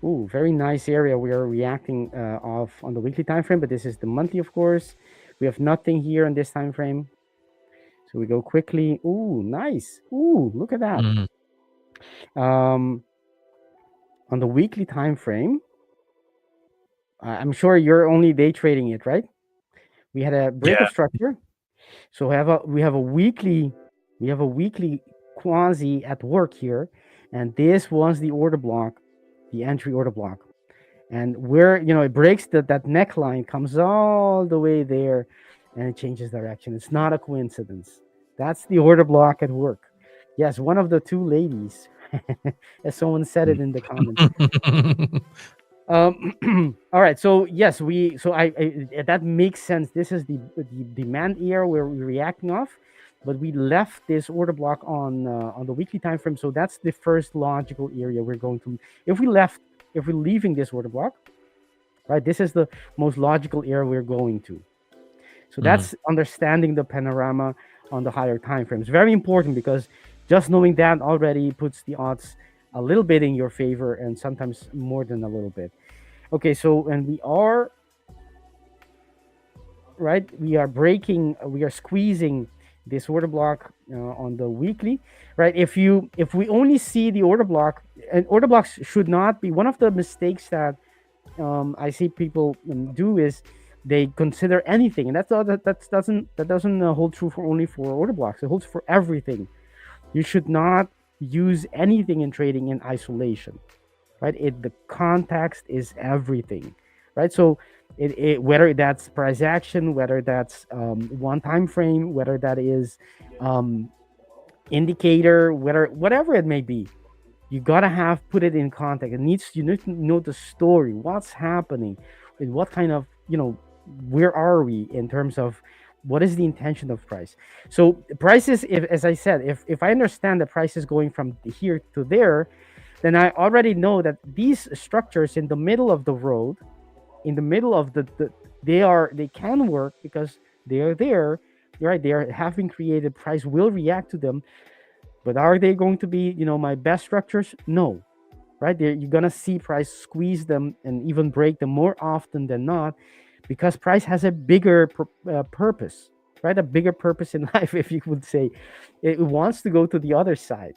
Ooh, very nice area we are reacting off on the weekly time frame, but this is the monthly, of course. We have nothing here on this time frame, so we go quickly. Ooh, nice. Ooh, look at that. On the weekly time frame, I'm sure you're only day trading it, right? We had a break of structure. So we have a weekly quasi at work here, and this was the order block, the entry order block, and where it breaks that neckline, comes all the way there, and it changes direction. It's not a coincidence. That's the order block at work. Yes, one of the two ladies, as someone said it in the comments. All right, so yes, that makes sense. This is the demand area where we're reacting off, but we left this order block on the weekly time frame. So that's the first logical area we're going to. If we're leaving this order block, right, this is the most logical area we're going to. So that's understanding the panorama on the higher time frames. Very important, because just knowing that already puts the odds a little bit in your favor, and sometimes more than a little bit. Okay, so and we are squeezing this order block on the weekly, right? If we only see the order block, and order blocks should not be one of the mistakes that I see people do, is they consider anything, and that doesn't hold true only for order blocks. It holds for everything. You should not use anything in trading in isolation, right? The context is everything, right? So whether that's price action, whether that's one time frame, whether that is indicator, whatever it may be, you gotta put it in context. You need to know the story, what's happening, and what kind of where are we in terms of what is the intention of price. So prices, as I said, if I understand the price is going from here to there, then I already know that these structures in the middle of the road, in the middle of they can work because they are there, right? They have been created. Price will react to them, but are they going to be my best structures? No, right? You're gonna see price squeeze them and even break them more often than not, because price has a bigger purpose, right? A bigger purpose in life, if you would say. It wants to go to the other side.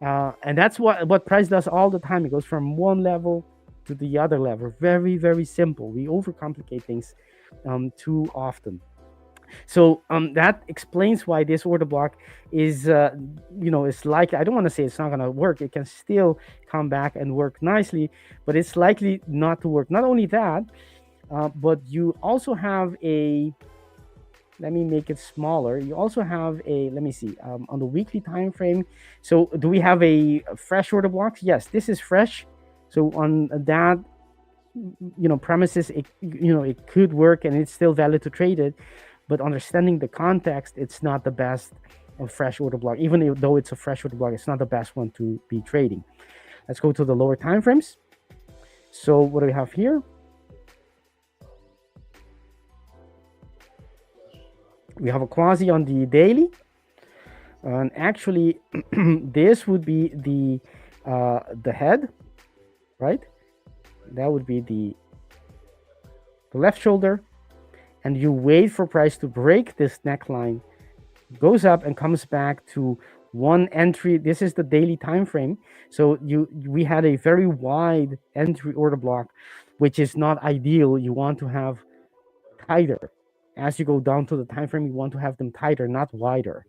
And that's what price does all the time. It goes from one level to the other level. Very, very simple. We overcomplicate things too often. So that explains why this order block is, it's likely, I don't want to say it's not going to work. It can still come back and work nicely, but it's likely not to work. Not only that, but you also have let me make it smaller. You also have let me see, on the weekly time frame. So do we have a fresh order blocks? Yes, this is fresh. So on that, premises, it could work and it's still valid to trade it. But understanding the context, it's not the best of fresh order block. Even though it's a fresh order block, it's not the best one to be trading. Let's go to the lower time frames. So what do we have here? We have a quasi on the daily. And actually, this would be the head, right? That would be the left shoulder, and you wait for price to break this neckline, goes up and comes back to one entry. This is the daily time frame. So we had a very wide entry order block, which is not ideal. You want to have tighter. As you go down to the time frame, you want to have them tighter, not wider.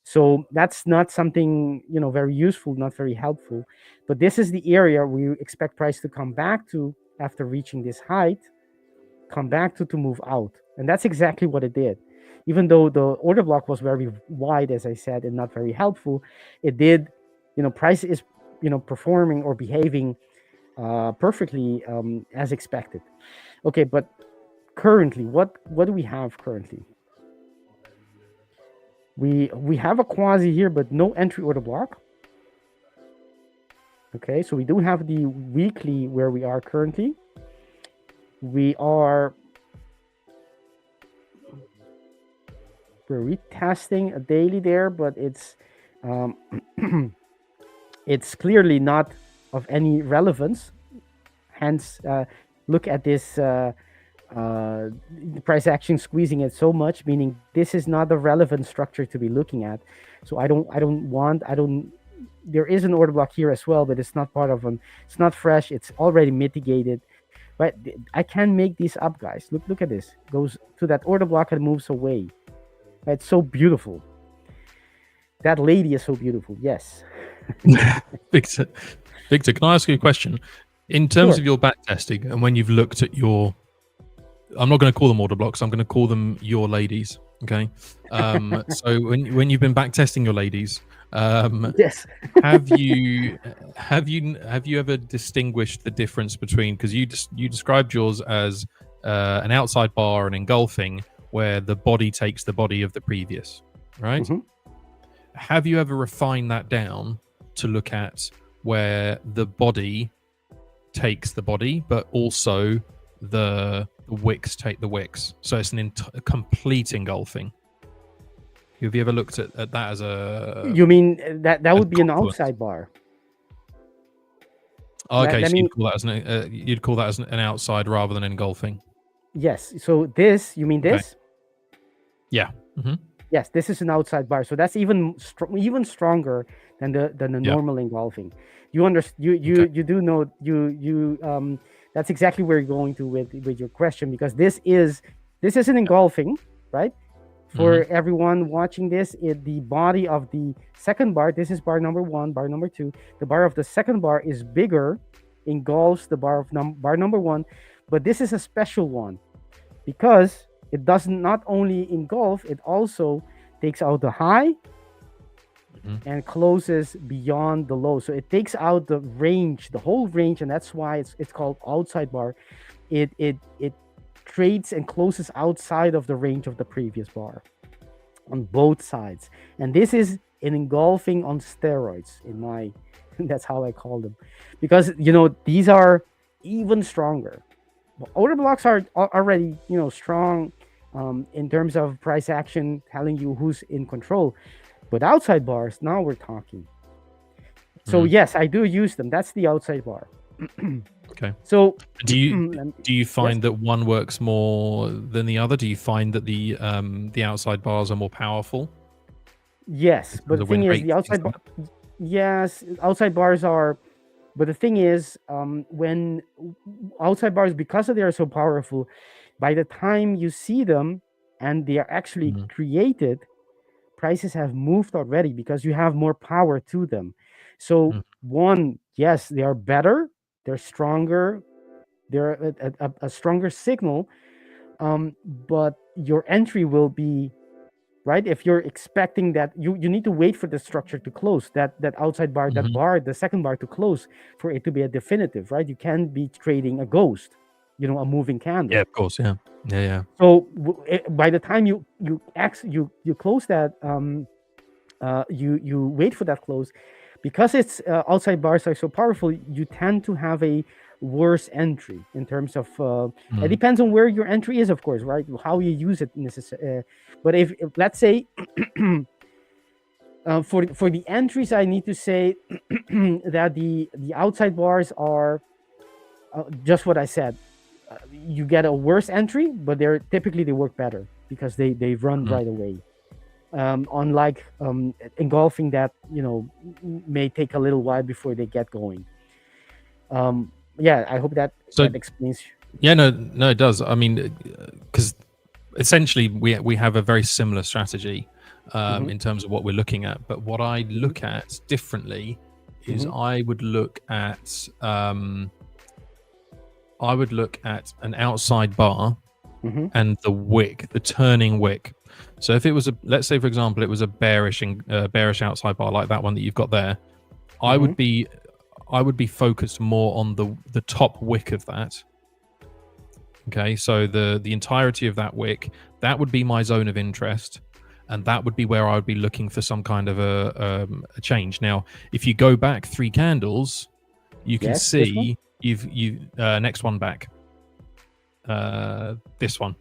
So that's not something, very useful, not very helpful. But this is the area we expect price to come back to after reaching this height, come back to move out. And that's exactly what it did. Even though the order block was very wide, as I said, and not very helpful, it did, price is, performing or behaving perfectly as expected. Okay, but currently, what do we have currently? We have a quasi here, but no entry order block. Okay, so we do have the weekly where we are currently. We're retesting a daily there, but it's it's clearly not of any relevance. Hence, look at this price action squeezing it so much, meaning this is not a relevant structure to be looking at. So there is an order block here as well, but it's not part of it's not fresh, it's already mitigated. But I can make these up, guys. Look at this. Goes to that order block and moves away. It's so beautiful. That lady is so beautiful. Yes. Victor, can I ask you a question? In terms of your back testing, and when you've looked at your, I'm not going to call them order blocks, I'm going to call them your ladies. Okay. So when you've been back testing your ladies, yes. have you ever distinguished the difference between, because you described yours as an outside bar and engulfing, where the body takes the body of the previous, right? Mm-hmm. Have you ever refined that down to look at where the body takes the body, but also the wicks take the wicks? So it's a complete engulfing. Have you ever looked at that as a... You mean that would be an outside bar? Okay, so you'd call that as an outside rather than engulfing. Yes. So this, you mean this? Okay. Yeah. Mm-hmm. Yes, this is an outside bar. So that's even stronger than the normal engulfing. You do know that's exactly where you're going to with your question, because this is an engulfing, right? For everyone watching this, the body of the second bar, this is bar number 1, bar number 2. The bar of the second bar is bigger, engulfs the bar of bar number 1, but this is a special one because it does not only engulf, it also takes out the high and closes beyond the low. So it takes out the range, the whole range, and that's why it's called outside bar. It trades and closes outside of the range of the previous bar on both sides. And this is an engulfing on steroids that's how I call them, because these are even stronger. Order blocks are already strong in terms of price action, telling you who's in control. But outside bars, now we're talking. So yes, I do use them. That's the outside bar. Okay. So do you find that one works more than the other? Do you find that the outside bars are more powerful? Yes, but the thing is, the outside outside bars are. But the thing is, when outside bars, because they are so powerful, by the time you see them and they are actually created, prices have moved already because you have more power to them. So one, yes, they are better, they're stronger, they're a stronger signal, but your entry will be right. If you're expecting that, you need to wait for the structure to close, that outside bar, that bar, the second bar to close for it to be a definitive, right? You can't be trading a ghost, a moving candle. Yeah, of course, yeah. So by the time you close that, you wait for that close, because it's outside bars are so powerful. You tend to have a worse entry in terms of it depends on where your entry is, of course, right? How you use it but if let's say For the entries, I need to say that the outside bars are just what I said. You get a worse entry, but they work better because they run right away. Unlike engulfing that may take a little while before they get going. I hope that explains. Yeah, no, it does. I mean, because essentially we have a very similar strategy in terms of what we're looking at. But what I look at differently is I would look at an outside bar and the wick, the turning wick. So if it was let's say for example it was a bearish outside bar like that one that you've got there, I would be focused more on the top wick of that. Okay, so the entirety of that wick, that would be my zone of interest, and that would be where I would be looking for some kind of a change. Now, if you go back 3 candles, you can see you've next one back. This one.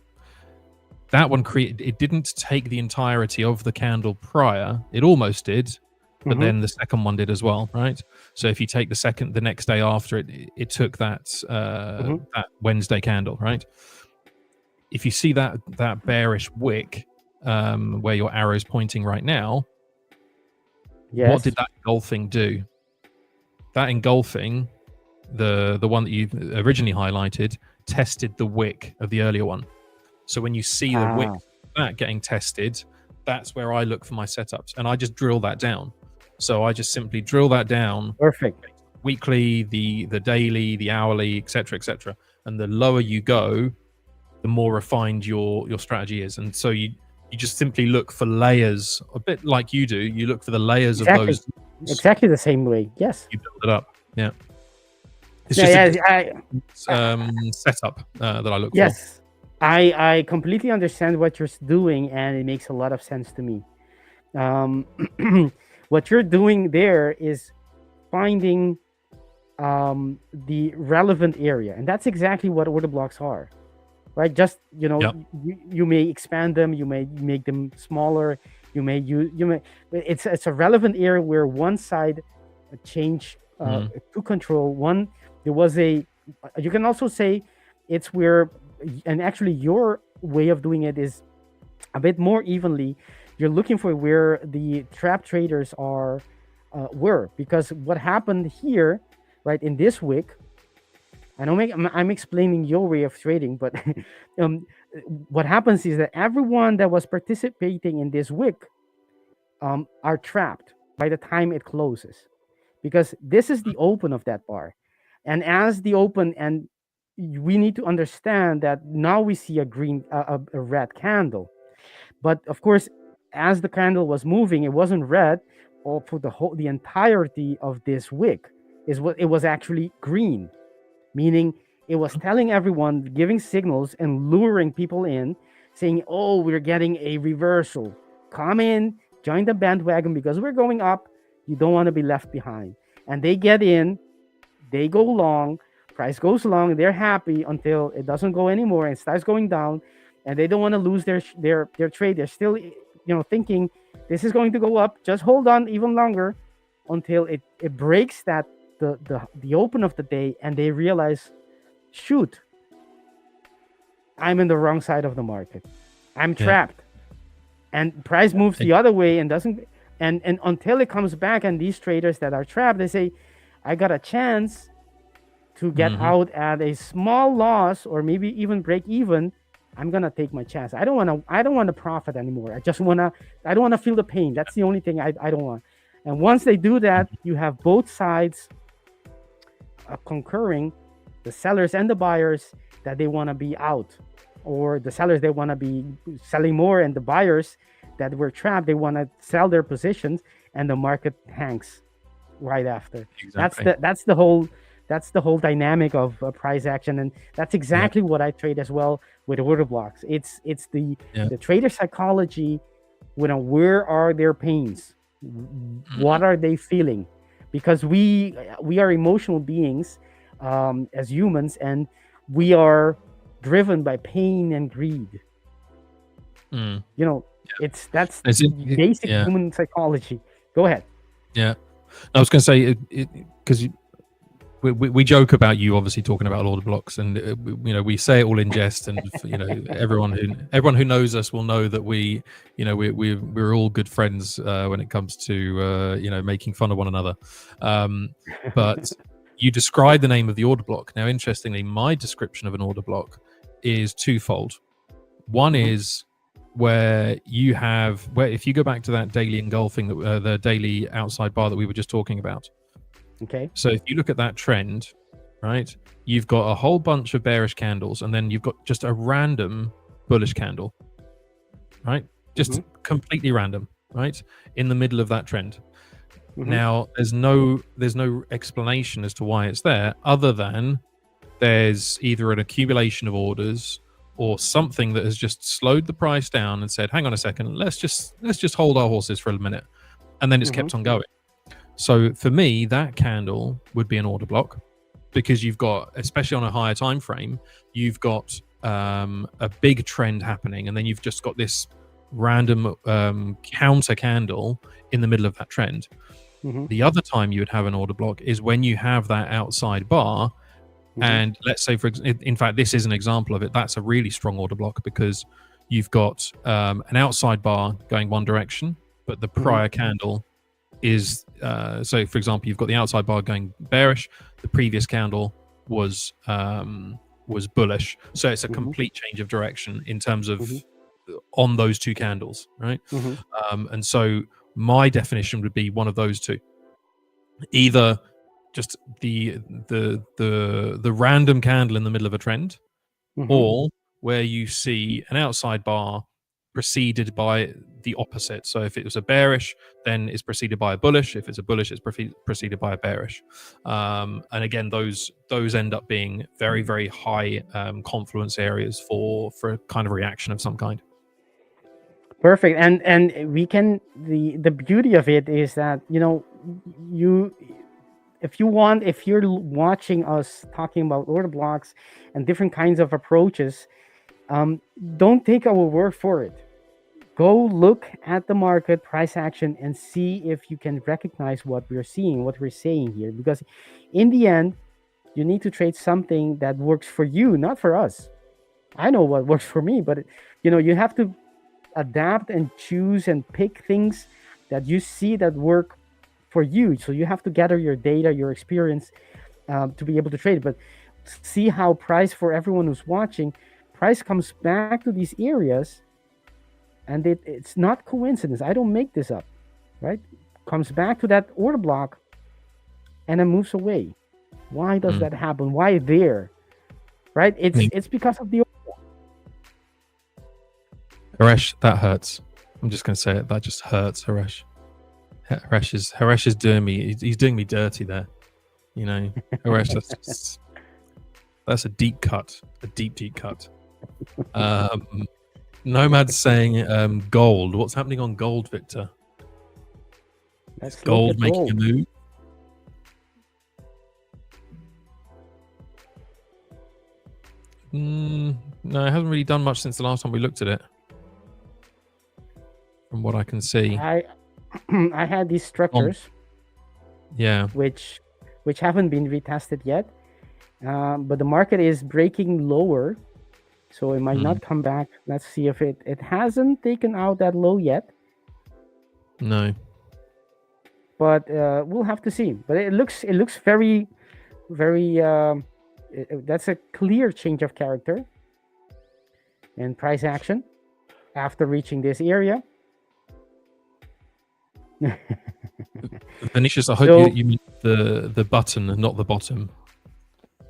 That one it didn't take the entirety of the candle prior. It almost did, but then the second one did as well, right? So if you take the next day after it took that that Wednesday candle, right? If you see that bearish wick where your arrow's pointing right now, what did that engulfing do? That engulfing, the one that you originally highlighted, tested the wick of the earlier one. So when you see the wick that getting tested, that's where I look for my setups, and I just drill that down. So I just simply drill that down. Perfect. Weekly, the daily, the hourly, etc., etc. And the lower you go, the more refined your strategy is. And so you just simply look for layers, a bit like you do. You look for the layers of those. Exactly the same way. Yes. You build it up. Yeah. It's just setup that I look for. Yes. I completely understand what you're doing, and it makes a lot of sense to me. What you're doing there is finding the relevant area, and that's exactly what order blocks are, right? Just you may expand them, you may make them smaller, it's a relevant area where one side changed to control one. There was you can also say it's where, and actually your way of doing it is a bit more evenly. You're looking for where the trap traders were, because what happened here, right, in this wick, I'm explaining your way of trading, but what happens is that everyone that was participating in this wick are trapped by the time it closes, because this is the open of that bar. And as the open, and we need to understand that now we see a red candle, but of course, as the candle was moving, it wasn't red, or for the entirety of this wick it was actually green, meaning it was telling everyone, giving signals and luring people in, saying, oh, we're getting a reversal, come in, join the bandwagon because we're going up, you don't want to be left behind. And they get in, they go long, price goes long, they're happy until it doesn't go anymore and starts going down, and they don't want to lose their trade. They're still thinking this is going to go up, just hold on even longer until it breaks that the open of the day, and they realize, shoot, I'm in the wrong side of the market, I'm trapped, and price moves the other way and doesn't, and until it comes back, and these traders that are trapped, they say, I got a chance to get out at a small loss or maybe even break even. I'm gonna take my chance. I don't want to profit anymore. I don't want to feel the pain. That's the only thing I don't want. And once they do that, you have both sides concurring, the sellers and the buyers, that they want to be out, or the sellers, they want to be selling more, and the buyers that were trapped, they want to sell their positions, and the market hangs right after. Exactly. That's the whole dynamic of price action, and that's exactly what I trade as well with order blocks. It's the trader psychology. Where are their pains? What are they feeling? Because we are emotional beings as humans, and we are driven by pain and greed. That's basic human psychology. Go ahead. Yeah, I was going to say because we joke about you obviously talking about order blocks, and we say it all in jest, and everyone who knows us will know that we're all good friends when it comes to making fun of one another. But you describe the name of the order block. Now, interestingly, my description of an order block is twofold. One is where if you go back to that daily engulfing, the daily outside bar that we were just talking about. Okay. So if you look at that trend, right, you've got a whole bunch of bearish candles, and then you've got just a random bullish candle, right? Just completely random, right, in the middle of that trend. Now, there's no explanation as to why it's there, other than there's either an accumulation of orders or something that has just slowed the price down and said, hang on a second, let's just hold our horses for a minute, and then it's kept on going. So for me, that candle would be an order block, because you've got, especially on a higher time frame, you've got a big trend happening, and then you've just got this random counter candle in the middle of that trend. The other time you would have an order block is when you have that outside bar, and let's say, in fact, this is an example of it. That's a really strong order block, because you've got an outside bar going one direction, but the prior candle is so for example, you've got the outside bar going bearish, the previous candle was bullish, so it's a complete change of direction in terms of on those two candles, right? And so my definition would be one of those two, either just the random candle in the middle of a trend, or where you see an outside bar preceded by the opposite. So if it was a bearish, then it's preceded by a bullish. If it's a bullish, it's preceded by a bearish. And again, those end up being very, very high confluence areas for a kind of reaction of some kind. Perfect. And we can, the beauty of it is that, if you're watching us talking about order blocks and different kinds of approaches, don't take our word for it. Go look at the market price action and see if you can recognize what we're seeing, what we're saying here. Because in the end, you need to trade something that works for you, not for us. I know what works for me, but you have to adapt and choose and pick things that you see that work for you. So you have to gather your data, your experience, to be able to trade. But see how price, for everyone who's watching, price comes back to these areas, and it's not coincidence. I don't make this up, right? Comes back to that order block and then moves away. Why does that happen? Why there? Right? It's because of the order block. Haresh, that hurts. I'm just going to say it. That just hurts, Haresh. Haresh is doing me. He's doing me dirty there. Haresh, that's a deep cut. A deep cut. Nomad's saying gold. What's happening on gold, Victor? Is gold making a move? No, it hasn't really done much since the last time we looked at it, from what I can see. I had these structures, which haven't been retested yet, but the market is breaking lower, so it might not come back. Let's see if it hasn't taken out that low yet. No, but we'll have to see. But it looks very, very. That's a clear change of character and price action after reaching this area. Vinicius, I hope you mean the button and not the bottom,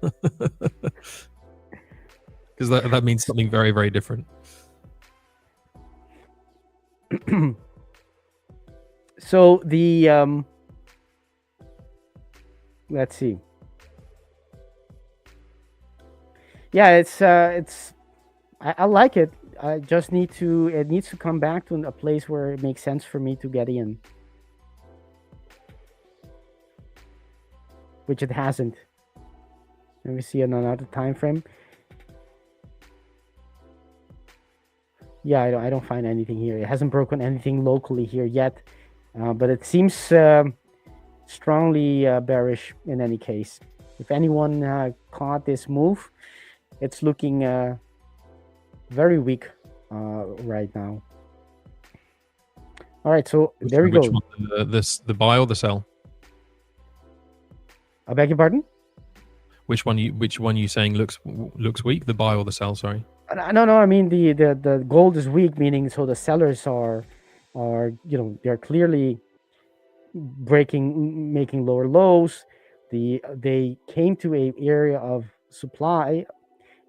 because that means something very, very different. So the let's see. Yeah, I like it. I just it needs to come back to a place where it makes sense for me to get in, which it hasn't. Let me see another time frame. Yeah, I don't find anything here. It hasn't broken anything locally here yet. but it seems strongly bearish in any case. If anyone caught this move, it's looking very weak right now. All right, so there we Which go. one, the buy or the sell? I beg your pardon? Which one you saying looks weak? The buy or the sell? Sorry. No. I mean the gold is weak, meaning so the sellers are they're clearly making lower lows. They came to a area of supply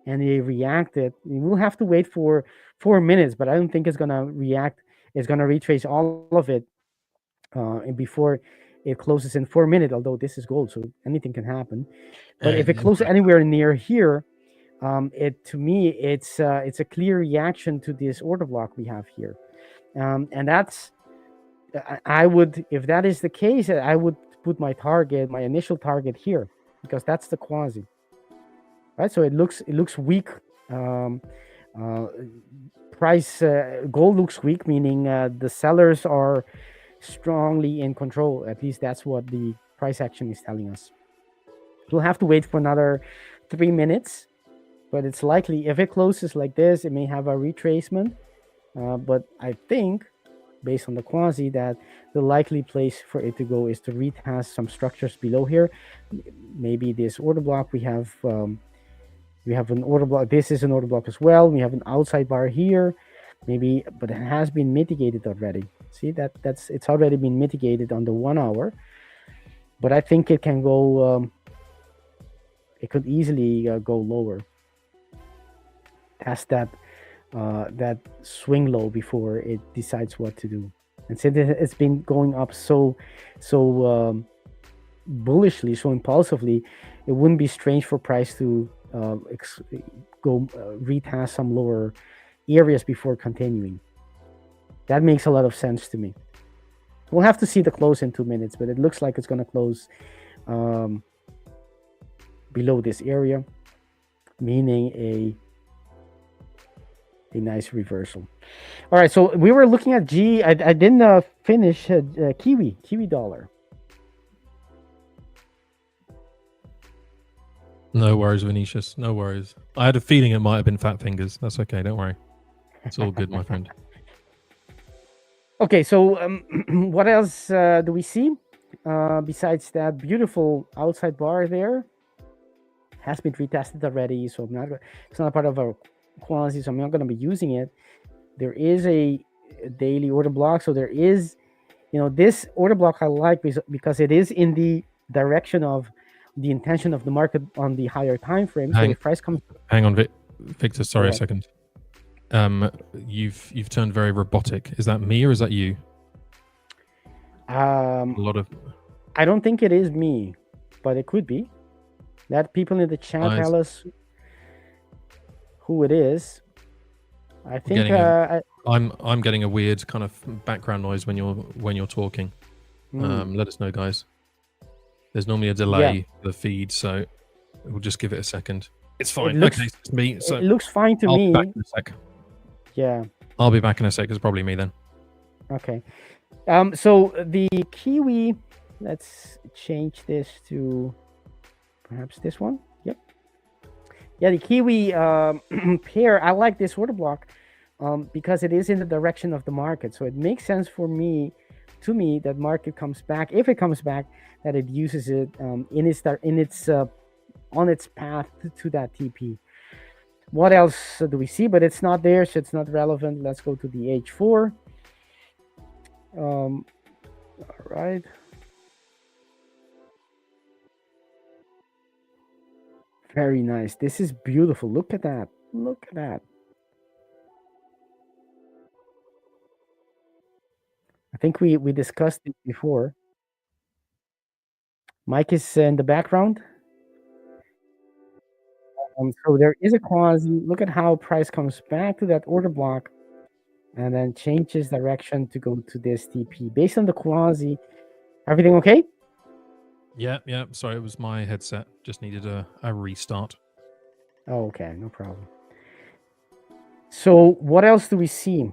and they reacted. We'll have to wait for 4 minutes, but I don't think it's gonna react. It's gonna retrace all of it and before it closes in 4 minutes. Although this is gold, so anything can happen. But if it closes anywhere near here, to me it's a clear reaction to this order block we have here, and that's I would, if that is the case, I would put my initial target here, because that's the quasi. Right, so it looks weak. Price gold looks weak, meaning the sellers are strongly in control. At least that's what the price action is telling us. We'll have to wait for another 3 minutes, but it's likely if it closes like this, it may have a retracement. But I think, based on the quasi, that the likely place for it to go is to retest some structures below here. Maybe this order block we have an order block. This is an order block as well. We have an outside bar here, maybe, but it has been mitigated already. See it's already been mitigated on the 1 hour, but I think it can go. It could easily go lower. Test that swing low before it decides what to do. And since it's been going up so bullishly, so impulsively, it wouldn't be strange for price to go retest some lower areas before continuing. That makes a lot of sense to me. We'll have to see the close in 2 minutes, but it looks like it's going to close below this area, meaning a nice reversal. All right, so we were looking at I didn't finish Kiwi dollar. No worries, Vinicius. No worries. I had a feeling it might have been fat fingers. That's okay. Don't worry. It's all good, my friend. Okay, so what else do we see besides that beautiful outside bar there? Has been retested already, so it's not part of our quasi, so I'm not going to be using it. There is a daily order block, so there is, this order block I like because it is in the direction of the intention of the market on the higher time frame. So if price comes, hang on, Victor. Sorry, a second. You've turned very robotic. Is that me or is that you? A lot of. I don't think it is me, but it could be. Let people in the chat tell us who it is. I think I'm getting a weird kind of background noise when you're talking. Let us know, guys. There's normally a delay for the feed, so we'll just give it a second. It's fine. Okay, it's me. So it looks fine to me. I'll be back in a sec. Yeah. I'll be back in a sec. It's probably me then. Okay. So the Kiwi, let's change this to perhaps this one. Yep. Yeah, the Kiwi pair, I like this order block because it is in the direction of the market. So it makes sense to me that market comes back. If it comes back, that it uses it on its path to that TP. What else do we see? But it's not there, so it's not relevant. Let's go to the H4. All right. Very nice. This is beautiful. Look at that. Look at that. I think we discussed it before. Mike is in the background. So there is a quasi. Look at how price comes back to that order block and then changes direction to go to this TP. Based on the quasi, everything okay? Yeah. Sorry, it was my headset. Just needed a restart. Oh, okay, no problem. So what else do we see?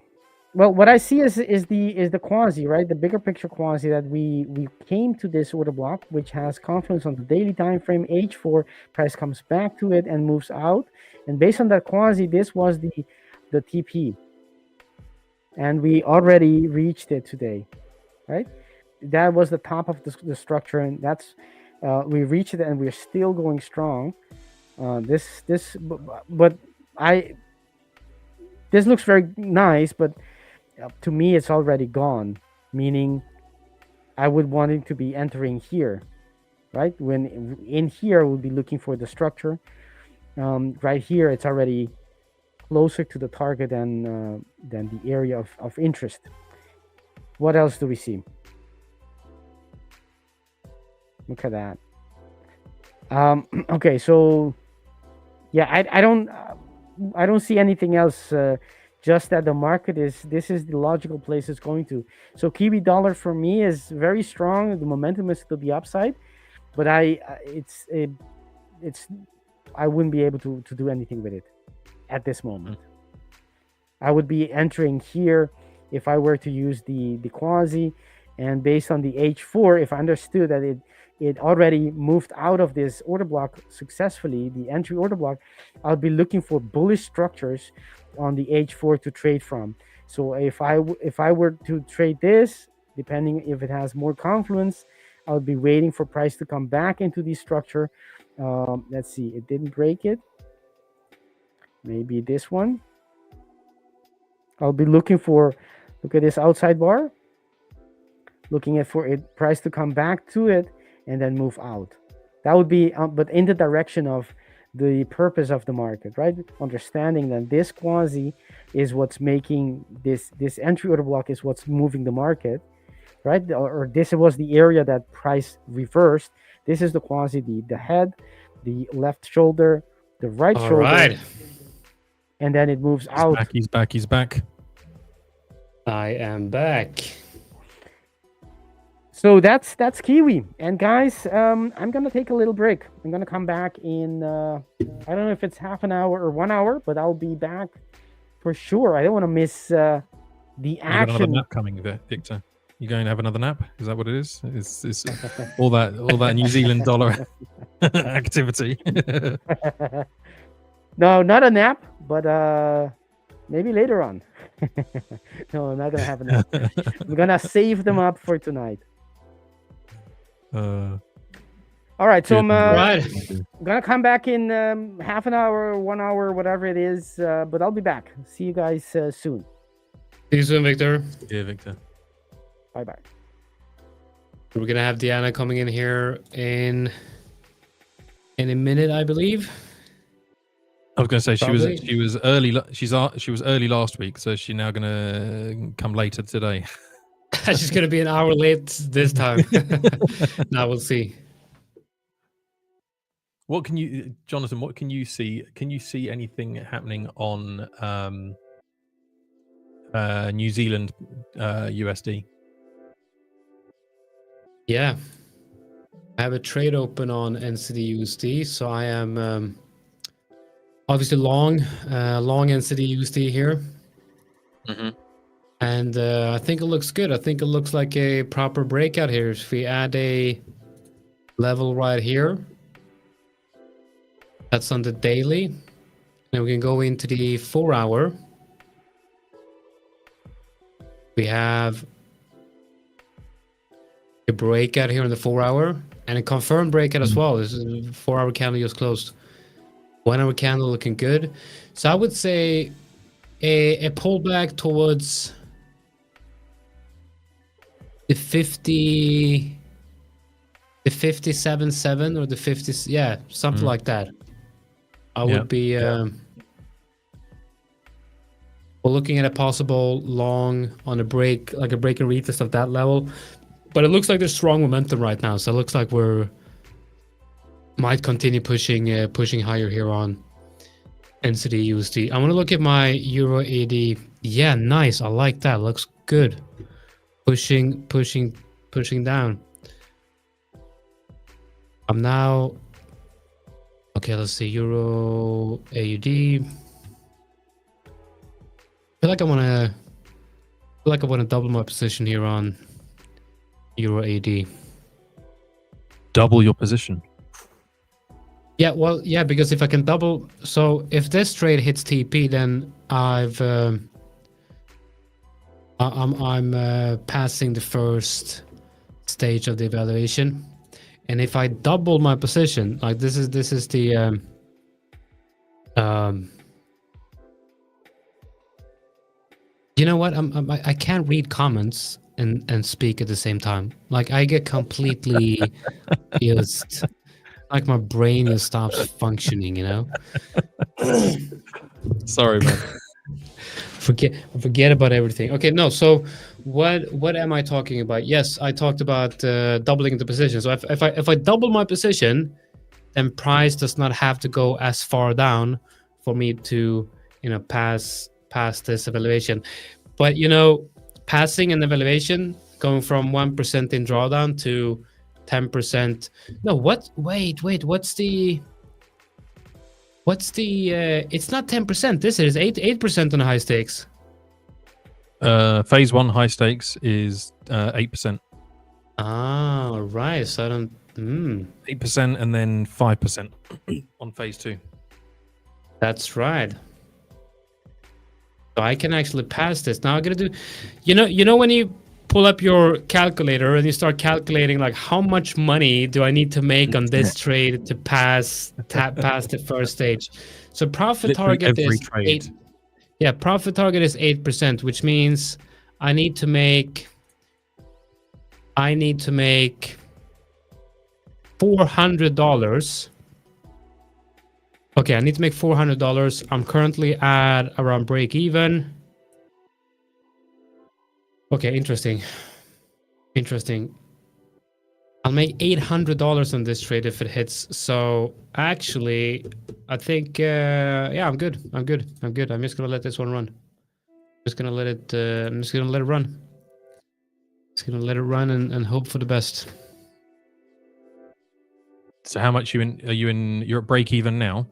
well, what I see is the quasi, right? The bigger picture quasi that we came to this order block, which has confluence on the daily time frame. H4 price comes back to it and moves out, and based on that quasi, this was the TP, and we already reached it today, right? That was the top of the structure, and that's we reached it, and we're still going strong. This looks very nice, but to me it's already gone, meaning I would want it to be entering here, right? When in here we'll be looking for the structure. Right here it's already closer to the target than the area of interest. What else do we see? Look at that. Okay, so yeah, I don't see anything else. Just that the market this is the logical place it's going to. So Kiwi dollar for me is very strong. The momentum is to the upside, but I wouldn't be able to do anything with it at this moment. I would be entering here if I were to use the quasi, and based on the H4, if I understood that it already moved out of this order block successfully, the entry order block, I'll be looking for bullish structures on the H4 to trade from. So if I were to trade this, depending if it has more confluence, I would be waiting for price to come back into the structure. Let's see, it didn't break it. Maybe this one. I'll be looking for, look at this outside bar, looking at for it price to come back to it and then move out. That would be, but in the direction of the purpose of the market, right? Understanding that this quasi is what's making this entry order block is what's moving the market, right? Or this was the area that price reversed. This is the quasi, the head, the left shoulder, the right shoulder. Right. And then it moves out. He's back. I am back. So that's Kiwi. And guys, I'm gonna take a little break. I'm gonna come back in I don't know if it's half an hour or 1 hour, but I'll be back for sure. I don't want to miss the You got action. another nap coming, Victor. You going to have another nap? Is that what it is? Is all that New Zealand dollar activity? No, not a nap, but maybe later on. No, I'm not gonna have a nap. We're gonna save them up for tonight. All right, so I'm gonna come back in half an hour, 1 hour, whatever it is, but I'll be back. See you guys soon. See you soon, Victor. Yeah, Victor. Bye. We're gonna have Deanna coming in here in a minute, I believe. I was going to say Probably. she was early. She was early last week, so she's now going to come later today. She's gonna be an hour late this time. Now we'll see. What can you, Jonathan? What can you see? Can you see anything happening on New Zealand USD? Yeah, I have a trade open on NZD USD, so I am obviously long NZD USD here. Mm-hmm. And I think it looks good. I think it looks like a proper breakout here. If we add a level right here, that's on the daily. And we can go into the 4 hour. We have a breakout here in the 4 hour and a confirmed breakout as well. This is a 4 hour candle just closed. 1 hour candle looking good. So I would say a pullback towards the 57.7 or the 50, yeah, something like that. I would be we're looking at a possible long on a break, like a break and retest of that level. But it looks like there's strong momentum right now, so it looks like we're might continue pushing higher here on NZD USD. I want to look at my Euro AD. Yeah, nice. I like that. Looks good. Pushing down. I'm now okay. Let's see Euro AUD. I feel like I want to feel like I want to double my position here on Euro AD. Double your position. Yeah, well, yeah, because if I can double, so if this trade hits TP, then I'm passing the first stage of the evaluation, and if I double my position, like this is the you know what? I can't read comments and speak at the same time. Like I get completely just like my brain just stops functioning. You know. Sorry, man. Forget about everything. Okay, no. So what am I talking about? Yes, I talked about doubling the position. So if I double my position, then price does not have to go as far down for me to pass this evaluation. But passing an evaluation, going from 1% in drawdown to 10%. No, what? Wait. What's the? It's not 10%. This is 8% on the high stakes. Phase 1 high stakes is 8%. Ah, right. So I don't. 8% and then 5% on phase 2. That's right. So I can actually pass this. Now I'm gonna do. You know when you pull up your calculator and you start calculating like how much money do I need to make on this trade to pass the first stage. So profit Literally target every is trade. 8. Yeah, profit target is 8%, which means I need to make $400. Okay, I need to make $400. I'm currently at around break even. Okay, interesting. I'll make $800 on this trade if it hits. So actually, I think yeah, I'm good. I'm just gonna let this one run. I'm just gonna let it run. Just gonna let it run and hope for the best. So how much you're at break even now?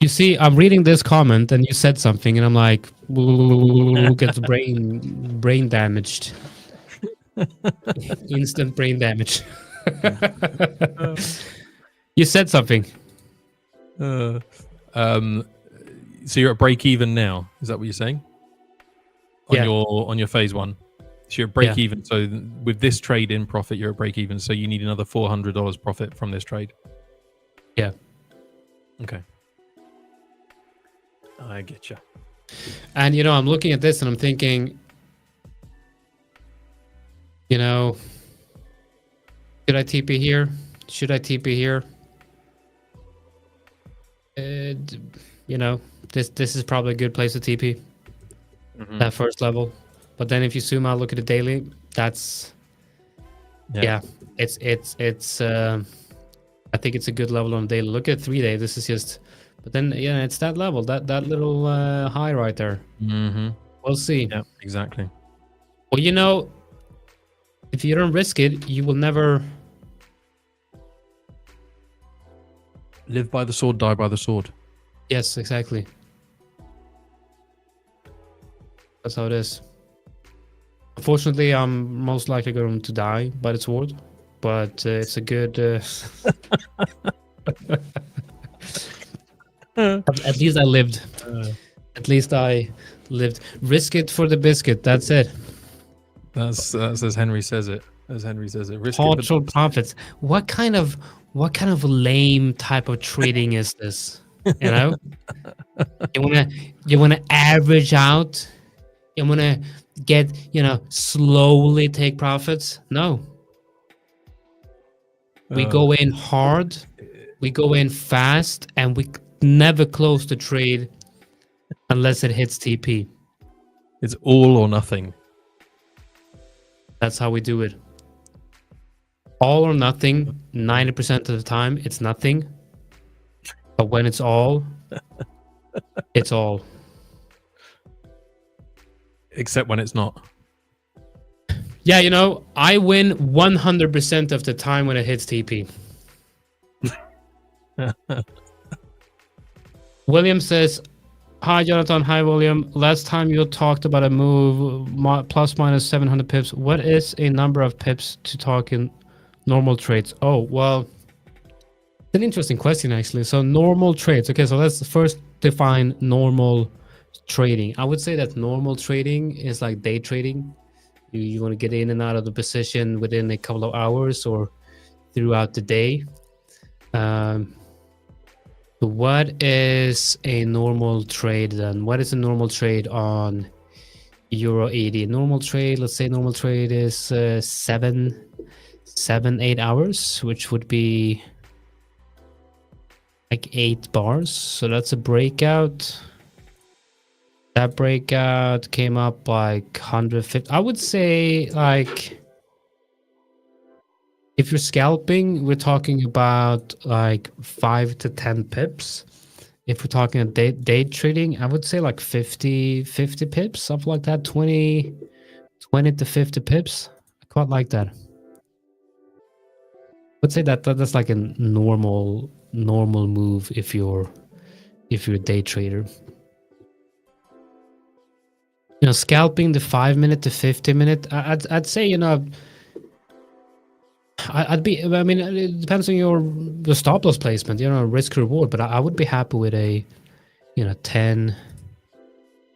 You see, I'm reading this comment and you said something and I'm like, gets brain damaged. Instant brain damage. You said something. So you're at break even now. Is that what you're saying? On your phase 1. So you're at break even. So with this trade in profit, you're at break even. So you need another $400 profit from this trade. Yeah. Okay. I get you. And I'm looking at this and I'm thinking, should I TP here? Should I TP here? This is probably a good place to TP. That first level. But then if you zoom out, look at the daily, that's it's I think it's a good level on daily. Look at 3-day. This is just, but then it's that level, that little high right there. We'll see. Yeah, exactly. Well, if you don't risk it, you will never live by the sword, die by the sword. Yes, exactly. That's how it is. Unfortunately, I'm most likely going to die by the sword, but it's a good. At least I lived. At least I lived. Risk it for the biscuit. That's it. That's as Henry says it. Risk Partial profits. What kind of lame type of trading is this? You wanna average out. You wanna get slowly take profits. No. We go in hard. We go in fast, and we never close the trade unless it hits TP. It's all or nothing. That's how we do it. All or nothing, 90% of the time, it's nothing. But when it's all, it's all. Except when it's not. Yeah, I win 100% of the time when it hits TP. William says, Hi, Jonathan. Hi, William. Last time you talked about a move plus minus 700 pips. What is a number of pips to talk in normal trades? Oh, well, it's an interesting question, actually. So normal trades. Okay, so let's first define normal trading. I would say that normal trading is like day trading. You want to get in and out of the position within a couple of hours or throughout the day. So what is a normal trade then? What is a normal trade on Euro 80? Normal trade, let's say normal trade is 7, 8 hours, which would be like 8 bars. So that's a breakout. That breakout came up like 150. I would say like if you're scalping, we're talking about like 5 to 10 pips. If we're talking day trading, I would say like 50 pips, something like that, 20 to 50 pips. I quite like that. I would say that's like a normal move if you're a day trader. You know, scalping the 5 minute to 50 minute, I'd say, you know, I mean, it depends on your stop loss placement, you know, risk reward, but I would be happy with a, you know, 10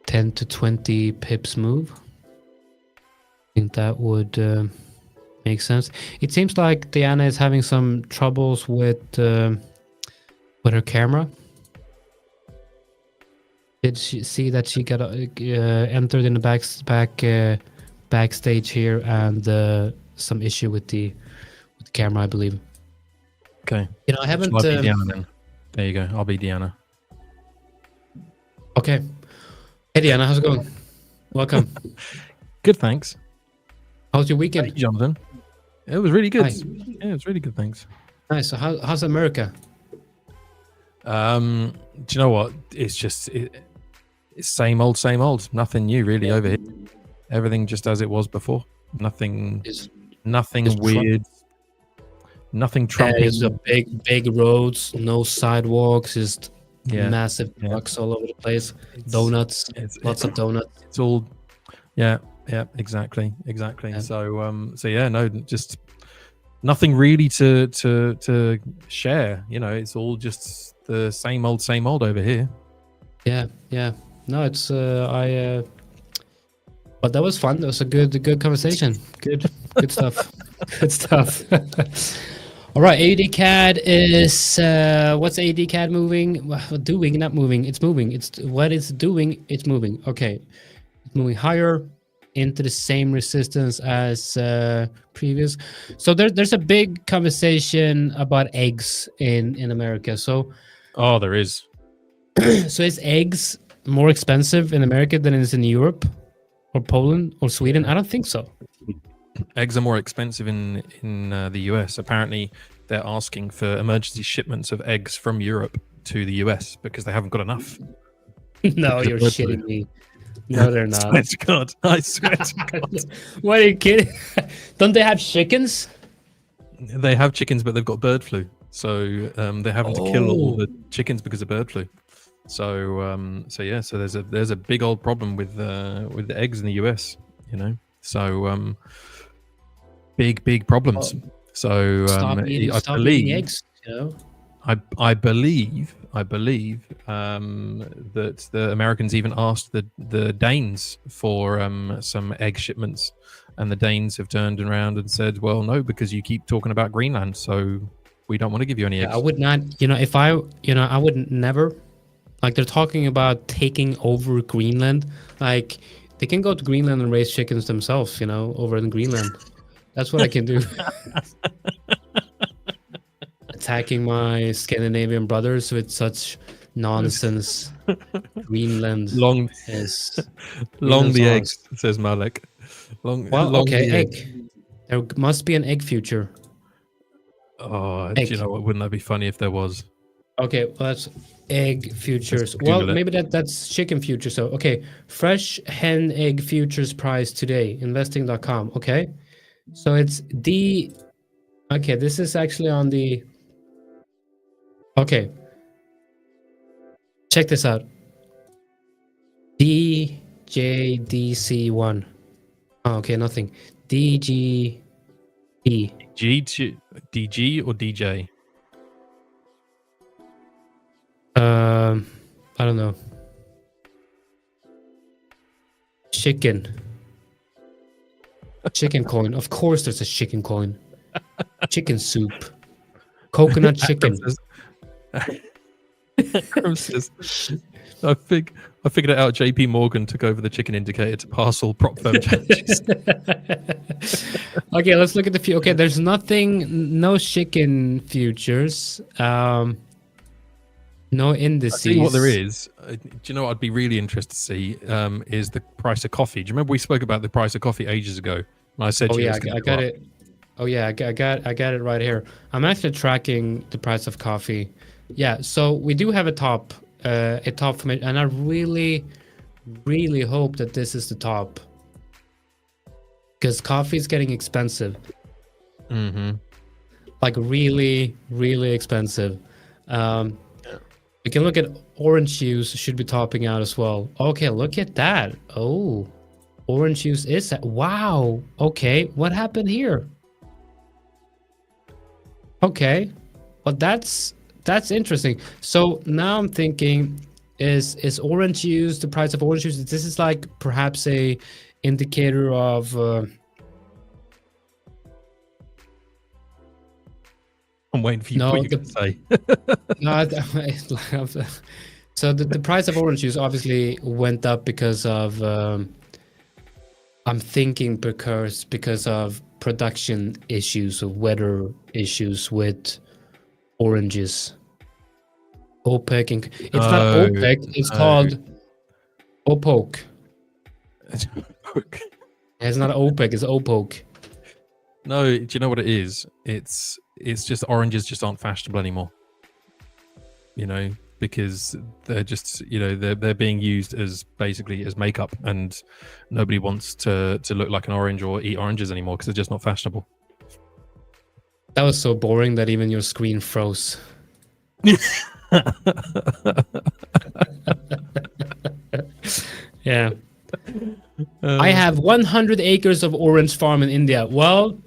to 20 pips move. I think that would make sense. It seems like Deanna is having some troubles with her camera. Did she see that she got entered in the backstage here and some issue with the camera, I believe. Okay. You know, I haven't. Shall I be Deanna then? There you go. I'll be Deanna. Okay. Hey Deanna, how's it going? Welcome. Good, thanks. How's your weekend? Hey, Jonathan. It was really good. Hi. Yeah, it was really good, thanks. Nice. So how's America? Do you know what? It's just it's same old. Nothing new really over here. Everything just as it was before. Nothing weird. Nothing trumping. It's a big roads, no sidewalks, just massive trucks all over the place. Donuts, lots of donuts. It's all, exactly. Yeah. So yeah, no, just nothing really to share. You know, it's all just the same old over here. Yeah. No, it's but that was fun. That was a good conversation. Good stuff. Good stuff. All right, ADCAD is what's ADCAD moving? Well, doing, not moving. It's moving. It's what it's doing. It's moving. Okay, it's moving higher into the same resistance as previous. So there's a big conversation about eggs in America. So there is. So is eggs more expensive in America than it is in Europe or Poland or Sweden? I don't think so. Eggs are more expensive in the US. Apparently, they're asking for emergency shipments of eggs from Europe to the US because they haven't got enough. No, you're shitting me. No, they're not. I swear to God. What, are you kidding? Don't they have chickens? They have chickens, but they've got bird flu. So they're having to kill all the chickens because of bird flu. So there's a big old problem with the eggs in the US. You know, so big problems. So stop eating eggs. You know, I believe that the Americans even asked the Danes for some egg shipments, and the Danes have turned around and said, "Well, no, because you keep talking about Greenland, so we don't want to give you any eggs." I would not. You know, if I would never. Like, they're talking about taking over Greenland. Like, they can go to Greenland and raise chickens themselves. You know, over in Greenland. That's what I can do. Attacking my Scandinavian brothers with such nonsense. Greenland is long the eggs, says Malek. Okay, egg. There must be an egg future. Oh, egg. Do you know what? Wouldn't that be funny if there was? Okay, well, that's egg futures. Well, maybe that's chicken futures. So, okay, fresh hen egg futures price today, investing.com. Okay, so it's okay, this is actually on the, okay, check this out. DJDC1. Oh, okay, nothing. DGD. DG or DJ? I don't know. Chicken coin. Of course there's a chicken coin. Chicken soup. Coconut chicken. Says, I figured it out. JP Morgan took over the chicken indicator to parcel prop firm changes. Okay, let's look at the few. Okay, there's nothing, no chicken futures. No indices. I think what there is, do you know what I'd be really interested to see is the price of coffee. Do you remember we spoke about the price of coffee ages ago? And I said, oh yeah, I got it. Oh yeah, I got it right here. I'm actually tracking the price of coffee. Yeah, so we do have a top formation, and I really, really hope that this is the top, because coffee is getting expensive. Mm-hmm. Like really, really expensive. We can look at orange juice, should be topping out as well. Okay, look at that. Oh, orange juice is that. Wow. Okay, what happened here? Okay, well that's interesting. So now I'm thinking, is orange juice, the price of orange juice, this is like perhaps a indicator of I'm waiting for you. No, what you're going to say. no, so the price of orange juice obviously went up because of I'm thinking because of production issues or weather issues with oranges. OPEC it's not OPEC, it's called OPOC. It's not OPEC, it's OPOC. No, do you know what it is? It's just oranges just aren't fashionable anymore. You know, because they're just, you know, they're being used as basically as makeup, and nobody wants to look like an orange or eat oranges anymore because they're just not fashionable. That was so boring that even your screen froze. Yeah. I have 100 acres of orange farm in India. Well,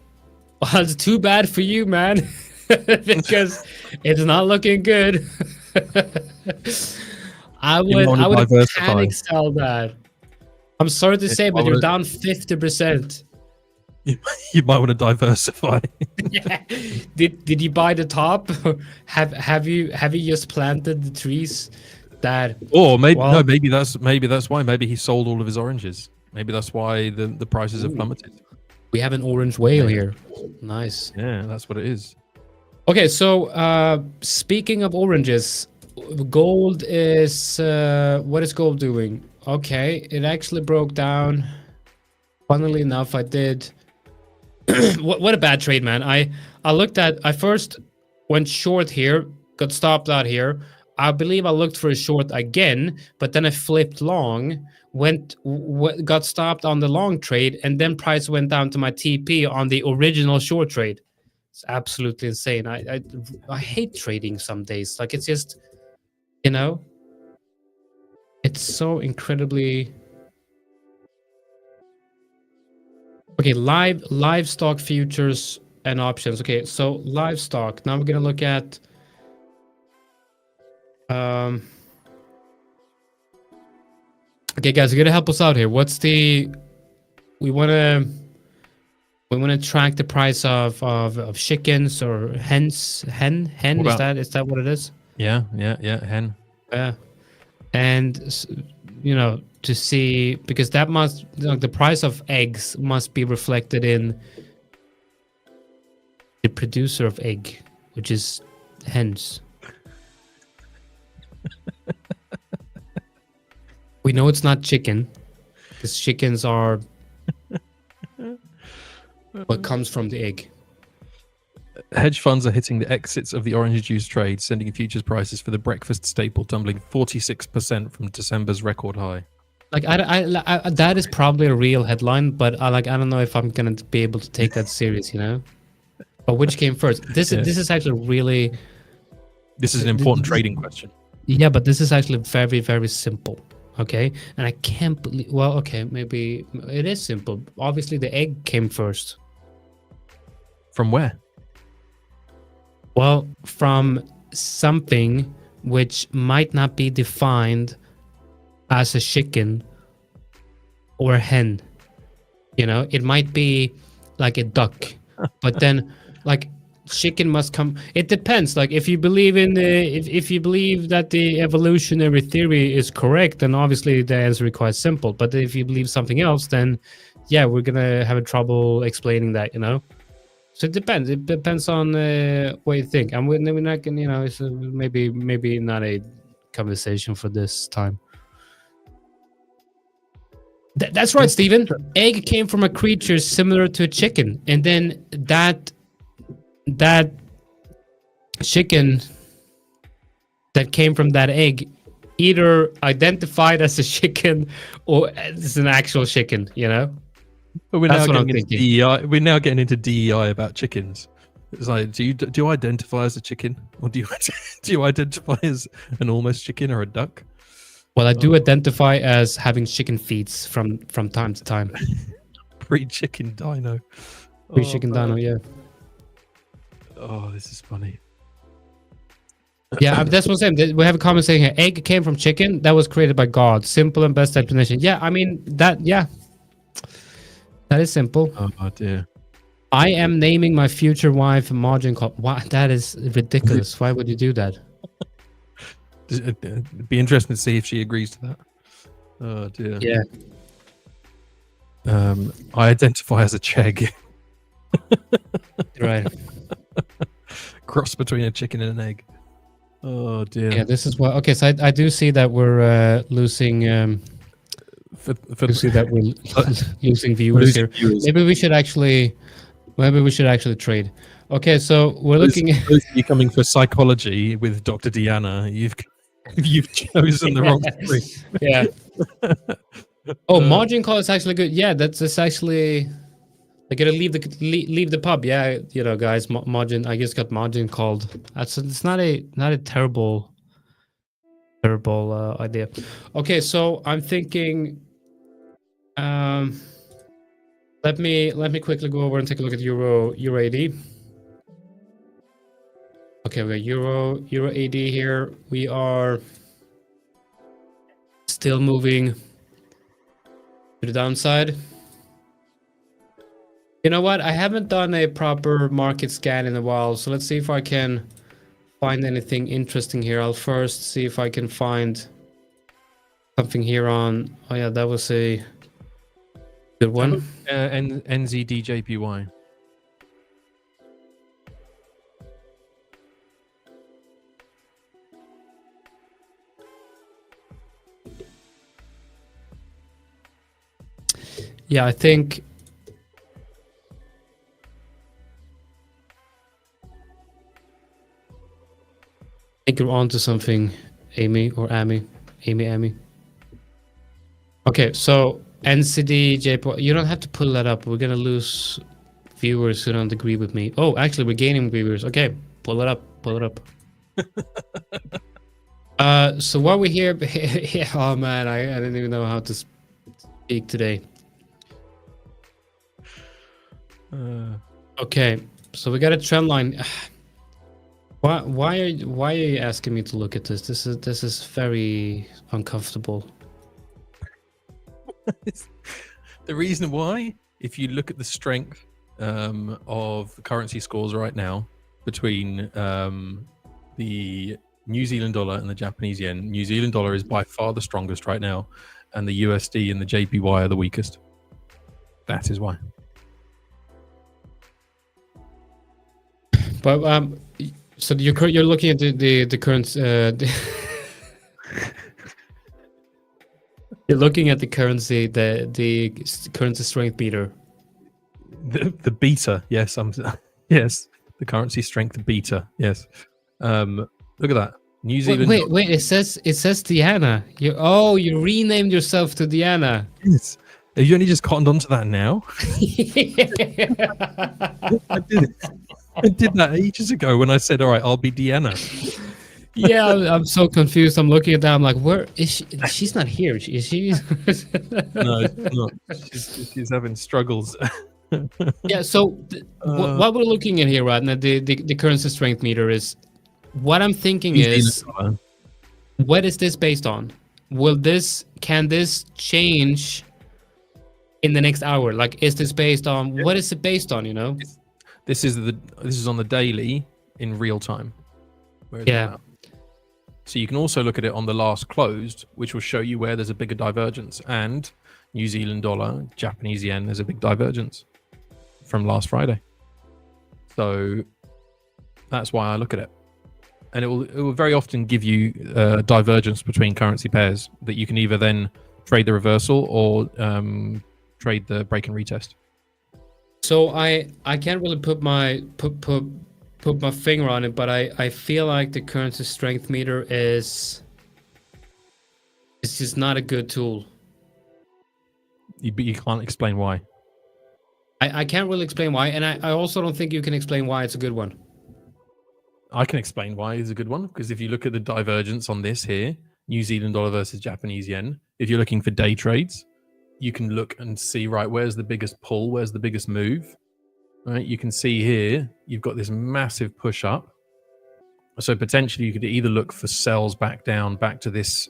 it's too bad for you, man, because it's not looking good. I would panic sell that. I'm sorry to say, but you're down 50%. You might want to diversify. Yeah. Did you buy the top? Have you just planted the trees that? Or maybe that's why. Maybe he sold all of his oranges. Maybe that's why the prices have plummeted. We have an orange whale here. Nice. Yeah, that's what it is. Okay, so speaking of oranges, gold is what is gold doing? Okay, it actually broke down. Funnily enough, I did. What a bad trade, man. I first went short here, got stopped out here. I believe I looked for a short again, but then I flipped long, got stopped on the long trade, and then price went down to my TP on the original short trade. It's absolutely insane. I hate trading some days. Like, it's just, you know, it's so incredibly. Okay, livestock futures and options. Okay, so livestock. Now we're gonna look at okay, guys, you're gonna help us out here. What's the we wanna track the price of chickens or hens? Hen? Is that what it is? Yeah, hen. Yeah, and you know, to see, because that must, the price of eggs must be reflected in the producer of egg, which is hens. We know it's not chicken, because chickens are what comes from the egg. Hedge funds are hitting the exits of the orange juice trade, sending futures prices for the breakfast staple tumbling 46% from December's record high. Like, I that is probably a real headline, but I don't know if I'm gonna be able to take that serious, you know. But which came first? This is actually really. This is an important trading question. Yeah, but this is actually very, very simple. Okay, and I can't believe. Well, okay, maybe it is simple. Obviously, the egg came first. From where? Well, from something which might not be defined as a chicken or a hen. You know, it might be like a duck, but then like chicken must come. It depends. Like if you believe in if you believe that the evolutionary theory is correct, then obviously the answer is quite simple. But if you believe something else, then yeah, we're gonna have a trouble explaining that. You know. So it depends. It depends on what you think. And we're not gonna, you know, it's maybe not a conversation for this time. That's right, Stephen. Egg came from a creature similar to a chicken, and then that chicken that came from that egg either identified as a chicken or as an actual chicken. You know. But we're That's now what I'm getting into thinking. DEI. We're now getting into DEI about chickens. It's like, do you identify as a chicken, or do you identify as an almost chicken or a duck? Well, I do identify as having chicken feet from time to time. Pre-chicken dino. Pre-chicken dino, yeah. Oh, this is funny. Yeah, that's what I'm saying. We have a comment saying here, egg came from chicken that was created by God. Simple and best explanation. Yeah, I mean, that is simple. Oh dear. I am naming my future wife Margin Call. What? That is ridiculous. Why would you do that? It'd be interesting to see if she agrees to that. Oh dear. Yeah. I identify as a chegg. Right. Cross between a chicken and an egg. Oh dear. Yeah, this is what. Okay, so I do see that we're losing. See that we're losing viewers here. Maybe we should actually trade. Okay, so we're looking at you coming for psychology with Dr. Deanna. You've chosen the wrong stream. Yeah. Oh, margin call is actually good. Yeah, that's actually. I gotta leave the pub. Yeah, you know, guys, margin. I just got margin called. It's not a terrible idea. Okay, so I'm thinking. Let me quickly go over and take a look at Euro AD. Okay, we got Euro AD here. We are still moving to the downside. You know what? I haven't done a proper market scan in a while, so let's see if I can find anything interesting here. I'll first see if I can find something here on. Oh yeah, that was a good one. NZDJPY. Yeah, I think you're onto something, Amy. Okay, so NCDJPY. You don't have to pull that up. We're gonna lose viewers who don't agree with me. Oh, actually, we're gaining viewers. Okay, pull it up. So what we hear? Yeah, oh man, I didn't even know how to speak today. Okay, so we got a trend line. Why are you asking me to look at this? This is very uncomfortable. The reason why, if you look at the strength of the currency scores right now between the New Zealand dollar and the Japanese yen, New Zealand dollar is by far the strongest right now, and the USD and the JPY are the weakest. That is why. But so you're looking at the current. You're looking at the currency, the currency strength meter. The beta, yes, yes, the currency strength beta, yes. Look at that, New Zealand. Wait, it says Deanna. You renamed yourself to Deanna. Yes. Have you only just cottoned onto that now? I did that ages ago when I said, all right, I'll be Deanna. Yeah, I'm so confused. I'm looking at that. I'm like, where is she? She's not here. Is she? No, she's not. She's having struggles. Yeah. So what we're looking at here right now, the currency strength meter is. What I'm thinking is, what is this based on? Can this change in the next hour? Like, is this based on, what is it based on, you know? This is on the daily in real time. Yeah. So you can also look at it on the last closed, which will show you where there's a bigger divergence. And New Zealand dollar, Japanese yen, there's a big divergence from last Friday. So that's why I look at it. And it will very often give you divergence between currency pairs that you can either then trade the reversal or trade the break and retest. So I can't really put my finger on it, but I feel like the currency strength meter is just not a good tool. But you can't explain why. I can't really explain why, and I also don't think you can explain why it's a good one. I can explain why it's a good one, because if you look at the divergence on this here, New Zealand dollar versus Japanese yen, if you're looking for day trades, you can look and see, right, where's the biggest pull, where's the biggest move, right? You can see here, you've got this massive push up. So potentially you could either look for sells back down, back to this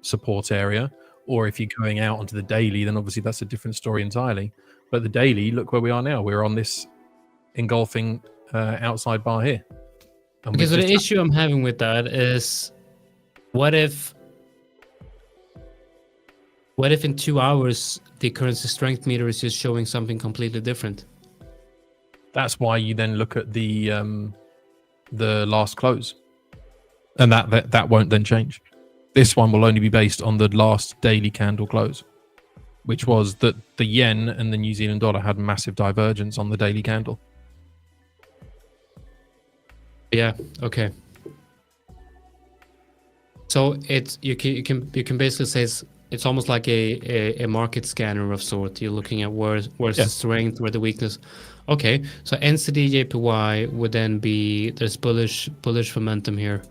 support area, or if you're going out onto the daily, then obviously that's a different story entirely. But the daily, look where we are now. We're on this engulfing outside bar here. Okay, so the issue I'm having with that is, what if in 2 hours the currency strength meter is just showing something completely different? That's why you then look at the last close, and that won't then change. This one will only be based on the last daily candle close, which was that the yen and the New Zealand dollar had massive divergence on the daily candle. Yeah. Okay. So you can basically say it's almost like a market scanner of sort. You're looking at where's the strength, where the weakness. Okay. So NZD JPY would then be, there's bullish momentum here,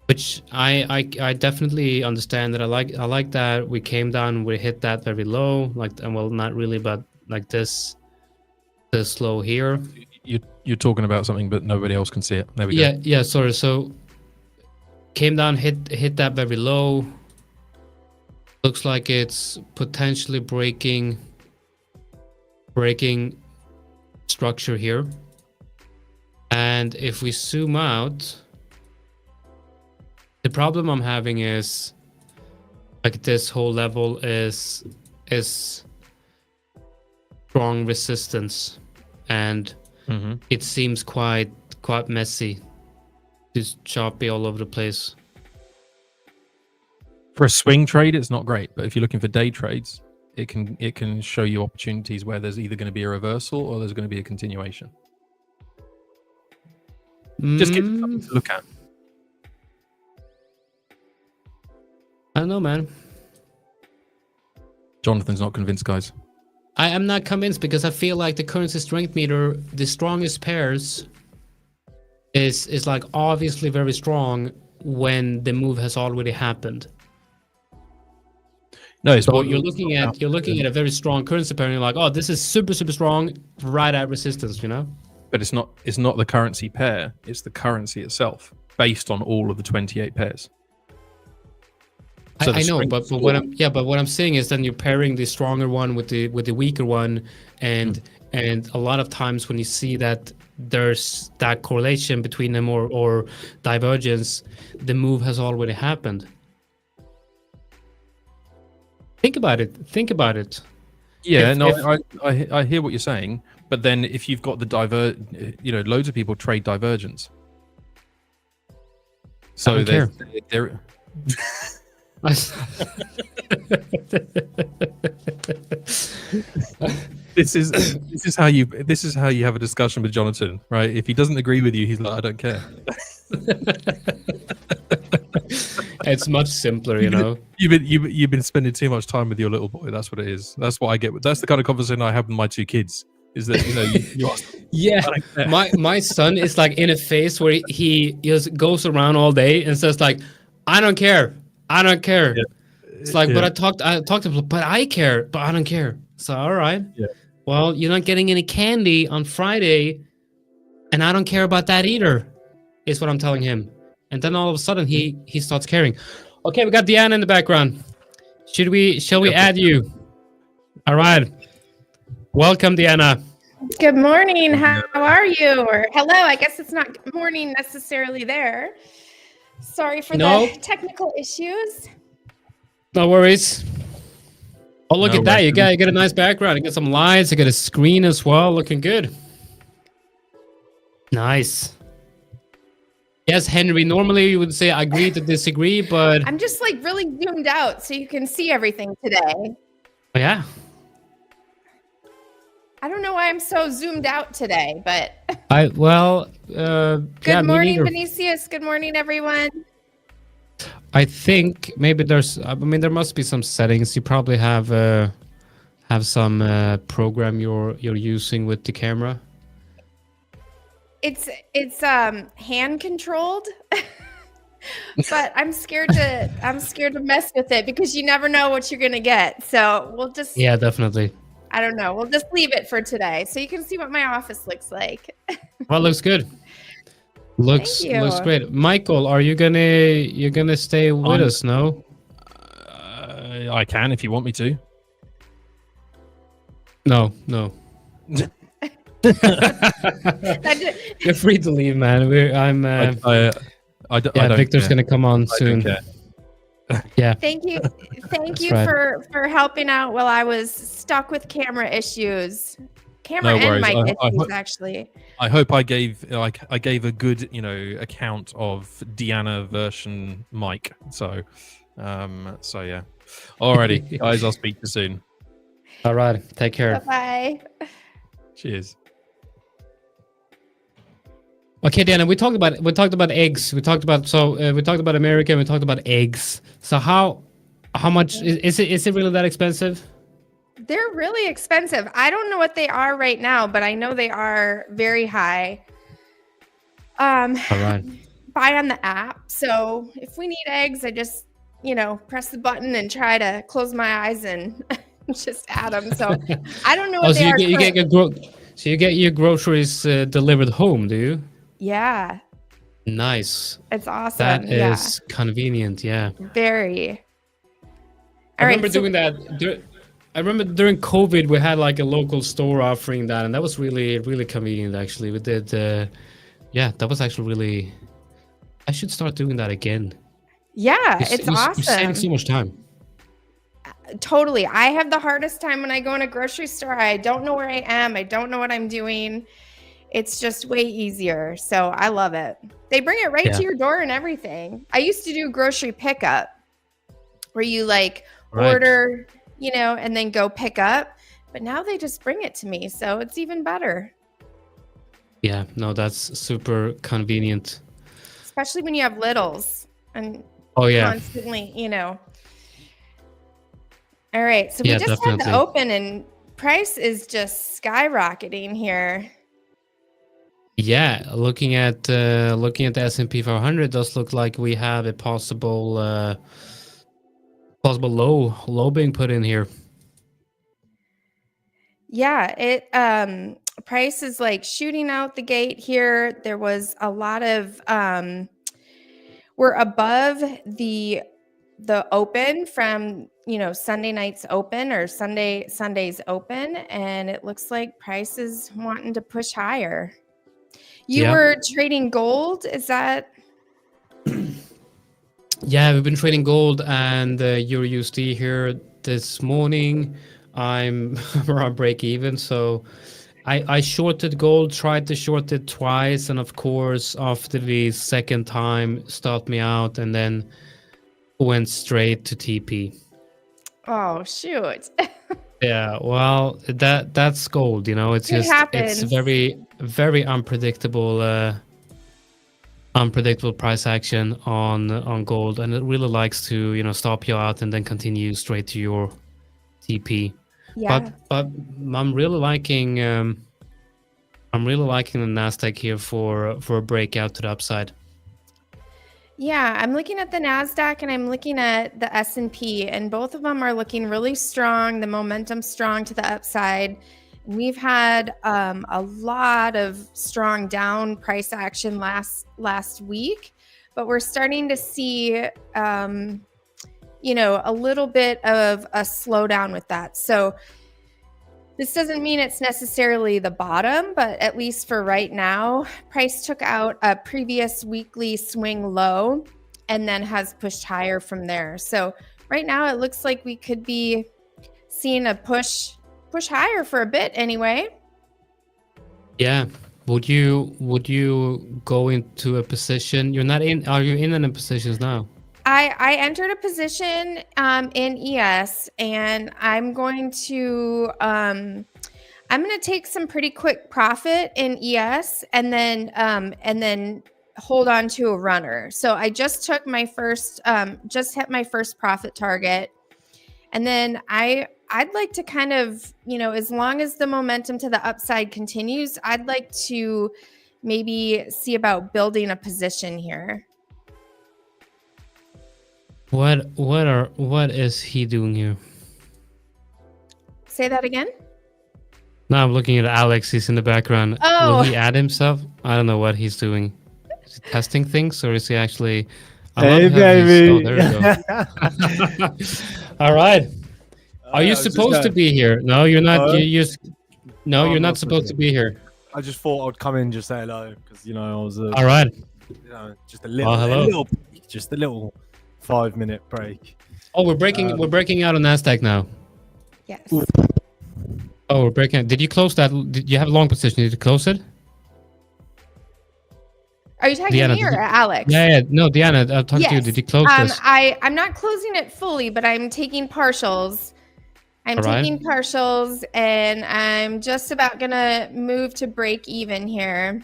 which I definitely understand that. I like that we came down, we hit that very low, well, not really, but like this low here. You're talking about something, but nobody else can see it. There we go. Yeah. Sorry. So came down, hit that very low. Looks like it's potentially breaking structure here. And if we zoom out, the problem I'm having is, like, this whole level is strong resistance, and it seems quite messy, just choppy all over the place. For a swing trade, it's not great, but if you're looking for day trades, it can show you opportunities where there's either going to be a reversal or there's going to be a continuation. Just give you something to look at. I don't know, man. Jonathan's not convinced, guys. I am not convinced, because I feel like the currency strength meter, the strongest pairs is like obviously very strong when the move has already happened. No, it's so you're looking at a very strong currency pair, and you're like, oh, this is super strong, right at resistance, you know? But it's not the currency pair, it's the currency itself, based on all of the 28 pairs. So I know, but what I'm saying is, then you're pairing the stronger one with the weaker one, and a lot of times when you see that there's that correlation between them or divergence, the move has already happened. Think about it. Yeah, I hear what you're saying, but then if you've got the loads of people trade divergence. So they're This is how you have a discussion with Jonathan, right? If he doesn't agree with you, he's like, I don't care. It's much simpler, you know. You've been spending too much time with your little boy. That's what it is. That's what I get. That's the kind of conversation I have with my two kids. Is that you ask Yeah, my son is like in a phase where he just goes around all day and says like, I don't care. Yeah. It's like, Yeah. but I talked to him, but I care, but I don't care. So all right. Yeah. Well, you're not getting any candy on Friday, and I don't care about that either, is what I'm telling him. And then all of a sudden he starts caring. Okay, we got Deanna in the background. Shall we add you? All right. Welcome, Deanna. Good morning. How are you? Or hello. I guess it's not morning necessarily there. Sorry for the technical issues. No worries. Oh, look No at that. worries. You got a nice background. You got some lights. You got a screen as well. Looking good. Nice. Yes, Henry. Normally you would say agree to disagree, but I'm just like really zoomed out so you can see everything today. yeah. I don't know why I'm so zoomed out today, but Good morning, Vinicius. Good morning, everyone. I think maybe there must be some settings. You probably have some program you're using with the camera. It's hand controlled. But I'm scared to mess with it because you never know what you're gonna get. So we'll just Definitely. I don't know. We'll just leave it for today so you can see what my office looks like. Well, looks good. Looks great. Michael, are you gonna stay with us? No. I can if you want me to. No. You're free to leave, man. Victor's gonna come on soon. Yeah. Thank you right. for helping out while I was stuck with camera issues. Camera No and worries. mic issues, actually. I hope I gave a good account of Deanna version Mike. So yeah. Alrighty, guys. I'll speak to you soon. All right. Take care. Bye. Cheers. Okay, Deanna, we talked about eggs. We talked about America. And we talked about eggs. So how much is it really that expensive? They're really expensive. I don't know what they are right now, but I know they are very high. All right. Buy on the app. So if we need eggs, I just press the button and try to close my eyes and just add them. So I don't know what they are. So you get your groceries delivered home, do you? Yeah. Nice. It's awesome. That is convenient. Yeah. Very. I remember doing that. I remember during COVID, we had like a local store offering that, and that was really, really convenient. Actually, we did. That was actually really. I should start doing that again. Yeah, it's awesome. You're saving so much time. Totally. I have the hardest time when I go in a grocery store. I don't know where I am. I don't know what I'm doing. It's just way easier. So I love it. They bring it right to your door and everything. I used to do grocery pickup where you order, and then go pick up. But now they just bring it to me. So it's even better. Yeah, no, that's super convenient. Especially when you have littles and constantly, All right. So we just had the open and price is just skyrocketing here. Yeah, looking at the S&P 500 does look like we have a possible low being put in here. Yeah, it price is shooting out the gate here. There was a lot of we're above the open from Sunday night's open or Sunday's open, and it looks like price is wanting to push higher. You were trading gold, is that? Yeah, we've been trading gold and Euro USD here this morning. I'm around break even, so I shorted gold, tried to short it twice, and of course after the second time stopped me out and then went straight to TP. Oh shoot. Yeah, well, that's gold, it's just happens. It's very, very unpredictable price action on gold, and it really likes to stop you out and then continue straight to your TP. Yeah. But I'm really liking I'm really liking the Nasdaq here for a breakout to the upside. Yeah, I'm looking at the NASDAQ and I'm looking at the S&P, and both of them are looking really strong. The momentum's strong to the upside. We've had a lot of strong down price action last week, but we're starting to see, a little bit of a slowdown with that. So this doesn't mean it's necessarily the bottom, but at least for right now, price took out a previous weekly swing low and then has pushed higher from there. So right now it looks like we could be seeing a push higher for a bit anyway. Yeah. Would you go into a position? You're not in. Are you in any positions now? I entered a position in ES, and I'm going to take some pretty quick profit in ES, and then hold on to a runner. So I just took my first, just hit my first profit target, and then I'd like to kind of, as long as the momentum to the upside continues, I'd like to maybe see about building a position here. What is he doing here? Say that again? No, I'm looking at Alex. He's in the background. Oh. Will he add himself? I don't know what he's doing. Is he testing things, or is he actually? Hey, baby. Oh, there we go. All right. Are you supposed to be here? No, you're not. You're not supposed to be here. I just thought I'd come in and just say hello because I was. All right. Just a little. Hello. Just a little 5-minute break. Oh, we're breaking out on Nasdaq now. Yes. Oh, we're breaking. Did you close that? Did you have a long position? Did you close it? Are you talking Deanna, to me or Alex? Yeah. No, Deanna, I'll talk to you. Did you close this? I'm not closing it fully, but I'm taking partials. Taking partials, and I'm just about gonna move to break even here,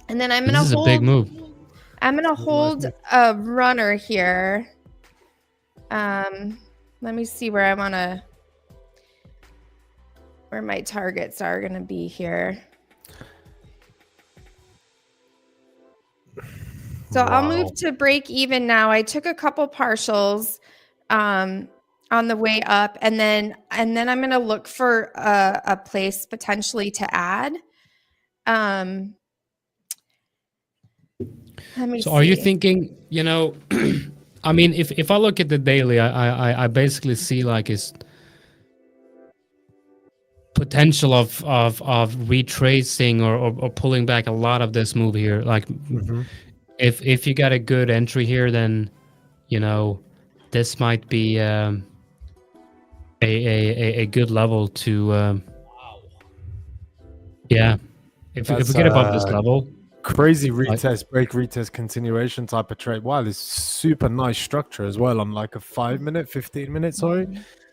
and then I'm gonna hold. This is a big move. I'm gonna hold a runner here. Let me see where my targets are gonna be here. So I'll move to break even now. I took a couple partials on the way up, and then I'm gonna look for a place potentially to add. Let me see. Are you thinking, I mean, if I look at the daily, I basically see like his potential of retracing or pulling back a lot of this move here. Like if you got a good entry here, then this might be a good level to if we get above this level. Crazy retest, break, retest, continuation type of trade. Wow, this super nice structure as well on like a 5-minute, 15-minute, sorry.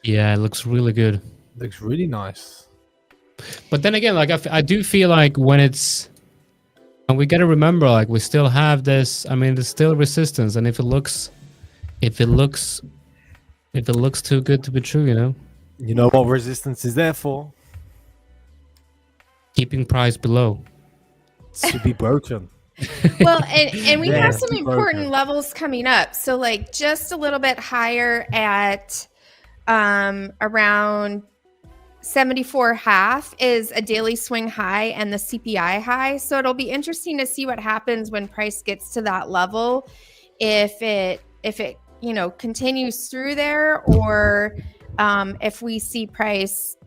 Yeah, it looks really good. Looks really nice. But then again, like I do feel like and we got to remember, like we still have this, I mean, there's still resistance, and if it looks too good to be true, You know what resistance is there for? Keeping price below. To be broken. Well, and we have some important levels coming up. So like just a little bit higher at around 74.5 is a daily swing high and the CPI high. So it'll be interesting to see what happens when price gets to that level. If it continues through there, or if we see price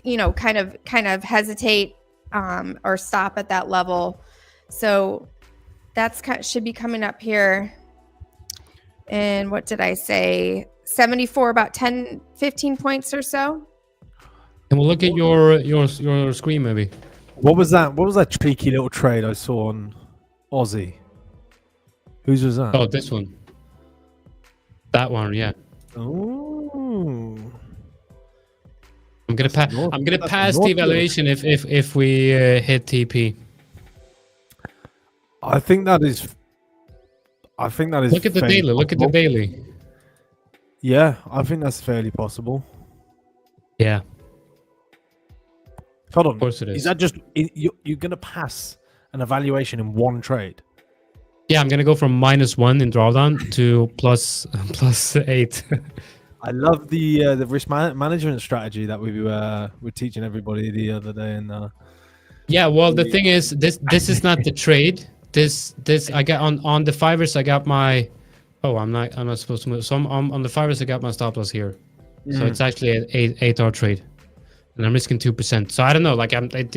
kind of hesitate or stop at that level. So that's should be coming up here. And what did I say? 74, about 10, 15 points or so. And we'll look at your screen maybe. What was that? What was that tricky little trade I saw on Aussie? Whose was that? Oh, this one. That one, yeah. Oh. I'm gonna pass the evaluation if we hit TP. I think that is. Look at the daily. Look at the daily. Yeah, I think that's fairly possible. Yeah. Hold on. Of course it is. Is that just you're going to pass an evaluation in one trade? Yeah, I'm gonna go from -1 in drawdown to plus 8. I love the risk management strategy that we were teaching everybody the other day. And Yeah, well, the thing is, this is not the trade. This I got on the 5ers. I got my. Oh, I'm not supposed to move. So I'm on the 5ers. I got my stop loss here. So it's actually an 8-hour trade, and I'm risking 2%. So I don't know. Like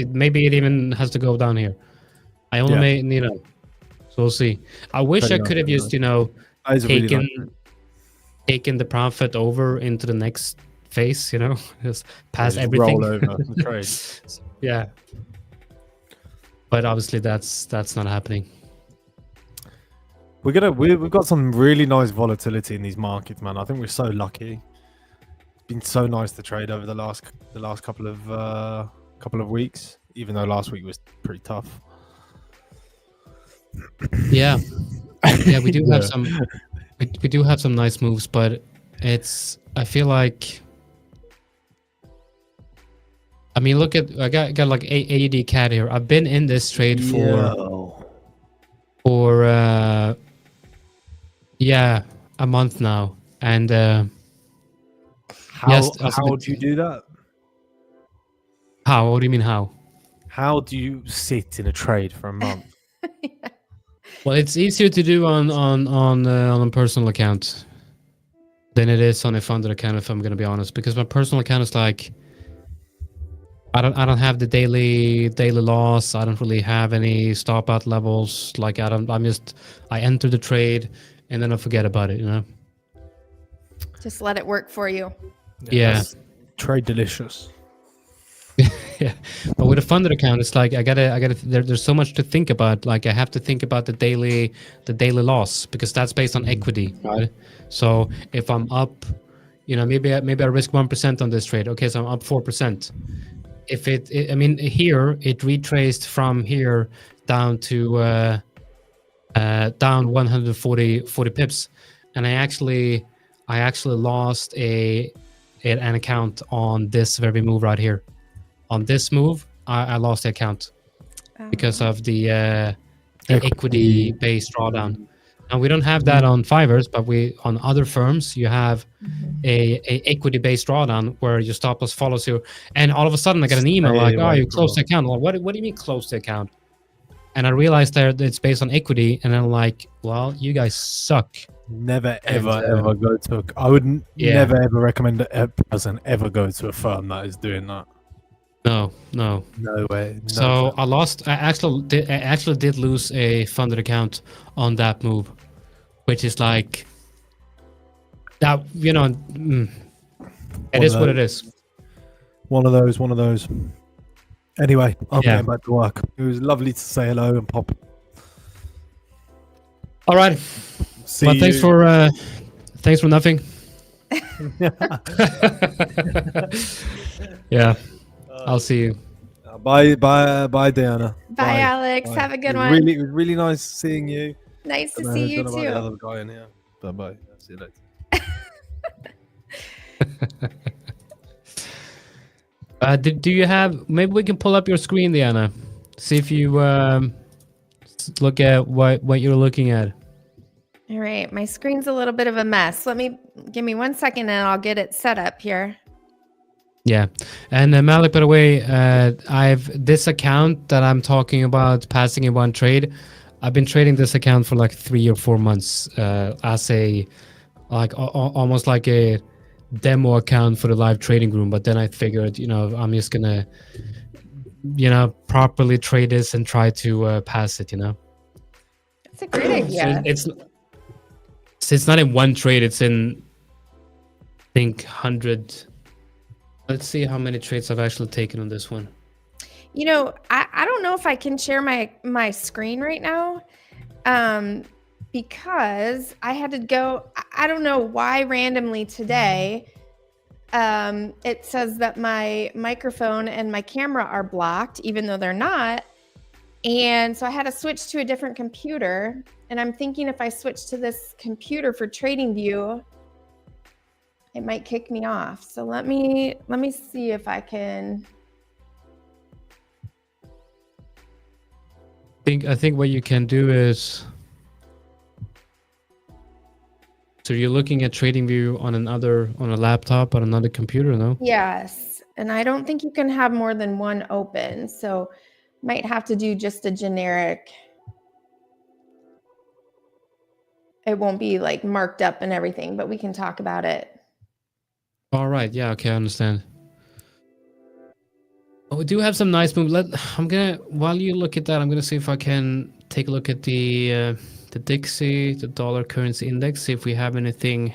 maybe it even has to go down here. I only made, you know. So we'll see. I wish I could have just, you know, taken the profit over into the next phase, you know, just pass everything. Roll over the trade. Yeah. But obviously that's not happening. We've got some really nice volatility in these markets, man. I think we're so lucky. It's been so nice to trade over the last couple of weeks, even though last week was pretty tough. Yeah. Yeah, we do have some we do have some nice moves, but I feel like, I mean, look at, I got like AUD CAD here. I've been in this trade for a month now, and how do you do that? How? What do you mean how? How do you sit in a trade for a month? Well, it's easier to do on a personal account than it is on a funded account, if I'm going to be honest, because my personal account is like, I don't have the daily loss. I don't really have any stop out levels. Like I enter the trade and then I forget about it, you know. Just let it work for you. Yeah. Trade delicious. Yeah, but with a funded account, it's like I gotta. There's so much to think about. Like I have to think about the daily loss, because that's based on equity, right? So if I'm up, you know, maybe I risk 1% on this trade. Okay, so I'm up 4%. If I mean, here it retraced from here down to down 140 pips, and I actually lost an account on this very move right here. On this move, I lost the account because of the equity-based drawdown. And we don't have that on 5ers, but on other firms, you have a equity-based drawdown where your stop loss follows you. And all of a sudden, I get an email like, "Oh, you closed the account." Like, what do you mean close the account? And I realized that it's based on equity, and I'm like, "Well, you guys suck." Never ever go to. I would never ever recommend a person ever go to a firm that is doing that. No way. No. So I lost. I actually did lose a funded account on that move, which is like that. You know, it is what it is. One of those. Anyway, I'm getting back to work. It was lovely to say hello and pop. All right. Thanks for nothing. Yeah. I'll see you. Bye, Deanna. Bye, Alex. Bye. Have a good one. It was really nice seeing you. Nice to see you too. The other guy in here. Bye. See you later. Do you have? Maybe we can pull up your screen, Deanna. See if you look at what you're looking at. All right, my screen's a little bit of a mess. Give me 1 second and I'll get it set up here. Yeah, and Malik, by the way, I've this account that I'm talking about passing in one trade. I've been trading this account for like 3 or 4 months as a almost like a demo account for the live trading room. But then I figured, you know, I'm just gonna, you know, properly trade this and try to pass it. You know, it's a great idea. So it's not in one trade. It's in, I think, 100. Let's see how many trades I've actually taken on this one. You know, I don't know if I can share my screen right now, because I had to go. I don't know why randomly today it says that my microphone and my camera are blocked, even though they're not. And so I had to switch to a different computer. And I'm thinking if I switch to this computer for TradingView, it might kick me off. So let me see if I can I think what you can do is, so you're looking at TradingView on a laptop, on another computer, no? Yes. And I don't think you can have more than one open. So might have to do just a generic. It won't be like marked up and everything, but we can talk about it. All right. Yeah. Okay. I understand. Oh, we do have some nice moves. While you look at that, I'm gonna see if I can take a look at the Dixie, the dollar currency index, see if we have anything.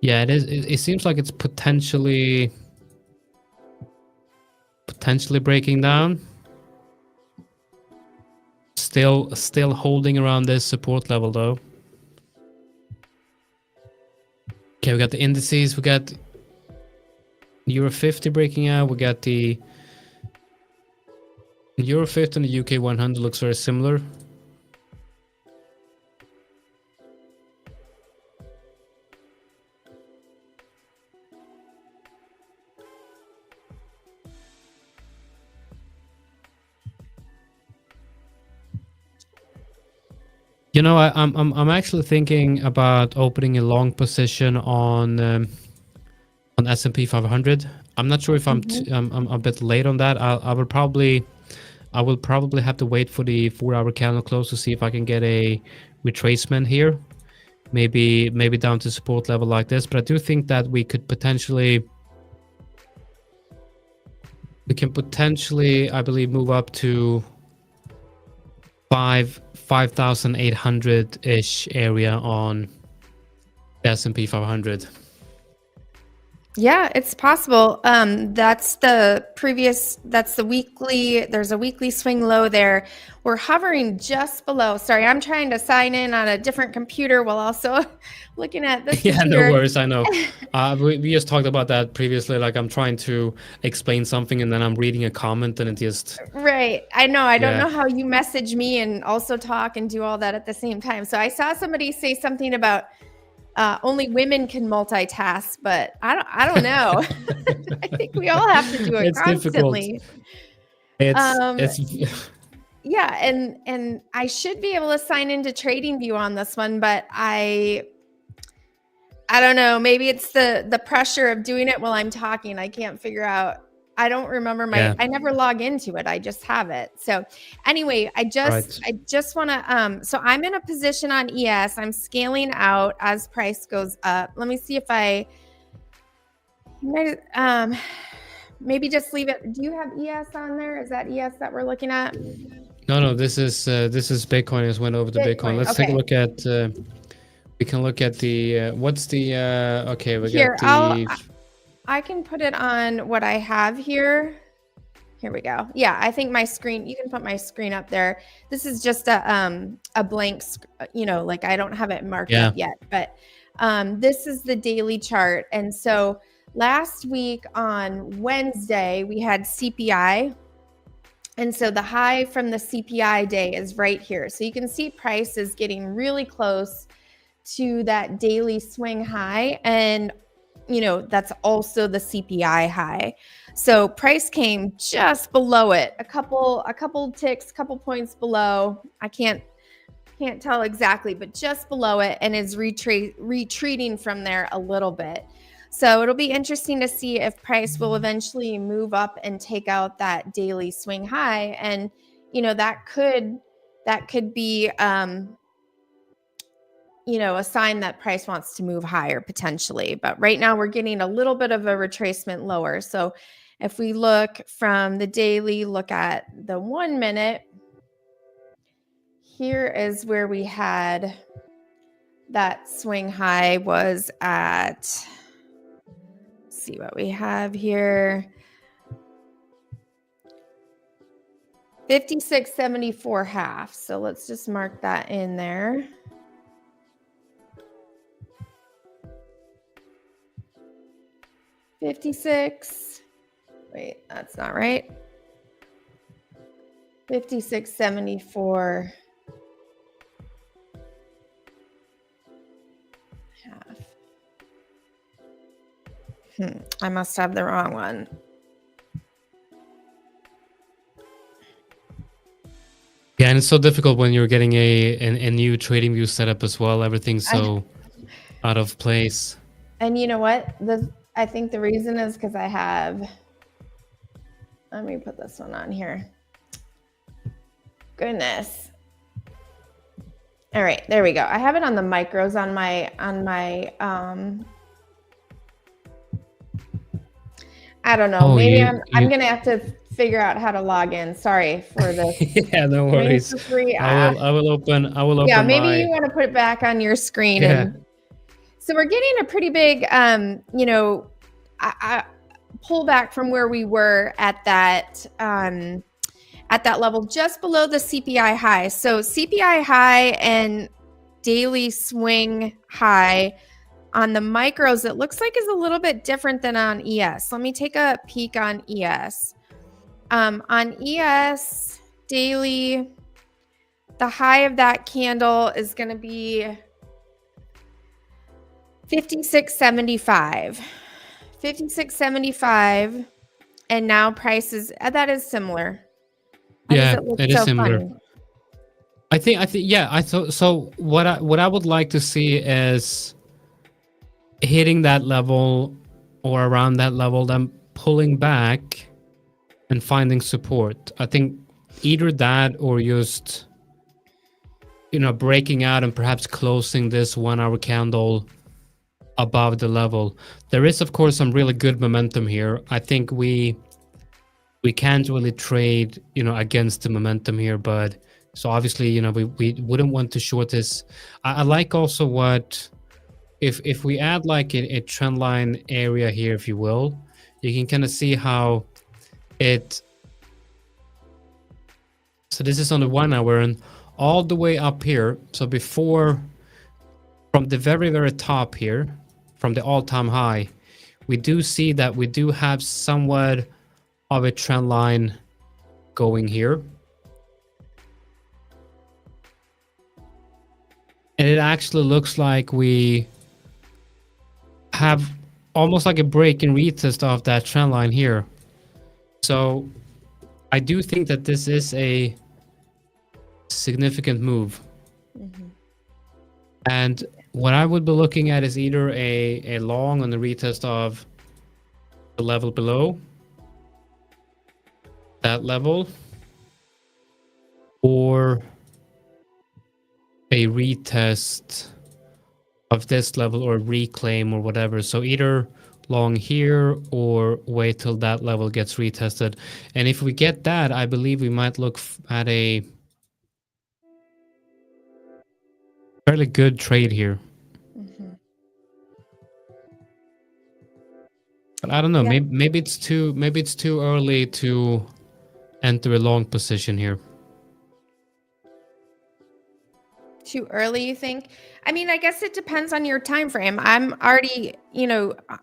Yeah, it seems like it's potentially breaking down. Still holding around this support level though. Okay, we got the indices. We got Euro 50 breaking out. We got the Euro 50 and the UK 100 looks very similar. You know, I'm actually thinking about opening a long position on S&P 500. I'm not sure if I'm a bit late on that. I will probably have to wait for the 4-hour candle close to see if I can get a retracement here. Maybe down to support level like this. But I do think that we can potentially, I believe, move up to 5,800-ish area on S&P 500. Yeah, it's possible. That's the weekly, there's a weekly swing low there. We're hovering just below. Sorry, I'm trying to sign in on a different computer while also looking at this Yeah, computer. no worries, I know. We just talked about that previously. Like, I'm trying to explain something and then I'm reading a comment and it just... Right. I know. I don't know how you message me and also talk and do all that at the same time. So I saw somebody say something about only women can multitask, but I don't know. I think we all have to do it constantly. It's yeah, and I should be able to sign into TradingView on this one, but I don't know. Maybe it's the pressure of doing it while I'm talking. I can't figure out. I don't remember I never log into it. I just have it. So anyway, I just want to, so I'm in a position on ES. I'm scaling out as price goes up. Let me see if maybe just leave it. Do you have ES on there? Is that ES that we're looking at? No, this is Bitcoin. I just went over to Bitcoin. Let's take a look at, we can look at the, what's the, okay, we got the... I can put it on what I have here. Here we go. Yeah, I think my screen, you can put my screen up there. This is just a blank, like I don't have it marked up yet, but this is the daily chart. And so last week on Wednesday, we had CPI. And so the high from the CPI day is right here. So you can see price is getting really close to that daily swing high. And that's also the CPI high. So price came just below it, a couple ticks, couple points below. I can't tell exactly, but just below it, and is retreating from there a little bit. So it'll be interesting to see if price will eventually move up and take out that daily swing high. And that could be a sign that price wants to move higher potentially. But right now we're getting a little bit of a retracement lower. So if we look from the daily, look at the 1 minute, here is where we had that swing high was at, let's see what we have here. 56.74.5. So let's just mark that in there. Wait, that's not right. 56.74 half. I must have the wrong one. Yeah, and it's so difficult when you're getting a new trading view setup as well. Everything's so out of place. And you know what? I think the reason is because I have. Let me put this one on here. Goodness. All right, there we go. I have it on the micros on my I don't know. Maybe I'm gonna have to figure out how to log in. Sorry for this. Yeah, no worries. I will open. Yeah, maybe you want to put it back on your screen. Yeah. And so we're getting a pretty big, pullback from where we were at that level just below the CPI high. So CPI high and daily swing high on the micros, it looks like is a little bit different than on ES. Let me take a peek on ES. On ES daily, the high of that candle is going to be 56.75. 56.75, and now prices that is similar. Why yeah, does it is so similar. funny? I think yeah. I thought so. What I would like to see is hitting that level or around that level, then pulling back and finding support. I think either that or just breaking out and perhaps closing this 1 hour candle above the level. There is of course some really good momentum here. I think we can't really trade against the momentum here, but so obviously we wouldn't want to short this. I like also what if we add like a trend line area here, if you will, you can kind of see how it. So this is on the 1 hour and all the way up here. So before, from the very, very top here, from the all-time high, we do see that we do have somewhat of a trend line going here. And it actually looks like we have almost like a break and retest of that trend line here. So I do think that this is a significant move. Mm-hmm. And what I would be looking at is either a long on the retest of the level below that level, or a retest of this level or reclaim or whatever. So either long here or wait till that level gets retested. And if we get that, I believe we might look at a fairly good trade here. Mm-hmm. But I don't know. Yeah. Maybe it's too early to enter a long position here. Too early, you think? I mean, I guess it depends on your time frame. I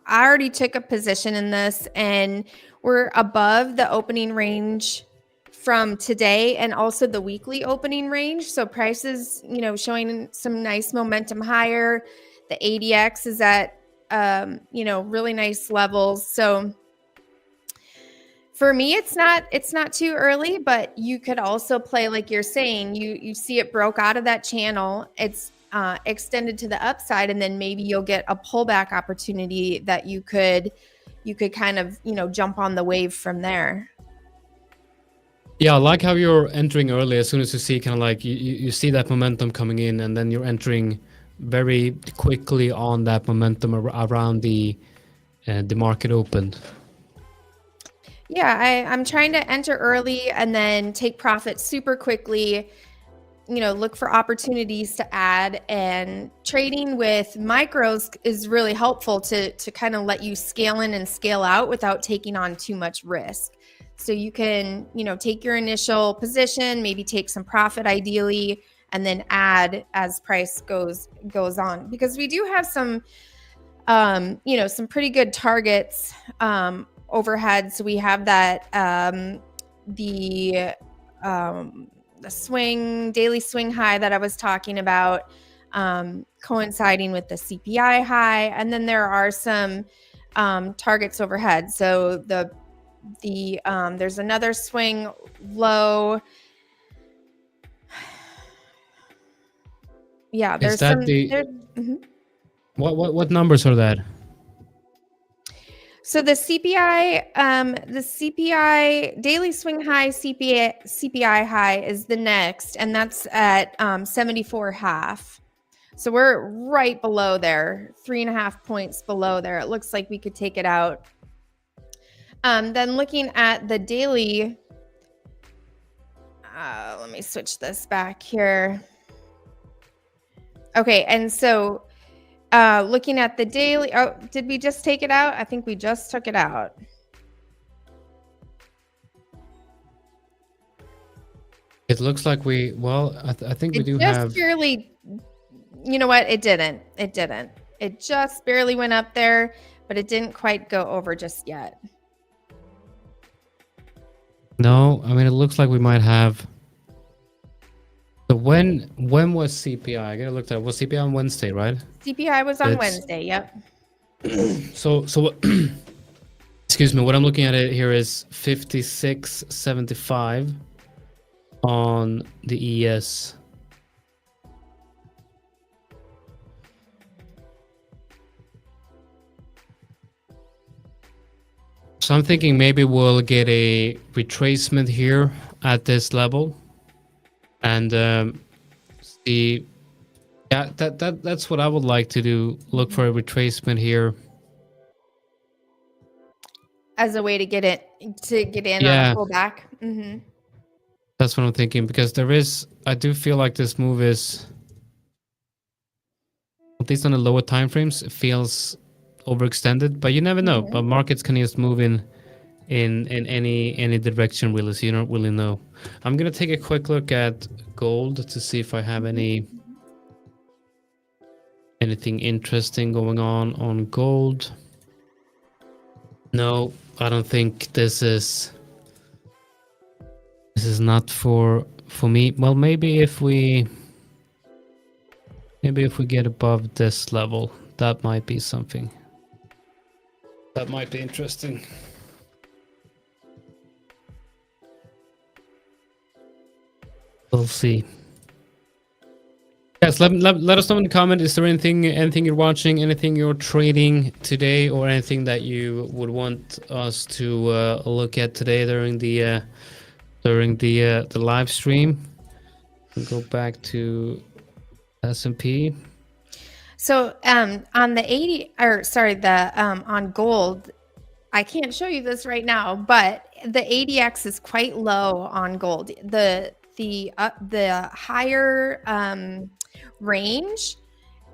already took a position in this, and we're above the opening range from today and also the weekly opening range. So prices, showing some nice momentum higher. The ADX is at really nice levels. So for me, it's not too early, but you could also play like you're saying. You see it broke out of that channel. It's extended to the upside, and then maybe you'll get a pullback opportunity that you could kind of jump on the wave from there. Yeah, I like how you're entering early. As soon as you see kind of like you see that momentum coming in, and then you're entering very quickly on that momentum around the market opened. Yeah, I'm trying to enter early and then take profit super quickly, look for opportunities to add, and trading with micros is really helpful to kind of let you scale in and scale out without taking on too much risk. So you can, take your initial position, maybe take some profit ideally, and then add as price goes on, because we do have some, some pretty good targets, overhead. So we have that the daily swing high that I was talking about, coinciding with the CPI high, and then there are some targets overhead. So there's another swing low Yeah, there's Is that some. Mhm. what numbers are that? So the CPI daily swing high CPI high is the next, and that's at 74.5. So we're right below there, 3.5 points below there. It looks like we could take it out. Then looking at the daily, let me switch this back here. Okay, and so looking at the daily, oh, did we just take it out? I think we just took it out. It looks like we, well, I think we do just have. barely, you know what? It didn't. It just barely went up there, but it didn't quite go over just yet. No, I mean, it looks like we might have. So when was CPI? I gotta look at, was CPI on Wednesday, right? CPI was on It's- Wednesday. Yep. So excuse me, what I'm looking at it here is 56.75 on the ES. So I'm thinking maybe we'll get a retracement here at this level, and see. Yeah, that's what I would like to do. Look for a retracement here. As a way to get in Yeah. on a pullback. Mm-hmm. That's what I'm thinking, because I do feel like this move is, at least on the lower time frames, it feels overextended, but you never know. But markets can just move in any direction, really, so you don't really know. I'm gonna take a quick look at gold to see if I have anything interesting going on gold. No, I don't think this is not for me. Well, maybe if we get above this level, that might be something. That might be interesting. We'll see. Yes, let us know in the comment. Is there anything you're watching, anything you're trading today, or anything that you would want us to look at today during the live stream? We'll go back to S&P. So on the 80, or sorry, on gold, I can't show you this right now, but the ADX is quite low on gold. The higher range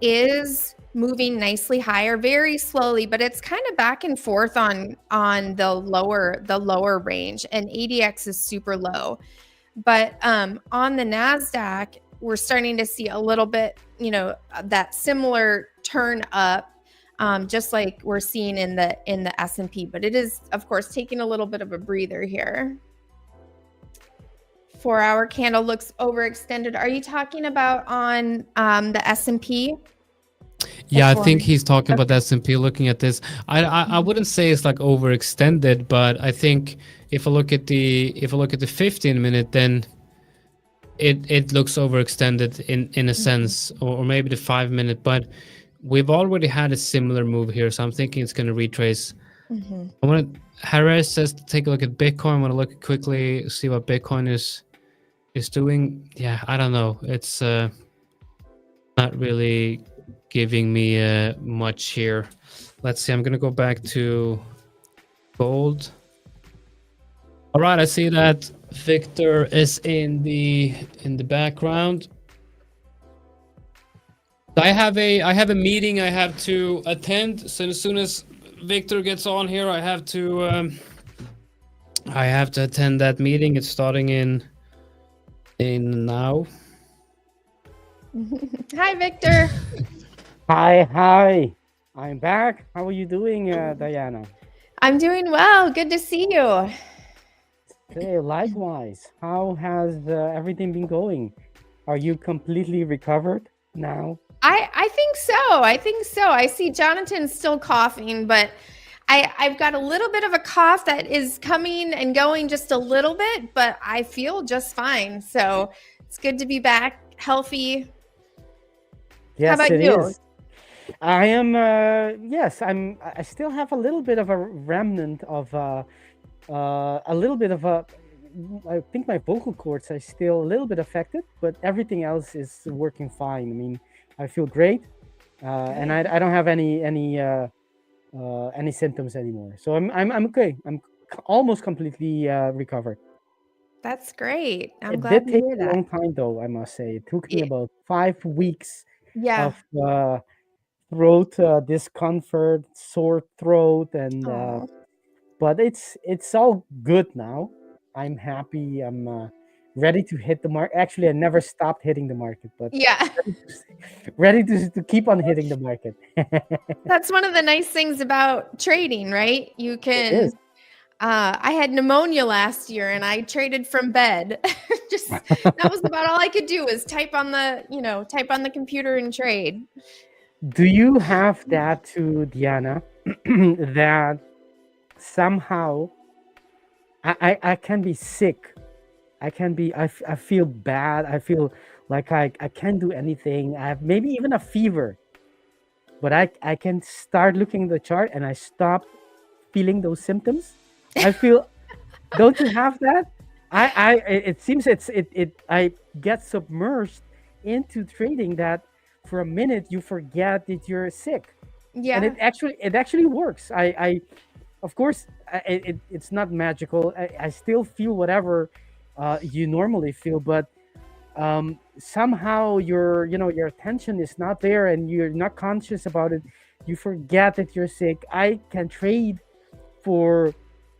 is moving nicely higher, very slowly, but it's kind of back and forth on the lower range, and ADX is super low. But on the NASDAQ, we're starting to see a little bit, that similar turn up, just like we're seeing in the S&P, but it is, of course, taking a little bit of a breather here. 4-hour candle looks overextended. Are you talking about on the S&P? Yeah, I think he's talking about the S&P. Looking at this, I wouldn't say it's like overextended, but I think if I look at the 15-minute, then it looks overextended in a sense, or maybe the 5-minute. But we've already had a similar move here, so I'm thinking it's going to retrace. I want to. Harris says to take a look at Bitcoin. I want to look quickly, see what Bitcoin is doing. Yeah, I don't know. It's not really giving me much here. Let's see. I'm gonna go back to gold. All right, I see that Victor is in the background. I have a meeting I have to attend. So as soon as Victor gets on here, I have to attend that meeting. It's starting in now. Hi, Victor. Hi. I'm back. How are you doing, Diana? I'm doing well. Good to see you. Hey, likewise. How has everything been going? Are you completely recovered now? I think so. I see Jonathan's still coughing, but I've got a little bit of a cough that is coming and going just a little bit, but I feel just fine. So it's good to be back, healthy. Yes, about it you? is. I am. Yes, I'm. I still have a little bit of a remnant of a little bit of a. I think my vocal cords are still a little bit affected, but everything else is working fine. I mean, I feel great, and I don't have any symptoms anymore. So I'm okay. I'm almost completely recovered. That's great. I'm It glad did to take hear a that. long time, though. I must say, it took me Yeah. about 5 weeks Yeah. of throat discomfort, sore throat, and Oh. but it's all good now. I'm happy. I'm ready to hit the mark. Actually, I never stopped hitting the market, but Yeah. ready to keep on hitting the market. That's one of the nice things about trading, right? You It can. is. I had pneumonia last year, and I traded from bed. Just that was about all I could do was type on the computer and trade. Do you have that too, Deanna? That somehow I can be sick. I feel bad. I feel like I can't do anything. I have maybe even a fever, but I can start looking at the chart and I stop feeling those symptoms. I feel. Don't you have that? It seems I get submerged into trading that for a minute you forget that you're sick, and Yeah. it actually works. I of course it's not magical. I still feel whatever you normally feel, but somehow your attention is not there and you're not conscious about it. You forget that you're sick. I can trade for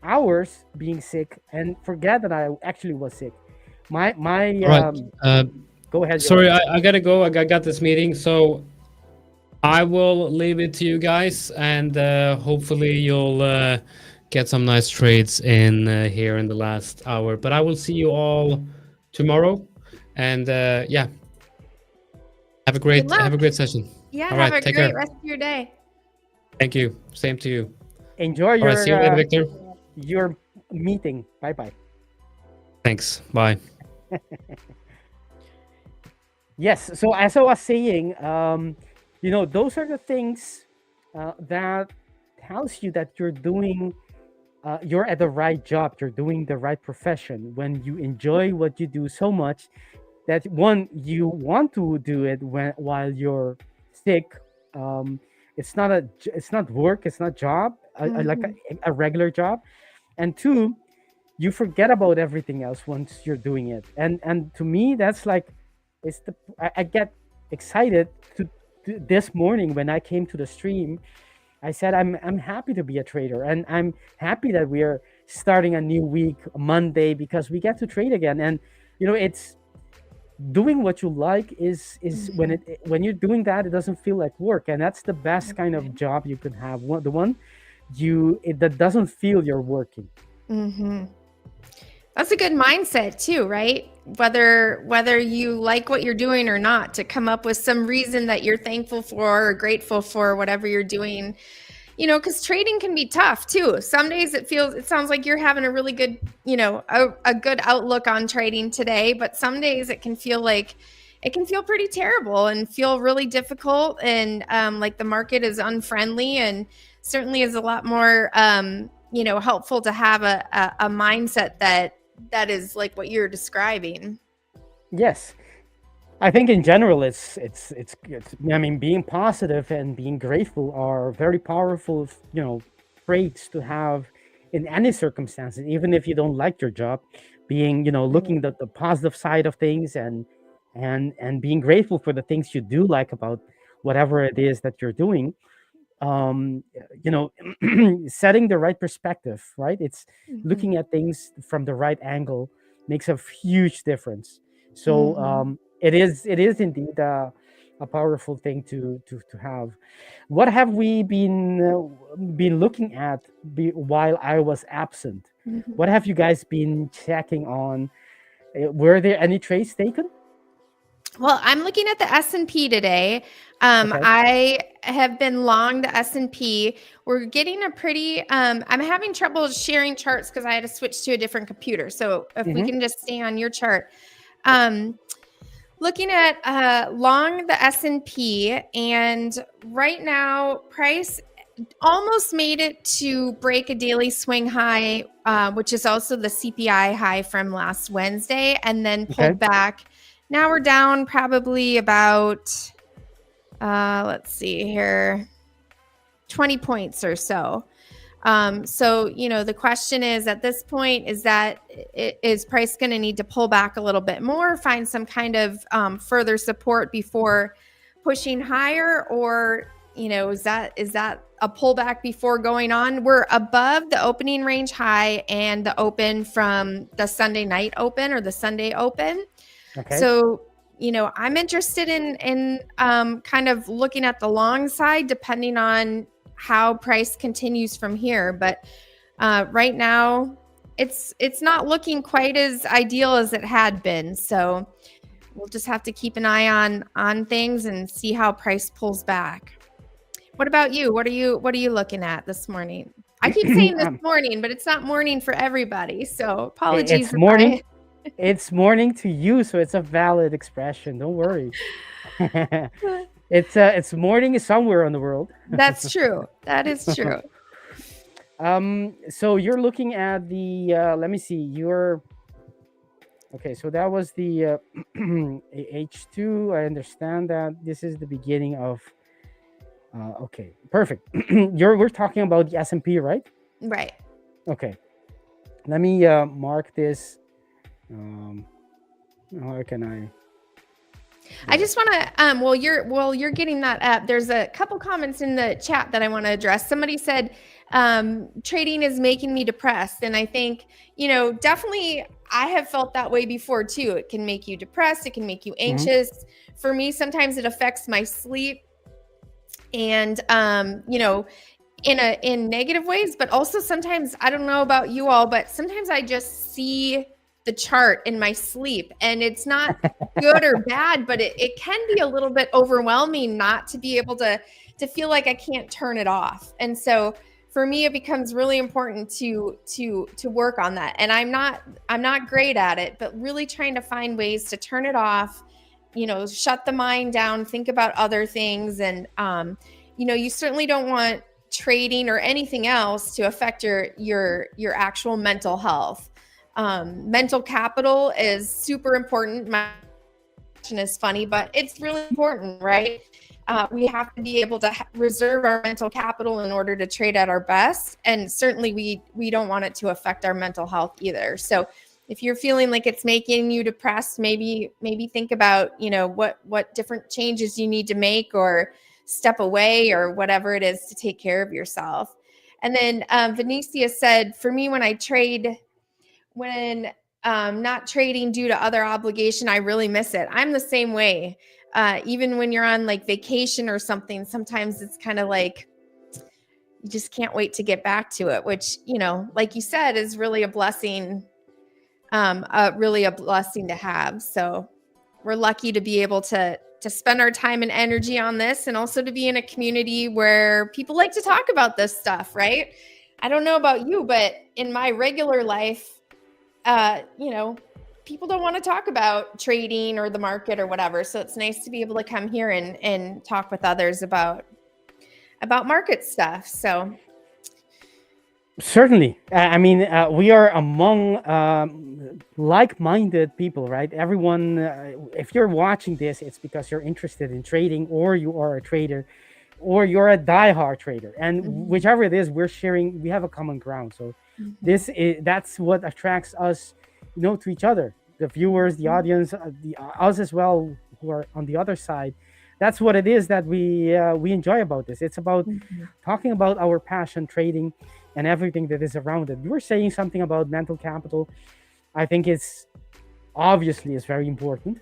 hours being sick and forget that I actually was sick. My All right. Go ahead. Sorry, I gotta go. I got this meeting, so I will leave it to you guys, and hopefully you'll get some nice trades in here in the last hour. But I will see you all tomorrow, and yeah, have a great session. Yeah. All Have right, a take great care. rest of your day. Thank you. Same to you. Enjoy All right, see you later, Victor. your meeting. Bye. Thanks. Bye. Yes. So as I was saying, those are the things that tells you that you're doing. You're at the right job. You're doing the right profession when you enjoy what you do so much that one you want to do it while you're sick. It's not work. It's not job. Like a regular job. And two, you forget about everything else once you're doing it. And to me, that's like I get excited to this morning when I came to the stream. I said I'm happy to be a trader, and I'm happy that we are starting a new week Monday because we get to trade again. And it's doing what you like is when you're doing that, it doesn't feel like work, and that's the best kind of job you can have. The one that doesn't feel you're working. That's a good mindset too, right? Whether you like what you're doing or not, to come up with some reason that you're thankful for or grateful for whatever you're doing. Because trading can be tough too. Some days it sounds like you're having a really good, a good outlook on trading today, but some days it can feel pretty terrible and feel really difficult, and like the market is unfriendly, and certainly is a lot more helpful to have a mindset that is like what you're describing. Yes, I think in general it's I mean, being positive and being grateful are very powerful traits to have in any circumstances, even if you don't like your job. Being looking at the positive side of things and being grateful for the things you do like about whatever it is that you're doing. Setting the right perspective, right? It's looking at things from the right angle makes a huge difference. So it is indeed a powerful thing to have. What have we been looking at while I was absent? What have you guys been checking on? Were there any trades taken? Well, I'm looking at the S&P today. Okay. I have been long the S&P. We're getting a pretty, I'm having trouble sharing charts because I had to switch to a different computer. So if we can just stay on your chart. Looking at long the S&P, and right now price almost made it to break a daily swing high, which is also the CPI high from last Wednesday, and then pulled back. Now we're down probably about, let's see here, 20 points or so. So, the question is at this point, is price going to need to pull back a little bit more, find some kind of further support before pushing higher, or, is that a pullback before going on? We're above the opening range high and the open from the Sunday night open or the Sunday open. Okay. So, I'm interested in kind of looking at the long side, depending on how price continues from here. But right now, it's not looking quite as ideal as it had been. So we'll just have to keep an eye on things and see how price pulls back. What about you? What are you looking at this morning? I keep saying this morning, but it's not morning for everybody. So apologies. It's morning. It's morning to you, so it's a valid expression. Don't worry. It's morning somewhere in the world. That's true. That is true. So you're looking at the let me see. Okay, so that was the H2. I understand that this is the beginning of okay, perfect. We're talking about the S&P, right? Right. Okay. Let me mark this. How can I? I just want to, while you're getting that up, there's a couple comments in the chat that I want to address. Somebody said, trading is making me depressed. And I think, definitely I have felt that way before too. It can make you depressed. It can make you anxious. Mm-hmm. For me, sometimes it affects my sleep and, in negative ways, but also sometimes, I don't know about you all, but sometimes I just see the chart in my sleep, and it's not good or bad, but it can be a little bit overwhelming not to be able to feel like I can't turn it off. And so for me, it becomes really important to work on that. And I'm not great at it, but really trying to find ways to turn it off, shut the mind down, think about other things. And, you certainly don't want trading or anything else to affect your actual mental health. Mental capital is super important. My question is funny, but it's really important, right? We have to be able to reserve our mental capital in order to trade at our best. And certainly we don't want it to affect our mental health either. So if you're feeling like it's making you depressed, maybe think about, what different changes you need to make or step away or whatever it is to take care of yourself. And then Venetia said, for me, when not trading due to other obligation, I really miss it. I'm the same way. Even when you're on like vacation or something, sometimes it's kind of like you just can't wait to get back to it, which, like you said, is really a blessing, really a blessing to have. So we're lucky to be able to spend our time and energy on this, and also to be in a community where people like to talk about this stuff, right? I don't know about you, but in my regular life, people don't want to talk about trading or the market or whatever. So it's nice to be able to come here and talk with others about market stuff. So certainly, we are among like-minded people, right? Everyone, if you're watching this, it's because you're interested in trading, or you are a trader, or you're a diehard trader, and whichever it is, we have a common ground. So that's what attracts us, to each other, the viewers, the audience, us as well, who are on the other side. That's what it is that we enjoy about this. It's about talking about our passion, trading, and everything that is around it. You were saying something about mental capital. I think it's obviously is very important,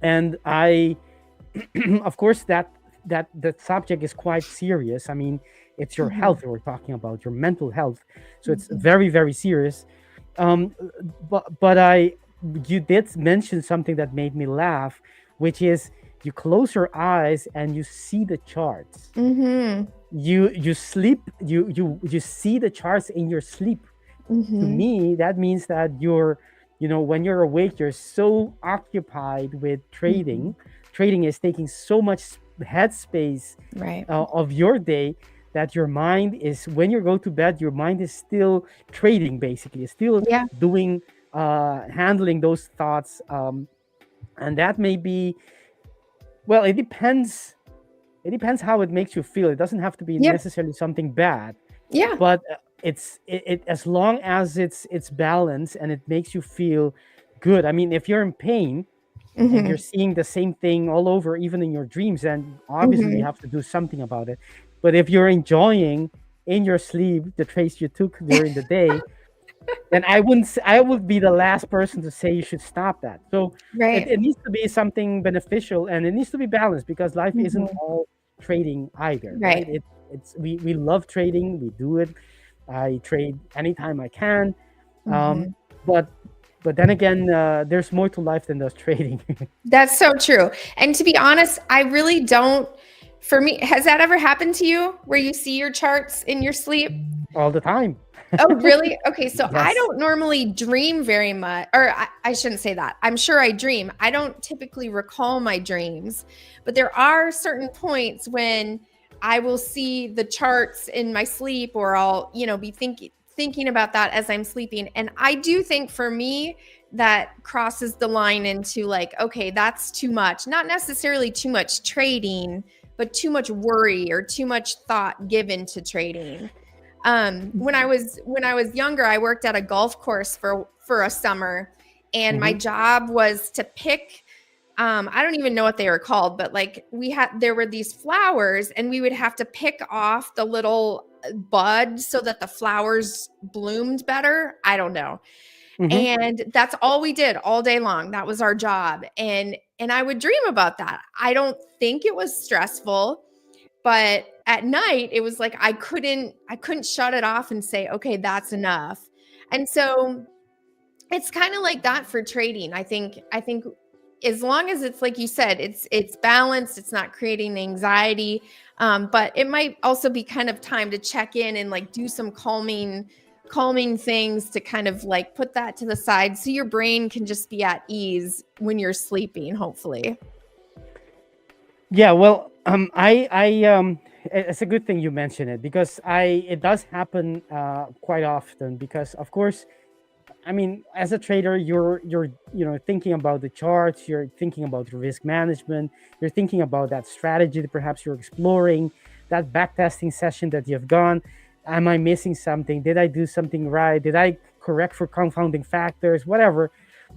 and I, of course, that subject is quite serious. I mean, it's your health we're talking about, your mental health. So it's very, very serious. But you did mention something that made me laugh, which is you close your eyes and you see the charts. You sleep. You see the charts in your sleep. To me, that means that you're when you're awake, you're so occupied with trading. Trading is taking so much headspace Right. of your day that your mind is, when you go to bed, your mind is still trading, basically. It's still Yeah. doing, handling those thoughts. And that may be, well, it depends. It depends how it makes you feel. It doesn't have to be Yeah. necessarily something bad. Yeah. But it as long as it's balanced and it makes you feel good. I mean, if you're in pain and you're seeing the same thing all over, even in your dreams, then obviously you have to do something about it. But if you're enjoying in your sleep the trades you took during the day, then I would be the last person to say you should stop that. So Right. it needs to be something beneficial, and it needs to be balanced, because life isn't all trading either, right? Right. We love trading. We do it. I trade anytime I can. But then again, there's more to life than just trading. That's so true. And to be honest, I really don't. For me, has that ever happened to you where you see your charts in your sleep? All the time. Oh, really? Okay. So I Yes. don't normally dream very much, or I shouldn't say that. I'm sure I dream. I don't typically recall my dreams, but there are certain points when I will see the charts in my sleep, or I'll, be thinking about that as I'm sleeping. And I do think for me that crosses the line into like, okay, that's too much. Not necessarily too much trading, but too much worry or too much thought given to trading. When I was younger, I worked at a golf course for a summer, and my job was to pick, I don't even know what they were called, but like there were these flowers, and we would have to pick off the little bud so that the flowers bloomed better. I don't know. And that's all we did all day long. That was our job. And I would dream about that. I don't think it was stressful, but at night it was like I couldn't shut it off and say, okay, that's enough. And so it's kind of like that for trading. I think as long as it's like you said, it's balanced, it's not creating anxiety, but it might also be kind of time to check in and like do some calming things to kind of like put that to the side so your brain can just be at ease when you're sleeping, hopefully. Yeah, well, it's a good thing you mentioned it, because it does happen quite often, because of course, I mean, as a trader, you're thinking about the charts, you're thinking about your risk management, you're thinking about that strategy that perhaps you're exploring, that backtesting session that you've gone. Am I missing something? Did I do something right? Did I correct for confounding factors? Whatever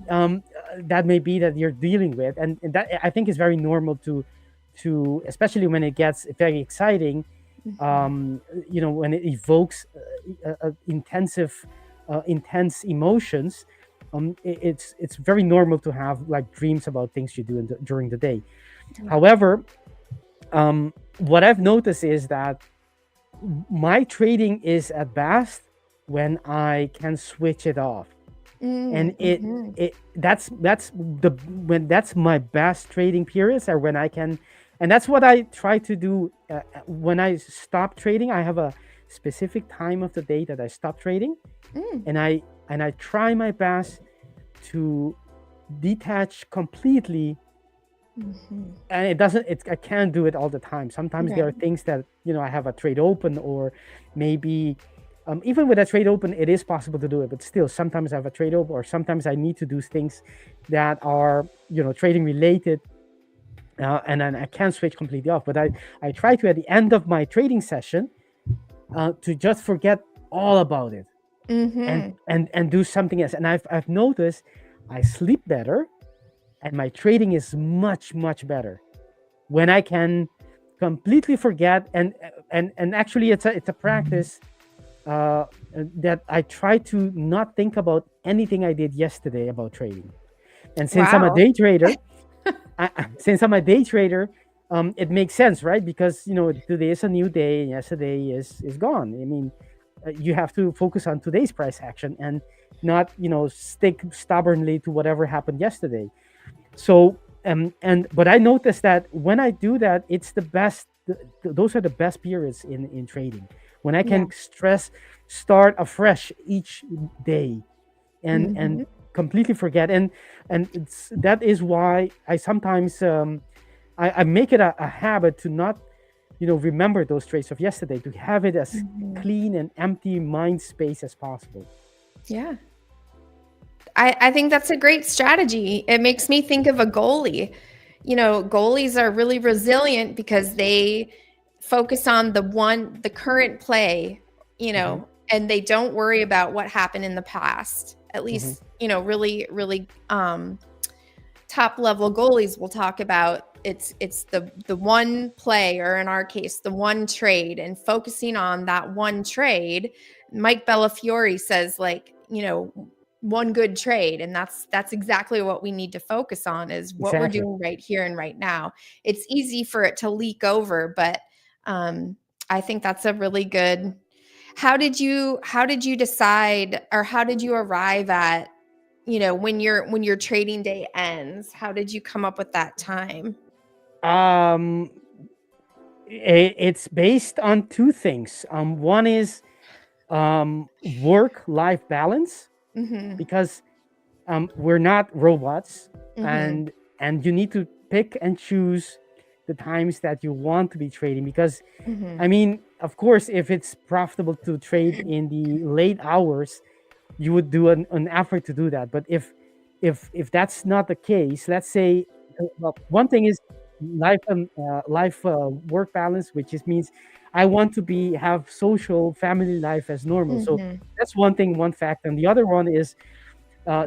that may be that you're dealing with, and that I think is very normal to especially when it gets very exciting, when it evokes intense emotions. It's very normal to have like dreams about things you do during the day. However, what I've noticed is that my trading is at best when I can switch it off. And that's my best trading periods, are when I can, and that's what I try to do when I stop trading. I have a specific time of the day that I stop trading, and I try my best to detach completely. And I can't do it all the time. Sometimes there are things that I have a trade open, or maybe even with a trade open, it is possible to do it, but still sometimes I have a trade open, or sometimes I need to do things that are trading related, and then I can't switch completely off. But I try to, at the end of my trading session, to just forget all about it, and do something else. And I've noticed I sleep better, and my trading is much, much better when I can completely forget. And actually, it's a practice that I try to not think about anything I did yesterday about trading. And since I'm a day trader, it makes sense, right? Because today is a new day, and yesterday is gone. I mean, you have to focus on today's price action and not stick stubbornly to whatever happened yesterday. So but I noticed that when I do that, it's the best. Those are the best periods in trading, when I can start afresh each day, and completely forget. And that is why I sometimes I make it a habit to not, remember those trades of yesterday, to have it as clean and empty mind space as possible. Yeah. I think that's a great strategy. It makes me think of a goalie. Goalies are really resilient because they focus on the current play, and they don't worry about what happened in the past. At least, really, really top level goalies will talk about it's the one play, or in our case, the one trade, and focusing on that one trade. Mike Bellafiore says, one good trade, and that's exactly what we need to focus on, is what we're doing right here and right now. It's easy for it to leak over, but I think that's a really good. How did you decide, or how did you arrive at, when your trading day ends? How did you come up with that time? It's based on two things. One is work-life balance, because we're not robots, and you need to pick and choose the times that you want to be trading, because I mean, of course, if it's profitable to trade in the late hours, you would do an effort to do that. But if that's not the case, let's say, well, one thing is life work balance, which means I want to have social family life as normal. So that's one thing, one fact. And the other one is,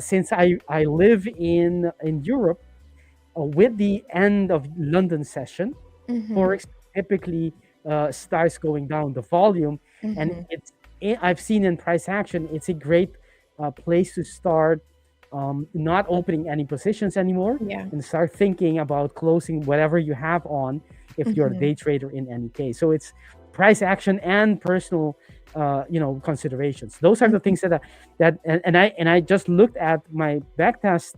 since I live in Europe, with the end of London session, Forex typically starts going down the volume, and I've seen in price action, it's a great place to start not opening any positions anymore, and start thinking about closing whatever you have on, if you're a day trader in any case. So it's price action and personal considerations. Those are the things that I just looked at my backtest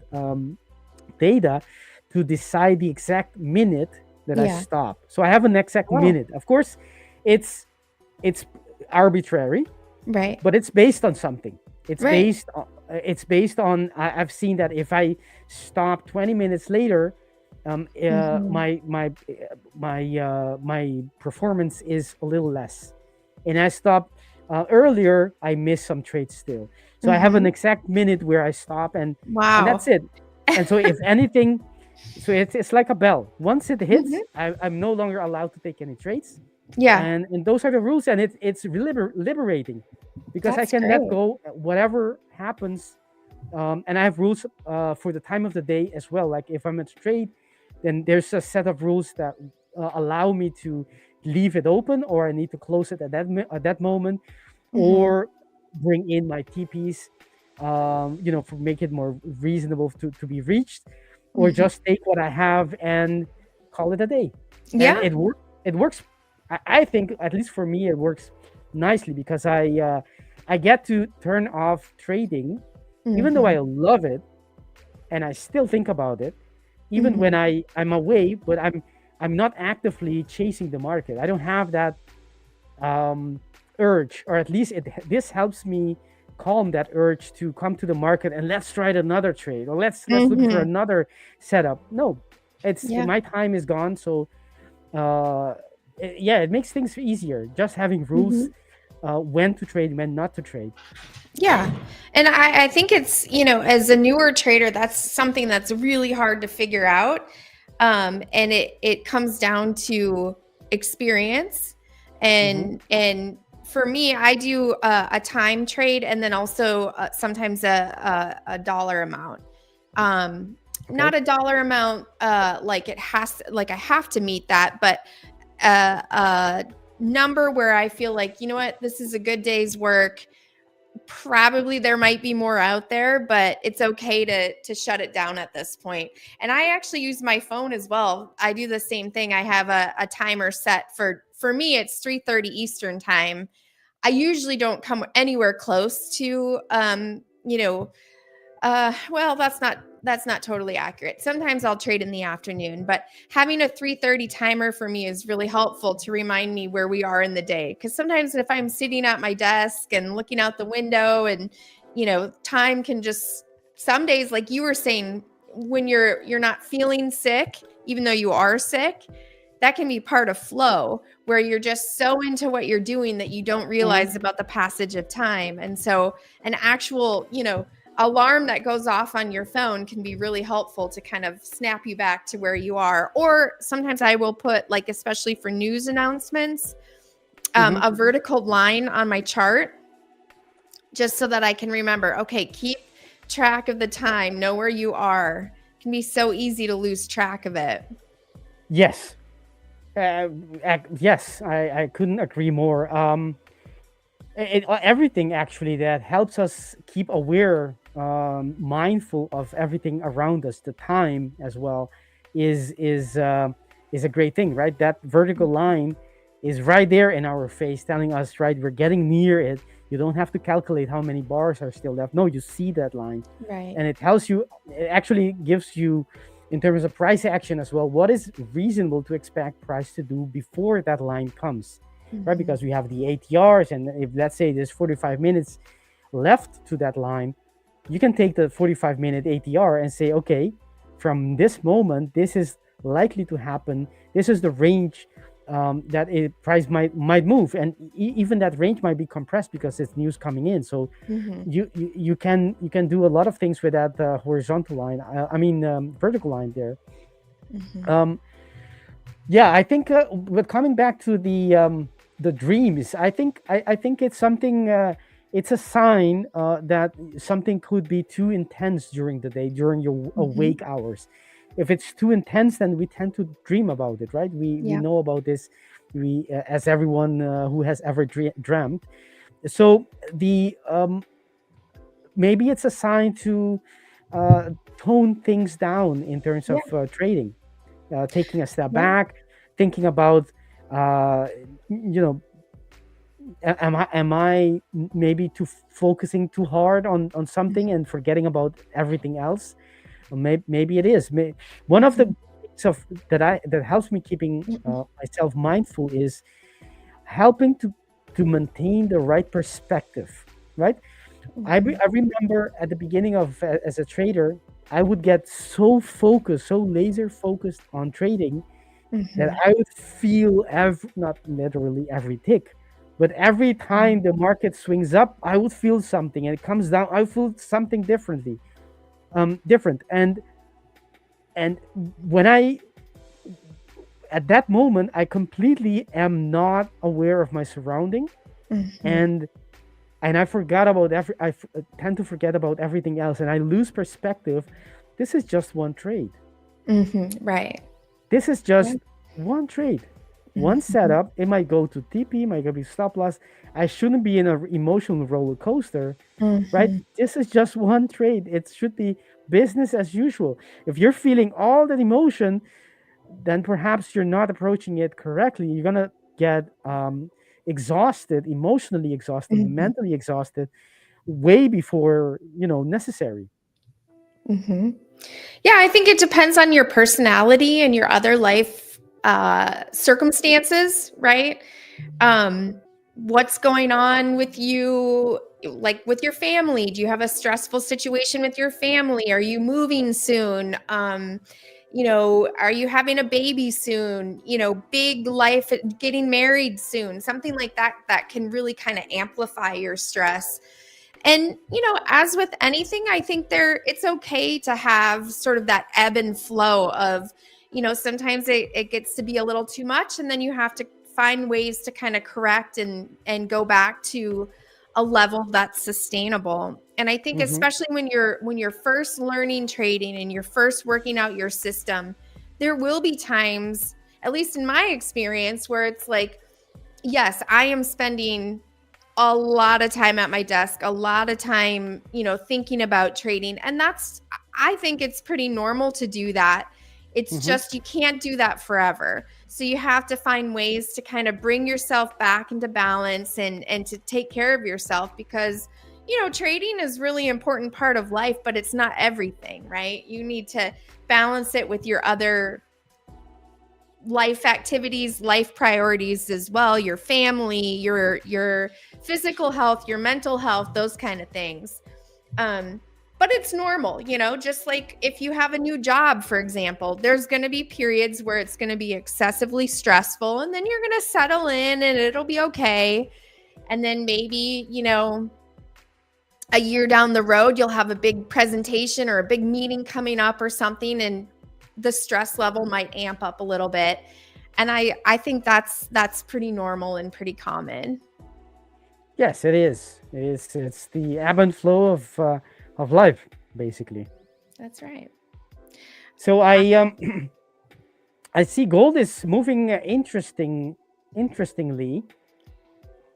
data to decide the exact minute that I stop. So I have an exact minute. Of course, it's arbitrary, right? But it's based on something. It's based on I've seen that if I stop 20 minutes later, my performance is a little less, and I stop earlier, I miss some trades still. So I have an exact minute where I stop, and that's it. And so if anything, so it's like a bell. Once it hits, I'm no longer allowed to take any trades. And those are the rules, and it's liberating, because I can let go whatever happens. And I have rules for the time of the day as well. Like if I'm at trade, then there's a set of rules that allow me to leave it open, or I need to close it at that moment, or bring in my TPs, for make it more reasonable to be reached, or just take what I have and call it a day. And it works. I think, at least for me, it works nicely, because I get to turn off trading, even though I love it, and I still think about it, even when I'm away, but I'm not actively chasing the market. I don't have that urge, or at least this helps me calm that urge to come to the market and let's try another trade, or let's look for another setup. No, it's my time is gone. So it makes things easier, just having rules when to trade, when not to trade. Yeah. And I think it's, as a newer trader, that's something that's really hard to figure out. And it comes down to experience. And for me, I do a time trade, and then also sometimes a dollar amount. Not a dollar amount like I have to meet that, but a number where I feel like, this is a good day's work. Probably there might be more out there, but it's okay to shut it down at this point. And I actually use my phone as well. I do the same thing. I have a timer set for me, it's 3:30 Eastern time. I usually don't come anywhere close to, well, that's not totally accurate. Sometimes I'll trade in the afternoon, but having a 3:30 timer for me is really helpful to remind me where we are in the day. Because sometimes if I'm sitting at my desk and looking out the window, and time can just some days, like you were saying, when you're not feeling sick, even though you are sick, that can be part of flow, where you're just so into what you're doing that you don't realize about the passage of time. And so an actual, alarm that goes off on your phone can be really helpful to kind of snap you back to where you are. Or sometimes I will put, like, especially for news announcements, a vertical line on my chart, just so that I can remember, okay, keep track of the time, know where you are. It can be so easy to lose track of it. Yes. Yes, I couldn't agree more. Everything actually that helps us keep aware, mindful of everything around us, the time as well, is a great thing, right? That vertical line is right there in our face, telling us, right, we're getting near it. You don't have to calculate how many bars are still left. No, you see that line, right? And it tells you. It actually gives you, in terms of price action as well, what is reasonable to expect price to do before that line comes, right? Because we have the ATRs, and if, let's say, there's 45 minutes left to that line, you can take the 45-minute ATR and say, okay, from this moment, this is likely to happen. This is the range that a price might move, and even that range might be compressed because it's news coming in. So you can do a lot of things with that horizontal line. Vertical line there. Yeah, I think. But coming back to the dreams, I think it's something. It's a sign that something could be too intense during the day, during your awake hours. If it's too intense, then we tend to dream about it, right? We know about this. We, as everyone who has ever dreamt. So the maybe it's a sign to tone things down in terms of trading, taking a step back, thinking about, am I maybe focusing too hard on something and forgetting about everything else? Maybe it is. One of the things that helps me keeping myself mindful is helping to maintain the right perspective, right? I remember at the beginning of as a trader, I would get so focused, so laser focused on trading, that I would feel not literally every tick, but every time the market swings up, I would feel something, and it comes down, I feel something different. And when at that moment, I completely am not aware of my surrounding, and I forgot about I tend to forget about everything else, and I lose perspective. This is just one trade. Right. This is just one trade, one setup. It might go to TP, might go to stop loss. I shouldn't be in an emotional roller coaster, right? This is just one trade. It should be business as usual. If you're feeling all that emotion, then perhaps you're not approaching it correctly. You're gonna get exhausted, emotionally exhausted, mentally exhausted, way before necessary. Yeah, I think it depends on your personality and your other life circumstances, right? What's going on with you, like with your family? Do you have a stressful situation with your family? Are you moving soon? Are you having a baby soon? Big life, getting married soon, something like that, that can really kind of amplify your stress. And, as with anything, I think it's okay to have sort of that ebb and flow of, sometimes it gets to be a little too much, and then you have to find ways to kind of correct and go back to a level that's sustainable. And I think especially when you're first learning trading and you're first working out your system, there will be times, at least in my experience, where it's like, yes, I am spending a lot of time at my desk, a lot of time, thinking about trading. And I think it's pretty normal to do that. It's just, you can't do that forever. So you have to find ways to kind of bring yourself back into balance and to take care of yourself, because, trading is really important part of life, but it's not everything, right? You need to balance it with your other life activities, life priorities as well, your family, your physical health, your mental health, those kind of things. but it's normal, just like if you have a new job, for example, there's going to be periods where it's going to be excessively stressful, and then you're going to settle in and it'll be okay. And then maybe, a year down the road, you'll have a big presentation or a big meeting coming up or something, and the stress level might amp up a little bit. And I think that's pretty normal and pretty common. Yes, it is. It's the ebb and flow of life, basically. That's right. So I see gold is moving interestingly.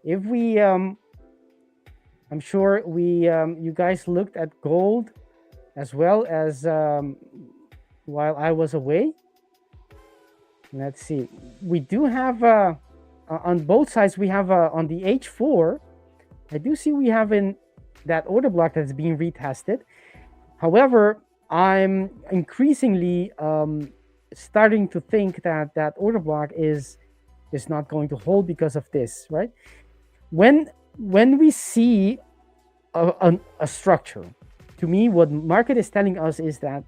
If we I'm sure you guys looked at gold as well as while I was away. Let's see. We do have on both sides. We have on the H4. I do see we have in that order block that's being retested. However, I'm increasingly starting to think that that order block is not going to hold because of this, right? When we see a structure, to me, what market is telling us is that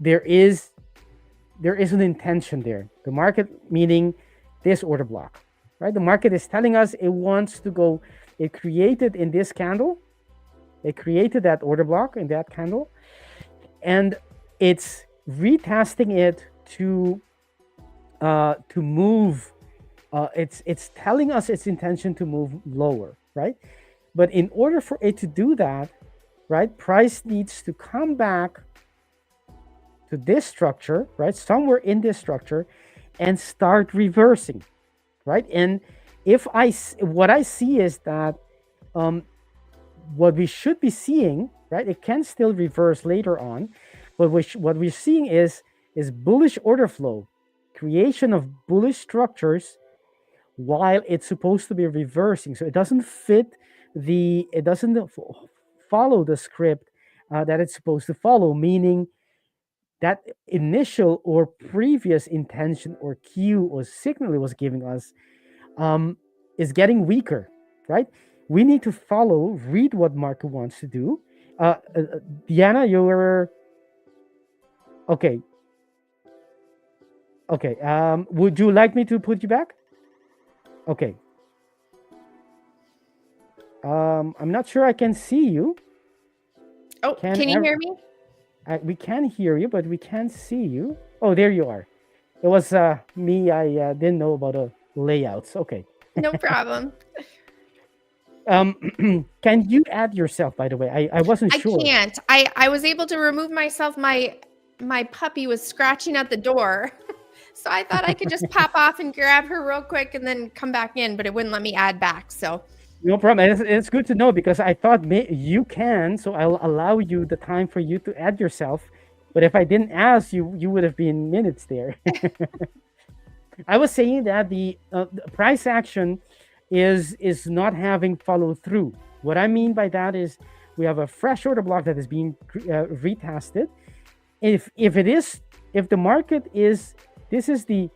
there is an intention there. The market, meaning this order block, right? The market is telling us it wants to go. It created in this candle. It created that order block in that candle, and it's retesting it to move. It's telling us its intention to move lower, right? But in order for it to do that, right, price needs to come back to this structure, right, somewhere in this structure, and start reversing, right? And what I see is that what we should be seeing, right, it can still reverse later on, but what we're seeing is bullish order flow, creation of bullish structures while it's supposed to be reversing. So it doesn't follow the script that it's supposed to follow, meaning that initial or previous intention or cue or signal it was giving us is getting weaker, right? We need to read what market wants to do. Deanna, you're okay. Okay. Would you like me to put you back? Okay. I'm not sure I can see you. Oh, can you hear me? We can hear you, but we can't see you. Oh, there you are. It was me. I didn't know about the layouts. Okay. No problem. Can you add yourself, by the way? I wasn't sure. I can't. I was able to remove myself. My puppy was scratching at the door. So I thought I could just pop off and grab her real quick and then come back in, but it wouldn't let me add back. So no problem. It's good to know because I thought you can, so I'll allow you the time for you to add yourself. But if I didn't ask you, you would have been minutes there. I was saying that the price action is not having follow through. What I mean by that is we have a fresh order block that is being retested. If the market is, this is the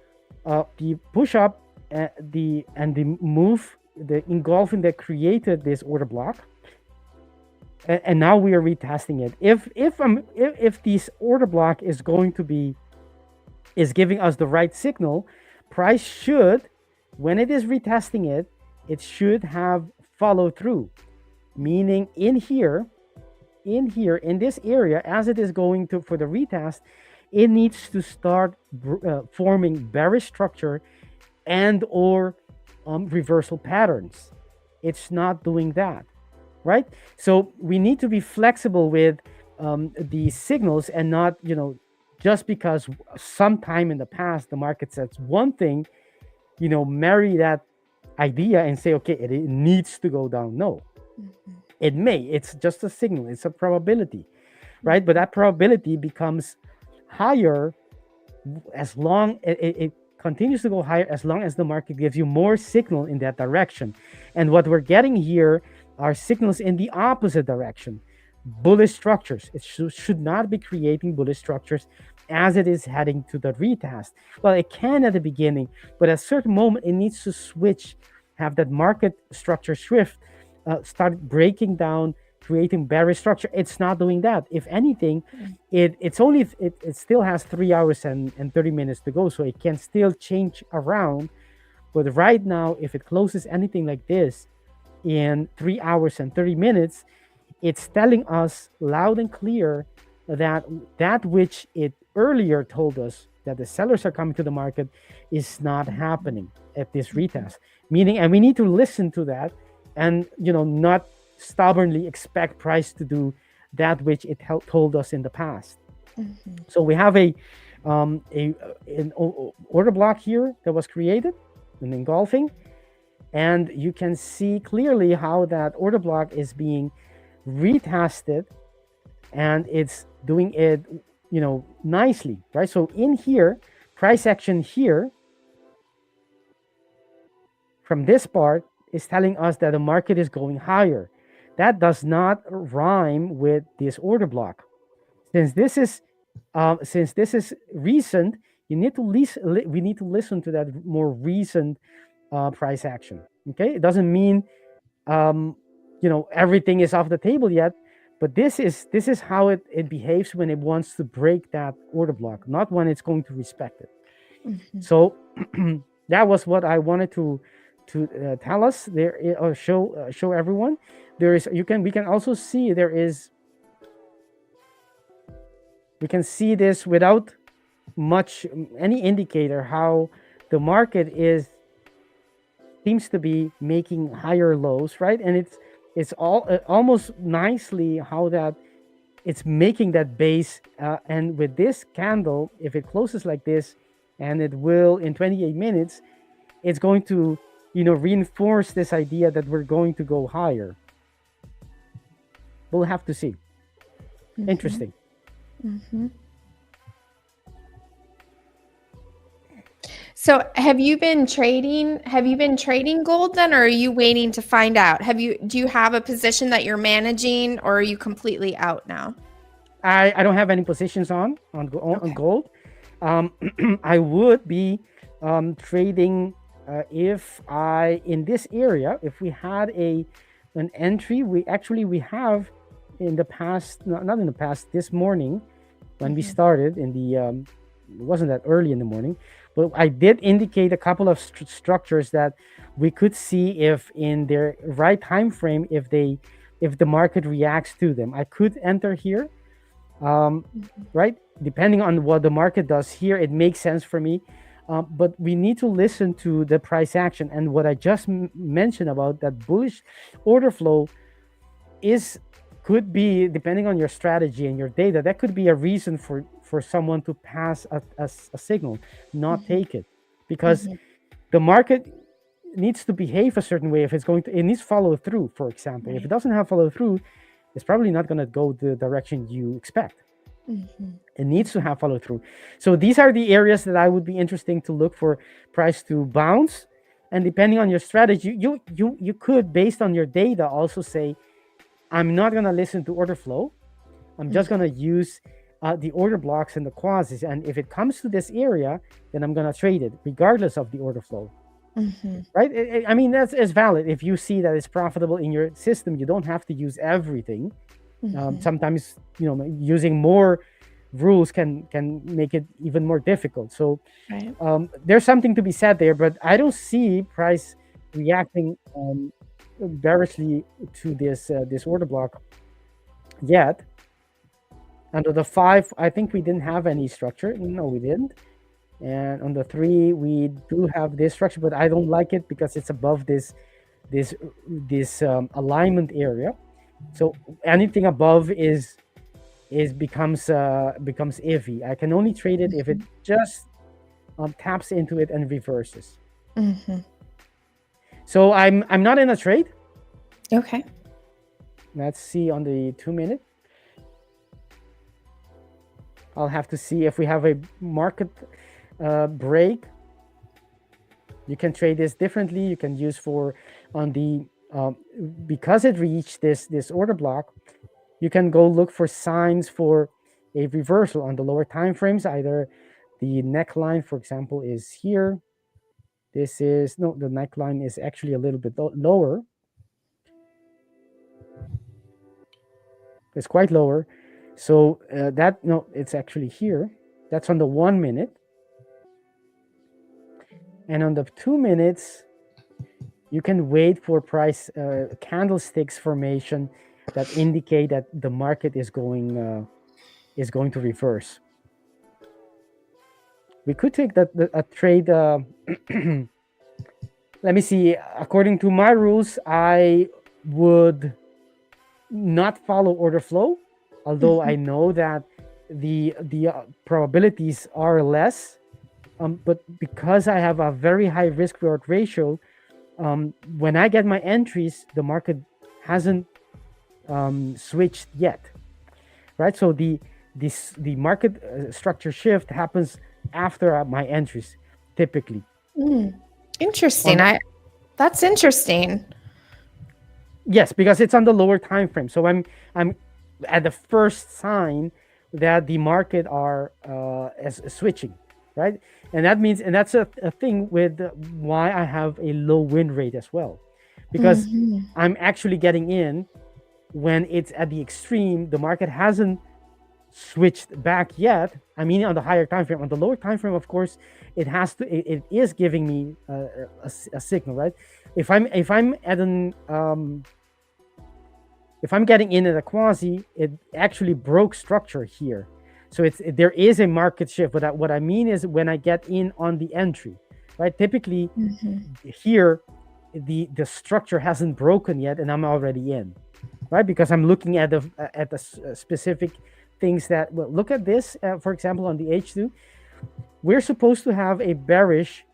push up, the move, the engulfing that created this order block, and now we are retesting it. If this order block is giving us the right signal, price should, when it is retesting it, it should have follow through, meaning in this area, as it is going to for the retest, it needs to start forming bearish structure and or reversal patterns. It's not doing that, right? So we need to be flexible with the signals and not, just because sometime in the past the market says one thing, marry that idea and say, okay, it needs to go down. No, it may. It's just a signal. It's a probability, right? But that probability becomes higher as long it continues to go higher as long as the market gives you more signal in that direction. And what we're getting here are signals in the opposite direction. Bullish structures. It should not be creating bullish structures as it is heading to the retest. Well, it can at the beginning, but at a certain moment it needs to switch, have that market structure shift, start breaking down, creating bearish structure. It's not doing that. If anything, it still has 3 hours and 30 minutes to go, so it can still change around. But right now, if it closes anything like this in 3 hours and 30 minutes, it's telling us loud and clear that which it earlier told us, that the sellers are coming to the market, is not happening at this retest. Meaning, and we need to listen to that, and not stubbornly expect price to do that which it told us in the past. So we have an order block here that was created, an engulfing, and you can see clearly how that order block is being retested, and it's doing it nicely, right? So in here, price action here from this part is telling us that the market is going higher. That does not rhyme with this order block. Since this is recent, we need to listen to that more recent price action. Okay, it doesn't mean everything is off the table yet, but this is how it behaves when it wants to break that order block, not when it's going to respect it. So that was what I wanted to tell us there, or show everyone. We can also see we can see this without any indicator how the market seems to be making higher lows, right? And it's almost nicely how that it's making that base, and with this candle, if it closes like this, and it will in 28 minutes, it's going to reinforce this idea that we're going to go higher. We'll have to see. Interesting. So have you been trading gold then, or are you waiting to find out? Do you have a position that you're managing, or are you completely out now? I don't have any positions on gold. I would be trading if in this area, if we had an entry. We have in the past, not in the past, this morning when we started in the it wasn't that early in the morning, but I did indicate a couple of structures that we could see if in their right time frame, if the market reacts to them. I could enter here, right? Depending on what the market does here, it makes sense for me. But we need to listen to the price action, and what I just mentioned about that bullish order flow could be, depending on your strategy and your data, that could be a reason for someone to pass a signal, not take it, because the market needs to behave a certain way. If it's it needs follow through, for example. If it doesn't have follow through, it's probably not going to go the direction you expect. It needs to have follow through. So these are the areas that I would be interesting to look for price to bounce. And depending on your strategy, you could, based on your data, also say, I'm not going to listen to order flow. I'm just going to use the order blocks and the quasis. And if it comes to this area, then I'm going to trade it regardless of the order flow. Right? I mean, that's valid. If you see that it's profitable in your system, you don't have to use everything. Sometimes, using more rules can make it even more difficult. So there's something to be said there, but I don't see price reacting bearishly to this order block yet. Under the 5, I think we didn't have any structure. No, we didn't. And on the 3, we do have this structure, but I don't like it because it's above this alignment area. So anything above becomes iffy. I can only trade it if it just taps into it and reverses. So I'm not in a trade. Okay. Let's see on the 2-minute. I'll have to see if we have a market break. You can trade this differently. You can use because it reached this order block, you can go look for signs for a reversal on the lower time frames. Either the neckline, for example, is here. The neckline is actually a little bit lower. It's quite lower. So it's actually here. That's on the 1 minute. And on the 2 minutes, you can wait for price candlesticks formation that indicate that the market is going to reverse. We could take a trade. Let me see. According to my rules, I would not follow order flow, although I know that the probabilities are less. But because I have a very high risk reward ratio, when I get my entries, the market hasn't switched yet, right? So the market structure shift happens after my entries, typically. Interesting. That's interesting. Yes, because it's on the lower time frame. So I'm at the first sign that the market are switching, right? And that means, and that's a thing with why I have a low win rate as well, because I'm actually getting in when it's at the extreme. The market hasn't switched back yet. I mean, on the higher time frame. On the lower time frame, of course, it is giving me a signal, right? If I'm at an if I'm getting in at a quasi, it actually broke structure here. So there is a market shift. But what I mean is when I get in on the entry, right? Typically here, the structure hasn't broken yet, and I'm already in, right? Because I'm looking at the specific things that, well, look at this, for example, on the H2, we're supposed to have a bearish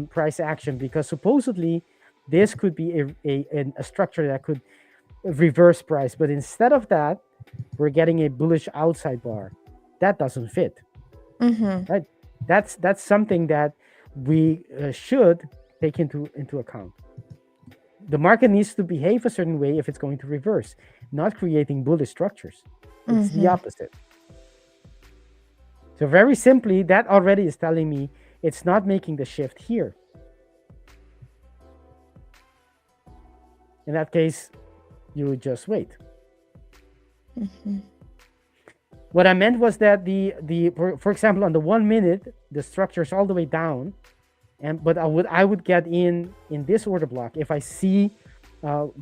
price action because supposedly this could be a structure that could reverse price. But instead of that, we're getting a bullish outside bar. That doesn't fit, right? That's something that we should take into account. The market needs to behave a certain way if it's going to reverse, not creating bullish structures. It's the opposite. So very simply, that already is telling me it's not making the shift here. In that case, you would just wait. What I meant was that for example, on the 1 minute, the structure is all the way down, but I would get in this order block if I see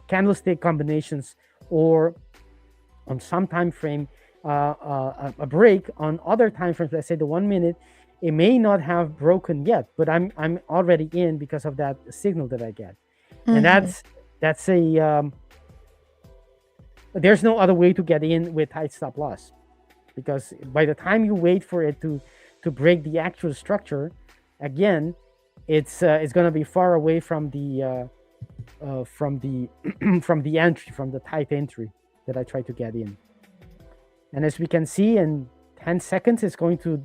candlestick combinations or on some time frame a break. On other time frames, let's say the 1 minute, it may not have broken yet, but I'm already in because of that signal that I get. And that's a there's no other way to get in with tight stop loss, because by the time you wait for it to break the actual structure, again, it's going to be far away from the from the entry, from the tight entry that I try to get in. And as we can see, in 10 seconds, it's going to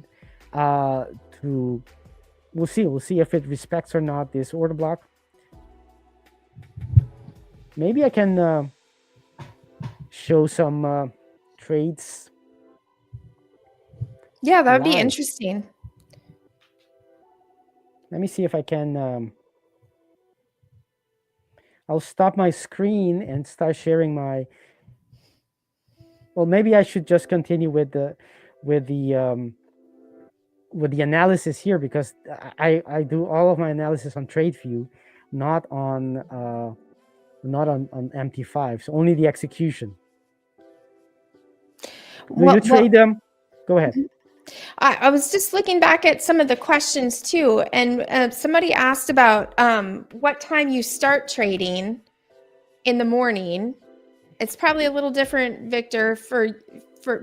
we'll see if it respects or not this order block. Maybe I can show some trades. Yeah, that would be interesting. Let me see if I can. I'll stop my screen and start sharing my. Well, maybe I should just continue with the analysis here, because I do all of my analysis on TradeView, not on MT5. So only the execution. Do you trade them? Go ahead. I was just looking back at some of the questions too, and somebody asked about what time you start trading in the morning. It's probably a little different, Victor, for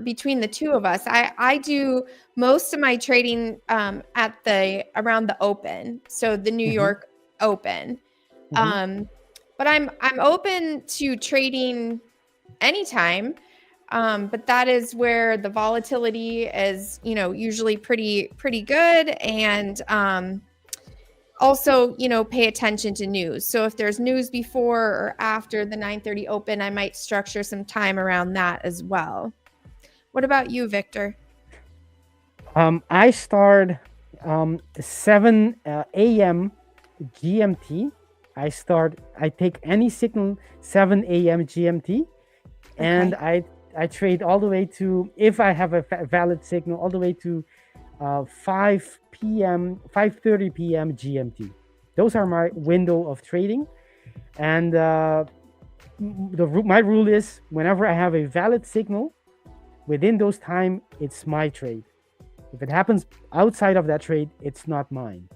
between the two of us. I do most of my trading at around the open, so the New York Open. But I'm open to trading anytime. But that is where the volatility is, usually pretty good. And also, pay attention to news. So if there's news before or after the 9:30 open, I might structure some time around that as well. What about you, Victor? I start 7 a.m. GMT. I take any signal 7 a.m. GMT. And I I trade all the way to, if I have a valid signal, all the way to 5 p.m., 5:30 p.m. GMT. Those are my window of trading. And my rule is, whenever I have a valid signal, within those time, it's my trade. If it happens outside of that trade, it's not mine.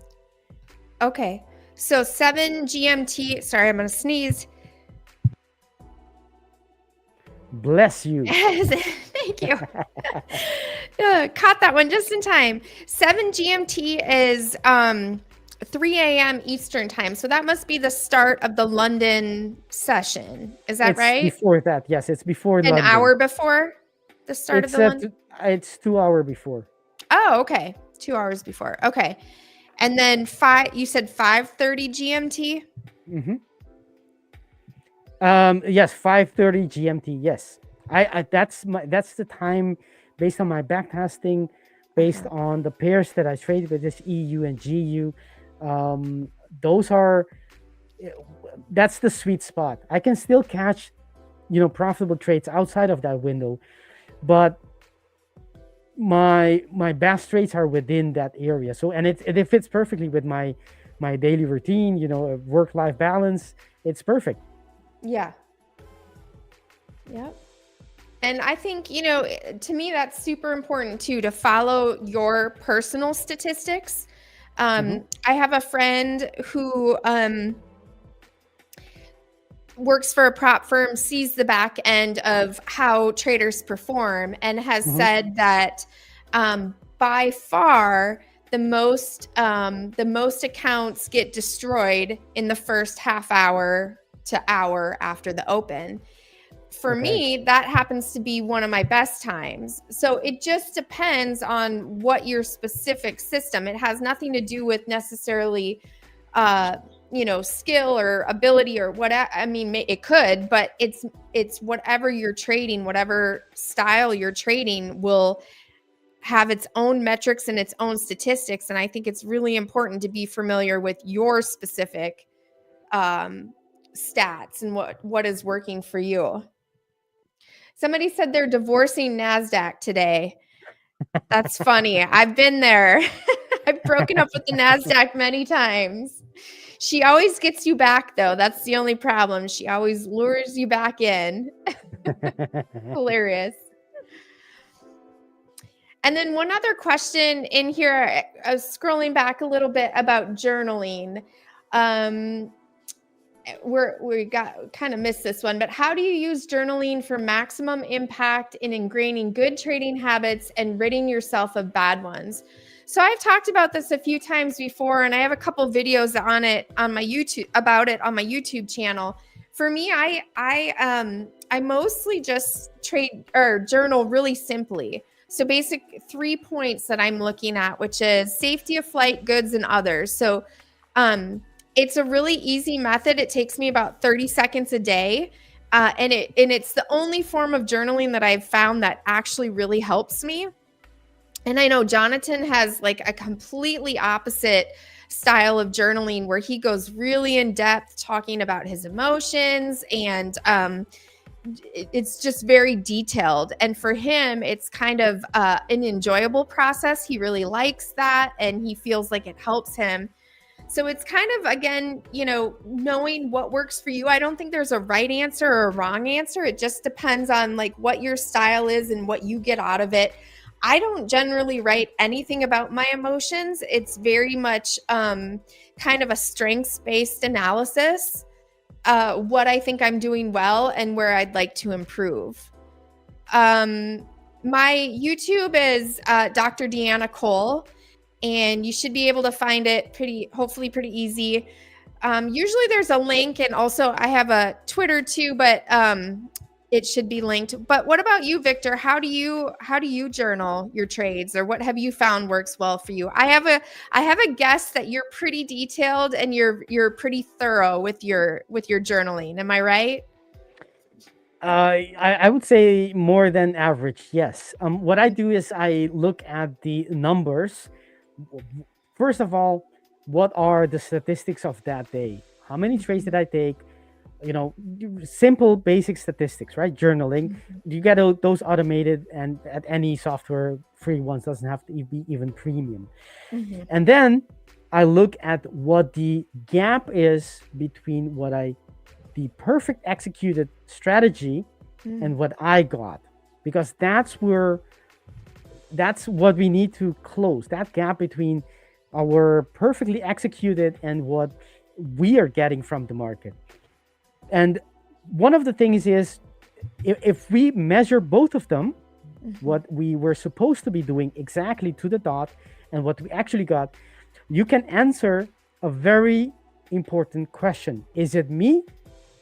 Okay. So 7 GMT. Sorry, I'm going to sneeze. Bless you. Thank you. Caught that one just in time. 7 GMT is 3 a.m. Eastern time. So that must be the start of the London session. Is that right? Before that, yes. It's before An London. hour before the start of the London? It's 2 hours before. Oh, okay. 2 hours before. Okay. And then you said 5:30 GMT? Mm-hmm. Yes, 5:30 GMT. Yes, that's the time based on my backtesting, based on the pairs that I trade with, this EU and GU. That's the sweet spot. I can still catch, profitable trades outside of that window, but my best trades are within that area. So, and it fits perfectly with my daily routine. Work-life balance. It's perfect. Yeah. Yep. And I think, to me, that's super important too, to follow your personal statistics. I have a friend who works for a prop firm, sees the back end of how traders perform, and has said that by far the most accounts get destroyed in the first half hour to hour after the open. For me, that happens to be one of my best times. So it just depends on what your specific system. It has nothing to do with necessarily, skill or ability or whatever. I mean, it could, but it's whatever you're trading, whatever style you're trading will have its own metrics and its own statistics. And I think it's really important to be familiar with your specific stats and what is working for you. Somebody said they're divorcing NASDAQ today. That's funny. I've been there. I've broken up with the NASDAQ many times. She always gets you back, though. That's the only problem. She always lures you back in. Hilarious. And then one other question in here, I was scrolling back a little bit about journaling. We got kind of missed this one, but how do you use journaling for maximum impact in ingraining good trading habits and ridding yourself of bad ones? So I've talked about this a few times before, and I have a couple videos on it on my YouTube channel. For me, I mostly just trade or journal really simply. So basic 3 points that I'm looking at, which is safety of flight, goods, and others. So it's a really easy method. It takes me about 30 seconds a day. And it's the only form of journaling that I've found that actually really helps me. And I know Jonathan has like a completely opposite style of journaling where he goes really in depth talking about his emotions, and it's just very detailed. And for him, it's kind of an enjoyable process. He really likes that, and he feels like it helps him. So it's kind of, again, knowing what works for you. I don't think there's a right answer or a wrong answer. It just depends on like what your style is and what you get out of it. I don't generally write anything about my emotions. It's very much kind of a strengths-based analysis, what I think I'm doing well and where I'd like to improve. My YouTube is Dr. Deanna Cole. And you should be able to find it hopefully pretty easy. Usually there's a link, and also I have a Twitter too, but it should be linked. But what about you, Victor? How do you journal your trades, or what have you found works well for you? I have a guess that you're pretty detailed and you're pretty thorough with your journaling. Am I right? I would say more than average. Yes. What I do is I look at the numbers. First of all, what are the statistics of that day? How many trades did I take? simple basic statistics, right? Journaling. You get those automated, and at any software, free ones, doesn't have to be even premium. And then I look at what the gap is between the perfect executed strategy and what I got, because that's what we need to close, that gap between our perfectly executed and what we are getting from the market. And one of the things is, if we measure both of them, what we were supposed to be doing exactly to the dot and what we actually got, you can answer a very important question. Is it me,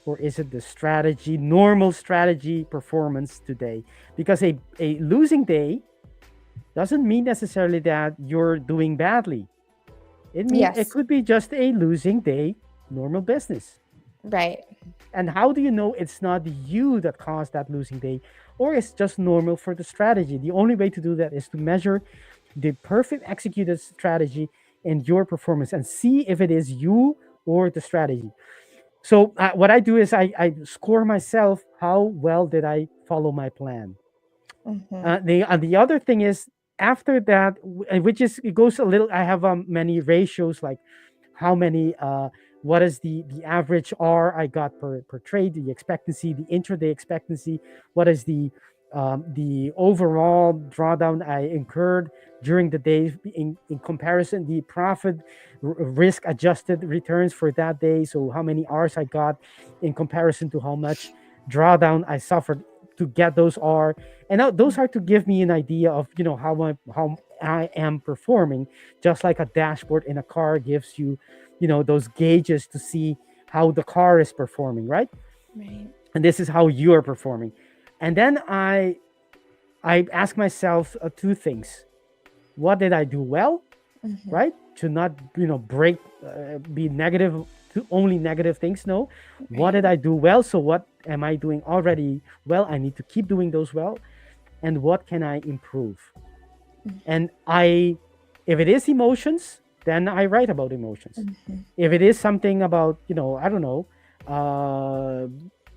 or is it the strategy, normal strategy performance today? Because a losing day doesn't mean necessarily that you're doing badly. It means it could be just a losing day, normal business. Right. And how do you know it's not you that caused that losing day, or it's just normal for the strategy? The only way to do that is to measure the perfect executed strategy and your performance, and see if it is you or the strategy. So what I do is I score myself, how well did I follow my plan. The other thing is, after that, which is, it goes a little, I have many ratios, like how many what is the average R I got per trade, the expectancy, the intraday expectancy, what is the overall drawdown I incurred during the day in comparison, the profit risk adjusted returns for that day, so how many R's I got in comparison to how much drawdown I suffered to get those R. And now those are to give me an idea of how I am performing, just like a dashboard in a car gives you those gauges to see how the car is performing, right? And this is how you are performing. And then I ask myself two things. What did I do well, right? To not break, be negative to only negative things. No, what did I do well? So what am I doing already well? I need to keep doing those well. And what can I improve? And if it is emotions, then I write about emotions. If it is something about, I don't know,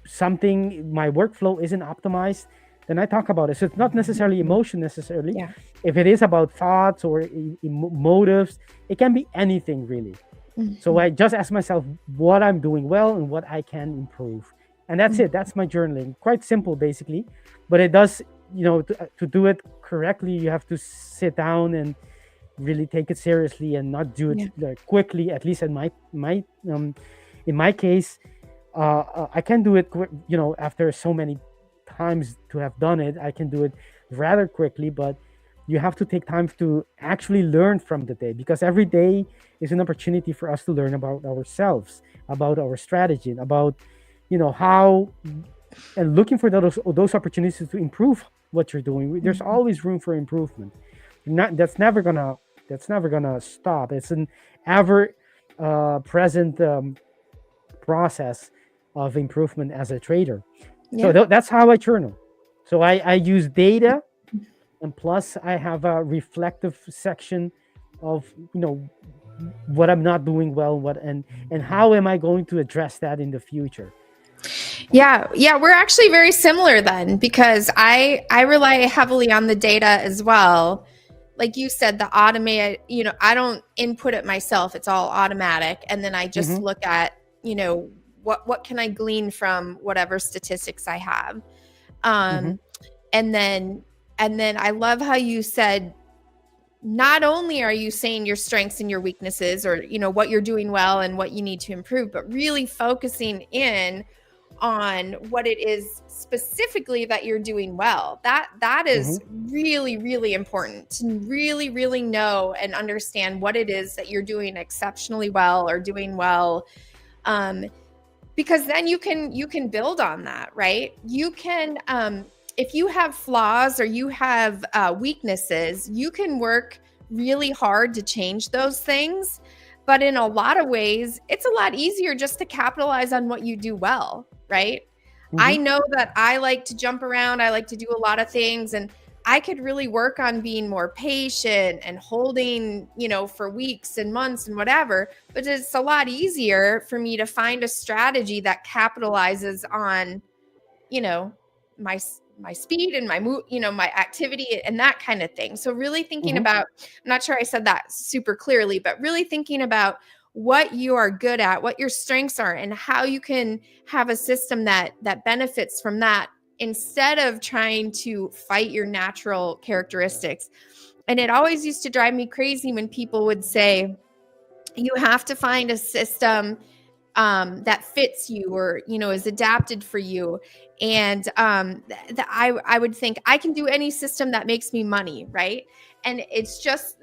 something, my workflow isn't optimized, then I talk about it. So it's not necessarily emotion necessarily. Yeah. If it is about thoughts or motives, it can be anything really. So I just ask myself what I'm doing well and what I can improve. And that's it. That's my journaling. Quite simple, basically. But it does, to do it correctly, you have to sit down and really take it seriously and not do it quickly. At least in my case, I can do it after so many times to have done it. I can do it rather quickly, but you have to take time to actually learn from the day, because every day is an opportunity for us to learn about ourselves, about our strategy, about how, and looking for those opportunities to improve what you're doing. There's always room for improvement. That's never gonna stop. It's an ever present process of improvement as a trader. So that's how I journal. So I use data, and plus I have a reflective section of what I'm not doing well, and how am I going to address that in the future. Yeah, we're actually very similar then, because I rely heavily on the data as well. Like you said, the automated, I don't input it myself. It's all automatic. And then I just look at, what can I glean from whatever statistics I have. And then I love how you said, not only are you saying your strengths and your weaknesses, or, what you're doing well and what you need to improve, but really focusing in on what it is specifically that you're doing well. That is really, really important to really, really know and understand what it is that you're doing exceptionally well or doing well. Because then you can build on that, right? You can, if you have flaws or you have weaknesses, you can work really hard to change those things. But in a lot of ways, it's a lot easier just to capitalize on what you do well, right? I know that I like to jump around. I like to do a lot of things. And I could really work on being more patient and holding, for weeks and months and whatever, but it's a lot easier for me to find a strategy that capitalizes on, my speed and my my activity and that kind of thing. So really thinking about, I'm not sure I said that super clearly, but really thinking about what you are good at, what your strengths are, and how you can have a system that benefits from that, instead of trying to fight your natural characteristics. And it always used to drive me crazy when people would say, you have to find a system that fits you, or is adapted for you. And I would think, I can do any system that makes me money, right? And it's just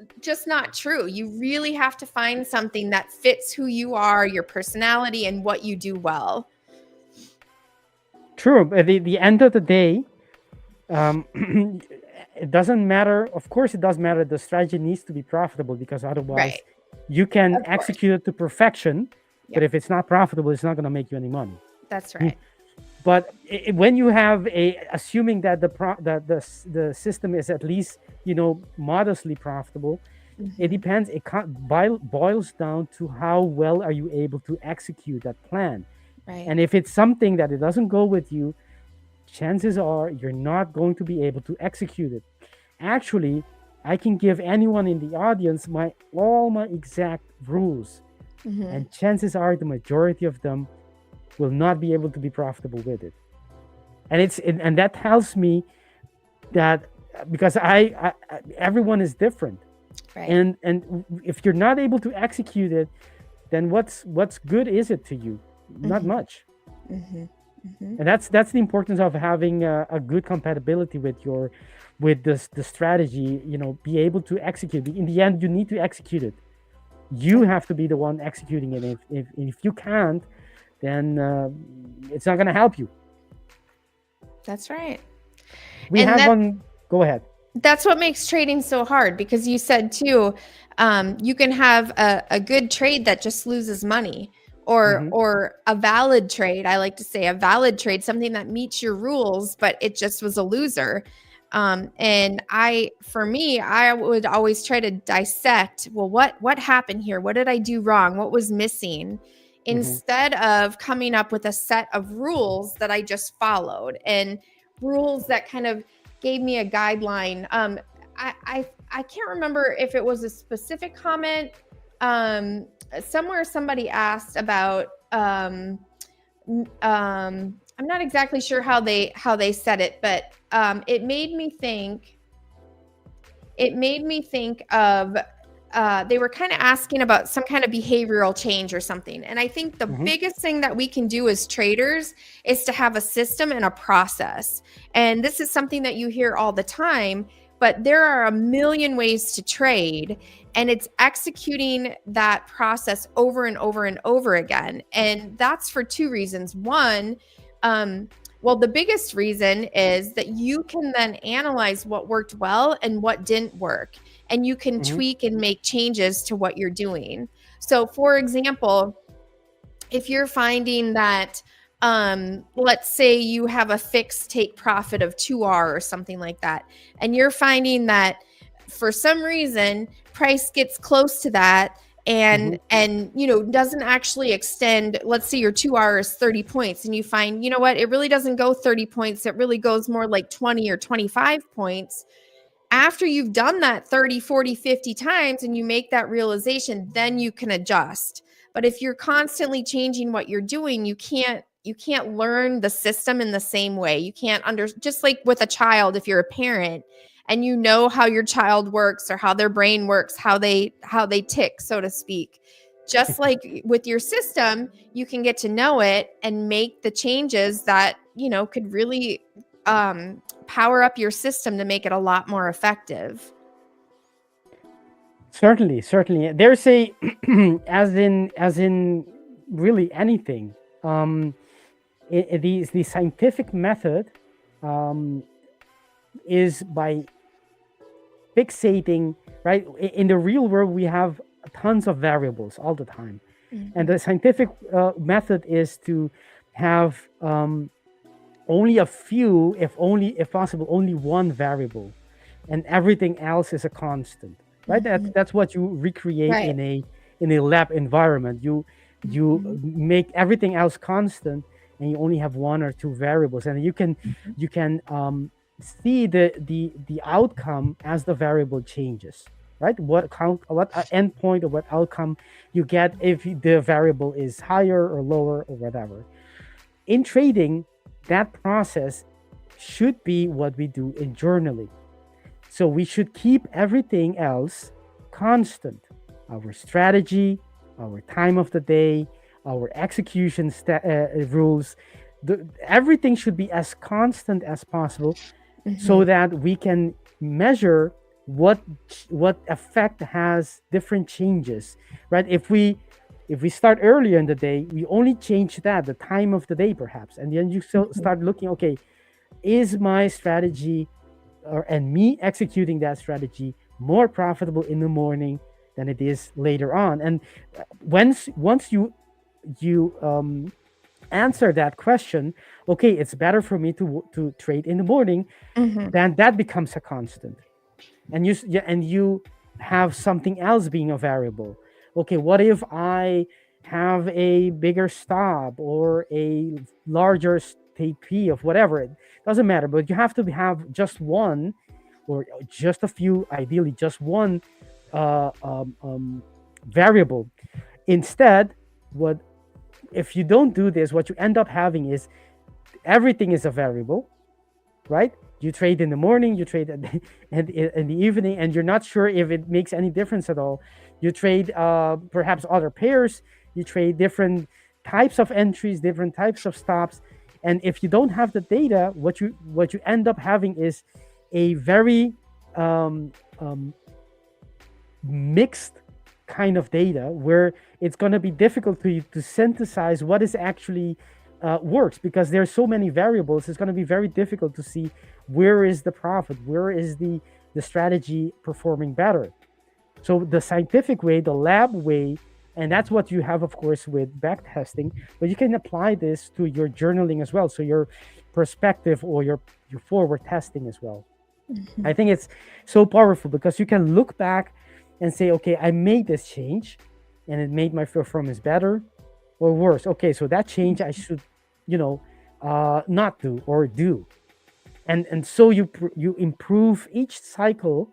not true. You really have to find something that fits who you are, your personality, and what you do well. True. At the end of the day, it doesn't matter. Of course, it does matter. The strategy needs to be profitable, because otherwise you can execute it to perfection. But if it's not profitable, it's not going to make you any money. That's right. But when you have assuming that the system is at least modestly profitable, it depends. It boils down to how well are you able to execute that plan. Right. And if it's something that it doesn't go with you, chances are you're not going to be able to execute it. Actually, I can give anyone in the audience all my exact rules. And chances are the majority of them will not be able to be profitable with it. And that tells me that, because everyone is different. Right. And if you're not able to execute it, then what's good is it to you? Not much. And that's the importance of having a good compatibility with the strategy. Be able to execute. In the end, you need to execute it. You have to be the one executing it. If you can't, then it's not going to help you. That's right. Go ahead. That's what makes trading so hard, because you said too, you can have a good trade that just loses money, or a valid trade. I like to say a valid trade, something that meets your rules, but it just was a loser. And for me, I would always try to dissect, well, what happened here? What did I do wrong? What was missing? Instead of coming up with a set of rules that I just followed, and rules that kind of gave me a guideline. I can't remember if it was a specific comment. Somewhere somebody asked about, I'm not exactly sure how they said it, but it made me think of, they were kind of asking about some kind of behavioral change or something. And I think the biggest thing that we can do as traders is to have a system and a process. And this is something that you hear all the time, but there are a million ways to trade, and it's executing that process over and over and over again. And that's for two reasons. One, well, the biggest reason is that you can then analyze what worked well and what didn't work, and you can tweak and make changes to what you're doing. So for example, if you're finding that, let's say you have a fixed take profit of 2R or something like that, and you're finding that for some reason price gets close to that, and doesn't actually extend. Let's say your 2R is 30 points, and you find, it really doesn't go 30 points. It really goes more like 20 or 25 points. After you've done that 30, 40, 50 times and you make that realization, then you can adjust. But if you're constantly changing what you're doing, you can't learn the system in the same way. You can't just like with a child, if you're a parent and you know how your child works or how their brain works, how they tick, so to speak. Just like with your system, you can get to know it and make the changes that, could really power up your system to make it a lot more effective. Certainly. There's as in really anything. The scientific method is by fixating, right? In the real world, we have tons of variables all the time. And the scientific method is to have only a few, if possible, only one variable. and everything else is a constant, right? That's what you recreate Right. in a lab environment. You make everything else constant, and you only have one or two variables, and you can see the outcome as the variable changes, right? What endpoint or what outcome you get if the variable is higher or lower or whatever. In trading, that process should be what we do in journaling. So we should keep everything else constant. Our strategy, our time of the day, our execution rules, everything should be as constant as possible, so that we can measure what effect has different changes, right? If we start earlier in the day, we only change the time of the day perhaps, and then you start looking, okay, is my strategy and me executing that strategy more profitable in the morning than it is later on? And once you answer that question, okay, it's better for me to trade in the morning, then that becomes a constant, and you have something else being a variable. Okay, what if I have a bigger stop or a larger TP of whatever? It doesn't matter, but you have to have just one or just a few, ideally just one variable. Instead, if you don't do this, what you end up having is everything is a variable, right? You trade in the morning, you trade in the evening, and you're not sure if it makes any difference at all. You trade perhaps other pairs, you trade different types of entries, different types of stops, and if you don't have the data, what you end up having is a very mixed kind of data, where it's going to be difficult for you to synthesize what is actually works, because there's so many variables. It's going to be very difficult to see where is the profit, where is the strategy performing better. So the scientific way, the lab way, and that's what you have, of course, with back testing, but you can apply this to your journaling as well, so your perspective or your forward testing as well. I think it's so powerful because you can look back and say, okay, I made this change and it made my performance better or worse. Okay, so that change I should, not do or do. And so you improve each cycle.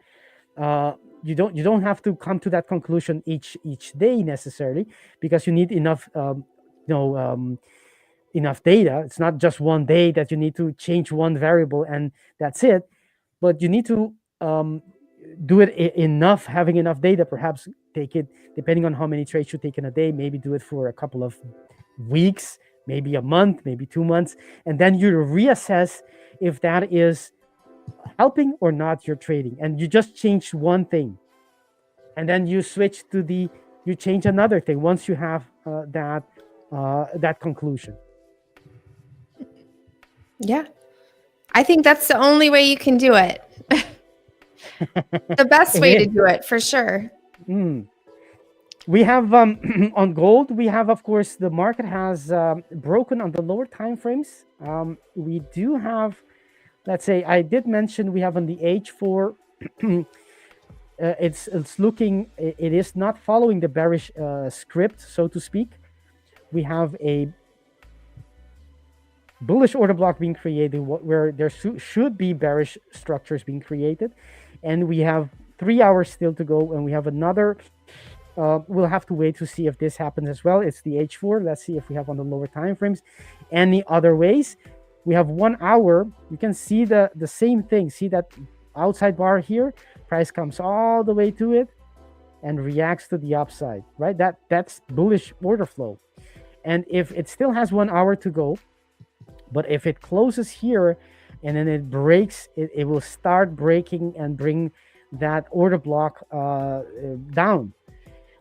You don't have to come to that conclusion each day necessarily, because you need enough enough data. It's not just one day that you need to change one variable and that's it, but you need to do it enough, having enough data. Perhaps take it, depending on how many trades you take in a day, maybe do it for a couple of weeks, maybe a month, maybe 2 months, and then you reassess if that is helping or not your trading. And you just change one thing, and then you switch to you change another thing once you have that conclusion. Yeah, I think that's the only way you can do it. The best way to do it, for sure. We have on gold, we have, of course, the market has broken on the lower time frames. We do have, let's say, I did mention we have on the H4 it's looking, it is not following the bearish script, so to speak. We have a bullish order block being created where there should be bearish structures being created, and we have 3 hours still to go, and we have another we'll have to wait to see if this happens as well. It's the H4. Let's see if we have on the lower time frames any other ways. We have 1 hour. You can see the same thing. See that outside bar here? Price comes all the way to it and reacts to the upside, right? That's bullish order flow. And if it still has 1 hour to go, but if it closes here and then it breaks, it will start breaking and bring that order block down.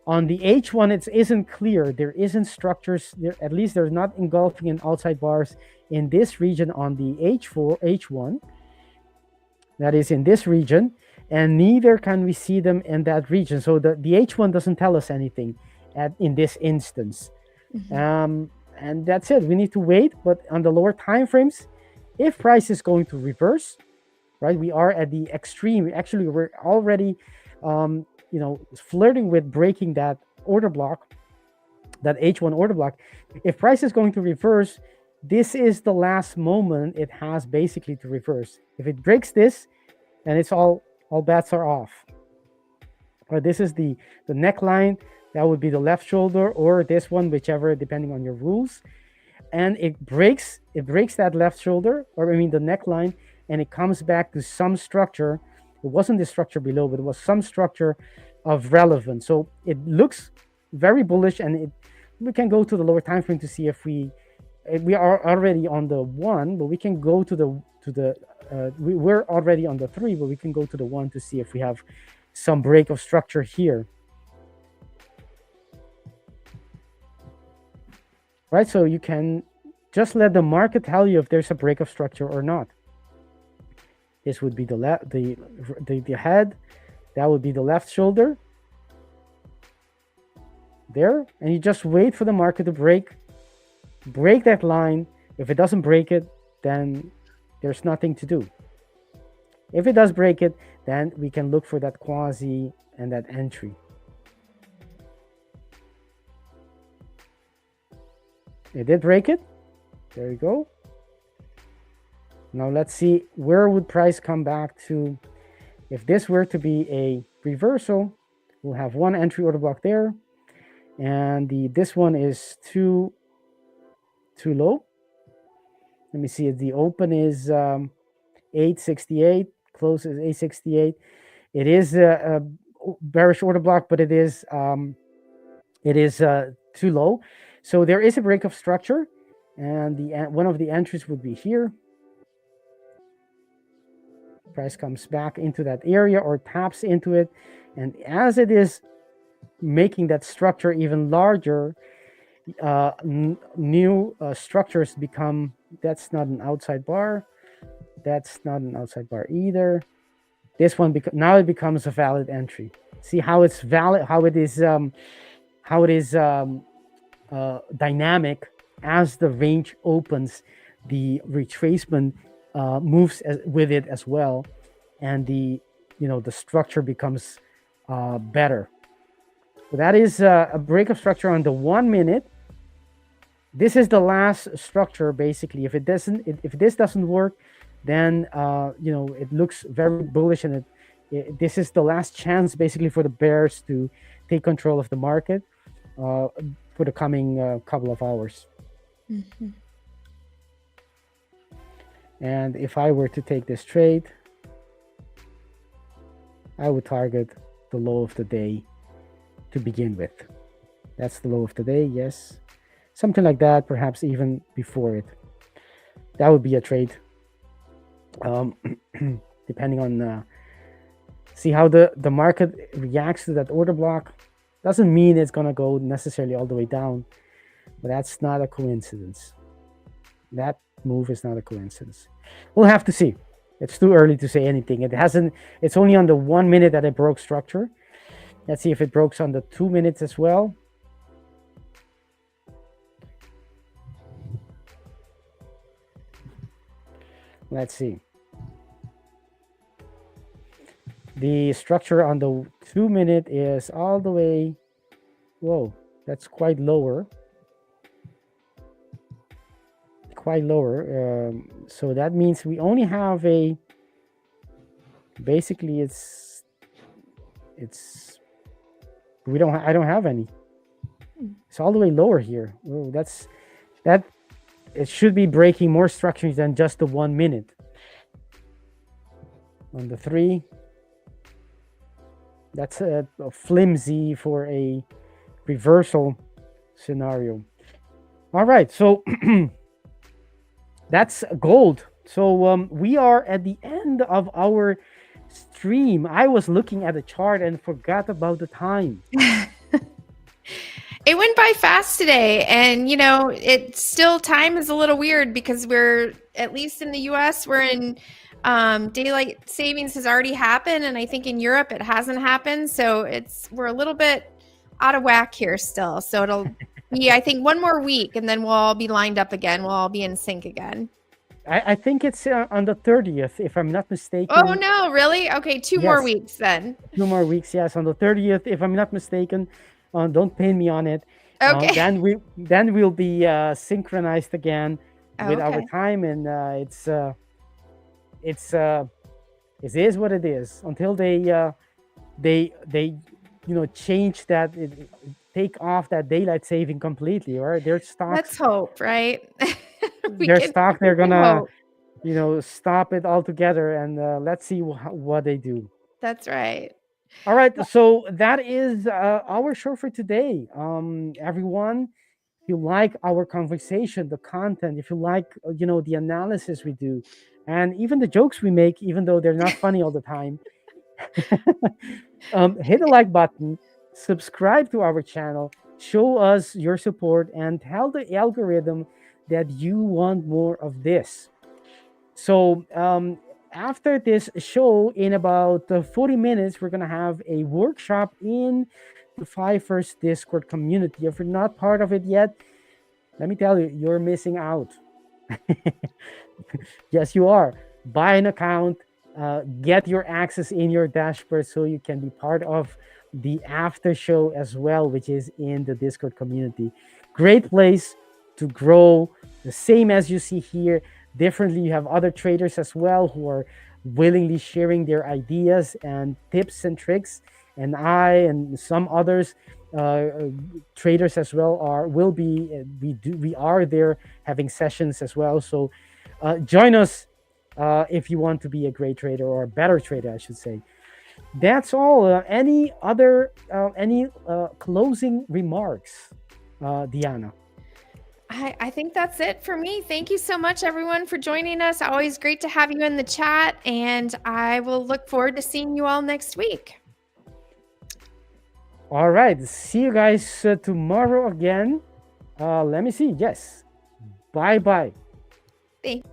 On the H1, it isn't clear. There isn't structures there, at least there's not engulfing and outside bars in this region on the H1. That is in this region, and neither can we see them in that region. So the H1 doesn't tell us anything in this instance. And that's it. We need to wait. But on the lower time frames, if price is going to reverse, right? We are at the extreme. Actually, we're already, flirting with breaking that order block, that H1 order block. If price is going to reverse, this is the last moment it has basically to reverse. If it breaks this, then it's all bets are off. Or this is the neckline. That would be the left shoulder, or this one, whichever, depending on your rules. And it breaks that left shoulder, or I mean the neckline, and it comes back to some structure. It wasn't the structure below, but it was some structure of relevance. So it looks very bullish, and we can go to the lower time frame to see if we are already on the 1, but we can go to we're already on the 3, but we can go to the 1 to see if we have some break of structure here. Right, so you can just let the market tell you if there's a break of structure or not. This would be the head. That would be the left shoulder. There, and you just wait for the market to break that line. If it doesn't break it, then there's nothing to do. If it does break it, then we can look for that quasi and that entry. It did break it. There you go. Now let's see, where would price come back to? If this were to be a reversal, we'll have one entry order block there, and this one is too low. Let me see. The open is 868, close is 868. It is a bearish order block, but it is too low. So there is a break of structure, and one of the entries would be here. Price comes back into that area or taps into it, and as it is making that structure even larger, new structures become. That's not an outside bar. That's not an outside bar either. This one now it becomes a valid entry. See how it's valid, how it is dynamic. As the range opens, the retracement moves with it as well, and the structure becomes better. So that is a break of structure on the 1 minute. This is the last structure basically. If this doesn't work, then it looks very bullish, and this is the last chance basically for the bears to take control of the market for the coming couple of hours. Mm-hmm. And if I were to take this trade, I would target the low of the day to begin with. That's the low of the day, yes. Something like that, perhaps even before it. That would be a trade. Depending on, see how the market reacts to that order block. Doesn't mean it's going to go necessarily all the way down, but that's not a coincidence. That move is not a coincidence. We'll have to see. It's too early to say anything. It's only on the 1 minute that it broke structure. Let's see if it broke on the 2 minutes as well. Let's see. The structure on the 2 minute is all the way. Whoa, that's quite lower. Quite lower. So that means we only have basically it's I don't have any. It's all the way lower here. Oh, it should be breaking more structures than just the 1 minute. On the 3, that's a flimsy for a reversal scenario. All right, so that's gold. So we are at the end of our stream. I was looking at the chart and forgot about the time. It went by fast today, and it's still, time is a little weird because we're, at least in the US, we're in daylight savings has already happened, and I think in Europe it hasn't happened, so we're a little bit out of whack here still. So it'll be, I think, one more week, and then we'll all be lined up again. We'll all be in sync again. I think it's on the 30th, if I'm not mistaken. Oh no, really? Okay, 2 more Yes. weeks then. 2 more weeks, yes, on the 30th, if I'm not mistaken. Don't pin me on it. Okay. Then we'll be synchronized again with our Okay. time, and it is what it is until they change that, take off that daylight saving completely, or their stocks. Let's hope, right? They're gonna hope. stop it altogether, and let's see what they do. That's right. All right, so that is our show for today. Everyone, if you like our conversation, the content, if you like the analysis we do, and even the jokes we make, even though they're not funny all the time, hit the like button, subscribe to our channel, show us your support, and tell the algorithm that you want more of this. So after this show, in about 40 minutes, we're going to have a workshop in the 5ers Discord community. If you're not part of it yet, let me tell you, you're missing out. Yes, you are. Buy an account, get your access in your dashboard so you can be part of the after show as well, which is in the Discord community. Great place to grow, the same as you see here. Differently, you have other traders as well who are willingly sharing their ideas and tips and tricks, and I and some others traders as well we are there having sessions as well. So join us if you want to be a great trader, or a better trader, I should say. That's all. Any closing remarks, Deanna? I think that's it for me. Thank you so much, everyone, for joining us. Always great to have you in the chat, and I will look forward to seeing you all next week. All right. See you guys tomorrow again. Let me see. Yes. Bye-bye. Thanks.